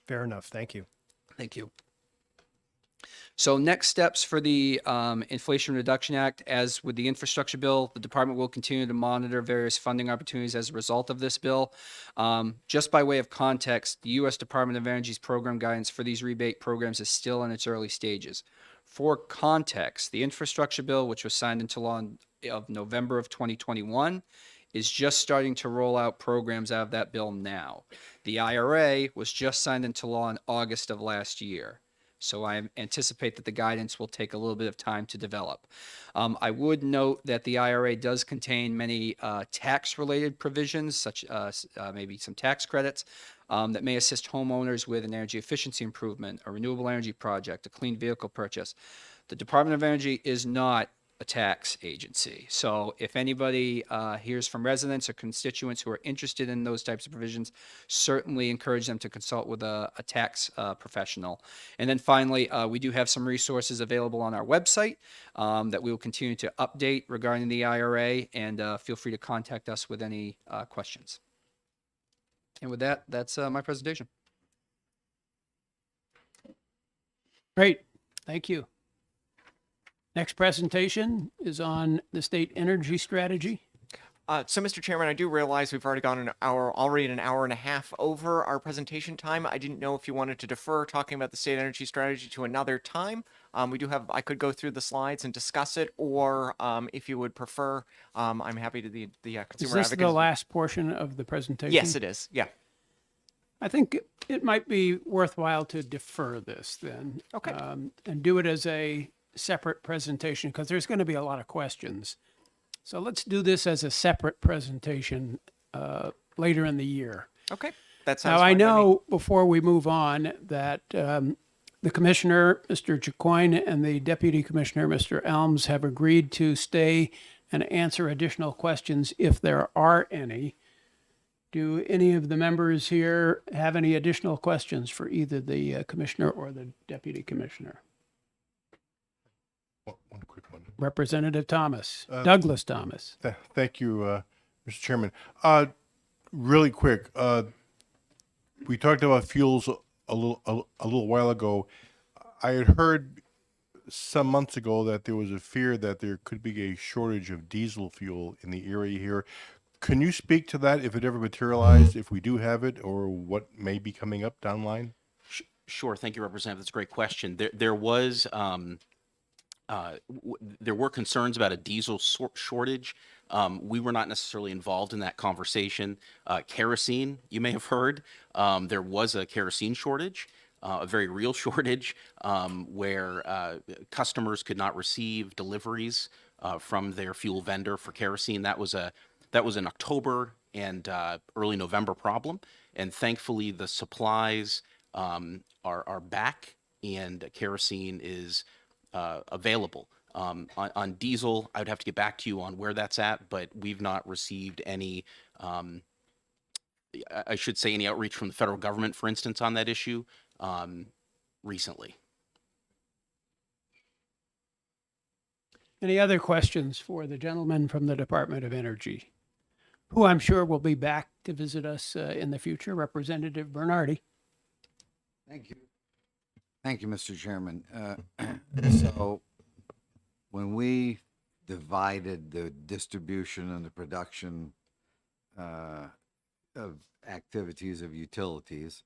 Fair enough. Thank you. Thank you. So next steps for the Inflation Reduction Act, as with the infrastructure bill, the department will continue to monitor various funding opportunities as a result of this bill. Just by way of context, the U.S. Department of Energy's program guidance for these rebate programs is still in its early stages. For context, the infrastructure bill, which was signed into law of November of 2021, is just starting to roll out programs out of that bill now. The IRA was just signed into law in August of last year. So I anticipate that the guidance will take a little bit of time to develop. I would note that the IRA does contain many tax-related provisions, such as maybe some tax credits, that may assist homeowners with an energy efficiency improvement, a renewable energy project, a clean vehicle purchase. The Department of Energy is not a tax agency. So if anybody hears from residents or constituents who are interested in those types of provisions, certainly encourage them to consult with a tax professional. And then finally, we do have some resources available on our website that we will continue to update regarding the IRA, and feel free to contact us with any questions. And with that, that's my presentation. Great. Thank you. Next presentation is on the state energy strategy. So, Mr. Chairman, I do realize we've already gone an hour and a half over our presentation time. I didn't know if you wanted to defer talking about the state energy strategy to another time. I could go through the slides and discuss it, or if you would prefer, I'm happy to the consumer Is this advocate. the last portion of the presentation? Yes, it is. Yeah. I think it might be worthwhile to defer this then. Okay. And do it as a separate presentation, because there's going to be a lot of questions. So let's do this as a separate presentation later in the year. Okay. That sounds Now, fine I by me. know before we move on that the commissioner, Mr. Jacoin, and the deputy commissioner, Mr. Elms, have agreed to stay and answer additional questions if there are any. Do any of the members here have any additional questions for either the commissioner or the deputy commissioner? One quick one. Representative Thomas, Douglas Thomas. Thank you, Mr. Chairman. Really quick, we talked about fuels a little while ago. I had heard some months ago that there was a fear that there could be a shortage of diesel fuel in the area here. Can you speak to that, if it ever materialized, if we do have it, or what may be coming up down the line? Sure. Thank you, Representative. That's a great question. There was there were concerns about a diesel shortage. We were not necessarily involved in that conversation. Kerosene, you may have heard, there was a kerosene shortage, a very real shortage, where customers could not receive deliveries from their fuel vendor for kerosene. That was an October and early November problem, and thankfully the supplies are back, and kerosene is available. On diesel, I would have to get back to you on where that's at, but we've not received any, I should say, any outreach from the federal government, for instance, on that issue recently. Any other questions for the gentleman from the Department of Energy, who I'm sure will be back to visit us in the future, Representative Bernardi? Thank you. Thank you, Mr. Chairman. So when we divided the distribution and the production of activities of utilities,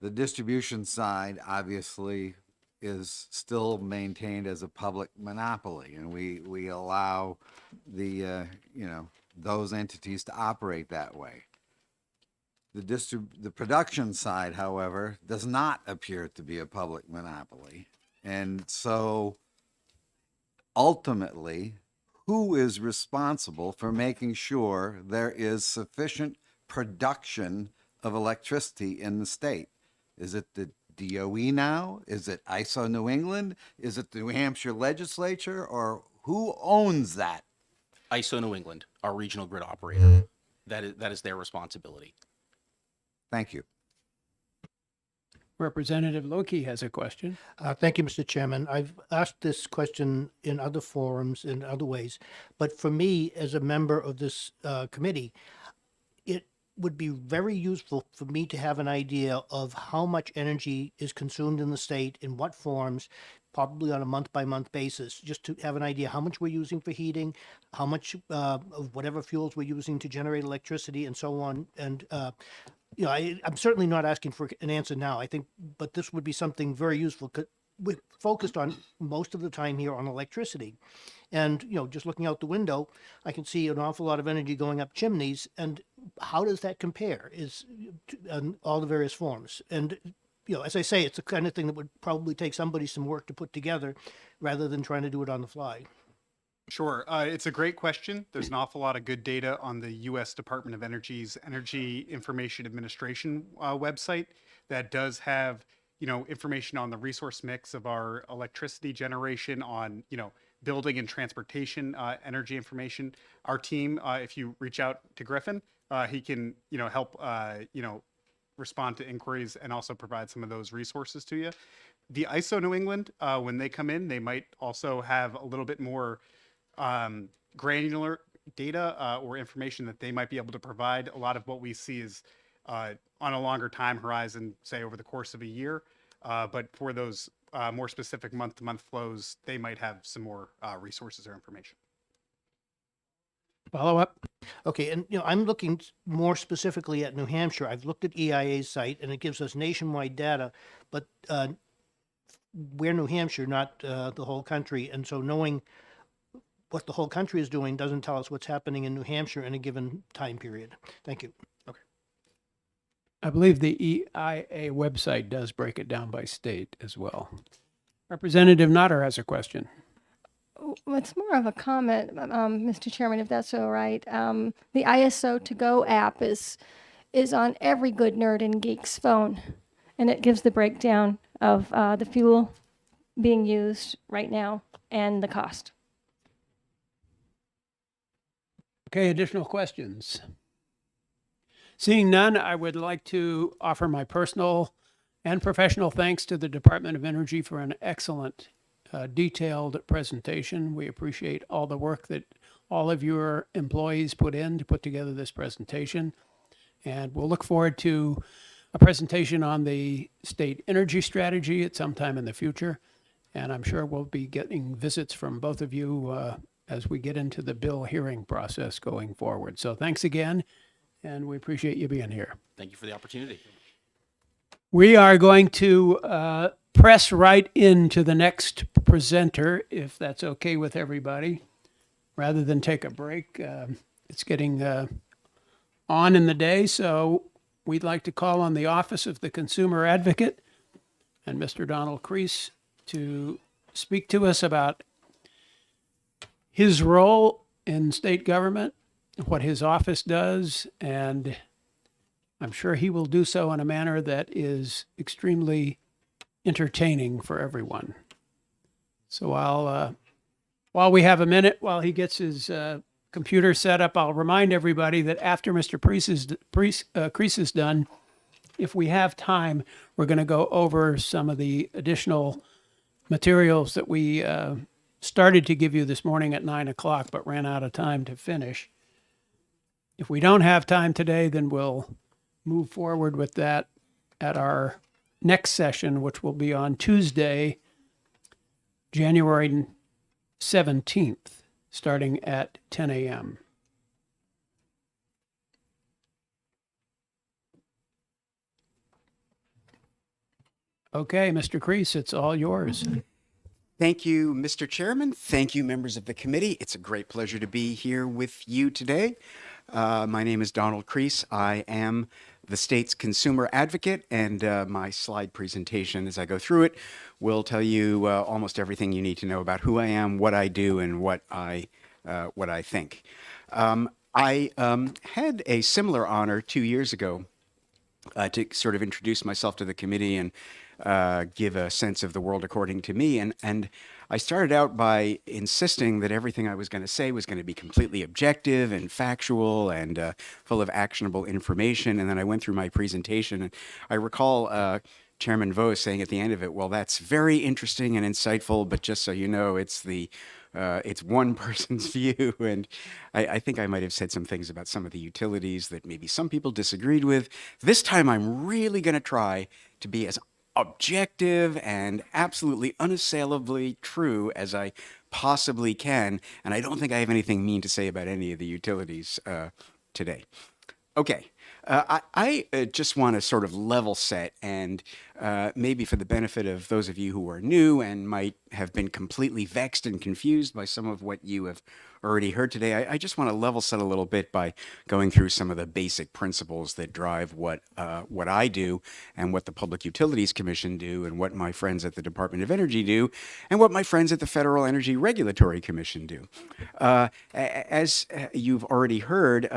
the distribution side obviously is still maintained as a public monopoly, and we allow the those entities to operate that way. The production side, however, does not appear to be a public monopoly, and so ultimately, who is responsible for making sure there is sufficient production of electricity in the state? Is it the DOE now? Is it ISO New England? Is it the New Hampshire legislature? Or who owns that? ISO New England, our regional grid operator. That is their responsibility. Thank you. Representative Loki has a question. Thank you, Mr. Chairman. I've asked this question in other forums, in other ways, but for me, as a member of this committee, it would be very useful for me to have an idea of how much energy is consumed in the state, in what forms, probably on a month-by-month basis, just to have an idea how much we're using for heating, how much of whatever fuels we're using to generate electricity, and so on. And I'm certainly not asking for an answer now. I think, but this would be something very useful. 'Cause we're focused on most of the time here on electricity, and just looking out the window, I can see an awful lot of energy going up chimneys. And how does that compare? On all the various forms? And as I say, it's the kind of thing that would probably take somebody some work to put together, rather than trying to do it on the fly. Sure. It's a great question. There's an awful lot of good data on the U.S. Department of Energy's Energy Information Administration website that does have, information on the resource mix of our electricity generation, on, building and transportation energy information. Our team, if you reach out to Griffin, he can, help, respond to inquiries and also provide some of those resources to you. The ISO New England, when they come in, they might also have a little bit more granular data or information that they might be able to provide. A lot of what we see is on a longer time horizon, say over the course of a year. But for those more specific month-to-month flows, they might have some more resources or information. Follow up. Okay, and I'm looking more specifically at New Hampshire. I've looked at EIA's site, and it gives us nationwide data, but we're New Hampshire, not the whole country. And so knowing what the whole country is doing doesn't tell us what's happening in New Hampshire in a given time period. Thank you. Okay. I believe the EIA website does break it down by state as well. Representative Nutter has a question. It's more of a comment, Mr. Chairman, if that's all right. The ISO To Go app is on every good nerd and geek's phone, and it gives the breakdown of the fuel being used right now and the cost. Okay, additional questions? Seeing none, I would like to offer my personal and professional thanks to the Department of Energy for an excellent, detailed presentation. We appreciate all the work that all of your employees put in to put together this presentation. And we'll look forward to a presentation on the state energy strategy at some time in the future. And I'm sure we'll be getting visits from both of you as we get into the bill hearing process going forward. So thanks again, and we appreciate you being here. Thank you for the opportunity. We are going to press right into the next presenter, if that's okay with everybody, rather than take a break. It's getting on in the day, so we'd like to call on the Office of the Consumer Advocate and Mr. Donald Crease to speak to us about his role in state government, what his office does, and I'm sure he will do so in a manner that is extremely entertaining for everyone. So while we have a minute, while he gets his computer set up, I'll remind everybody that after Mr. Crease is done, if we have time, we're going to go over some of the additional materials that we started to give you this morning at 9 o'clock, but ran out of time to finish. If we don't have time today, then we'll move forward with that at our next session, which will be on Tuesday, January 17th, starting at 10 a.m. Okay, Mr. Crease, it's all yours. Thank you, Mr. Chairman. Thank you, members of the committee. It's a great pleasure to be here with you today. My name is Donald Crease. I am the state's consumer advocate, and my slide presentation as I go through it will tell you almost everything you need to know about who I am, what I do, and what I think. I had a similar honor 2 years ago to sort of introduce myself to the committee and give a sense of the world according to me. And I started out by insisting that everything I was going to say was going to be completely objective and factual and full of actionable information. And then I went through my presentation, and I recall Chairman Vo saying at the end of it, "Well, that's very interesting and insightful, but just so you know, it's one person's view." And I think I might have said some things about some of the utilities that maybe some people disagreed with. This time, I'm really going to try to be as objective and absolutely unassailably true as I possibly can. And I don't think I have anything mean to say about any of the utilities today. Okay. I just want to sort of level set, and maybe for the benefit of those of you who are new and might have been completely vexed and confused by some of what you have already heard today, I just want to level set a little bit by going through some of the basic principles that drive what I do and what the Public Utilities Commission do and what my friends at the Department of Energy do and what my friends at the Federal Energy Regulatory Commission do. As you've already heard,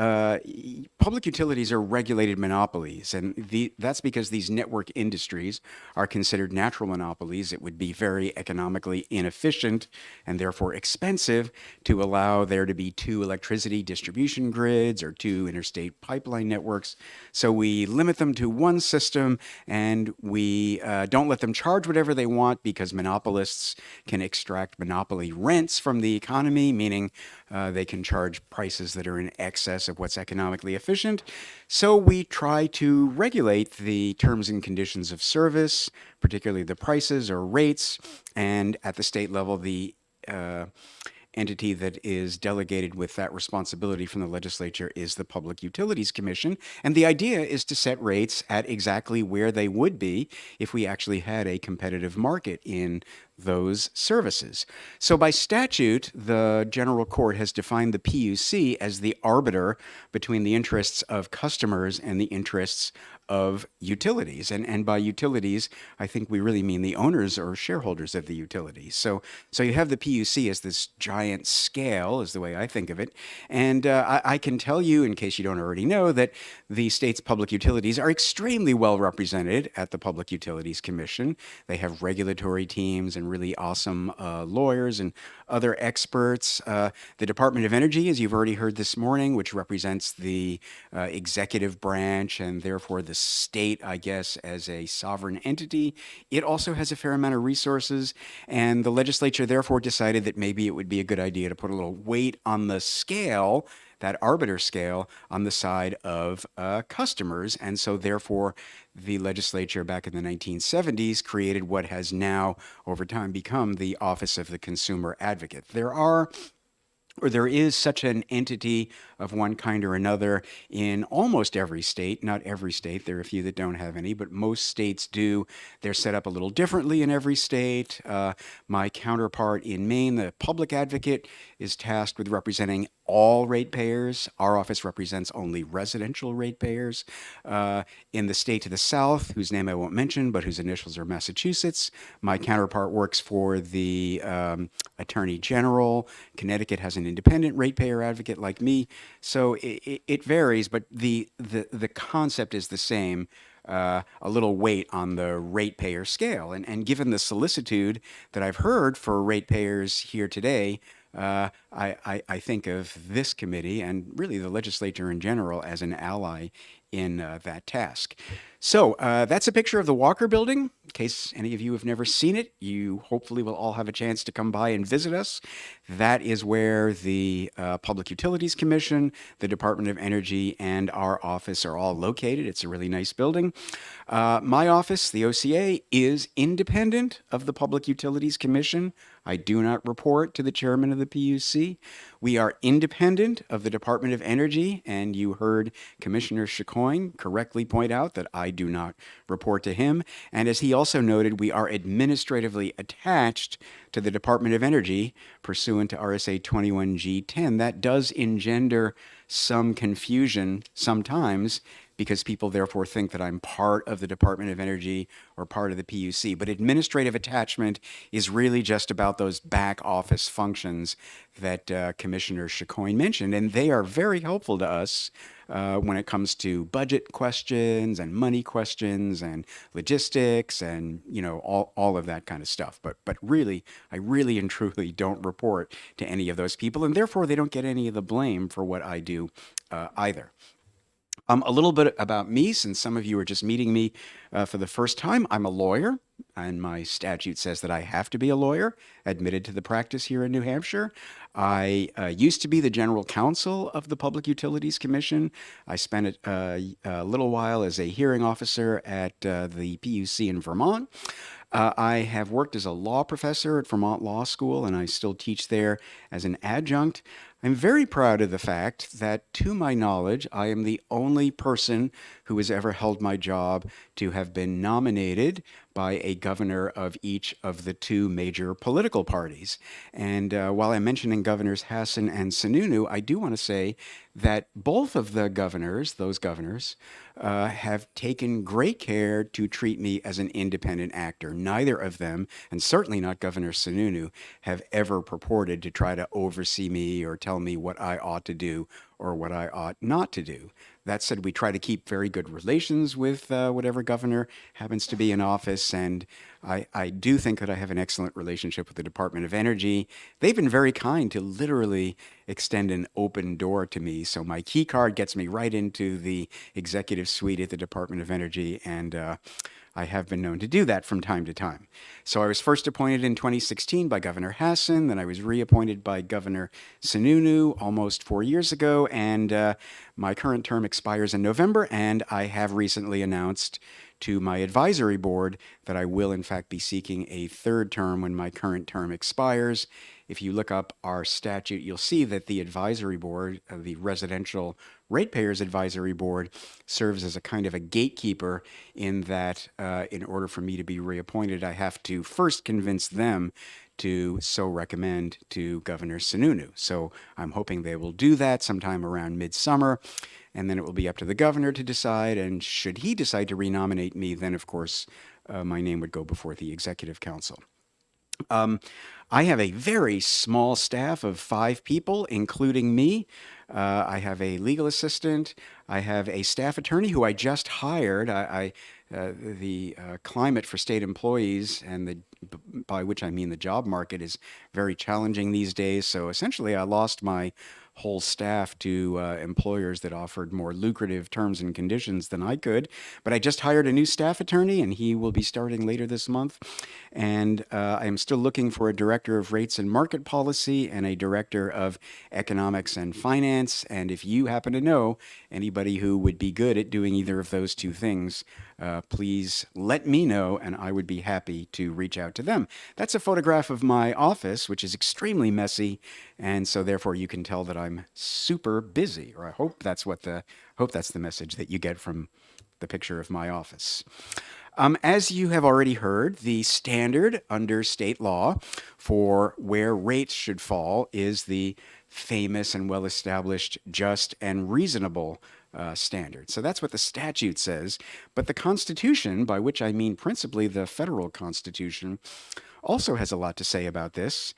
public utilities are regulated monopolies, and that's because these network industries are considered natural monopolies. It would be very economically inefficient and therefore expensive to allow there to be two electricity distribution grids or two interstate pipeline networks. So we limit them to one system, and we don't let them charge whatever they want, because monopolists can extract monopoly rents from the economy, meaning they can charge prices that are in excess of what's economically efficient. So we try to regulate the terms and conditions of service, particularly the prices or rates, and at the state level, the entity that is delegated with that responsibility from the legislature is the Public Utilities Commission. And the idea is to set rates at exactly where they would be if we actually had a competitive market in those services. So by statute, the General Court has defined the PUC as the arbiter between the interests of customers and the interests of utilities. And by utilities, I think we really mean the owners or shareholders of the utilities. So you have the PUC as this giant scale, is the way I think of it. And I can tell you, in case you don't already know, that the state's public utilities are extremely well represented at the Public Utilities Commission. They have regulatory teams and really awesome lawyers and other experts. The Department of Energy, as you've already heard this morning, which represents the executive branch and therefore the state, I guess, as a sovereign entity, it also has a fair amount of resources. And the legislature therefore decided that maybe it would be a good idea to put a little weight on the scale, that arbiter scale, on the side of customers. And so therefore, the legislature back in the 1970s created what has now, over time, become the Office of the Consumer Advocate. There is such an entity of one kind or another in almost every state. Not every state. There are a few that don't have any, but most states do. They're set up a little differently in every state. My counterpart in Maine, the public advocate, is tasked with representing all ratepayers. Our office represents only residential ratepayers. In the state to the south, whose name I won't mention, but whose initials are Massachusetts, my counterpart works for the Attorney General. Connecticut has an independent ratepayer advocate like me. So it varies, but the concept is the same. A little weight on the ratepayer scale. And given the solicitude that I've heard for ratepayers here today, I think of this committee and really the legislature in general as an ally in that task. So that's a picture of the Walker Building. In case any of you have never seen it, you hopefully will all have a chance to come by and visit us. That is where the Public Utilities Commission, the Department of Energy, and our office are all located. It's a really nice building. My office, the OCA, is independent of the Public Utilities Commission. I do not report to the chairman of the PUC. We are independent of the Department of Energy, and you heard Commissioner Chicoine correctly point out that I do not report to him. And as he also noted, we are administratively attached to the Department of Energy pursuant to RSA 21G10. That does engender some confusion sometimes, because people therefore think that I'm part of the Department of Energy or part of the PUC. But administrative attachment is really just about those back office functions that Commissioner Chicoine mentioned, and they are very helpful to us when it comes to budget questions and money questions and logistics and, you know, all of that kind of stuff. But really, I really and truly don't report to any of those people, and therefore they don't get any of the blame for what I do either. A little bit about me, since some of you are just meeting me for the first time. I'm a lawyer, and my statute says that I have to be a lawyer, admitted to the practice here in New Hampshire. I used to be the general counsel of the Public Utilities Commission. I spent a little while as a hearing officer at the PUC in Vermont. I have worked as a law professor at Vermont Law School, and I still teach there as an adjunct. I'm very proud of the fact that, to my knowledge, I am the only person who has ever held my job to have been nominated by a governor of each of the two major political parties. And while I'm mentioning Governors Hassan and Sununu, I do want to say that both of the governors, those governors, have taken great care to treat me as an independent actor. Neither of them, and certainly not Governor Sununu, have ever purported to try to oversee me or tell me what I ought to do or what I ought not to do. That said, we try to keep very good relations with whatever governor happens to be in office, and I do think that I have an excellent relationship with the Department of Energy. They've been very kind to literally extend an open door to me, so my key card gets me right into the executive suite at the Department of Energy, and I have been known to do that from time to time. So I was first appointed in 2016 by Governor Hassan, then I was reappointed by Governor Sununu almost 4 years ago, and my current term expires in November, and I have recently announced to my advisory board that I will in fact be seeking a third term when my current term expires. If you look up our statute, you'll see that the advisory board, the Residential Ratepayers Advisory Board, serves as a kind of a gatekeeper in that in order for me to be reappointed, I have to first convince them to so recommend to Governor Sununu. So I'm hoping they will do that sometime around midsummer, and then it will be up to the governor to decide, and should he decide to renominate me, then of course my name would go before the Executive Council. I have a very small staff of 5 people, including me. I have a legal assistant. I have a staff attorney who I just hired. The climate for state employees, and by which I mean the job market, is very challenging these days. So essentially, I lost my whole staff to employers that offered more lucrative terms and conditions than I could. But I just hired a new staff attorney, and he will be starting later this month. And I am still looking for a director of rates and market policy and a director of economics and finance. And if you happen to know anybody who would be good at doing either of those two things, please let me know, and I would be happy to reach out to them. That's a photograph of my office, which is extremely messy, and so therefore you can tell that I'm super busy, or I hope that's the message that you get from the picture of my office. As you have already heard, the standard under state law for where rates should fall is the famous and well-established just and reasonable standard. So that's what the statute says. But the Constitution, by which I mean principally the federal Constitution, also has a lot to say about this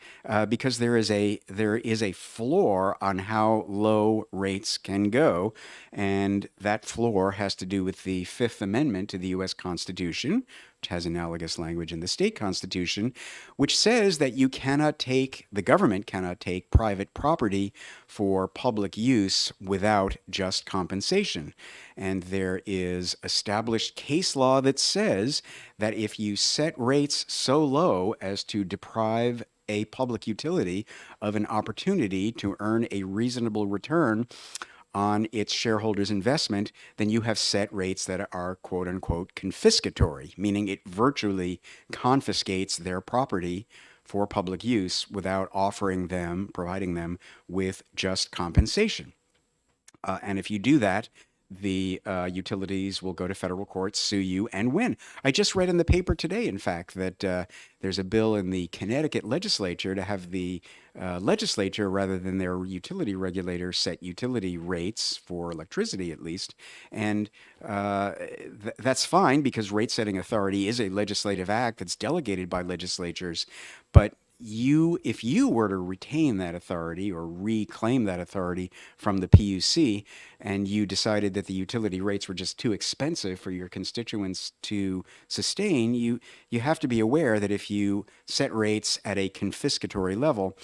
because there is a floor on how low rates can go, and that floor has to do with the Fifth Amendment to the U.S. Constitution, which has analogous language in the state constitution, which says that the government cannot take private property for public use without just compensation. And there is established case law that says that if you set rates so low as to deprive a public utility of an opportunity to earn a reasonable return on its shareholders' investment, then you have set rates that are quote unquote confiscatory, meaning it virtually confiscates their property for public use without providing them with just compensation. And if you do that, the utilities will go to federal court, sue you, and win. I just read in the paper today, in fact, that there's a bill in the Connecticut legislature to have the legislature, rather than their utility regulator, set utility rates for electricity, at least. And that's fine because rate setting authority is a legislative act that's delegated by legislatures. But if you were to retain that authority or reclaim that authority from the PUC, and you decided that the utility rates were just too expensive for your constituents to sustain, you have to be aware that if you set rates at a confiscatory level,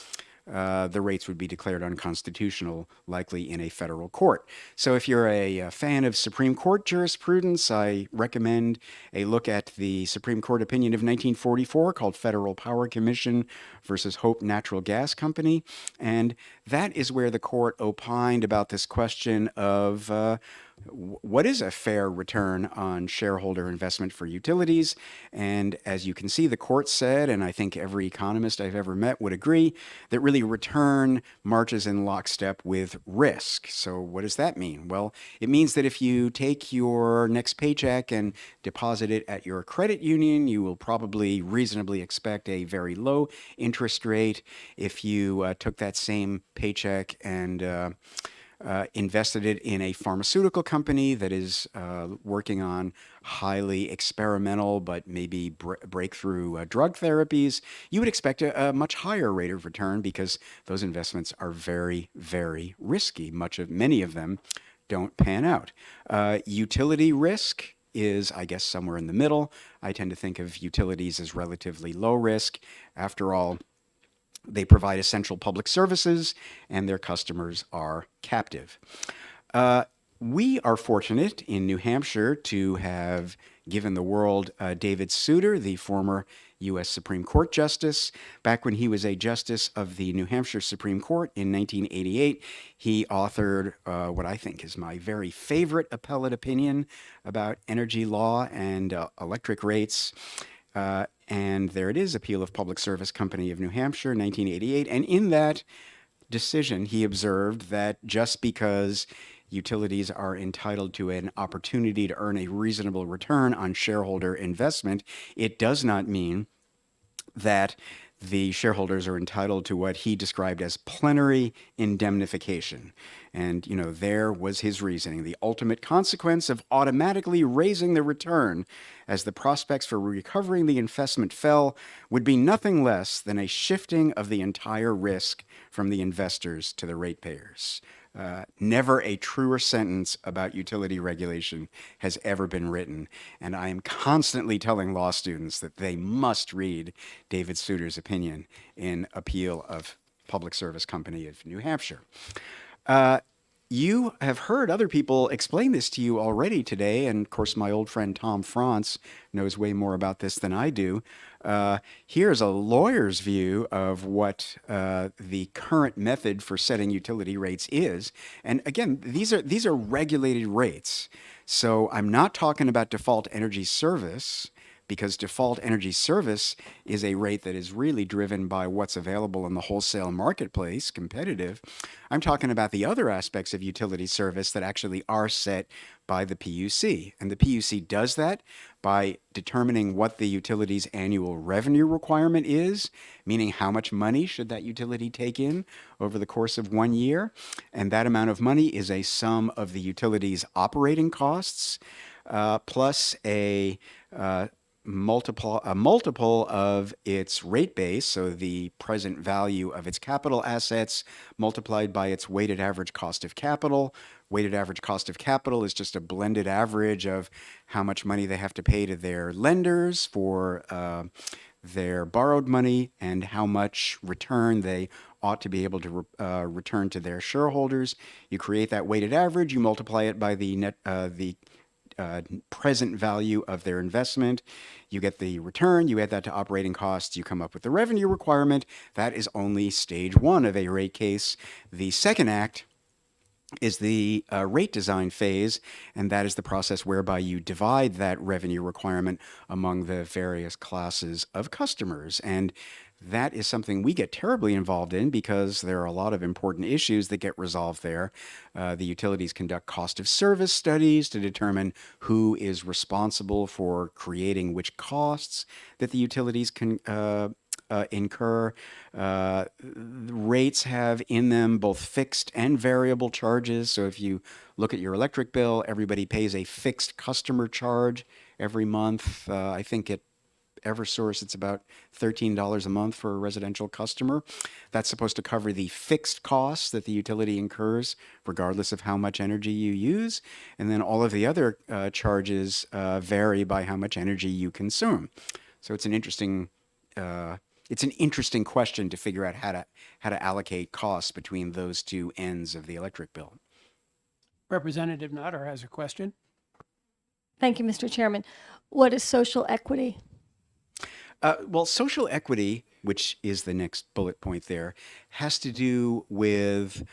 the rates would be declared unconstitutional, likely in a federal court. So if you're a fan of Supreme Court jurisprudence, I recommend a look at the Supreme Court opinion of 1944 called Federal Power Commission versus Hope Natural Gas Company. And that is where the court opined about this question of what is a fair return on shareholder investment for utilities? And as you can see, the court said, and I think every economist I've ever met would agree, that really return marches in lockstep with risk. So what does that mean? Well, it means that if you take your next paycheck and deposit it at your credit union, you will probably reasonably expect a very low interest rate. If you took that same paycheck and invested it in a pharmaceutical company that is working on highly experimental but maybe breakthrough drug therapies, you would expect a much higher rate of return because those investments are very, very risky. Many of them don't pan out. Utility risk is, I guess, somewhere in the middle. I tend to think of utilities as relatively low risk. After all, they provide essential public services, and their customers are captive. We are fortunate in New Hampshire to have given the world David Souter, the former U.S. Supreme Court Justice. Back when he was a justice of the New Hampshire Supreme Court in 1988, he authored what I think is my very favorite appellate opinion about energy law and electric rates. And there it is, Appeal of Public Service Company of New Hampshire, 1988. And in that decision, he observed that just because utilities are entitled to an opportunity to earn a reasonable return on shareholder investment, it does not mean that the shareholders are entitled to what he described as plenary indemnification. And, there was his reasoning. The ultimate consequence of automatically raising the return as the prospects for recovering the investment fell would be nothing less than a shifting of the entire risk from the investors to the ratepayers. Never a truer sentence about utility regulation has ever been written, and I am constantly telling law students that they must read David Souter's opinion in Appeal of Public Service Company of New Hampshire. You have heard other people explain this to you already today, and of course my old friend Tom France knows way more about this than I do. Here's a lawyer's view of what the current method for setting utility rates is. And again, these are regulated rates. So I'm not talking about default energy service, because default energy service is a rate that is really driven by what's available in the wholesale marketplace, competitive. I'm talking about the other aspects of utility service that actually are set by the PUC. And the PUC does that by determining what the utility's annual revenue requirement is, meaning how much money should that utility take in over the course of 1 year. And that amount of money is a sum of the utility's operating costs plus a multiple of its rate base, so the present value of its capital assets multiplied by its weighted average cost of capital. Weighted average cost of capital is just a blended average of how much money they have to pay to their lenders for their borrowed money and how much return they ought to be able to return to their shareholders. You create that weighted average, you multiply it by the present value of their investment. You get the return, you add that to operating costs, you come up with the revenue requirement. That is only stage one of a rate case. The second act is the rate design phase, and that is the process whereby you divide that revenue requirement among the various classes of customers. And that is something we get terribly involved in because there are a lot of important issues that get resolved there. The utilities conduct cost of service studies to determine who is responsible for creating which costs that the utilities can incur. Rates have in them both fixed and variable charges. So if you look at your electric bill, everybody pays a fixed customer charge every month. I think Eversource, it's about $13 a month for a residential customer. That's supposed to cover the fixed costs that the utility incurs, regardless of how much energy you use. And then all of the other charges vary by how much energy you consume. So it's an interesting question to figure out how to allocate costs between those two ends of the electric bill. Representative Nutter has a question. Thank you, Mr. Chairman. What is social equity? Well, social equity, which is the next bullet point there, has to do with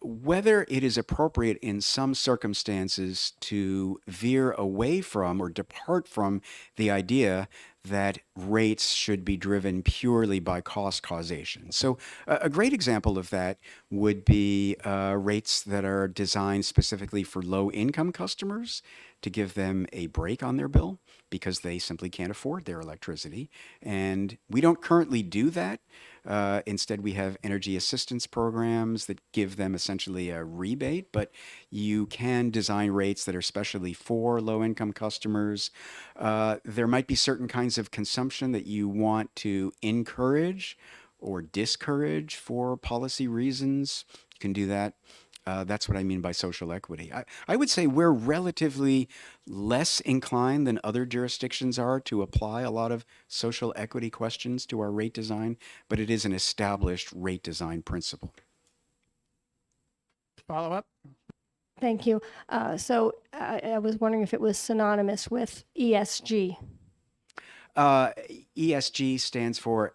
whether it is appropriate in some circumstances to veer away from or depart from the idea that rates should be driven purely by cost causation. So a great example of that would be rates that are designed specifically for low-income customers to give them a break on their bill because they simply can't afford their electricity. And we don't currently do that. Instead, we have energy assistance programs that give them essentially a rebate, but you can design rates that are specially for low-income customers. There might be certain kinds of consumption that you want to encourage or discourage for policy reasons. You can do that. That's what I mean by social equity. I would say we're relatively less inclined than other jurisdictions are to apply a lot of social equity questions to our rate design, but it is an established rate design principle. Follow up? Thank you. I was wondering if it was synonymous with ESG. ESG stands for,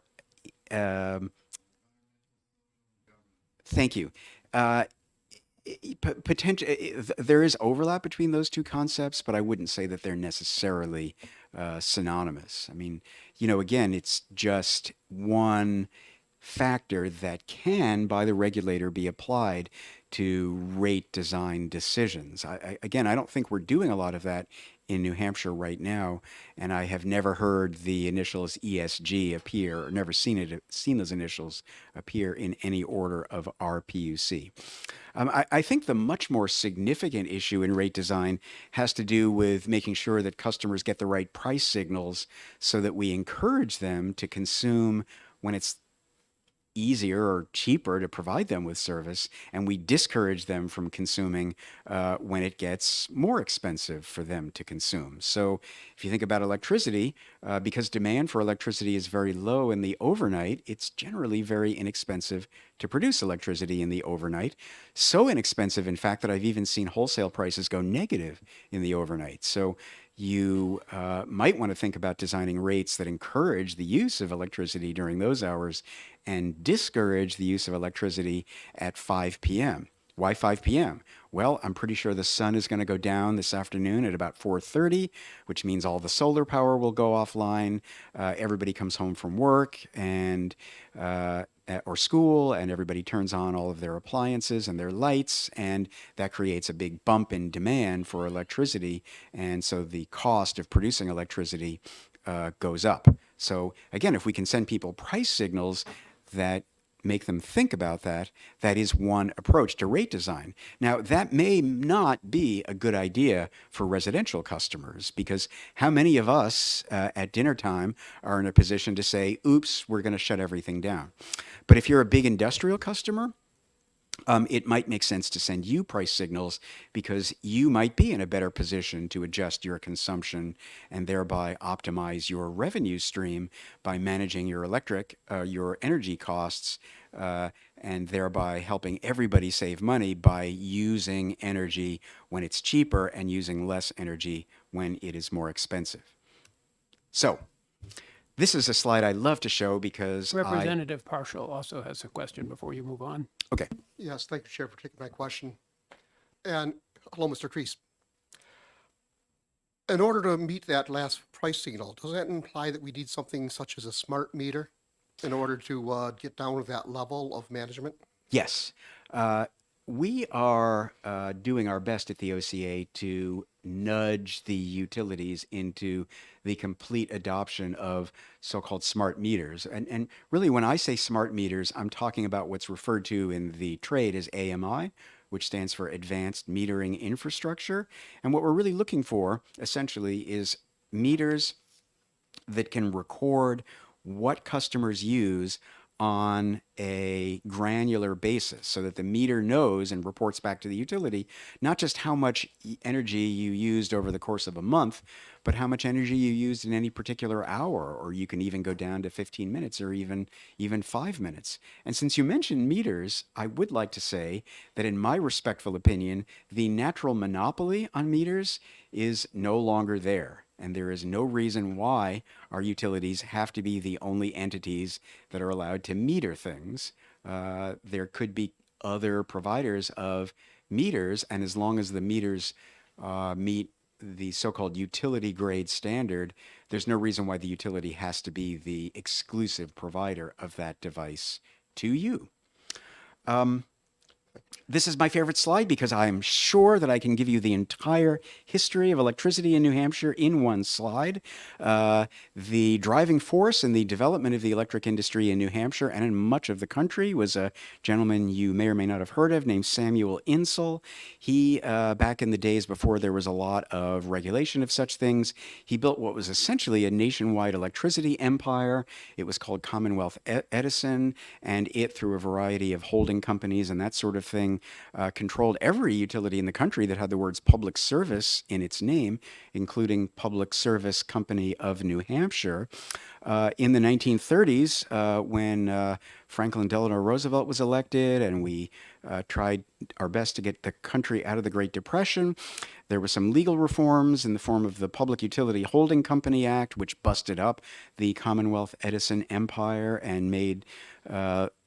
thank you. There is overlap between those two concepts, but I wouldn't say that they're necessarily synonymous. I mean, again, it's just one factor that can, by the regulator, be applied to rate design decisions. Again, I don't think we're doing a lot of that in New Hampshire right now, and I have never heard the initials ESG appear, or never seen those initials appear in any order of our PUC. I think the much more significant issue in rate design has to do with making sure that customers get the right price signals so that we encourage them to consume when it's easier or cheaper to provide them with service, and we discourage them from consuming when it gets more expensive for them to consume. So if you think about electricity, because demand for electricity is very low in the overnight, it's generally very inexpensive to produce electricity in the overnight. So inexpensive, in fact, that I've even seen wholesale prices go negative in the overnight. So you might want to think about designing rates that encourage the use of electricity during those hours and discourage the use of electricity at 5 p.m. Why 5 p.m.? Well, I'm pretty sure the sun is going to go down this afternoon at about 4:30, which means all the solar power will go offline. Everybody comes home from work and or school, and everybody turns on all of their appliances and their lights, and that creates a big bump in demand for electricity, and so the cost of producing electricity goes up. So again, if we can send people price signals that make them think about that, that is one approach to rate design. Now, that may not be a good idea for residential customers, because how many of us at dinner time are in a position to say, oops, we're going to shut everything down? But if you're a big industrial customer, it might make sense to send you price signals because you might be in a better position to adjust your consumption and thereby optimize your revenue stream by managing your your energy costs, and thereby helping everybody save money by using energy when it's cheaper and using less energy when it is more expensive. So, this is a slide I love to show because Representative Partial also has a question before you move on. Okay. Yes, thank you, Chair, for taking my question. And hello, Mr. Kreis. In order to meet that last price signal, does that imply that we need something such as a smart meter in order to get down to that level of management? Yes. We are doing our best at the OCA to nudge the utilities into the complete adoption of so-called smart meters. And really, when I say smart meters, I'm talking about what's referred to in the trade as AMI, which stands for Advanced Metering Infrastructure. And what we're really looking for, essentially, is meters that can record what customers use on a granular basis so that the meter knows and reports back to the utility not just how much energy you used over the course of a month, but how much energy you used in any particular hour, or you can even go down to 15 minutes or even 5 minutes. And since you mentioned meters, I would like to say that in my respectful opinion, the natural monopoly on meters is no longer there. And there is no reason why our utilities have to be the only entities that are allowed to meter things. There could be other providers of meters, and as long as the meters meet the so-called utility grade standard, there's no reason why the utility has to be the exclusive provider of that device to you. This is my favorite slide because I'm sure that I can give you the entire history of electricity in New Hampshire in one slide. The driving force in the development of the electric industry in New Hampshire and in much of the country was a gentleman you may or may not have heard of named Samuel Insull. He, back in the days before there was a lot of regulation of such things, he built what was essentially a nationwide electricity empire. It was called Commonwealth Edison, and it, through a variety of holding companies and that sort of thing, controlled every utility in the country that had the words public service in its name, including Public Service Company of New Hampshire. In the 1930s, when Franklin Delano Roosevelt was elected and we tried our best to get the country out of the Great Depression, there were some legal reforms in the form of the Public Utility Holding Company Act, which busted up the Commonwealth Edison empire and made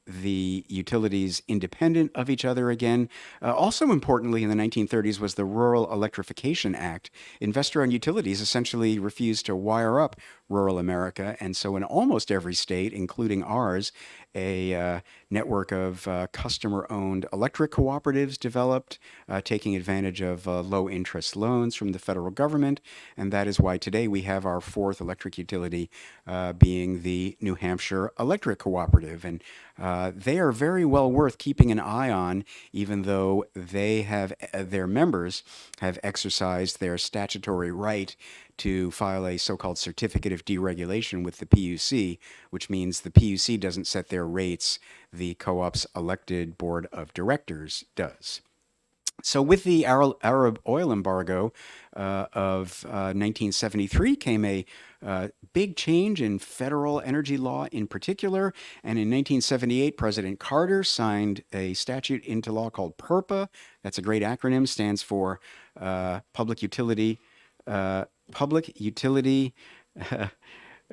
the utilities independent of each other again. Also importantly, in the 1930s was the Rural Electrification Act. Investor-owned utilities essentially refused to wire up rural America, and so in almost every state, including ours, a network of customer-owned electric cooperatives developed, taking advantage of low-interest loans from the federal government, and that is why today we have our fourth electric utility being the New Hampshire Electric Cooperative. And they are very well worth keeping an eye on, even though they have their members have exercised their statutory right to file a so-called certificate of deregulation with the PUC, which means the PUC doesn't set their rates, the co-op's elected board of directors does. So with the Arab oil embargo of 1973 came a big change in federal energy law in particular. And in 1978, President Carter signed a statute into law called PURPA. That's a great acronym, stands for Public Utility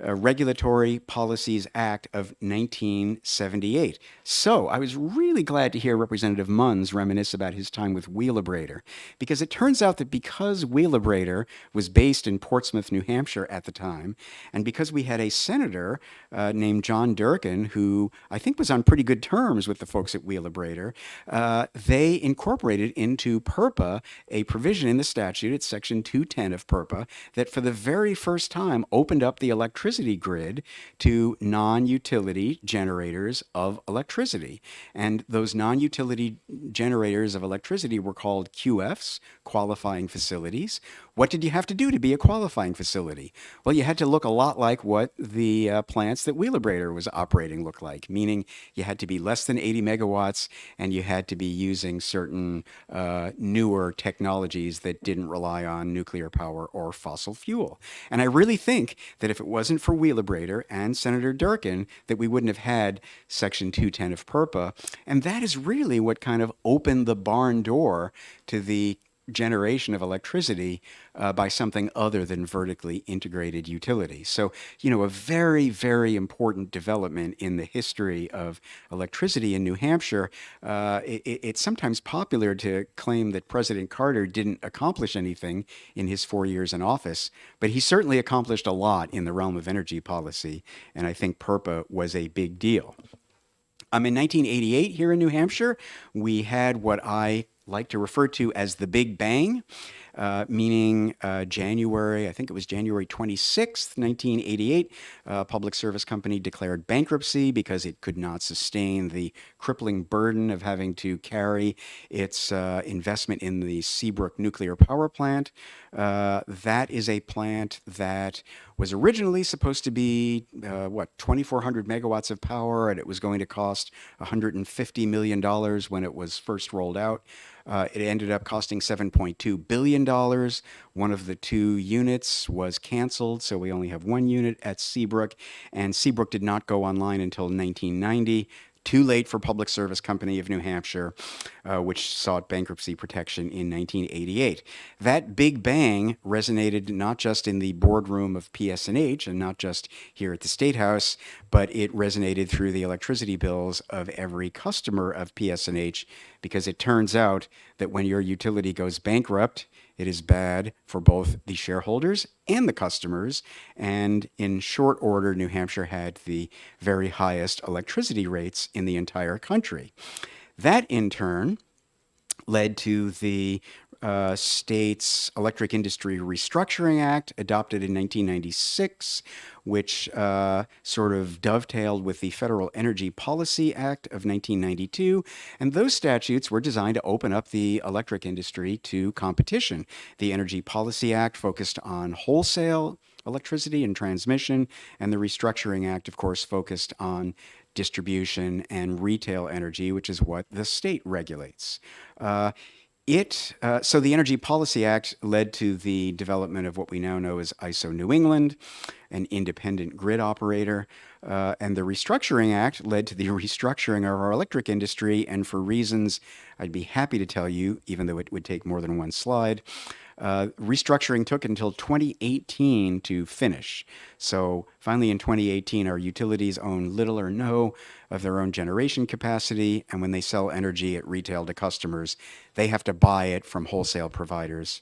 Regulatory Policies Act of 1978. So I was really glad to hear Representative Munns reminisce about his time with Wheelabrator, because it turns out that because Wheelabrator was based in Portsmouth, New Hampshire at the time, and because we had a senator named John Durkin, who I think was on pretty good terms with the folks at Wheelabrator, they incorporated into PURPA a provision in the statute, it's section 210 of PURPA, that for the very first time opened up the electricity grid to non-utility generators of electricity. And those non-utility generators of electricity were called QFs, qualifying facilities. What did you have to do to be a qualifying facility? Well, you had to look a lot like what the plants that Wheelabrator was operating looked like, meaning you had to be less than 80 megawatts and you had to be using certain newer technologies that didn't rely on nuclear power or fossil fuel. And I really think that if it wasn't for Wheelabrator and Senator Durkin, that we wouldn't have had Section 210 of PURPA. And that is really what kind of opened the barn door to the generation of electricity by something other than vertically integrated utilities. So, you know, a very, very important development in the history of electricity in New Hampshire. It's sometimes popular to claim that President Carter didn't accomplish anything in his 4 years in office, but he certainly accomplished a lot in the realm of energy policy, and I think PURPA was a big deal. In 1988 here in New Hampshire, we had what I like to refer to as the Big Bang. meaning January, I think it was January 26th, 1988, Public Service Company declared bankruptcy because it could not sustain the crippling burden of having to carry its investment in the Seabrook nuclear power plant. That is a plant that was originally supposed to be, 2,400 megawatts of power, and it was going to cost $150 million when it was first rolled out. It ended up costing $7.2 billion. One of the 2 units was canceled, so we only have 1 unit at Seabrook, and Seabrook did not go online until 1990. Too late for Public Service Company of New Hampshire, which sought bankruptcy protection in 1988. That big bang resonated not just in the boardroom of PSNH and not just here at the State House, but it resonated through the electricity bills of every customer of PSNH, because it turns out that when your utility goes bankrupt, it is bad for both the shareholders and the customers. And in short order, New Hampshire had the very highest electricity rates in the entire country. That, in turn, led to the state's Electric Industry Restructuring Act, adopted in 1996, which sort of dovetailed with the Federal Energy Policy Act of 1992. And those statutes were designed to open up the electric industry to competition. The Energy Policy Act focused on wholesale electricity and transmission, and the Restructuring Act, of course, focused on distribution and retail energy, which is what the state regulates. So the Energy Policy Act led to the development of what we now know as ISO New England, an independent grid operator. And the Restructuring Act led to the restructuring of our electric industry, and for reasons I'd be happy to tell you, even though it would take more than one slide. Restructuring took until 2018 to finish. So finally in 2018, our utilities own little or no of their own generation capacity, and when they sell energy at retail to customers, they have to buy it from wholesale providers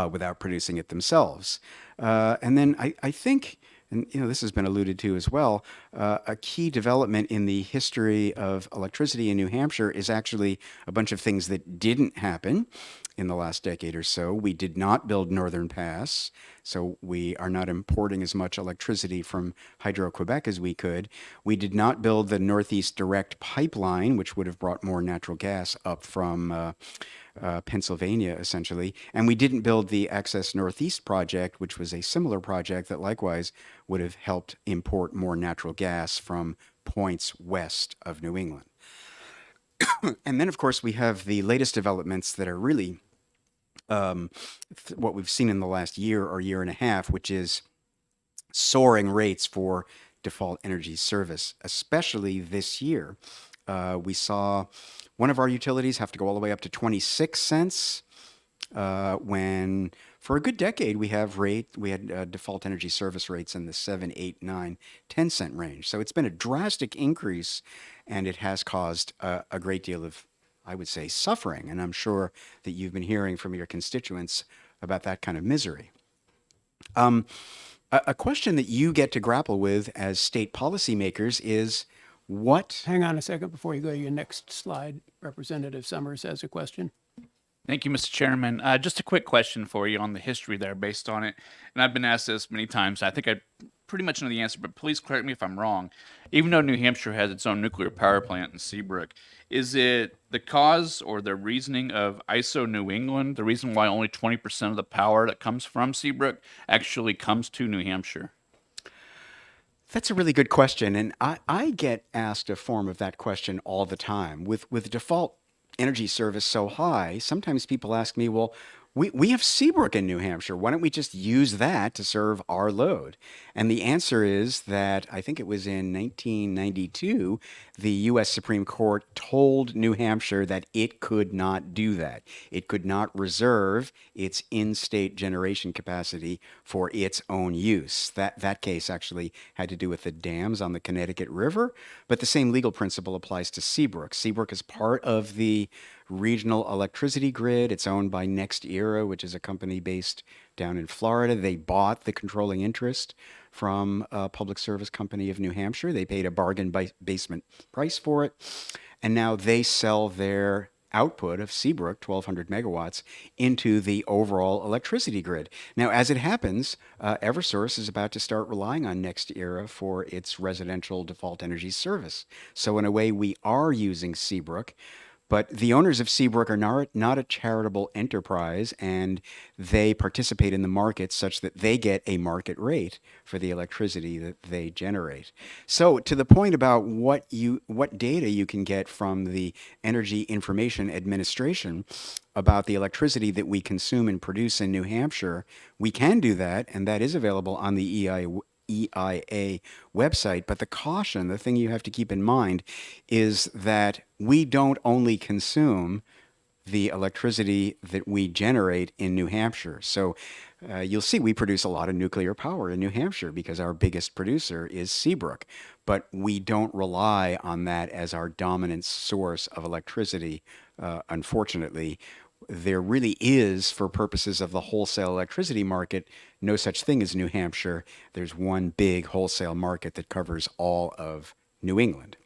without producing it themselves. And then I think, and this has been alluded to as well, a key development in the history of electricity in New Hampshire is actually a bunch of things that didn't happen in the last decade or so. We did not build Northern Pass, so we are not importing as much electricity from Hydro-Quebec as we could. We did not build the Northeast Direct Pipeline, which would have brought more natural gas up from Pennsylvania, essentially. And we didn't build the Access Northeast project, which was a similar project that likewise would have helped import more natural gas from points west of New England. And then, of course, we have the latest developments that are really what we've seen in the last year or year and a half, which is soaring rates for default energy service, especially this year. We saw one of our utilities have to go all the way up to 26 cents when for a good decade we had default energy service rates in the 7, 8, 9, 10 cent range. So it's been a drastic increase, and it has caused a great deal of, I would say, suffering. And I'm sure that you've been hearing from your constituents about that kind of misery. A question that you get to grapple with as state policymakers is what... Hang on a second before you go to your next slide. Representative Summers has a question. Thank you, Mr. Chairman. Just a quick question for you on the history there based on it. And I've been asked this many times. I think I pretty much know the answer, but please correct me if I'm wrong. Even though New Hampshire has its own nuclear power plant in Seabrook, is it the cause or the reasoning of ISO New England, the reason why only 20% of the power that comes from Seabrook actually comes to New Hampshire? That's a really good question, and I get asked a form of that question all the time. With default energy service so high, sometimes people ask me, well, we have Seabrook in New Hampshire. Why don't we just use that to serve our load? And the answer is that I think it was in 1992, the U.S. Supreme Court told New Hampshire that it could not do that. It could not reserve its in-state generation capacity for its own use. That case actually had to do with the dams on the Connecticut River, but the same legal principle applies to Seabrook. Seabrook is part of the regional electricity grid. It's owned by Next Era, which is a company based down in Florida. They bought the controlling interest from Public Service Company of New Hampshire. They paid a bargain basement price for it, and now they sell their output of Seabrook, 1,200 megawatts, into the overall electricity grid. Now, as it happens, Eversource is about to start relying on NextEra for its residential default energy service. So in a way, we are using Seabrook. But the owners of Seabrook are not a charitable enterprise, and they participate in the market such that they get a market rate for the electricity that they generate. So to the point about what data you can get from the Energy Information Administration about the electricity that we consume and produce in New Hampshire, we can do that, and that is available on the EIA website. But the caution, the thing you have to keep in mind, is that we don't only consume the electricity that we generate in New Hampshire. So you'll see we produce a lot of nuclear power in New Hampshire because our biggest producer is Seabrook. But we don't rely on that as our dominant source of electricity, unfortunately. There really is, for purposes of the wholesale electricity market, no such thing as New Hampshire. There's one big wholesale market that covers all of New England.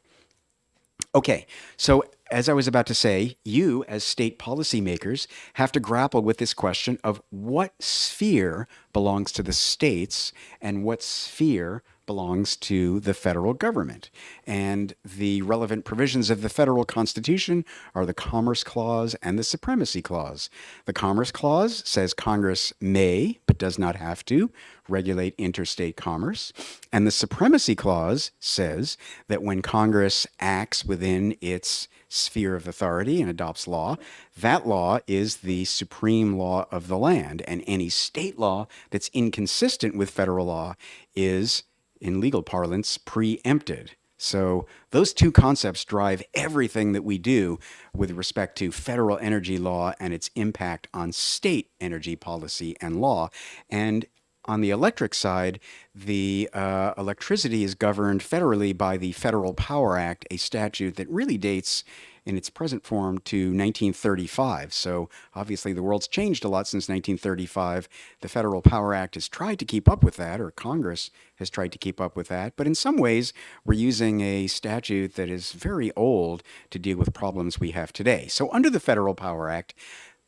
Okay, so as I was about to say, you as state policymakers have to grapple with this question of what sphere belongs to the states and what sphere belongs to the federal government. And the relevant provisions of the federal Constitution are the Commerce Clause and the Supremacy Clause. The Commerce Clause says Congress may, but does not have to, regulate interstate commerce. And the Supremacy Clause says that when Congress acts within its sphere of authority and adopts law, that law is the supreme law of the land. And any state law that's inconsistent with federal law is, in legal parlance, preempted. So those two concepts drive everything that we do with respect to federal energy law and its impact on state energy policy and law. And on the electric side, the electricity is governed federally by the Federal Power Act, a statute that really dates in its present form to 1935. So obviously the world's changed a lot since 1935. The Federal Power Act has tried to keep up with that, or Congress has tried to keep up with that. But in some ways, we're using a statute that is very old to deal with problems we have today. So under the Federal Power Act,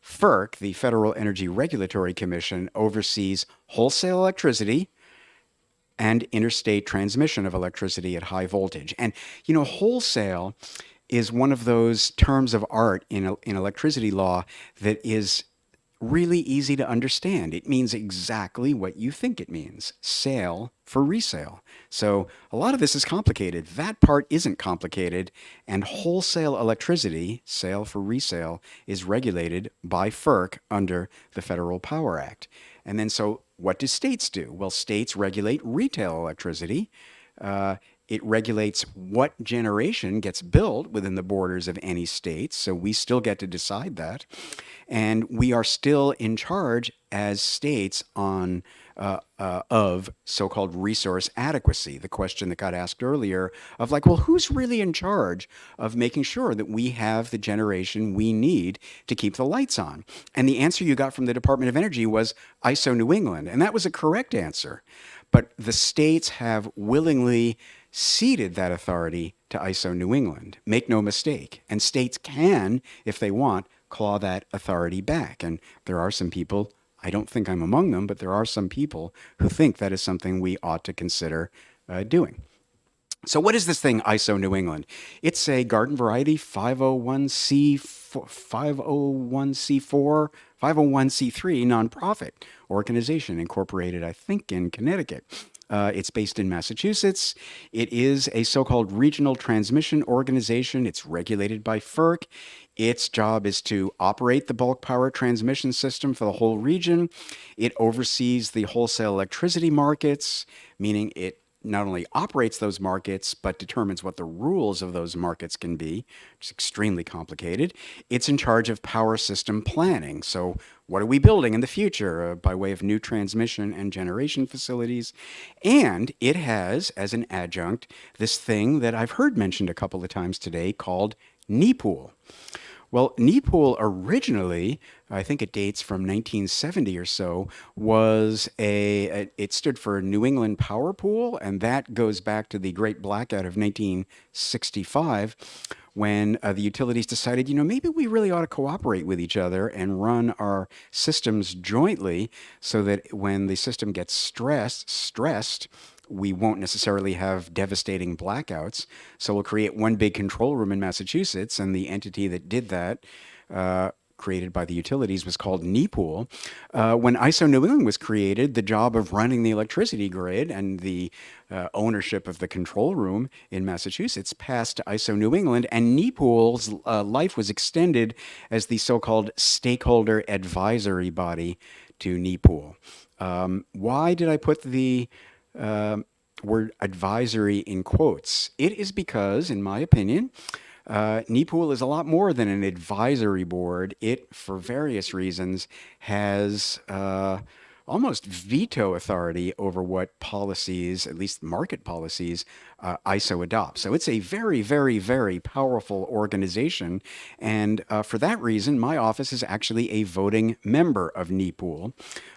FERC, the Federal Energy Regulatory Commission, oversees wholesale electricity and interstate transmission of electricity at high voltage. And, you know, wholesale is one of those terms of art in electricity law that is really easy to understand. It means exactly what you think it means: sale for resale. So a lot of this is complicated. That part isn't complicated, and wholesale electricity, sale for resale, is regulated by FERC under the Federal Power Act. And then so what do states do? Well, states regulate retail electricity. It regulates what generation gets built within the borders of any state, so we still get to decide that. And we are still in charge as states on of so-called resource adequacy, the question that got asked earlier of like, well, who's really in charge of making sure that we have the generation we need to keep the lights on? And the answer you got from the Department of Energy was ISO New England, and that was a correct answer. But the states have willingly ceded that authority to ISO New England. Make no mistake. And states can, if they want, claw that authority back. And there are some people, I don't think I'm among them, but there are some people who think that is something we ought to consider doing. So what is this thing, ISO New England? It's a garden variety 501c3 nonprofit organization incorporated, I think, in Connecticut. It's based in Massachusetts. It is a so-called regional transmission organization. It's regulated by FERC. Its job is to operate the bulk power transmission system for the whole region. It oversees the wholesale electricity markets, meaning it not only operates those markets, but determines what the rules of those markets can be, which is extremely complicated. It's in charge of power system planning. So what are we building in the future by way of new transmission and generation facilities? And it has, as an adjunct, this thing that I've heard mentioned a couple of times today called NEPOOL. Well, NEPOOL originally, I think it dates from 1970 or so, was it stood for New England Power Pool, and that goes back to the Great Blackout of 1965, when the utilities decided, maybe we really ought to cooperate with each other and run our systems jointly so that when the system gets stressed, we won't necessarily have devastating blackouts. So we'll create one big control room in Massachusetts, and the entity that did that, created by the utilities, was called NEPOOL. When ISO New England was created, the job of running the electricity grid and the ownership of the control room in Massachusetts passed to ISO New England, and NEPOOL's life was extended as the so-called stakeholder advisory body to NEPOOL. Why did I put the word advisory in quotes? It is because, in my opinion, NEPOOL is a lot more than an advisory board. It, for various reasons, has almost veto authority over what policies, at least market policies, ISO adopts. So it's a very, very, very powerful organization. And for that reason, my office is actually a voting member of NEPOOL.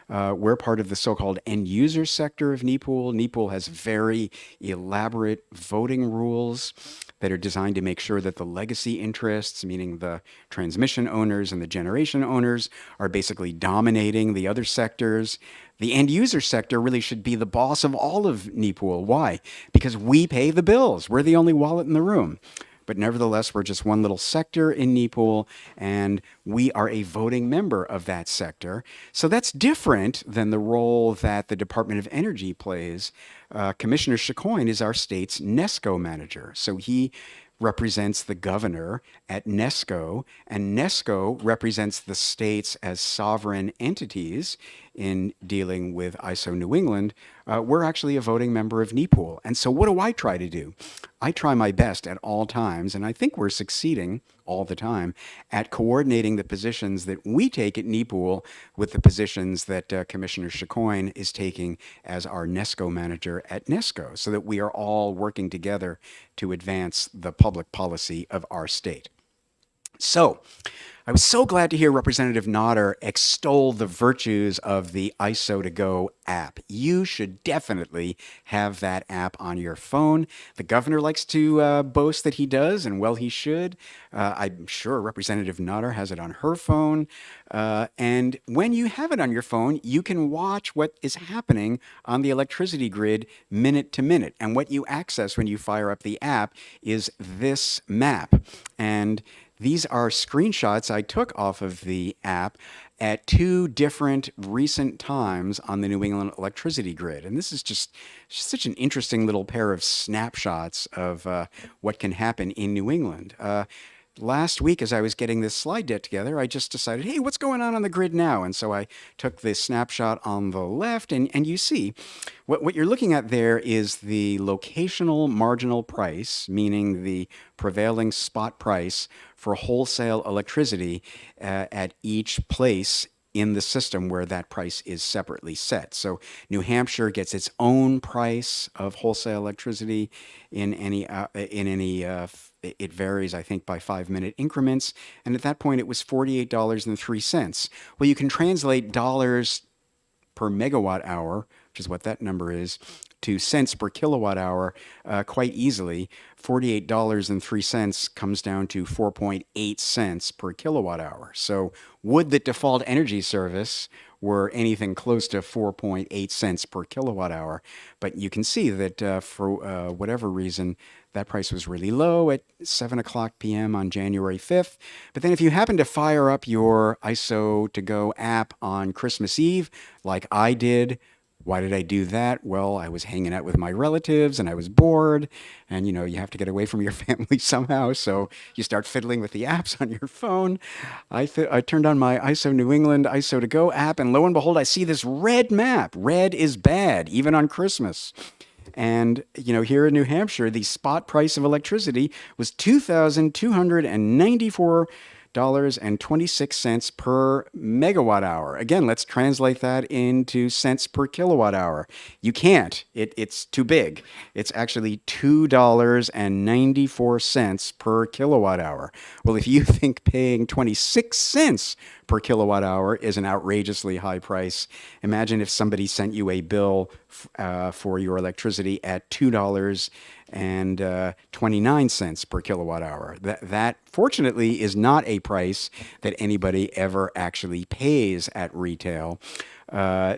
We're part of the so-called end user sector of NEPOOL. NEPOOL has very elaborate voting rules that are designed to make sure that the legacy interests, meaning the transmission owners and the generation owners, are basically dominating the other sectors. The end user sector really should be the boss of all of NEPOOL. Why? Because we pay the bills. We're the only wallet in the room. But nevertheless, we're just one little sector in NEPOOL, and we are a voting member of that sector. So that's different than the role that the Department of Energy plays. Commissioner Chicoine is our state's NESCO manager. So he represents the governor at NESCO, and NESCO represents the states as sovereign entities in dealing with ISO New England. We're actually a voting member of NEPOOL. And so what do I try to do? I try my best at all times, and I think we're succeeding all the time, at coordinating the positions that we take at NEPOOL with the positions that Commissioner Chicoine is taking as our NESCO manager at NESCO, so that we are all working together to advance the public policy of our state. So, I was so glad to hear Representative Nodder extol the virtues of the ISO to Go app. You should definitely have that app on your phone. The governor likes to boast that he does, and well, he should. I'm sure Representative Nodder has it on her phone. And when you have it on your phone, you can watch what is happening on the electricity grid minute to minute. And what you access when you fire up the app is this map. And these are screenshots I took off of the app at two different recent times on the New England electricity grid. And this is just such an interesting little pair of snapshots of what can happen in New England. Last week, as I was getting this slide deck together, I just decided, hey, what's going on the grid now? And so I took this snapshot on the left, and you see, what you're looking at there is the locational marginal price, meaning the prevailing spot price for wholesale electricity at each place in the system where that price is separately set. So New Hampshire gets its own price of wholesale electricity in any it varies, I think, by 5-minute increments. And at that point, it was $48.03. Well, you can translate dollars per megawatt hour, which is what that number is, to cents per kilowatt hour quite easily. $48.03 comes down to 4.8 cents per kilowatt hour. So would the default energy service were anything close to 4.8 cents per kilowatt hour. But you can see that for whatever reason, that price was really low at 7 o'clock p.m. on January 5th. But then if you happen to fire up your ISO to Go app on Christmas Eve, like I did, why did I do that? Well, I was hanging out with my relatives and I was bored, and you have to get away from your family somehow, so you start fiddling with the apps on your phone. I turned on my ISO New England ISO to Go app, and lo and behold, I see this red map. Red is bad, even on Christmas. And, here in New Hampshire, the spot price of electricity was $2,294 $2.26 per megawatt hour. Again, let's translate that into cents per kilowatt hour. You can't. It's too big. It's actually $2.94 per kilowatt hour. Well, if you think paying 26 cents per kilowatt hour is an outrageously high price, imagine if somebody sent you a bill for your electricity at $2.29 per kilowatt hour. That fortunately is not a price that anybody ever actually pays at retail.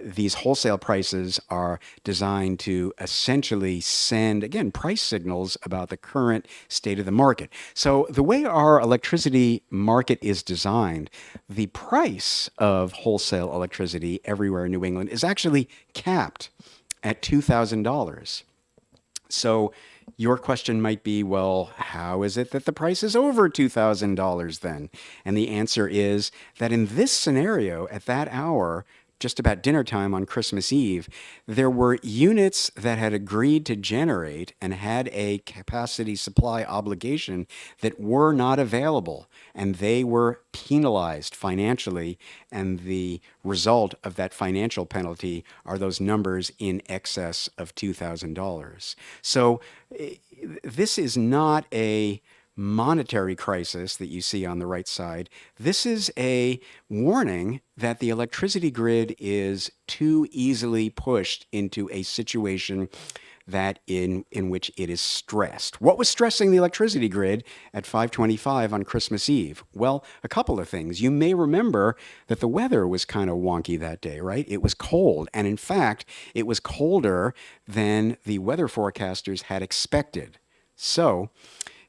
These wholesale prices are designed to essentially send, again, price signals about the current state of the market. So the way our electricity market is designed, the price of wholesale electricity everywhere in New England is actually capped at $2,000. So your question might be, well, how is it that the price is over $2,000 then? And the answer is that in this scenario, at that hour, just about dinner time on Christmas Eve, there were units that had agreed to generate and had a capacity supply obligation that were not available, and they were penalized financially, and the result of that financial penalty are those numbers in excess of $2,000. So this is not a monetary crisis that you see on the right side. This is a warning that the electricity grid is too easily pushed into a situation that in which it is stressed. What was stressing the electricity grid at 5:25 on Christmas Eve? Well, a couple of things. You may remember that the weather was kind of wonky that day, right? It was cold, and in fact, it was colder than the weather forecasters had expected. So,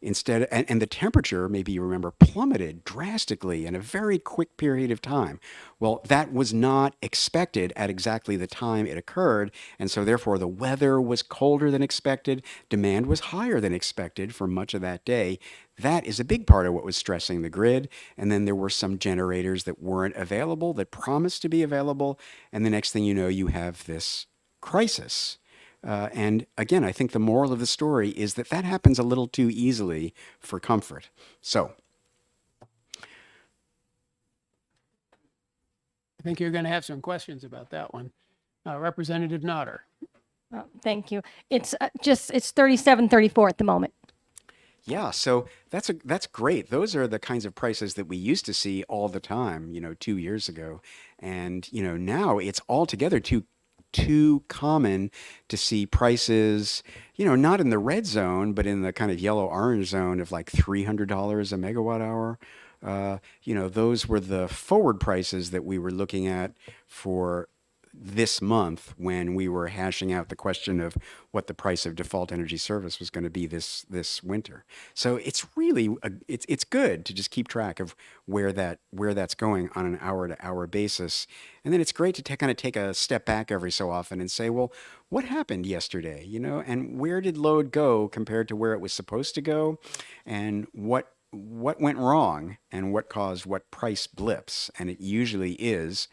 instead, and the temperature, maybe you remember, plummeted drastically in a very quick period of time. Well, that was not expected at exactly the time it occurred, and so therefore the weather was colder than expected, demand was higher than expected for much of that day. That is a big part of what was stressing the grid, and then there were some generators that weren't available, that promised to be available, and the next thing you know, you have this crisis. And again, I think the moral of the story is that that happens a little too easily for comfort. So, I think you're going to have some questions about that one. Representative Nodder. Thank you. It's it's 37.34 at the moment. yeah, so that's great. Those are the kinds of prices that we used to see all the time, 2 years ago. And, now it's altogether too common to see prices, not in the red zone, but in the kind of yellow-orange zone of like $300 a megawatt hour. Those were the forward prices that we were looking at for this month when we were hashing out the question of what the price of default energy service was going to be this winter. So it's really it's good to just keep track of where that's going on an hour-to-hour basis, and then it's great to kind of take a step back every so often and say, well, what happened yesterday, and where did load go compared to where it was supposed to go, and what went wrong and what caused what price blips, and it usually is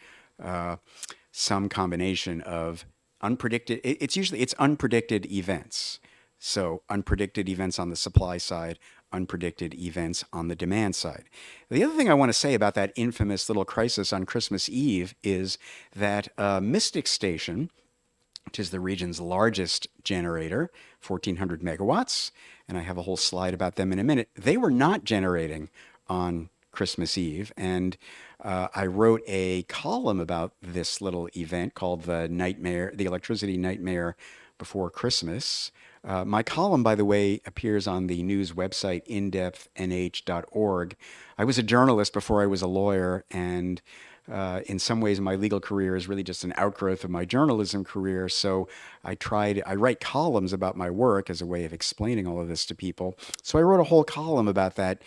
some combination of unpredicted. It's unpredicted events. So unpredicted events on the supply side, unpredicted events on the demand side. The other thing I want to say about that infamous little crisis on Christmas Eve is that Mystic Station, which is the region's largest generator, 1,400 megawatts, and I have a whole slide about them in a minute, they were not generating on Christmas Eve, and I wrote a column about this little event called the Electricity Nightmare Before Christmas. My column, by the way, appears on the news website indepthnh.org. I was a journalist before I was a lawyer, and in some ways my legal career is really just an outgrowth of my journalism career. So I write columns about my work as a way of explaining all of this to people. So I wrote a whole column about that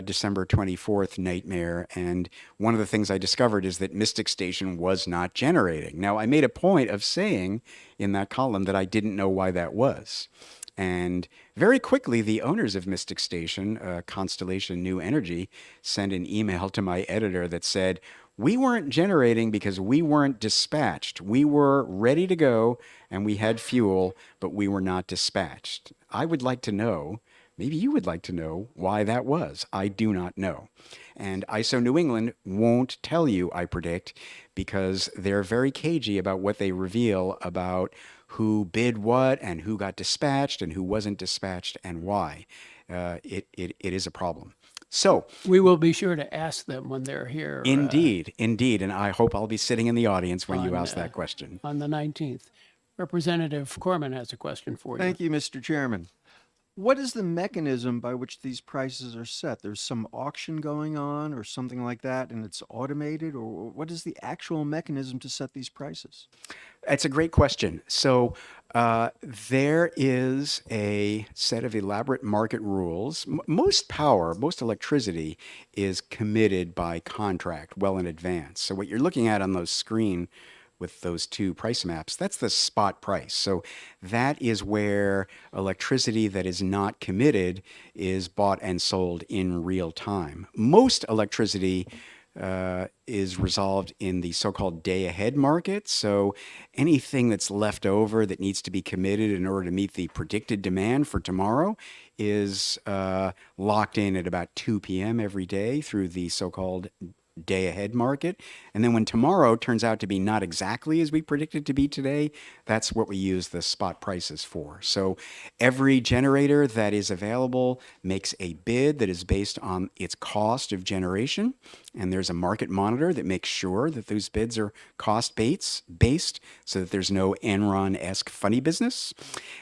December 24th nightmare, and one of the things I discovered is that Mystic Station was not generating. Now, I made a point of saying in that column that I didn't know why that was. And very quickly, the owners of Mystic Station, Constellation New Energy, sent an email to my editor that said, we weren't generating because we weren't dispatched. We were ready to go and we had fuel, but we were not dispatched. I would like to know, maybe you would like to know why that was. I do not know. And ISO New England won't tell you, I predict, because they're very cagey about what they reveal about who bid what and who got dispatched and who wasn't dispatched and why. It is a problem. So, We will be sure to ask them when they're here. indeed, indeed, and I hope I'll be sitting in the audience when you on, ask that question. On the 19th. Representative Corman has a question for you. Thank you, Mr. Chairman. What is the mechanism by which these prices are set? There's some auction going on or something like that, and it's automated, or what is the actual mechanism to set these prices? It's a great question. So there is a set of elaborate market rules. Most power, most electricity is committed by contract well in advance. So what you're looking at on those screen with those two price maps, that's the spot price. So that is where electricity that is not committed is bought and sold in real time. Most electricity is resolved in the so-called day-ahead market. So anything that's left over that needs to be committed in order to meet the predicted demand for tomorrow is locked in at about 2 p.m. every day through the so-called day ahead market. And then when tomorrow turns out to be not exactly as we predicted to be today, that's what we use the spot prices for. So every generator that is available makes a bid that is based on its cost of generation. And there's a market monitor that makes sure that those bids are cost based so that there's no Enron-esque funny business.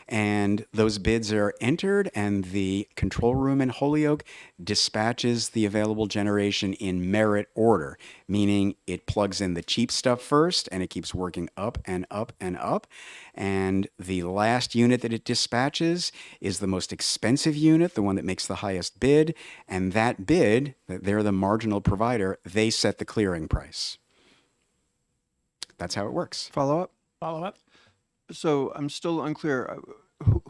And those bids are entered, and the control room in Holyoke dispatches the available generation in merit order, meaning it plugs in the cheap stuff first and it keeps working up and up and up. And the last unit that it dispatches is the most expensive unit, the one that makes the highest bid. And that bid, they're the marginal provider, they set the clearing price. That's how it works. Follow up? Follow up? So I'm still unclear.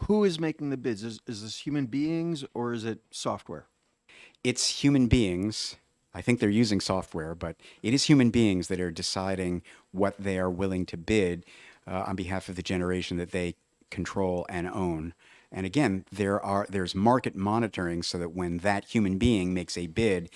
Who is making the bids? Is this human beings or is it software? It's human beings. I think they're using software, but it is human beings that are deciding what they are willing to bid on behalf of the generation that they control and own. And again, there's market monitoring so that when that human being makes a bid,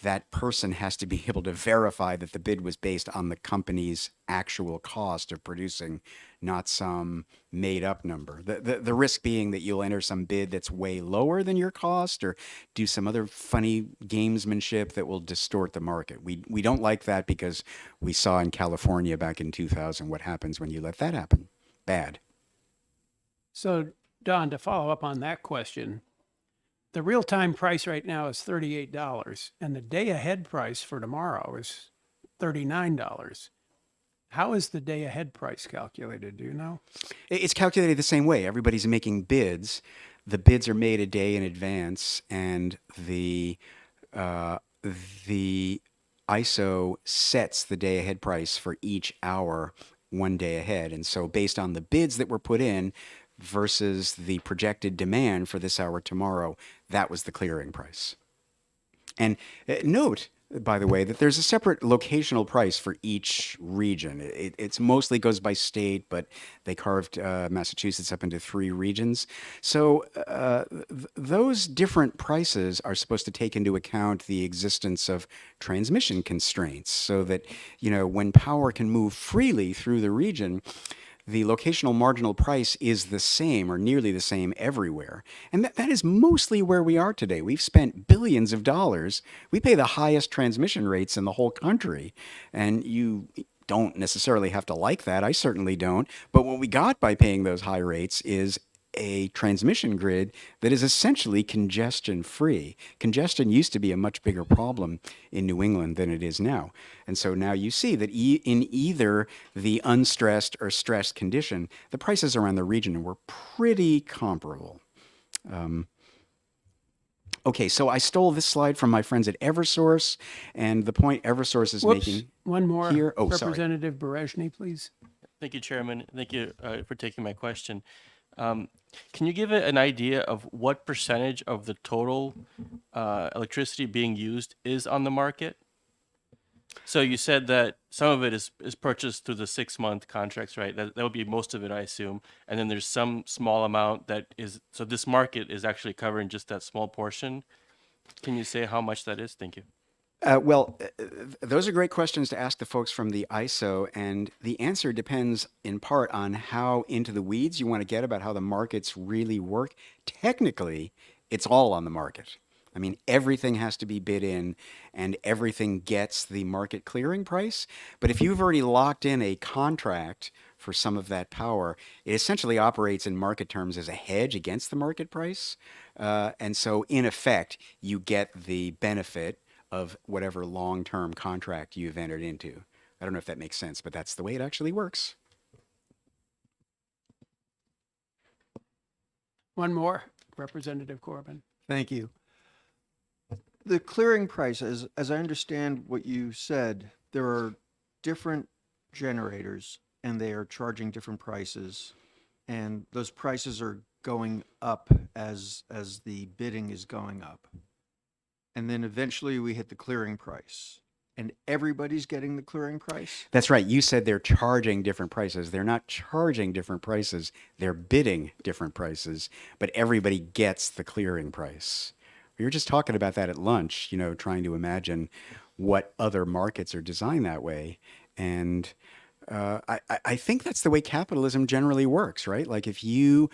that person has to be able to verify that the bid was based on the company's actual cost of producing, not some made up number. The risk being that you'll enter some bid that's way lower than your cost or do some other funny gamesmanship that will distort the market. We don't like that because we saw in California back in 2000 what happens when you let that happen. Bad. So, Don, to follow up on that question, the real-time price right now is $38, and the day-ahead price for tomorrow is $39. How is the day-ahead price calculated? Do you know? It's calculated the same way. Everybody's making bids. The bids are made a day in advance, and the ISO sets the day-ahead price for each hour 1 day ahead. And so based on the bids that were put in versus the projected demand for this hour tomorrow, that was the clearing price. And note, by the way, that there's a separate locational price for each region. It's mostly goes by state, but they carved Massachusetts up into 3 regions. So those different prices are supposed to take into account the existence of transmission constraints so that, when power can move freely through the region, the locational marginal price is the same or nearly the same everywhere. And that is mostly where we are today. We've spent billions of dollars. We pay the highest transmission rates in the whole country. And you don't necessarily have to like that. I certainly don't. But what we got by paying those high rates is a transmission grid that is essentially congestion free. Congestion used to be a much bigger problem in New England than it is now. And so now you see that in either the unstressed or stressed condition, the prices around the region were pretty comparable. Okay, so I stole this slide from my friends at Eversource, and the point Eversource is making one more here. Oh, Representative Berezhny, please. Thank you, Chairman. Thank you for taking my question. Can you give an idea of what percentage of the total electricity being used is on the market? So you said that some of it is purchased through the 6-month contracts, right? That would be most of it, I assume. And then there's some small amount that is, so this market is actually covering just that small portion. Can you say how much that is? Thank you. Those are great questions to ask the folks from the ISO, and the answer depends in part on how into the weeds you want to get about how the markets really work. Technically, it's all on the market. I mean, everything has to be bid in and everything gets the market clearing price. But if you've already locked in a contract for some of that power, it essentially operates in market terms as a hedge against the market price. And so, in effect, you get the benefit of whatever long-term contract you've entered into. I don't know if that makes sense, but that's the way it actually works. One more, Representative Corbin. Thank you. The clearing price, as I understand what you said, there are different generators and they are charging different prices, and those prices are going up as the bidding is going up. And then eventually we hit the clearing price. And everybody's getting the clearing price? That's right. You said they're charging different prices. They're not charging different prices. They're bidding different prices, but everybody gets the clearing price. We were just talking about that at lunch, you know, trying to imagine what other markets are designed that way. And I think that's the way capitalism generally works, right? Like if you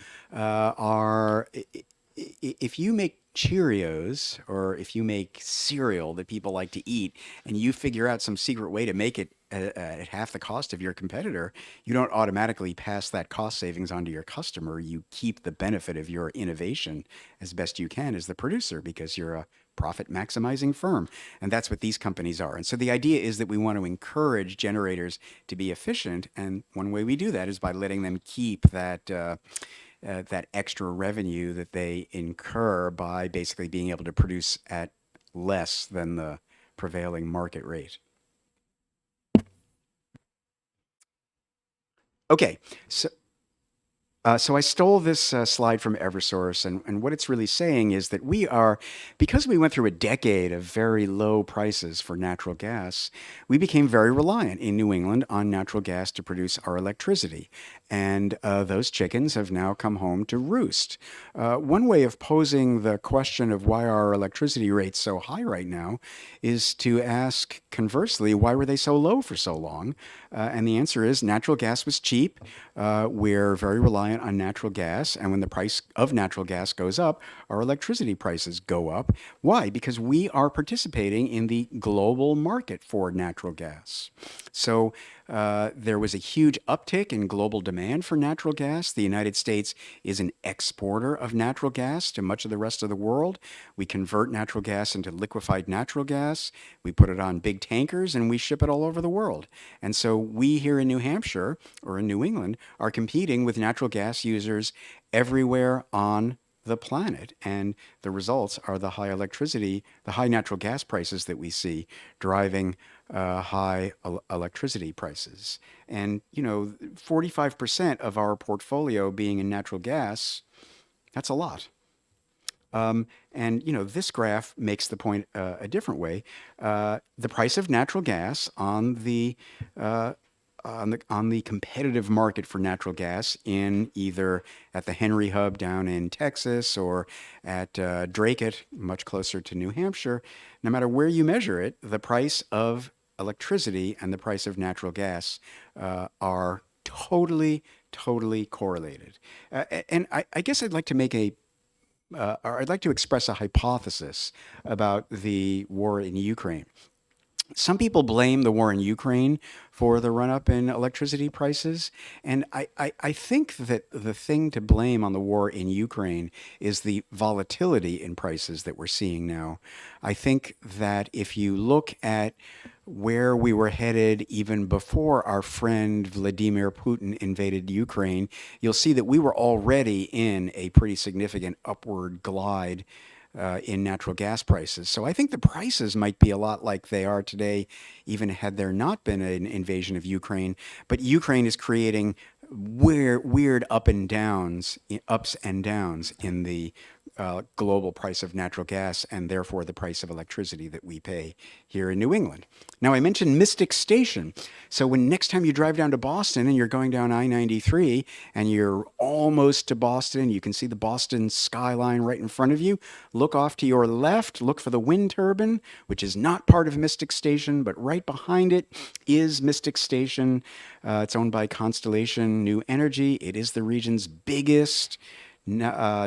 if you make Cheerios or if you make cereal that people like to eat and you figure out some secret way to make it at half the cost of your competitor, you don't automatically pass that cost savings on to your customer. You keep the benefit of your innovation as best you can as the producer because you're a profit maximizing firm. And that's what these companies are. And so the idea is that we want to encourage generators to be efficient. And one way we do that is by letting them keep that extra revenue that they incur by basically being able to produce at less than the prevailing market rate. Okay, so I stole this slide from Eversource, and what it's really saying is that because we went through a decade of very low prices for natural gas, we became very reliant in New England on natural gas to produce our electricity. And those chickens have now come home to roost. One way of posing the question of why are our electricity rates so high right now is to ask, conversely, why were they so low for so long? And the answer is natural gas was cheap. We're very reliant on natural gas, and when the price of natural gas goes up, our electricity prices go up. Why? Because we are participating in the global market for natural gas. So there was a huge uptick in global demand for natural gas. The United States is an exporter of natural gas to much of the rest of the world. We convert natural gas into liquefied natural gas. We put it on big tankers and we ship it all over the world. And so we here in New Hampshire or in New England are competing with natural gas users everywhere on the planet, and the results are the high natural gas prices that we see driving high electricity prices. And 45% of our portfolio being in natural gas, that's a lot. And this graph makes the point a different way. The price of natural gas on the competitive market for natural gas in either at the Henry Hub down in Texas or at Dracut, much closer to New Hampshire, no matter where you measure it, the price of electricity and the price of natural gas are totally correlated. And I guess I'd like to I'd like to express a hypothesis about the war in Ukraine. Some people blame the war in Ukraine for the run-up in electricity prices, and I think that the thing to blame on the war in Ukraine is the volatility in prices that we're seeing now. I think that if you look at where we were headed even before our friend Vladimir Putin invaded Ukraine, you'll see that we were already in a pretty significant upward glide in natural gas prices. So I think the prices might be a lot like they are today, even had there not been an invasion of Ukraine. But Ukraine is creating weird ups and downs in the global price of natural gas and therefore the price of electricity that we pay here in New England. Now, I mentioned Mystic Station. So when next time you drive down to Boston and you're going down I-93 and you're almost to Boston, you can see the Boston skyline right in front of you. Look off to your left, look for the wind turbine, which is not part of Mystic Station, but right behind it is Mystic Station. It's owned by Constellation New Energy. It is the region's biggest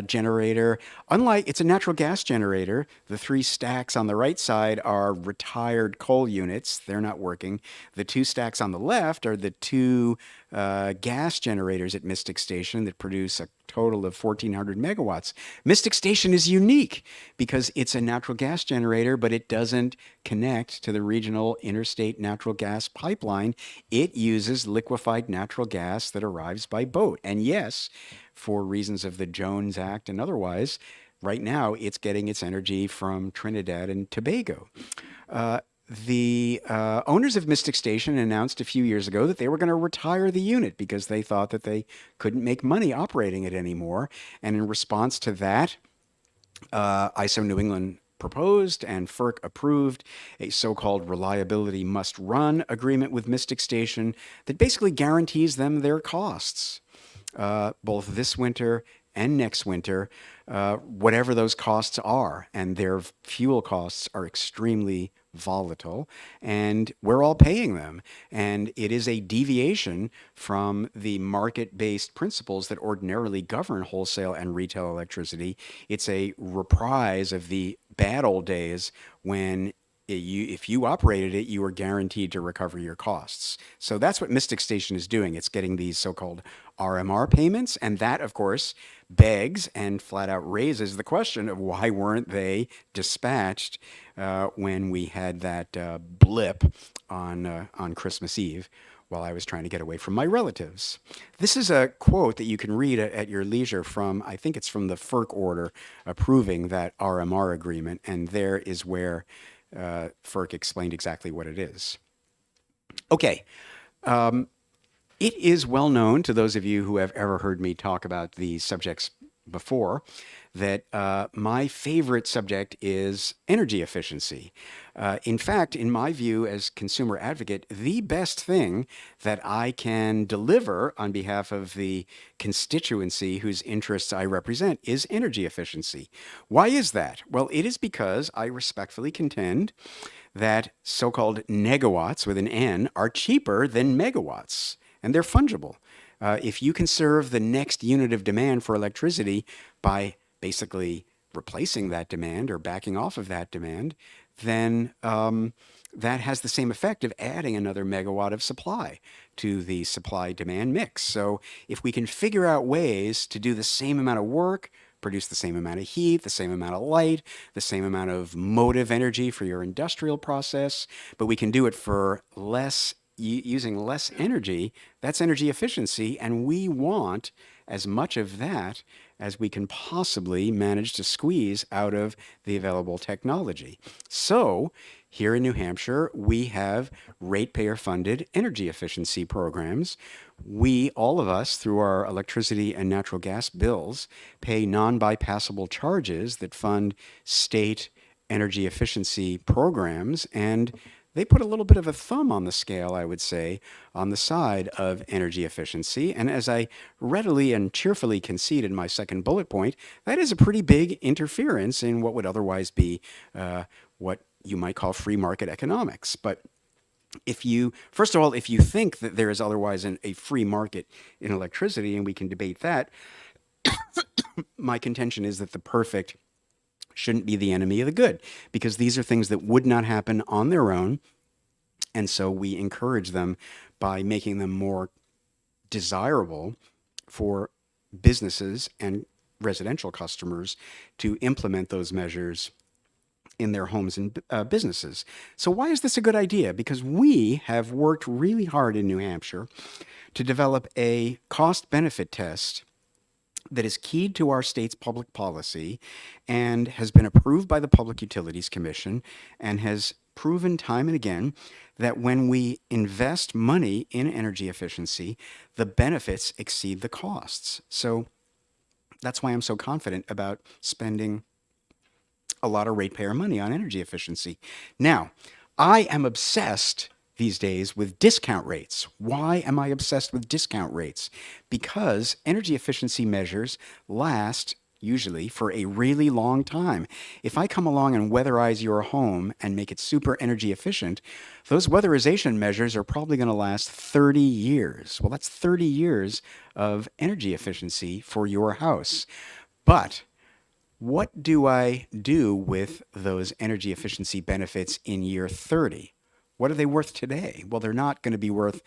generator. Unlike, it's a natural gas generator. The 3 stacks on the right side are retired coal units. They're not working. The 2 stacks on the left are the 2 gas generators at Mystic Station that produce a total of 1,400 megawatts. Mystic Station is unique because it's a natural gas generator, but it doesn't connect to the regional interstate natural gas pipeline. It uses liquefied natural gas that arrives by boat. And yes, for reasons of the Jones Act and otherwise, right now it's getting its energy from Trinidad and Tobago. The owners of Mystic Station announced a few years ago that they were going to retire the unit because they thought that they couldn't make money operating it anymore. And in response to that, ISO New England proposed and FERC approved a so-called reliability must run agreement with Mystic Station that basically guarantees them their costs, both this winter and next winter, whatever those costs are. And their fuel costs are extremely volatile, and we're all paying them. And it is a deviation from the market-based principles that ordinarily govern wholesale and retail electricity. It's a reprise of the bad old days when if you operated it, you were guaranteed to recover your costs. So that's what Mystic Station is doing. It's getting these so-called RMR payments, and that, of course, begs and flat out raises the question of why weren't they dispatched when we had that blip on Christmas Eve while I was trying to get away from my relatives. This is a quote that you can read at your leisure from, I think it's from the FERC order approving that RMR agreement, and there is where FERC explained exactly what it is. Okay. It is well known to those of you who have ever heard me talk about these subjects before that my favorite subject is energy efficiency. In fact, in my view as consumer advocate, the best thing that I can deliver on behalf of the constituency whose interests I represent is energy efficiency. Why is that? Well, it is because I respectfully contend that so-called negawatts with an N are cheaper than megawatts, and they're fungible. If you can serve the next unit of demand for electricity by basically replacing that demand or backing off of that demand, then that has the same effect of adding another megawatt of supply to the supply-demand mix. So if we can figure out ways to do the same amount of work, produce the same amount of heat, the same amount of light, the same amount of motive energy for your industrial process, but we can do it for less, using less energy, that's energy efficiency, and we want as much of that as we can possibly manage to squeeze out of the available technology. So here in New Hampshire, we have ratepayer-funded energy efficiency programs. We, all of us, through our electricity and natural gas bills, pay non-bypassable charges that fund state energy efficiency programs, and they put a little bit of a thumb on the scale, I would say, on the side of energy efficiency. And as I readily and cheerfully concede in my second bullet point, that is a pretty big interference in what would otherwise be what you might call free market economics. But if you, first of all, if you think that there is otherwise a free market in electricity, and we can debate that, my contention is that the perfect shouldn't be the enemy of the good, because these are things that would not happen on their own. And so we encourage them by making them more desirable for businesses and residential customers to implement those measures in their homes and businesses. So why is this a good idea? Because we have worked really hard in New Hampshire to develop a cost-benefit test that is keyed to our state's public policy and has been approved by the Public Utilities Commission and has proven time and again that when we invest money in energy efficiency, the benefits exceed the costs. So That's why I'm so confident about spending a lot of ratepayer money on energy efficiency. Now, I am obsessed these days with discount rates. Why am I obsessed with discount rates? Because energy efficiency measures last usually for a really long time. If I come along and weatherize your home and make it super energy efficient, those weatherization measures are probably going to last 30 years. Well, that's 30 years of energy efficiency for your house. But what do I do with those energy efficiency benefits in year 30? What are they worth today? Well, they're not going to be worth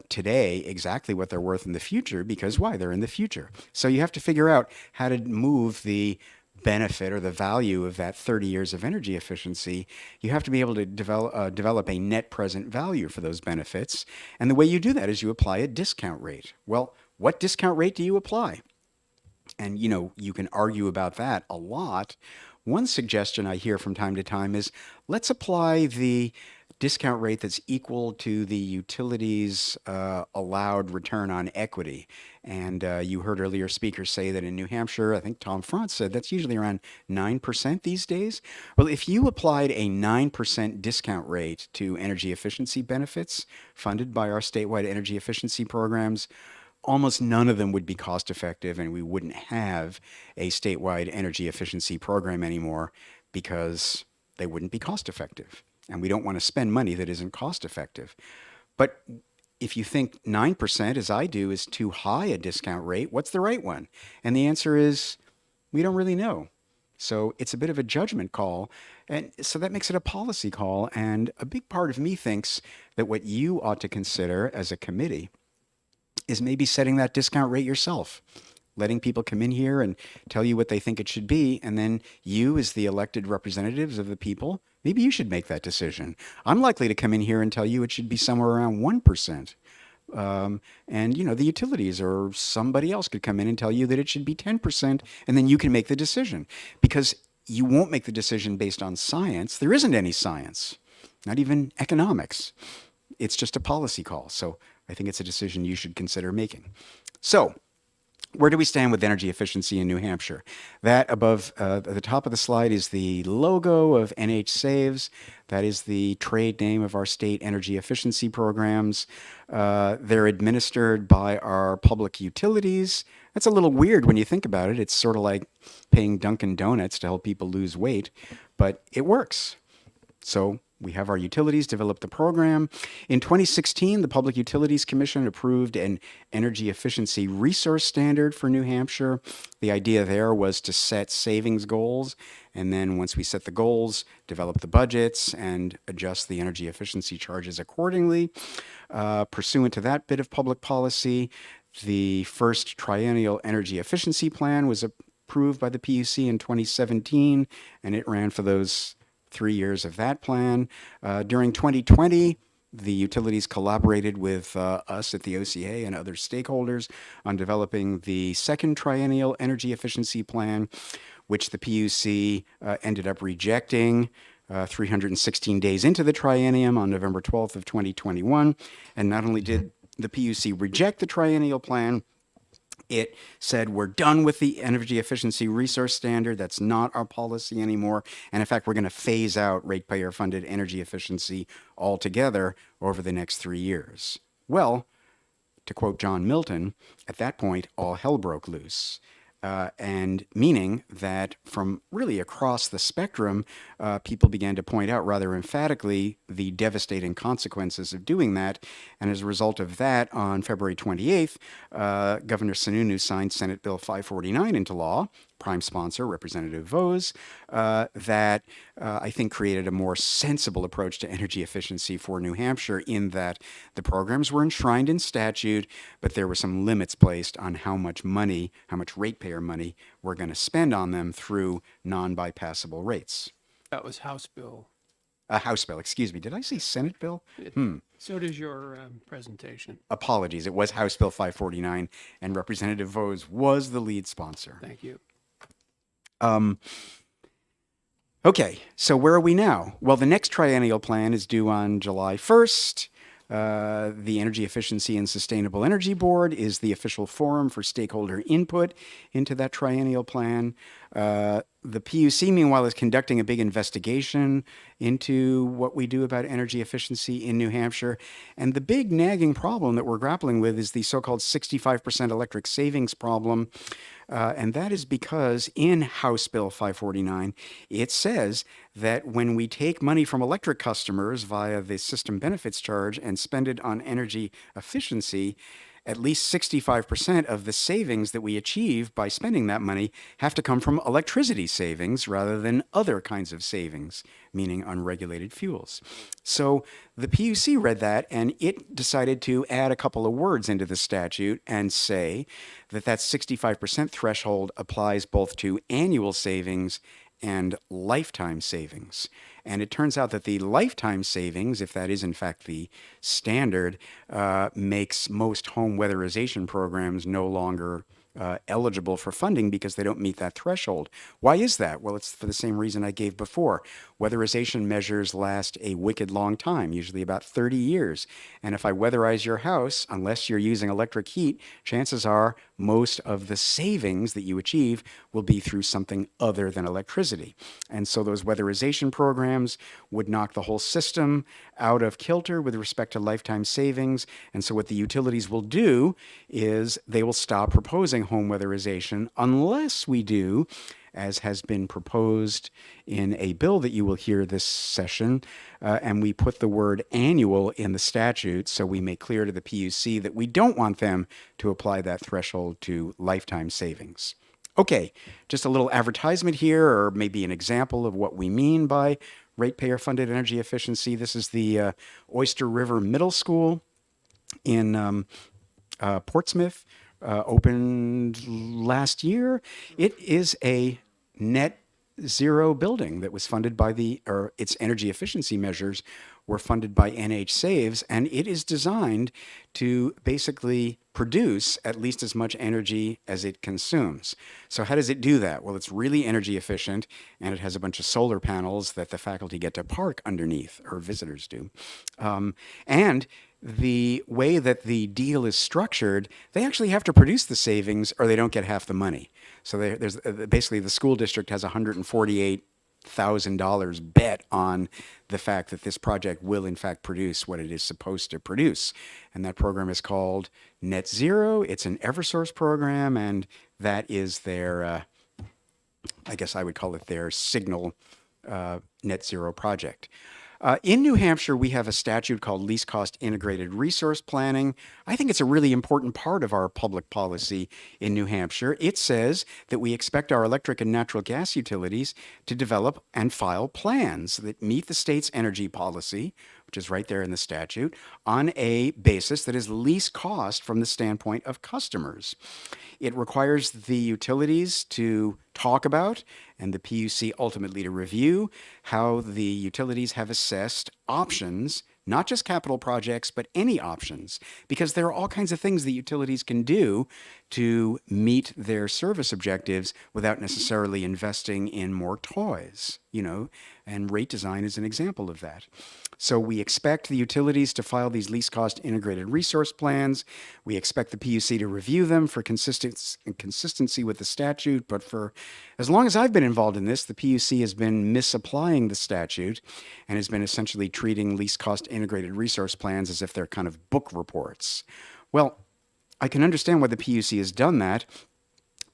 today exactly what they're worth in the future, because why? They're in the future. So you have to figure out how to move the benefit or the value of that 30 years of energy efficiency. You have to be able to develop a net present value for those benefits. And the way you do that is you apply a discount rate. Well, what discount rate do you apply? And, you know, you can argue about that a lot. One suggestion I hear from time to time is let's apply the discount rate that's equal to the utilities allowed return on equity. And you heard earlier speakers say that in New Hampshire, I think Tom Frantz said that's usually around 9% these days. Well, if you applied a 9% discount rate to energy efficiency benefits funded by our statewide energy efficiency programs, almost none of them would be cost effective, and we wouldn't have a statewide energy efficiency program anymore because they wouldn't be cost effective. And we don't want to spend money that isn't cost effective. But if you think 9%, as I do, is too high a discount rate, what's the right one? And the answer is, we don't really know. So it's a bit of a judgment call. And so that makes it a policy call. And a big part of me thinks that what you ought to consider as a committee is maybe setting that discount rate yourself, letting people come in here and tell you what they think it should be. And then you, as the elected representatives of the people, maybe you should make that decision. I'm likely to come in here and tell you it should be somewhere around 1%. And, you know, the utilities or somebody else could come in and tell you that it should be 10%, and then you can make the decision. Because you won't make the decision based on science. There isn't any science, not even economics. It's just a policy call. So I think it's a decision you should consider making. So where do we stand with energy efficiency in New Hampshire? That above at the top of the slide is the logo of NH Saves. That is the trade name of our state energy efficiency programs. They're administered by our public utilities. That's a little weird when you think about it. It's sort of like paying Dunkin' Donuts to help people lose weight, but it works. So we have our utilities develop the program. In 2016, the Public Utilities Commission approved an energy efficiency resource standard for New Hampshire. The idea there was to set savings goals, and then once we set the goals, develop the budgets and adjust the energy efficiency charges accordingly. Pursuant to that bit of public policy, the first triennial energy efficiency plan was approved by the PUC in 2017, and it ran for those 3 years of that plan. During 2020, the utilities collaborated with us at the OCA and other stakeholders on developing the second triennial energy efficiency plan, which the PUC ended up rejecting 316 days into the triennium on November 12th of 2021. And not only did the PUC reject the triennial plan, it said, we're done with the energy efficiency resource standard. That's not our policy anymore. And in fact, we're going to phase out ratepayer funded energy efficiency altogether over the next 3 years. Well, to quote John Milton, at that point, all hell broke loose. And meaning that from really across the spectrum, people began to point out rather emphatically the devastating consequences of doing that. And as a result of that, on February 28th, Governor Sununu signed Senate Bill 549 into law, prime sponsor, Representative Vose, that I think created a more sensible approach to energy efficiency for New Hampshire, in that the programs were enshrined in statute, but there were some limits placed on how much money, how much ratepayer money we're going to spend on them through non-bypassable rates. That was House Bill. House bill, excuse me. Did I say Senate bill? So does your presentation. Apologies. It was House Bill 549, and Representative Vose was the lead sponsor. Thank you. Okay, so where are we now? Well, the next triennial plan is due on July 1st. The Energy Efficiency and Sustainable Energy Board is the official forum for stakeholder input into that triennial plan. The PUC, meanwhile, is conducting a big investigation into what we do about energy efficiency in New Hampshire. And the big nagging problem that we're grappling with is the so-called 65% electric savings problem. And that is because in House Bill 549, it says that when we take money from electric customers via the system benefits charge and spend it on energy efficiency, at least 65% of the savings that we achieve by spending that money have to come from electricity savings rather than other kinds of savings, meaning unregulated fuels. So the PUC read that and it decided to add a couple of words into the statute and say that that 65% threshold applies both to annual savings and lifetime savings. And it turns out that the lifetime savings, if that is in fact the standard, makes most home weatherization programs no longer eligible for funding because they don't meet that threshold. Why is that? Well, it's for the same reason I gave before. Weatherization measures last a wicked long time, usually about 30 years. And if I weatherize your house, unless you're using electric heat, chances are most of the savings that you achieve will be through something other than electricity. And so those weatherization programs would knock the whole system out of kilter with respect to lifetime savings. And so what the utilities will do is they will stop proposing home weatherization unless we do, as has been proposed in a bill that you will hear this session, and we put the word annual in the statute so we make clear to the PUC that we don't want them to apply that threshold to lifetime savings. Okay, just a little advertisement here, or maybe an example of what we mean by ratepayer-funded energy efficiency. This is the Oyster River Middle School in Portsmouth, opened last year. It is a net zero building that was funded by its energy efficiency measures were funded by NH Saves, and it is designed to basically produce at least as much energy as it consumes. So how does it do that? Well, it's really energy efficient, and it has a bunch of solar panels that the faculty get to park underneath, or visitors do. And the way that the deal is structured, they actually have to produce the savings or they don't get half the money. So there's basically the school district has $148,000 bet on the fact that this project will in fact produce what it is supposed to produce. And that program is called Net Zero. It's an Eversource program, and that is their, I guess I would call it their signal net zero project. In New Hampshire, we have a statute called Least Cost Integrated Resource Planning. I think it's a really important part of our public policy in New Hampshire. It says that we expect our electric and natural gas utilities to develop and file plans that meet the state's energy policy, which is right there in the statute, on a basis that is least cost from the standpoint of customers. It requires the utilities to talk about, and the PUC ultimately to review, how the utilities have assessed options, not just capital projects, but any options, because there are all kinds of things that utilities can do to meet their service objectives without necessarily investing in more toys, and rate design is an example of that. So we expect the utilities to file these least cost integrated resource plans. We expect the PUC to review them for consistency with the statute. But for as long as I've been involved in this, the PUC has been misapplying the statute and has been essentially treating least cost integrated resource plans as if they're kind of book reports. Well, I can understand why the PUC has done that.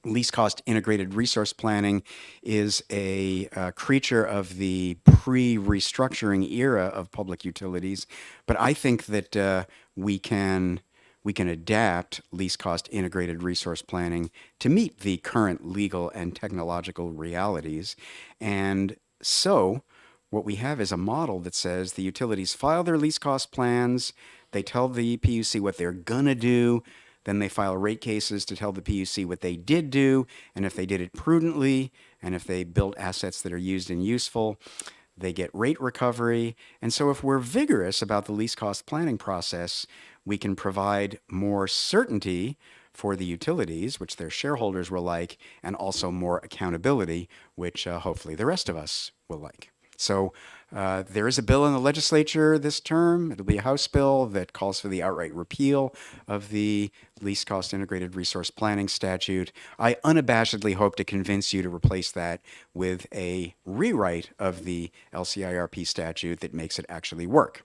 Least cost integrated resource planning is a creature of the pre-restructuring era of public utilities, but I think that we can adapt least cost integrated resource planning to meet the current legal and technological realities. And so what we have is a model that says the utilities file their least cost plans, they tell the PUC what they're gonna do, then they file rate cases to tell the PUC what they did do, and if they did it prudently, and if they built assets that are used and useful, they get rate recovery. And so if we're vigorous about the least cost planning process, we can provide more certainty for the utilities, which their shareholders will like, and also more accountability, which hopefully the rest of us will like. So there is a bill in the legislature this term. It'll be a House bill that calls for the outright repeal of the least cost integrated resource planning statute. I unabashedly hope to convince you to replace that with a rewrite of the LCIRP statute that makes it actually work.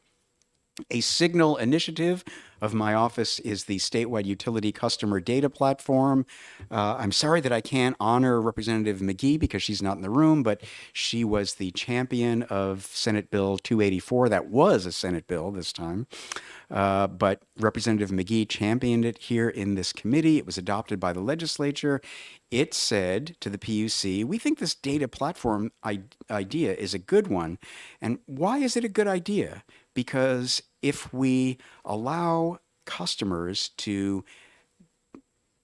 A signal initiative of my office is the statewide utility customer data platform. I'm sorry that I can't honor Representative McGee because she's not in the room, but she was the champion of Senate Bill 284. That was a Senate bill this time. But Representative McGee championed it here in this committee. It was adopted by the legislature. It said to the PUC, we think this data platform idea is a good one. And why is it a good idea? Because if we allow customers to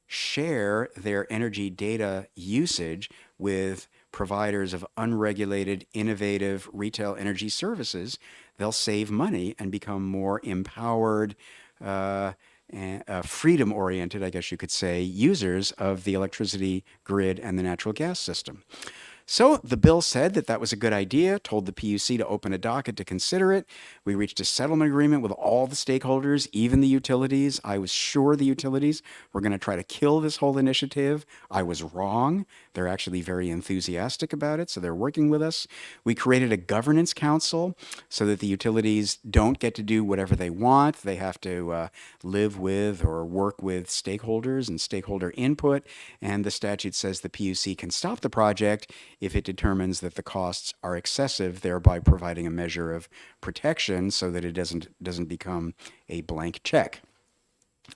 share their energy data usage with providers of unregulated, innovative retail energy services, they'll save money and become more empowered, freedom-oriented, I guess you could say, users of the electricity grid and the natural gas system. So the bill said that that was a good idea, told the PUC to open a docket to consider it. We reached a settlement agreement with all the stakeholders, even the utilities. I was sure the utilities were going to try to kill this whole initiative. I was wrong. They're actually very enthusiastic about it, so they're working with us. We created a governance council so that the utilities don't get to do whatever they want. They have to live with or work with stakeholders and stakeholder input. And the statute says the PUC can stop the project if it determines that the costs are excessive, thereby providing a measure of protection so that it doesn't become a blank check.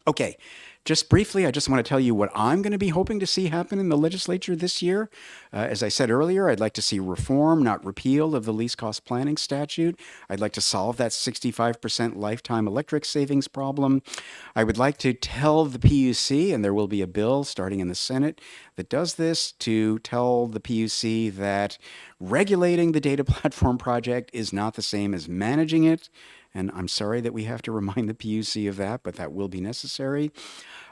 Okay, just briefly, I just want to tell you what I'm going to be hoping to see happen in the legislature this year. As I said earlier, I'd like to see reform, not repeal, of the least cost planning statute. I'd like to solve that 65% lifetime electric savings problem. I would like to tell the PUC, and there will be a bill starting in the Senate that does this, to tell the PUC that regulating the data platform project is not the same as managing it. And I'm sorry that we have to remind the PUC of that, but that will be necessary.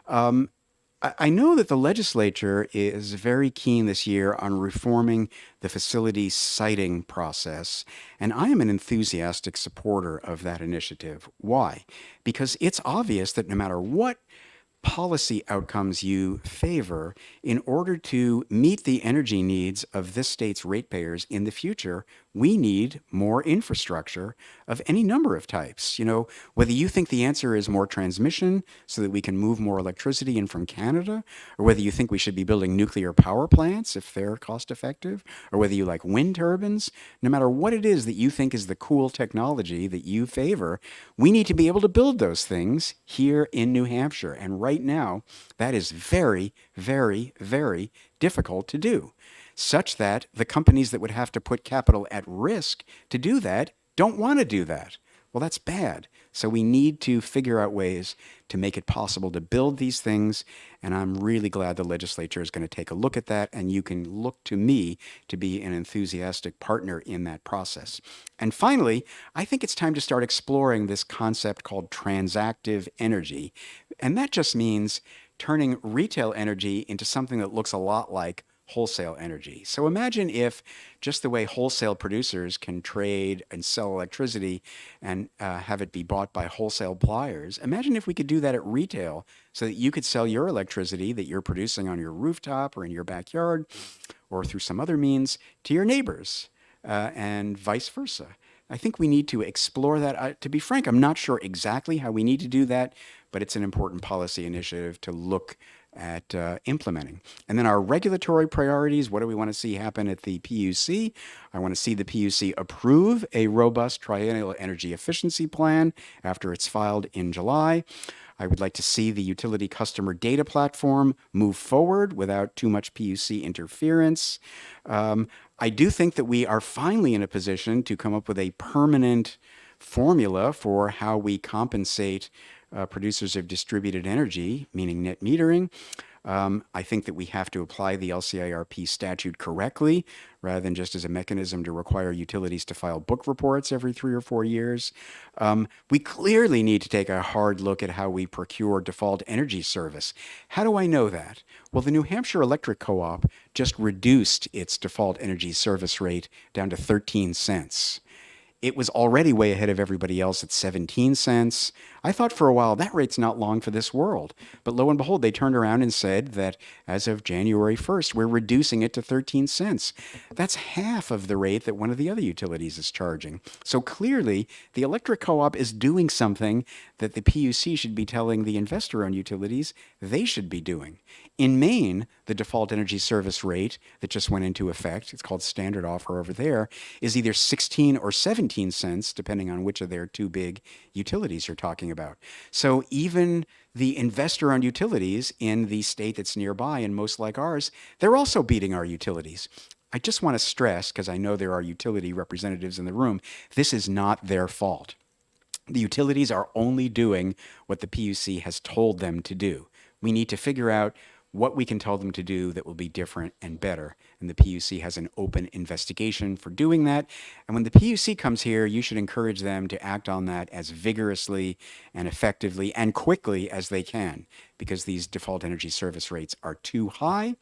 I know that the legislature is very keen this year on reforming the facility siting process, and I am an enthusiastic supporter of that initiative. Why? Because it's obvious that no matter what policy outcomes you favor, in order to meet the energy needs of this state's ratepayers in the future, we need more infrastructure of any number of types. You know, whether you think the answer is more transmission so that we can move more electricity in from Canada, or whether you think we should be building nuclear power plants if they're cost effective, or whether you like wind turbines, no matter what it is that you think is the cool technology that you favor, we need to be able to build those things here in New Hampshire. And right now, that is very, very, very difficult to do, such that the companies that would have to put capital at risk to do that don't want to do that. Well, that's bad. So we need to figure out ways to make it possible to build these things, and I'm really glad the legislature is going to take a look at that, and you can look to me to be an enthusiastic partner in that process. And finally, I think it's time to start exploring this concept called transactive energy, and that just means turning retail energy into something that looks a lot like wholesale energy. So imagine if, just the way wholesale producers can trade and sell electricity and have it be bought by wholesale buyers, imagine if we could do that at retail so that you could sell your electricity that you're producing on your rooftop or in your backyard or through some other means to your neighbors and vice versa. I think we need to explore that. To be frank, I'm not sure exactly how we need to do that, but it's an important policy initiative to look at implementing. And then our regulatory priorities, what do we want to see happen at the PUC? I want to see the PUC approve a robust triennial energy efficiency plan after it's filed in July. I would like to see the utility customer data platform move forward without too much PUC interference. I do think that we are finally in a position to come up with a permanent formula for how we compensate producers of distributed energy, meaning net metering. I think that we have to apply the LCIRP statute correctly rather than just as a mechanism to require utilities to file book reports every 3 or 4 years. We clearly need to take a hard look at how we procure default energy service. How do I know that? Well, the New Hampshire Electric Co-op just reduced its default energy service rate down to 13 cents. It was already way ahead of everybody else at 17 cents. I thought for a while that rate's not long for this world. But lo and behold, they turned around and said that as of January 1st, we're reducing it to 13 cents. That's half of the rate that one of the other utilities is charging. So clearly, the electric co-op is doing something that the PUC should be telling the investor-owned utilities they should be doing. In Maine, the default energy service rate that just went into effect, it's called standard offer over there, is either 16 or 17 cents, depending on which of their two big utilities you're talking about. So even the investor-owned utilities in the state that's nearby and most like ours, they're also beating our utilities. I just want to stress, because I know there are utility representatives in the room, this is not their fault. The utilities are only doing what the PUC has told them to do. We need to figure out what we can tell them to do that will be different and better. And the PUC has an open investigation for doing that. And when the PUC comes here, you should encourage them to act on that as vigorously and effectively and quickly as they can, because these default energy service rates are too high.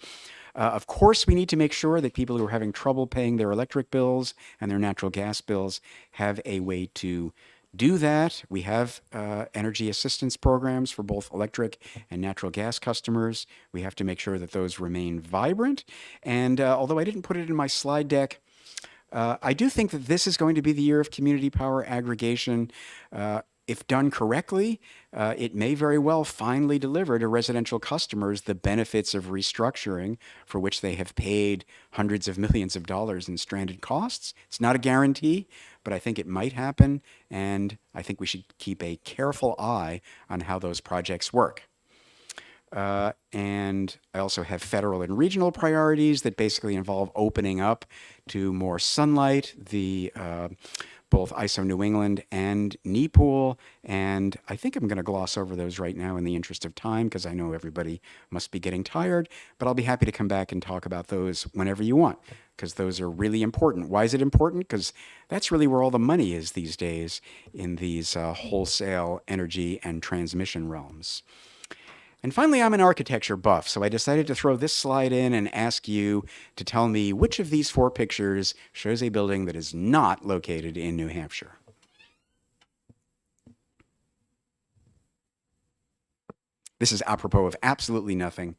Of course, we need to make sure that people who are having trouble paying their electric bills and their natural gas bills have a way to do that. We have energy assistance programs for both electric and natural gas customers. We have to make sure that those remain vibrant. And although I didn't put it in my slide deck, I do think that this is going to be the year of community power aggregation. If done correctly, it may very well finally deliver to residential customers the benefits of restructuring for which they have paid hundreds of millions of dollars in stranded costs. It's not a guarantee, but I think it might happen, and I think we should keep a careful eye on how those projects work. And I also have federal and regional priorities that basically involve opening up to more sunlight, both ISO New England and NEPOOL, and I think I'm going to gloss over those right now in the interest of time because I know everybody must be getting tired, but I'll be happy to come back and talk about those whenever you want because those are really important. Why is it important? Because that's really where all the money is these days in these wholesale energy and transmission realms. And finally, I'm an architecture buff, so I decided to throw this slide in and ask you to tell me which of these 4 pictures shows a building that is not located in New Hampshire. This is apropos of absolutely nothing,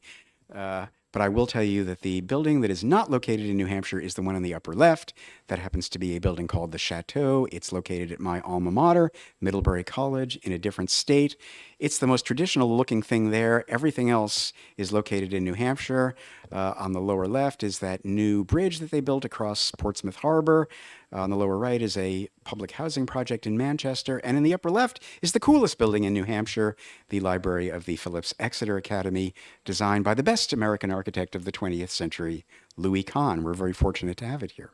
but I will tell you that the building that is not located in New Hampshire is the one on the upper left. That happens to be a building called the Chateau. It's located at my alma mater, Middlebury College, in a different state. It's the most traditional looking thing there. Everything else is located in New Hampshire. On the lower left is that new bridge that they built across Portsmouth Harbor. On the lower right is a public housing project in Manchester. And in the upper left is the coolest building in New Hampshire, the library of the Phillips Exeter Academy, designed by the best American architect of the 20th century, Louis Kahn. We're very fortunate to have it here.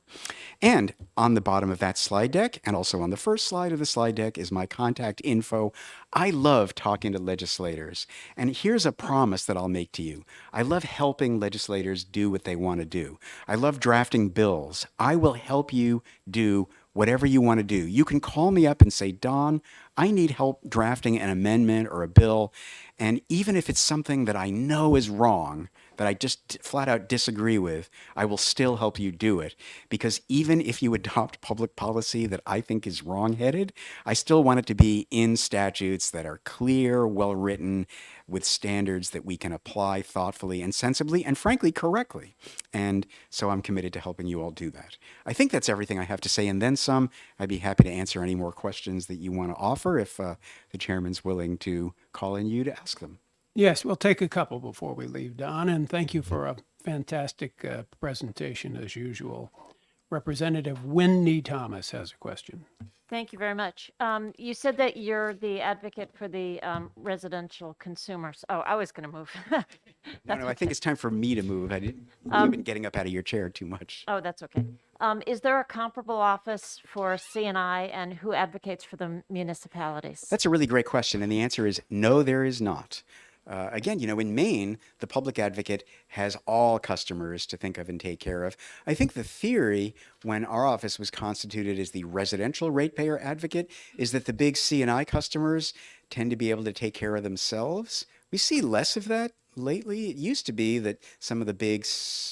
And on the bottom of that slide deck, and also on the first slide of the slide deck, is my contact info. I love talking to legislators. And here's a promise that I'll make to you. I love helping legislators do what they want to do. I love drafting bills. I will help you do whatever you want to do. You can call me up and say, Don, I need help drafting an amendment or a bill. And even if it's something that I know is wrong, that I just flat out disagree with, I will still help you do it. Because even if you adopt public policy that I think is wrong-headed, I still want it to be in statutes that are clear, well-written, with standards that we can apply thoughtfully and sensibly and frankly correctly. And so I'm committed to helping you all do that. I think that's everything I have to say, and then some. I'd be happy to answer any more questions that you want to offer if the chairman's willing to call in you to ask them. Yes, we'll take a couple before we leave, Don, and thank you for a fantastic presentation as usual. Representative Wendy Thomas has a question. Thank you very much. You said that you're the advocate for the residential consumers. Oh, I was going to move. No, I think it's time for me to move. You've been getting up out of your chair too much. Oh, that's okay. Is there a comparable office for C&I, and who advocates for the municipalities? That's a really great question, and the answer is no, there is not. Again, in Maine, the public advocate has all customers to think of and take care of. I think the theory when our office was constituted as the residential ratepayer advocate is that the big C&I customers tend to be able to take care of themselves. We see less of that lately. It used to be that some of the big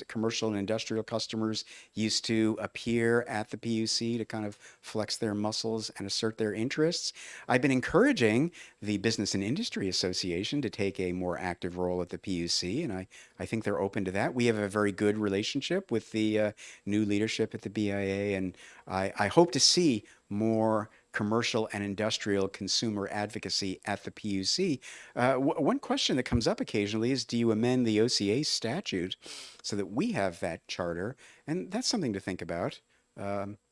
commercial and industrial customers used to appear at the PUC to kind of flex their muscles and assert their interests. I've been encouraging the Business and Industry Association to take a more active role at the PUC, and I think they're open to that. We have a very good relationship with the new leadership at the BIA, and I hope to see more commercial and industrial consumer advocacy at the PUC. One question that comes up occasionally is, do you amend the OCA statute so that we have that charter? And that's something to think about. We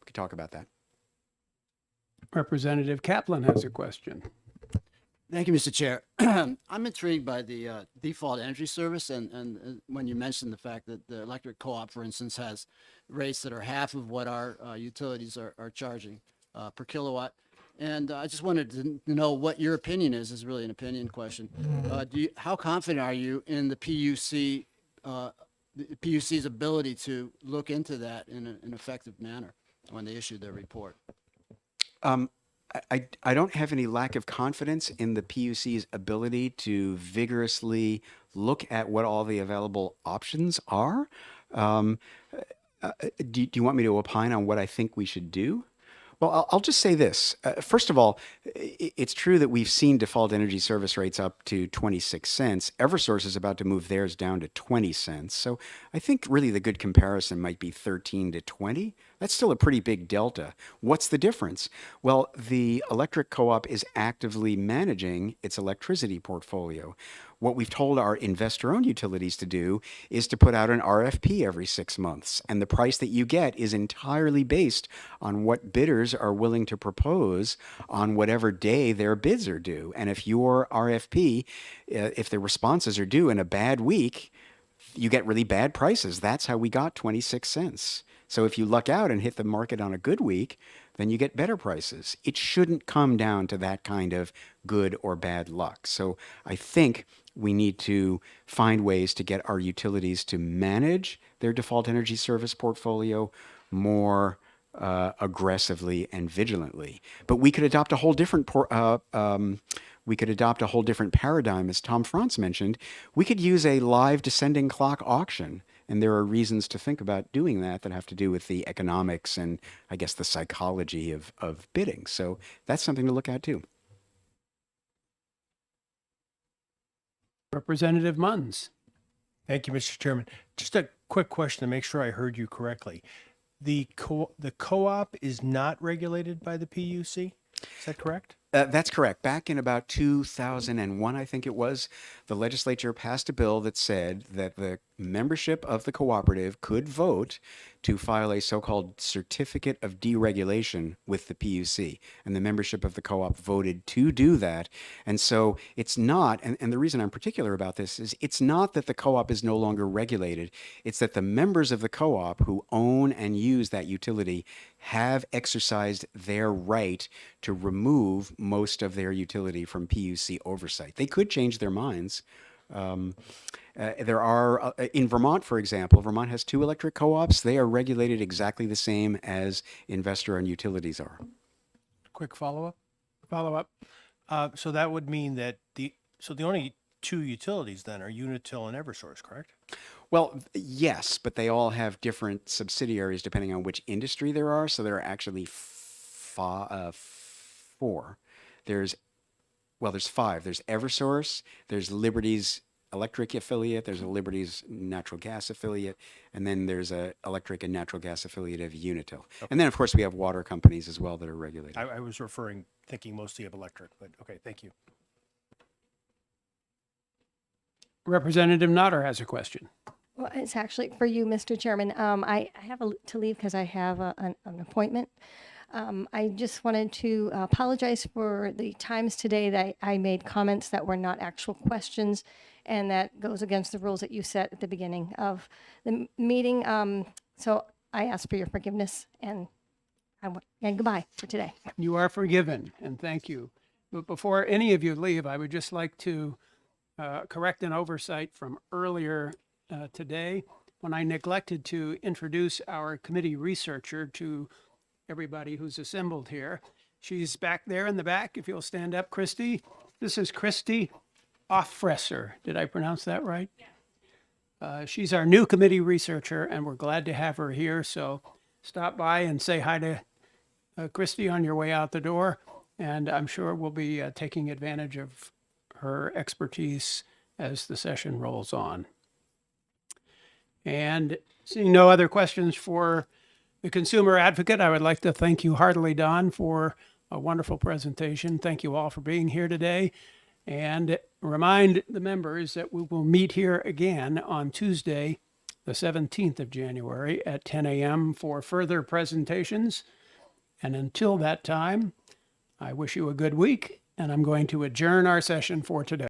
could talk about that. Representative Kaplan has a question. Thank you, Mr. Chair. I'm intrigued by the default energy service, and when you mentioned the fact that the electric co-op, for instance, has rates that are half of what our utilities are charging per kilowatt. And I just wanted to know what your opinion is really an opinion question. How confident are you in the PUC's ability to look into that in an effective manner when they issue their report? I don't have any lack of confidence in the PUC's ability to vigorously look at what all the available options are. Do you want me to opine on what I think we should do? Well, I'll just say this. First of all, it's true that we've seen default energy service rates up to 26 cents. Eversource is about to move theirs down to 20 cents. So I think really the good comparison might be 13 to 20. That's still a pretty big delta. What's the difference? Well, the electric co-op is actively managing its electricity portfolio. What we've told our investor-owned utilities to do is to put out an RFP every 6 months. And the price that you get is entirely based on what bidders are willing to propose on whatever day their bids are due. And if your RFP, if the responses are due in a bad week, you get really bad prices. That's how we got 26 cents. So if you luck out and hit the market on a good week, then you get better prices. It shouldn't come down to that kind of good or bad luck. So I think we need to find ways to get our utilities to manage their default energy service portfolio more aggressively and vigilantly. But we could adopt a whole different paradigm, as Tom Franz mentioned. We could use a live descending clock auction. And there are reasons to think about doing that have to do with the economics and, I guess, the psychology of bidding. So that's something to look at, too. Representative Munns. Thank you, Mr. Chairman. Just a quick question to make sure I heard you correctly. The co-op is not regulated by the PUC? Is that correct? That's correct. Back in about 2001, I think it was, the legislature passed a bill that said that the membership of the cooperative could vote to file a so-called certificate of deregulation with the PUC. And the membership of the co-op voted to do that. And so it's not, and the reason I'm particular about this is it's not that the co-op is no longer regulated. It's that the members of the co-op who own and use that utility have exercised their right to remove most of their utility from PUC oversight. They could change their minds. There are, in Vermont, for example, Vermont has 2 electric co-ops. They are regulated exactly the same as investor-owned utilities are. Quick follow-up? So that would mean that the only 2 utilities then are Unitil and Eversource, correct? Well, yes, but they all have different subsidiaries depending on which industry there are. So there are actually 4. There's 5. There's Eversource, there's Liberty's electric affiliate, there's a Liberty's natural gas affiliate, and then there's a electric and natural gas affiliate of Unitil. Okay. And then, of course, we have water companies as well that are regulated. I was thinking mostly of electric, but okay, thank you. Representative Notter has a question. Well, it's actually for you, Mr. Chairman. I have to leave because I have an appointment. I just wanted to apologize for the times today that I made comments that were not actual questions, and that goes against the rules that you set at the beginning of the meeting. So I ask for your forgiveness, and goodbye for today. You are forgiven, and thank you. But before any of you leave, I would just like to correct an oversight from earlier today when I neglected to introduce our committee researcher to everybody who's assembled here. She's back there in the back. If you'll stand up, Christy. This is Christy Offresser. Did I pronounce that right? She's our new committee researcher, and we're glad to have her here. So stop by and say hi to Christy on your way out the door. And I'm sure we'll be taking advantage of her expertise as the session rolls on. And seeing no other questions for the consumer advocate, I would like to thank you heartily, Don, for a wonderful presentation. Thank you all for being here today. And remind the members that we will meet here again on Tuesday, the 17th of January at 10 a.m. for further presentations. And until that time, I wish you a good week, and I'm going to adjourn our session for today.